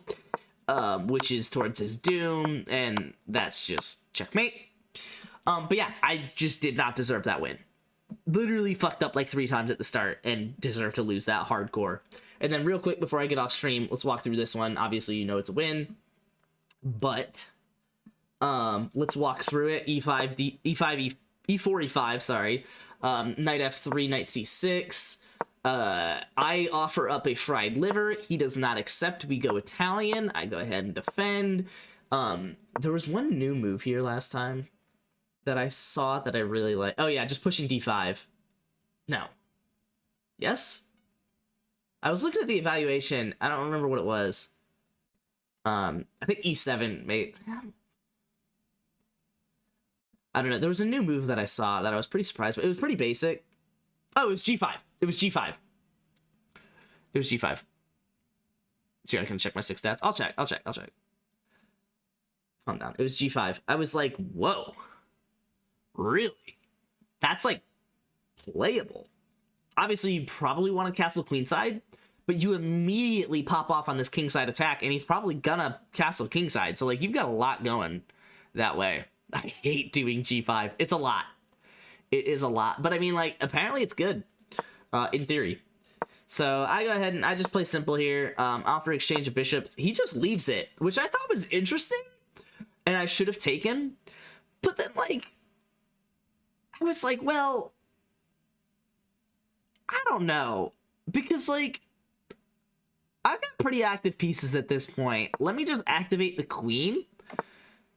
which is towards his doom, and that's just checkmate. But yeah, I just did not deserve that win. Literally fucked up like 3 times at the start, and deserved to lose that hardcore. And then real quick, before I get off stream, let's walk through this one. Obviously, you know it's a win. But, let's walk through it. E5, E4, E5, sorry. Knight F3, Knight C6. I offer up a fried liver. He does not accept. We go Italian. I go ahead and defend. There was one new move here last time that I saw that I really like. Oh, yeah, just pushing D5. No. Yes? I was looking at the evaluation. I don't remember what it was. I think E7 made... I don't know. There was a new move that I saw that I was pretty surprised, but it was pretty basic. Oh, it was G5. It was G5. It was G5. So I can check my 6 stats. I'll check. Calm down. It was G5. I was like, whoa. Really? That's like playable. Obviously, you probably want to castle queenside, but you immediately pop off on this kingside attack, and he's probably gonna castle kingside. So, like, you've got a lot going that way. I hate doing G5. It's a lot. It is a lot, but I mean, like, apparently it's good, in theory. So I go ahead and I just play simple here. Offer exchange of bishops. He just leaves it, which I thought was interesting, and I should have taken. But then, like, I was like, well, I don't know, because, like, I've got pretty active pieces at this point. Let me just activate the queen.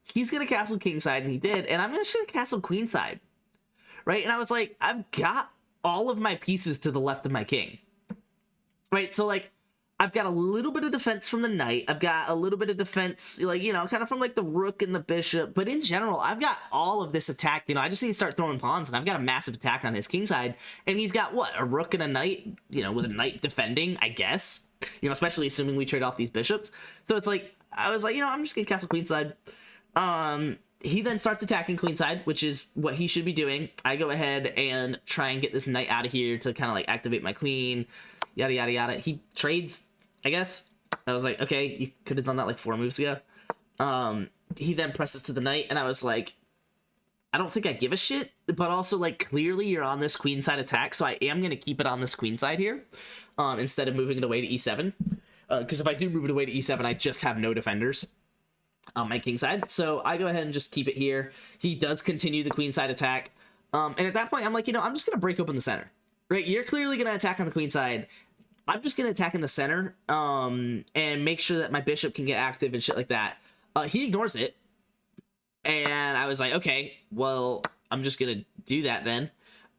He's gonna castle kingside, and he did, and I'm just gonna castle queenside, right? And I was like, I've got all of my pieces to the left of my king, right? So, like, I've got a little bit of defense from the knight. I've got a little bit of defense, like, you know, kind of from, like, the rook and the bishop. But in general, I've got all of this attack. You know, I just need to start throwing pawns, and I've got a massive attack on his kingside. And he's got, what, a rook and a knight, you know, with a knight defending, I guess. You know, especially assuming we trade off these bishops. So it's like, I was like, you know, I'm just going to castle queenside. He then starts attacking queenside, which is what he should be doing. I go ahead and try and get this knight out of here to kind of, like, activate my queen. Yada, yada, yada. He trades, I guess. I was like, okay, you could have done that like 4 moves ago. He then presses to the knight, and I was like, I don't think I give a shit, but also, like, clearly you're on this queenside attack, so I am going to keep it on this queenside here, instead of moving it away to e7. Because if I do move it away to e7, I just have no defenders on my kingside. So I go ahead and just keep it here. He does continue the queenside attack. And at that point, I'm like, you know, I'm just going to break open the center. Right? You're clearly going to attack on the queenside. I'm just going to attack in the center, and make sure that my bishop can get active and shit like that. He ignores it. And I was like, okay, well, I'm just going to do that then.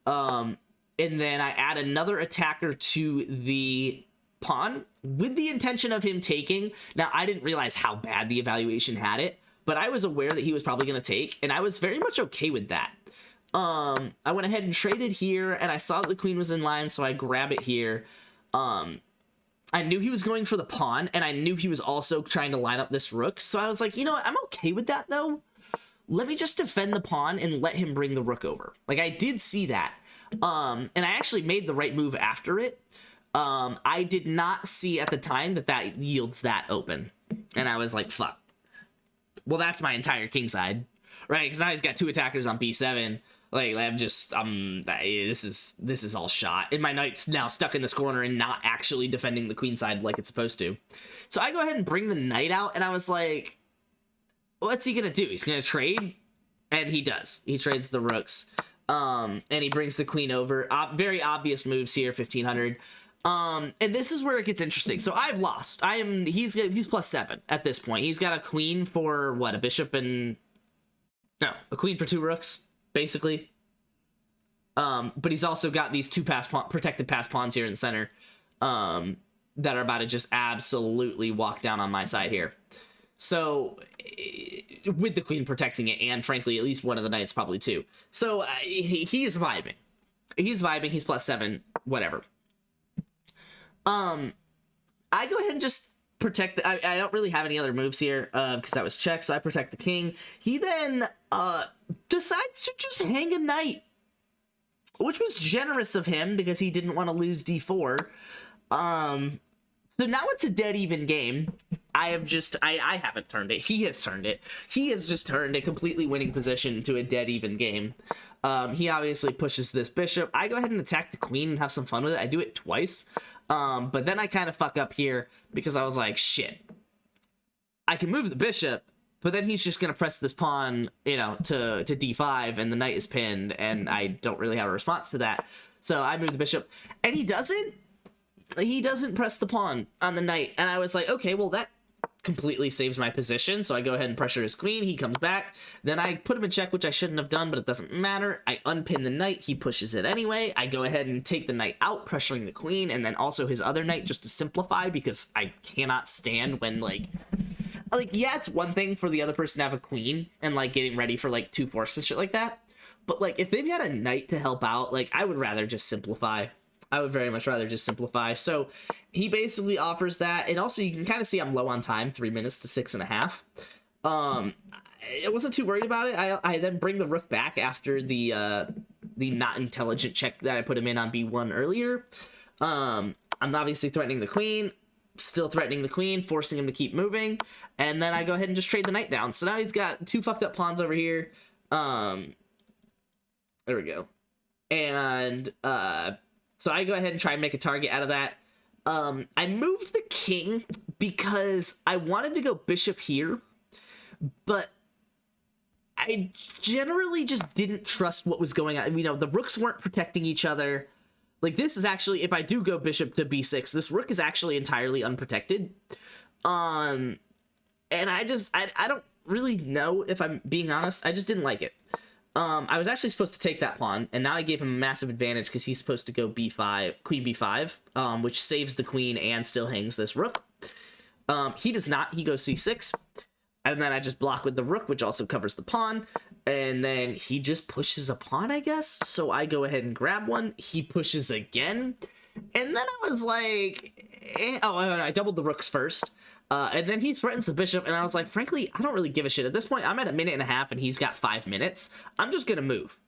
And then I add another attacker to the pawn with the intention of him taking. Now, I didn't realize how bad the evaluation had it, but I was aware that he was probably going to take, and I was very much okay with that. I went ahead and traded here, and I saw that the queen was in line, so I grab it here. I knew he was going for the pawn, and I knew he was also trying to line up this rook, so I was like, you know what, I'm okay with that, though. Let me just defend the pawn and let him bring the rook over. Like, I did see that, and I actually made the right move after it. I did not see at the time that yields that open, and I was like, fuck. Well, that's my entire kingside, right? Because now he's got 2 attackers on b7. Like, this is all shot. And my knight's now stuck in this corner and not actually defending the queenside like it's supposed to. So I go ahead and bring the knight out, and I was like, what's he gonna do? He's gonna trade? And he does. He trades the rooks. And he brings the queen over. Very obvious moves here, 1500. And this is where it gets interesting. So I've lost. He's +7 at this point. He's got a queen for, what, a bishop and... No, a queen for 2 rooks, basically. But he's also got these 2 protected pass pawns here in the center, that are about to just absolutely walk down on my side here. So, with the queen protecting it, and frankly, at least one of the knights probably too. So, he is vibing. He's vibing, he's +7, whatever. I go ahead and just protect I don't really have any other moves here, because that was check, so I protect the king. He then, decides to just hang a knight, which was generous of him because he didn't want to lose d4. So now it's a dead even game. I haven't turned it. He has turned it. He has just turned a completely winning position to a dead even game. He obviously pushes this bishop. I go ahead and attack the queen and have some fun with it. I do it twice. But then I kind of fuck up here because I was like, shit. I can move the bishop, but then he's just going to press this pawn, you know, to d5, and the knight is pinned, and I don't really have a response to that. So I move the bishop, and he doesn't press the pawn on the knight, and I was like, okay, well, that completely saves my position, so I go ahead and pressure his queen. He comes back, then I put him in check, which I shouldn't have done, but it doesn't matter. I unpin the knight, he pushes it anyway. I go ahead and take the knight out, pressuring the queen, and then also his other knight, just to simplify, because I cannot stand when, like, yeah, it's one thing for the other person to have a queen and, like, getting ready for, like, 2 force and shit like that, but, like, if they've got a knight to help out, like, I would rather just simplify. I would very much rather just simplify. So he basically offers that, and also you can kind of see I'm low on time, 3 minutes to 6.5. I wasn't too worried about it. I then bring the rook back after the not intelligent check that I put him in on b1 earlier. I'm obviously threatening the queen, still threatening the queen, forcing him to keep moving, and then I go ahead and just trade the knight down. So now he's got 2 fucked up pawns over here. There we go. And so I go ahead and try and make a target out of that. I moved the king because I wanted to go bishop here, but I generally just didn't trust what was going on. You know, the rooks weren't protecting each other. Like, this is actually, if I do go bishop to b6, this rook is actually entirely unprotected. And I don't really know, if I'm being honest. I just didn't like it. I was actually supposed to take that pawn, and now I gave him a massive advantage because he's supposed to go b5, queen b5, which saves the queen and still hangs this rook. He does not. He goes c6, and then I just block with the rook, which also covers the pawn, and then he just pushes a pawn, I guess. So I go ahead and grab one. He pushes again, and then I was like, I doubled the rooks first. And then he threatens the bishop, and I was like, frankly, I don't really give a shit. At this point, I'm at a minute and a half, and he's got 5 minutes. I'm just gonna move,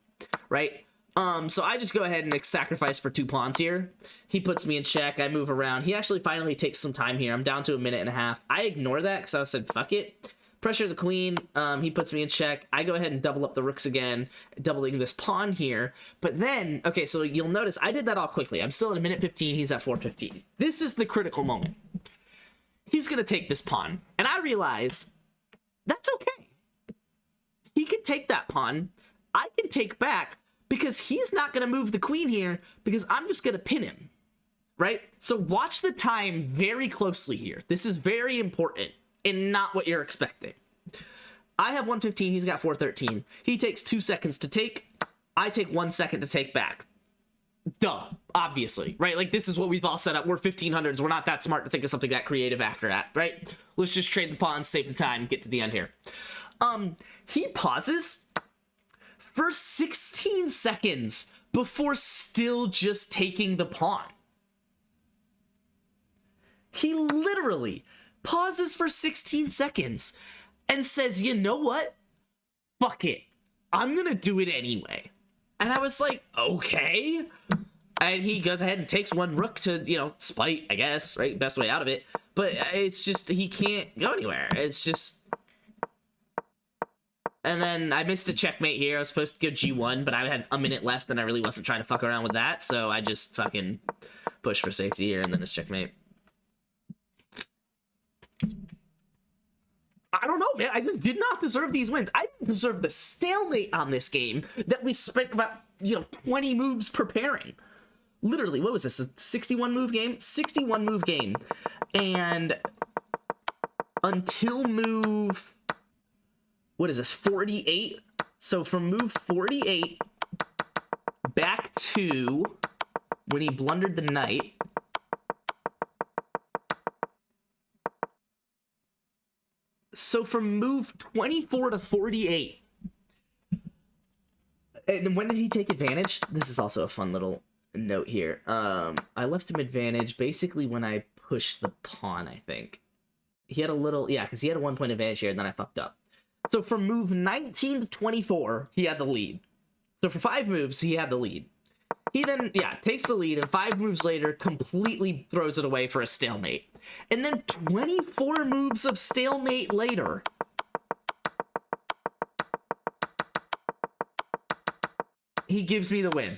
right? So I just go ahead and sacrifice for 2 pawns here. He puts me in check. I move around. He actually finally takes some time here. I'm down to a minute and a half. I ignore that because I said, fuck it. Pressure the queen. He puts me in check. I go ahead and double up the rooks again, doubling this pawn here. But then, okay, so you'll notice I did that all quickly. I'm still at a minute 15. He's at 4:15. This is the critical moment. He's gonna take this pawn, and I realize that's okay. He can take that pawn. I can take back because he's not gonna move the queen here because I'm just gonna pin him, right? So watch the time very closely here. This is very important and not what you're expecting. I have 1:15. He's got 4:13. He takes 2 seconds to take. I take 1 second to take back. Duh, obviously, right? Like, this is what we've all set up. We're 1500s. We're not that smart to think of something that creative after that, right? Let's just trade the pawns, save the time, get to the end here. He pauses for 16 seconds before still just taking the pawn. He literally pauses for 16 seconds and says, you know what? Fuck it. I'm gonna do it anyway. And I was like, okay. And he goes ahead and takes 1 rook to, you know, spite, I guess, right? Best way out of it. But it's just, he can't go anywhere. It's just... And then I missed a checkmate here. I was supposed to go g1, but I had a minute left, and I really wasn't trying to fuck around with that. So I just fucking pushed for safety here, and then it's checkmate. I don't know, man. I just did not deserve these wins. I didn't deserve the stalemate on this game that we spent about, 20 moves preparing. Literally, what was this? A 61 move game? 61 move game. And until move, what is this? 48. So from move 48 back to when he blundered the knight. So from move 24 to 48. And when did he take advantage? This is also a fun little note here. I left him advantage basically when I pushed the pawn, I think. He had a little, yeah, because he had a 1 point advantage here, and then I fucked up. So from move 19 to 24, he had the lead. So for 5 moves, he had the lead. He then, takes the lead, and 5 moves later, completely throws it away for a stalemate. And then 24 moves of stalemate later, he gives me the win.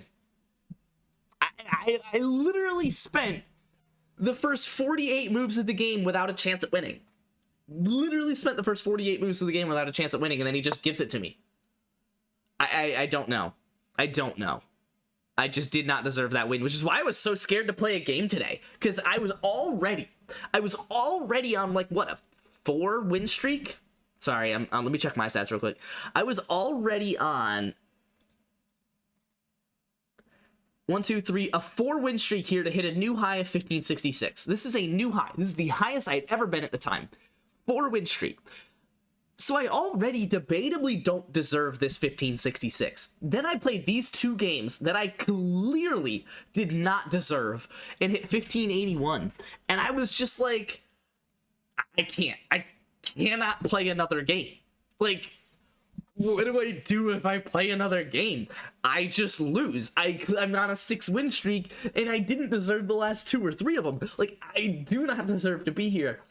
I literally spent the first 48 moves of the game without a chance at winning. Literally spent the first 48 moves of the game without a chance at winning, and then he just gives it to me. I don't know. I don't know. I just did not deserve that win, which is why I was so scared to play a game today. Because I was already on, like, what, a 4 win streak? Sorry, let me check my stats real quick. I was already on 1, 2, 3, a 4 win streak here to hit a new high of 1566. This is a new high. This is the highest I had ever been at the time. 4 win streak. So I already debatably don't deserve this 1566. Then I played these 2 games that I clearly did not deserve and hit 1581. And I was just like, I cannot play another game. Like, what do I do if I play another game? I just lose. I'm on a 6 win streak, and I didn't deserve the last 2 or 3 of them. Like, I do not deserve to be here.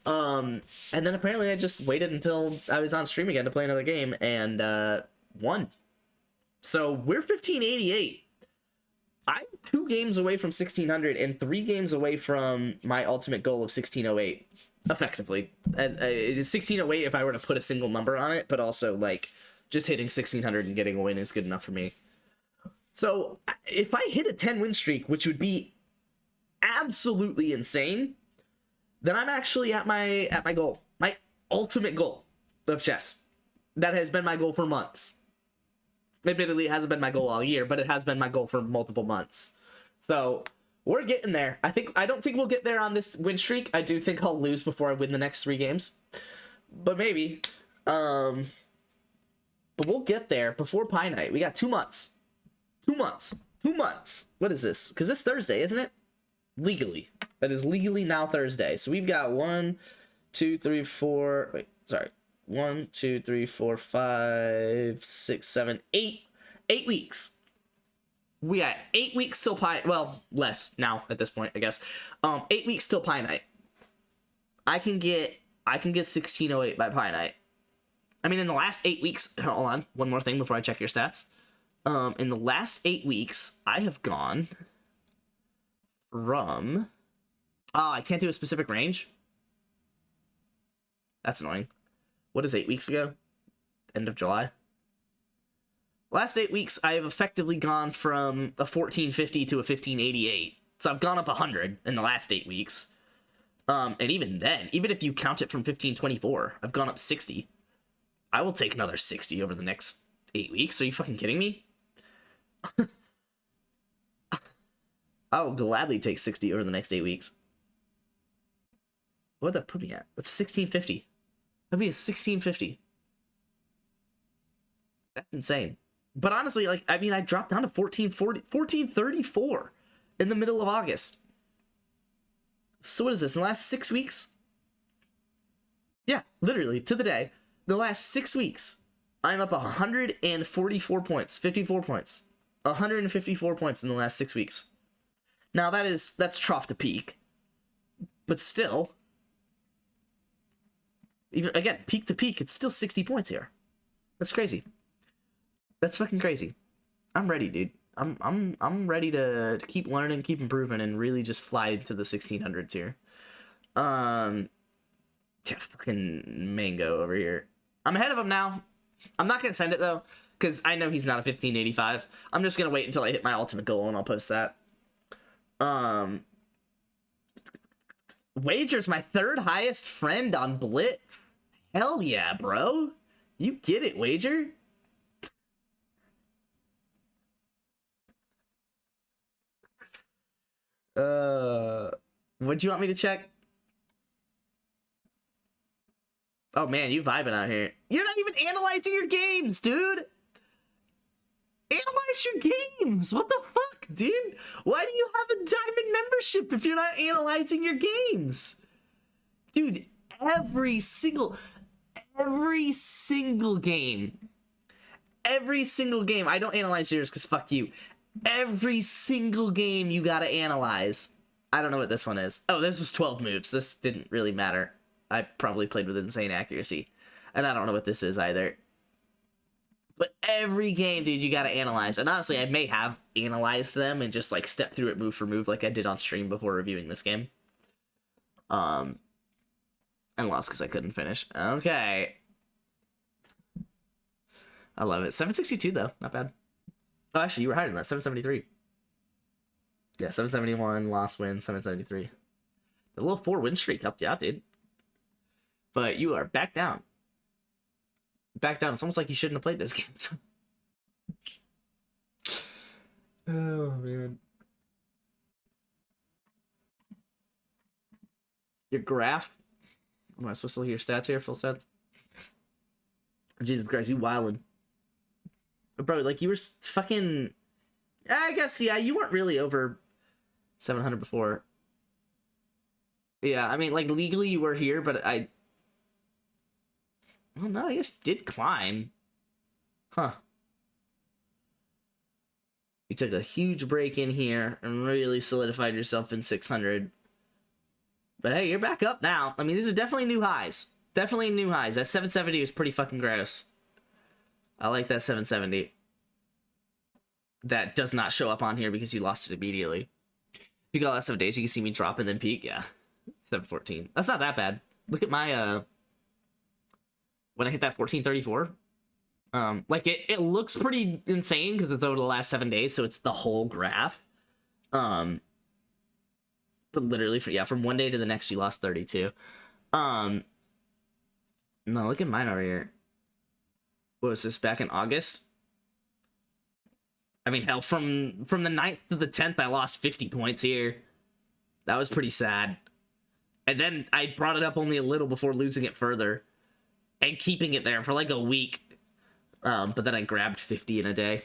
And then apparently I just waited until I was on stream again to play another game, and won. So we're 1588. 2 games away from 1600 and 3 games away from my ultimate goal of 1608. Effectively, it is 1608 if I were to put a single number on it, but also like just hitting 1600 and getting a win is good enough for me. So if I hit a 10 win streak, which would be absolutely insane, then I'm actually at my goal, my ultimate goal of chess. That has been my goal for months. Admittedly, it hasn't been my goal all year, but it has been my goal for multiple months. So we're getting there. I don't think we'll get there on this win streak. I do think I'll lose before I win the next 3 games, but maybe. But we'll get there before Pie Night. We got 2 months. 2 months. 2 months. What is this? Because it's Thursday, isn't it? Legally. That is legally now Thursday. So we've got 1, 2, 3, 4. Wait, sorry. 1, 2, 3, 4, 5, 6, 7, 8. 8 weeks. We got 8 weeks till Pie. Well, less now at this point, I guess. 8 weeks till Pie Night. I can get 1608 by Pie Night. I mean, in the last 8 weeks. Hold on, one more thing before I check your stats. In the last 8 weeks, I have gone from. Oh, I can't do a specific range. That's annoying. What is 8 weeks ago? End of July. Last 8 weeks, I have effectively gone from a 1450 to a 1588. So I've gone up 100 in the last 8 weeks. And even then, even if you count it from 1524, I've gone up 60. I will take another 60 over the next 8 weeks. Are you fucking kidding me? I will gladly take 60 over the next 8 weeks. What would that put me at? That's 1650. That'd be a 1650. That's insane. But honestly, like, I mean, I dropped down to 1434 in the middle of August. So what is this, in the last 6 weeks? Yeah, literally, to the day. The last 6 weeks, I'm up 144 points, 54 points. 154 points in the last 6 weeks. Now, that's trough to peak. But still, even again, peak to peak, it's still 60 points here. That's crazy. That's fucking crazy. I'm ready, dude. I'm ready to keep learning, keep improving, and really just fly into the 1600s here. Yeah, fucking Mango over here. I'm ahead of him now. I'm not gonna send it though, because I know he's not a 1585. I'm just gonna wait until I hit my ultimate goal and I'll post that. Wager's my 3rd highest friend on Blitz. Hell yeah, bro. You get it, Wager. What do you want me to check? Oh man, you vibing out here. You're not even analyzing your games, dude. Analyze your games. What the fuck, dude? Why do you have a diamond membership if you're not analyzing your games? Dude, every single game. Every single game. I don't analyze yours because fuck you. Every single game you gotta analyze. I don't know what this one is. Oh, this was 12 moves. This didn't really matter. I probably played with insane accuracy. And I don't know what this is either. But every game, dude, you gotta analyze. And honestly, I may have analyzed them and just like step through it move for move like I did on stream before reviewing this game. And lost because I couldn't finish. Okay. I love it. 762 though, not bad. Oh, actually, you were higher than that. 773. Yeah, 771, lost win, 773. The little 4 win streak helped you out, dude. But you are back down. Back down. It's almost like you shouldn't have played those games. Oh, man. Your graph. Am I supposed to look at your stats here? Full stats? Jesus Christ, you wildin'. Bro, like, you were fucking... I guess, yeah, you weren't really over 700 before. Yeah, I mean, like, legally you were here, but I... Well, no, I guess you did climb. Huh. You took a huge break in here and really solidified yourself in 600. But hey, you're back up now. I mean, these are definitely new highs. Definitely new highs. That 770 is pretty fucking gross. I like that 770. that does not show up on here because you lost it immediately. If you got last 7 days, you can see me drop and then peak. Yeah, 714. That's not that bad. Look at my when I hit that 1434. Like it looks pretty insane because it's over the last 7 days, so it's the whole graph. But literally, from 1 day to the next, you lost 32. No, look at mine over here. What was this, back in August? I mean, hell, from the 9th to the 10th, I lost 50 points here. That was pretty sad. And then I brought it up only a little before losing it further. And keeping it there for like a week. But then I grabbed 50 in a day.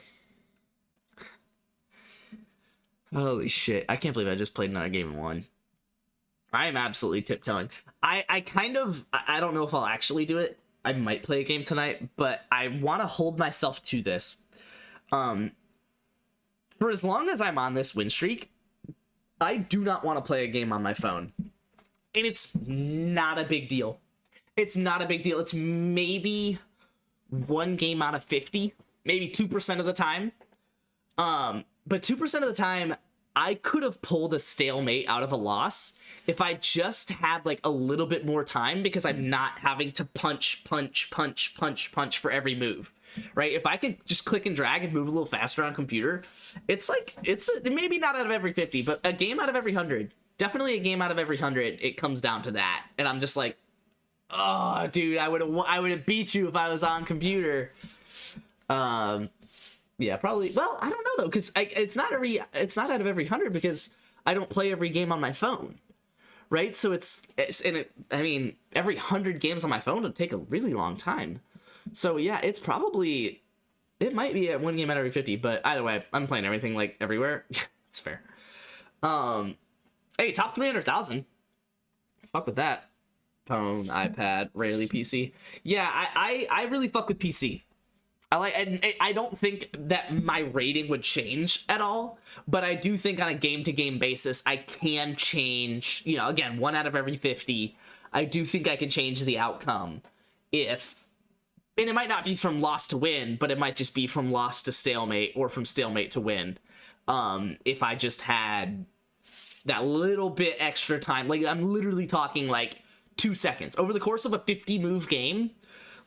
Holy shit. I can't believe I just played another game and won. I am absolutely tiptoeing. I don't know if I'll actually do it. I might play a game tonight, but I want to hold myself to this. For as long as I'm on this win streak, I do not want to play a game on my phone. And it's not a big deal. It's not a big deal. It's maybe 1 game out of 50, maybe 2% of the time. But 2% of the time, I could have pulled a stalemate out of a loss if I just had like a little bit more time, because I'm not having to punch for every move, right? If I could just click and drag and move a little faster on computer, it's maybe not out of every 50, but a game out of every 100. Definitely a game out of every 100. It comes down to that, and I'm just like, oh, dude, I would have beat you if I was on computer. Yeah, probably. Well, I don't know though, because it's not out of every 100 because I don't play every game on my phone, right? So I mean, every 100 games on my phone would take a really long time. So yeah, it might be at 1 game out of every 50, but either way, I'm playing everything like everywhere. It's fair. Hey, top 300,000. Fuck with that. Phone, iPad, rarely PC. Yeah, I really fuck with PC. I don't think that my rating would change at all, but I do think on a game-to-game basis, I can change, again, 1 out of every 50. I do think I can change the outcome and it might not be from loss to win, but it might just be from loss to stalemate or from stalemate to win. If I just had that little bit extra time, like I'm literally talking like 2 seconds over the course of a 50 move game,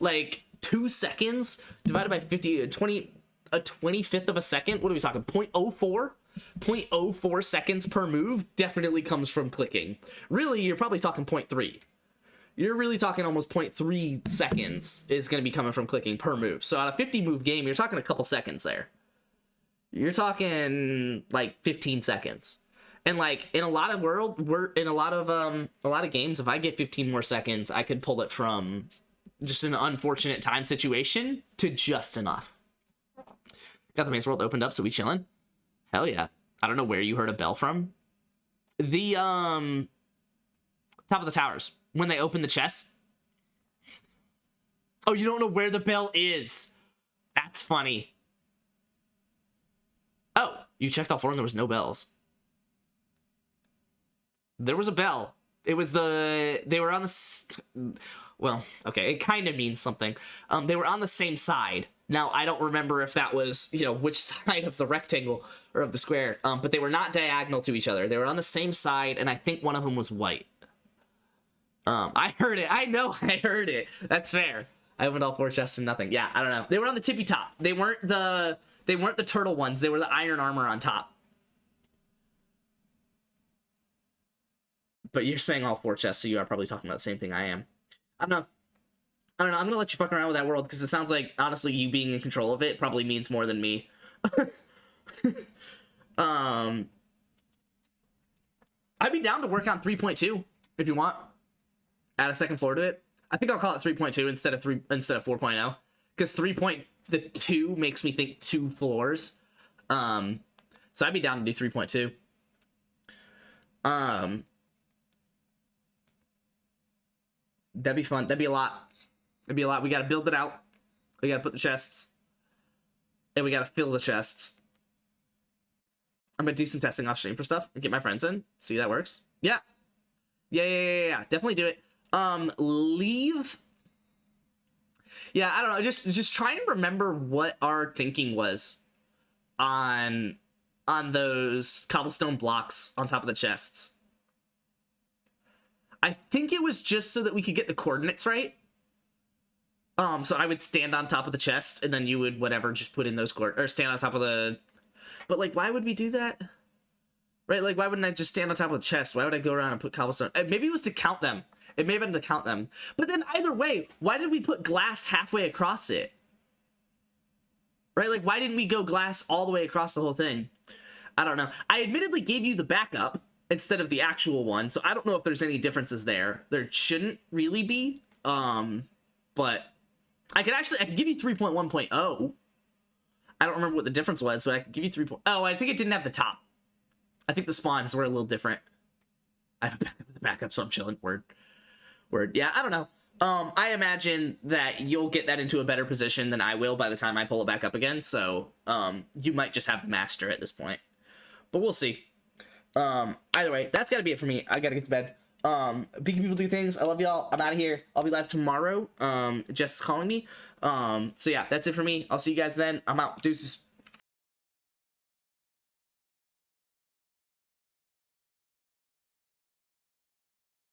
like 2 seconds divided by 50, a 25th of a second. What are we talking? 0.04 seconds per move definitely comes from clicking. Really, you're probably talking 0.3. You're really talking almost 0.3 seconds is going to be coming from clicking per move. So on a 50 move game, you're talking a couple seconds there. You're talking like 15 seconds. And like in a lot of games, if I get 15 more seconds, I could pull it from just an unfortunate time situation to just enough. Got the maze world opened up, so we chilling. Hell yeah. I don't know where you heard a bell from. The top of the towers, when they open the chest. Oh, you don't know where the bell is. That's funny. Oh, you checked all 4 and there was no bells. There was a bell. It was they were on the, well, okay, it kind of means something. They were on the same side. Now, I don't remember if that was, which side of the rectangle or of the square, but they were not diagonal to each other. They were on the same side, and I think one of them was white. I heard it. I know I heard it. That's fair. I opened all 4 chests and nothing. Yeah, I don't know. They were on the tippy top. They weren't the turtle ones. They were the iron armor on top. But you're saying all 4 chests, so you are probably talking about the same thing I am. I don't know. I'm gonna let you fuck around with that world, because it sounds like, honestly, you being in control of it probably means more than me. I'd be down to work on 3.2 if you want. Add a second floor to it. I think I'll call it 3.2 instead of 4.0, because 3.2 makes me think 2 floors. So I'd be down to do 3.2. That'd be fun. That'd be a lot. It'd be a lot. We gotta build it out. We gotta put the chests. And we gotta fill the chests. I'm gonna do some testing off stream for stuff and get my friends in. See if that works. Yeah. Yeah. Definitely do it. Leave. Yeah, I don't know. Just try and remember what our thinking was. on those cobblestone blocks on top of the chests. I think it was just so that we could get the coordinates right. So I would stand on top of the chest, and then you would whatever just put in those or stand on top of the. But like, why would we do that? Right? Like, why wouldn't I just stand on top of the chest? Why would I go around and put cobblestone? Maybe it was to count them. It may have been to count them. But then either way, why did we put glass halfway across it? Right? Like, why didn't we go glass all the way across the whole thing? I don't know. I admittedly gave you the backup instead of the actual one, so I don't know if there's any differences there. There shouldn't really be. But I could give you 3.1.0. I don't remember what the difference was, but I could give you 3. Oh, I think it didn't have the top. I think the spawns were a little different. I have a backup, so I'm chilling. Word. Yeah, I don't know. I imagine that you'll get that into a better position than I will by the time I pull it back up again. So, you might just have the master at this point, but we'll see. Either way, that's gotta be it for me. I gotta get to bed. Beacon people do things. I love y'all. I'm out of here. I'll be live tomorrow. Jess is calling me. So yeah, that's it for me. I'll see you guys then. I'm out. Deuces.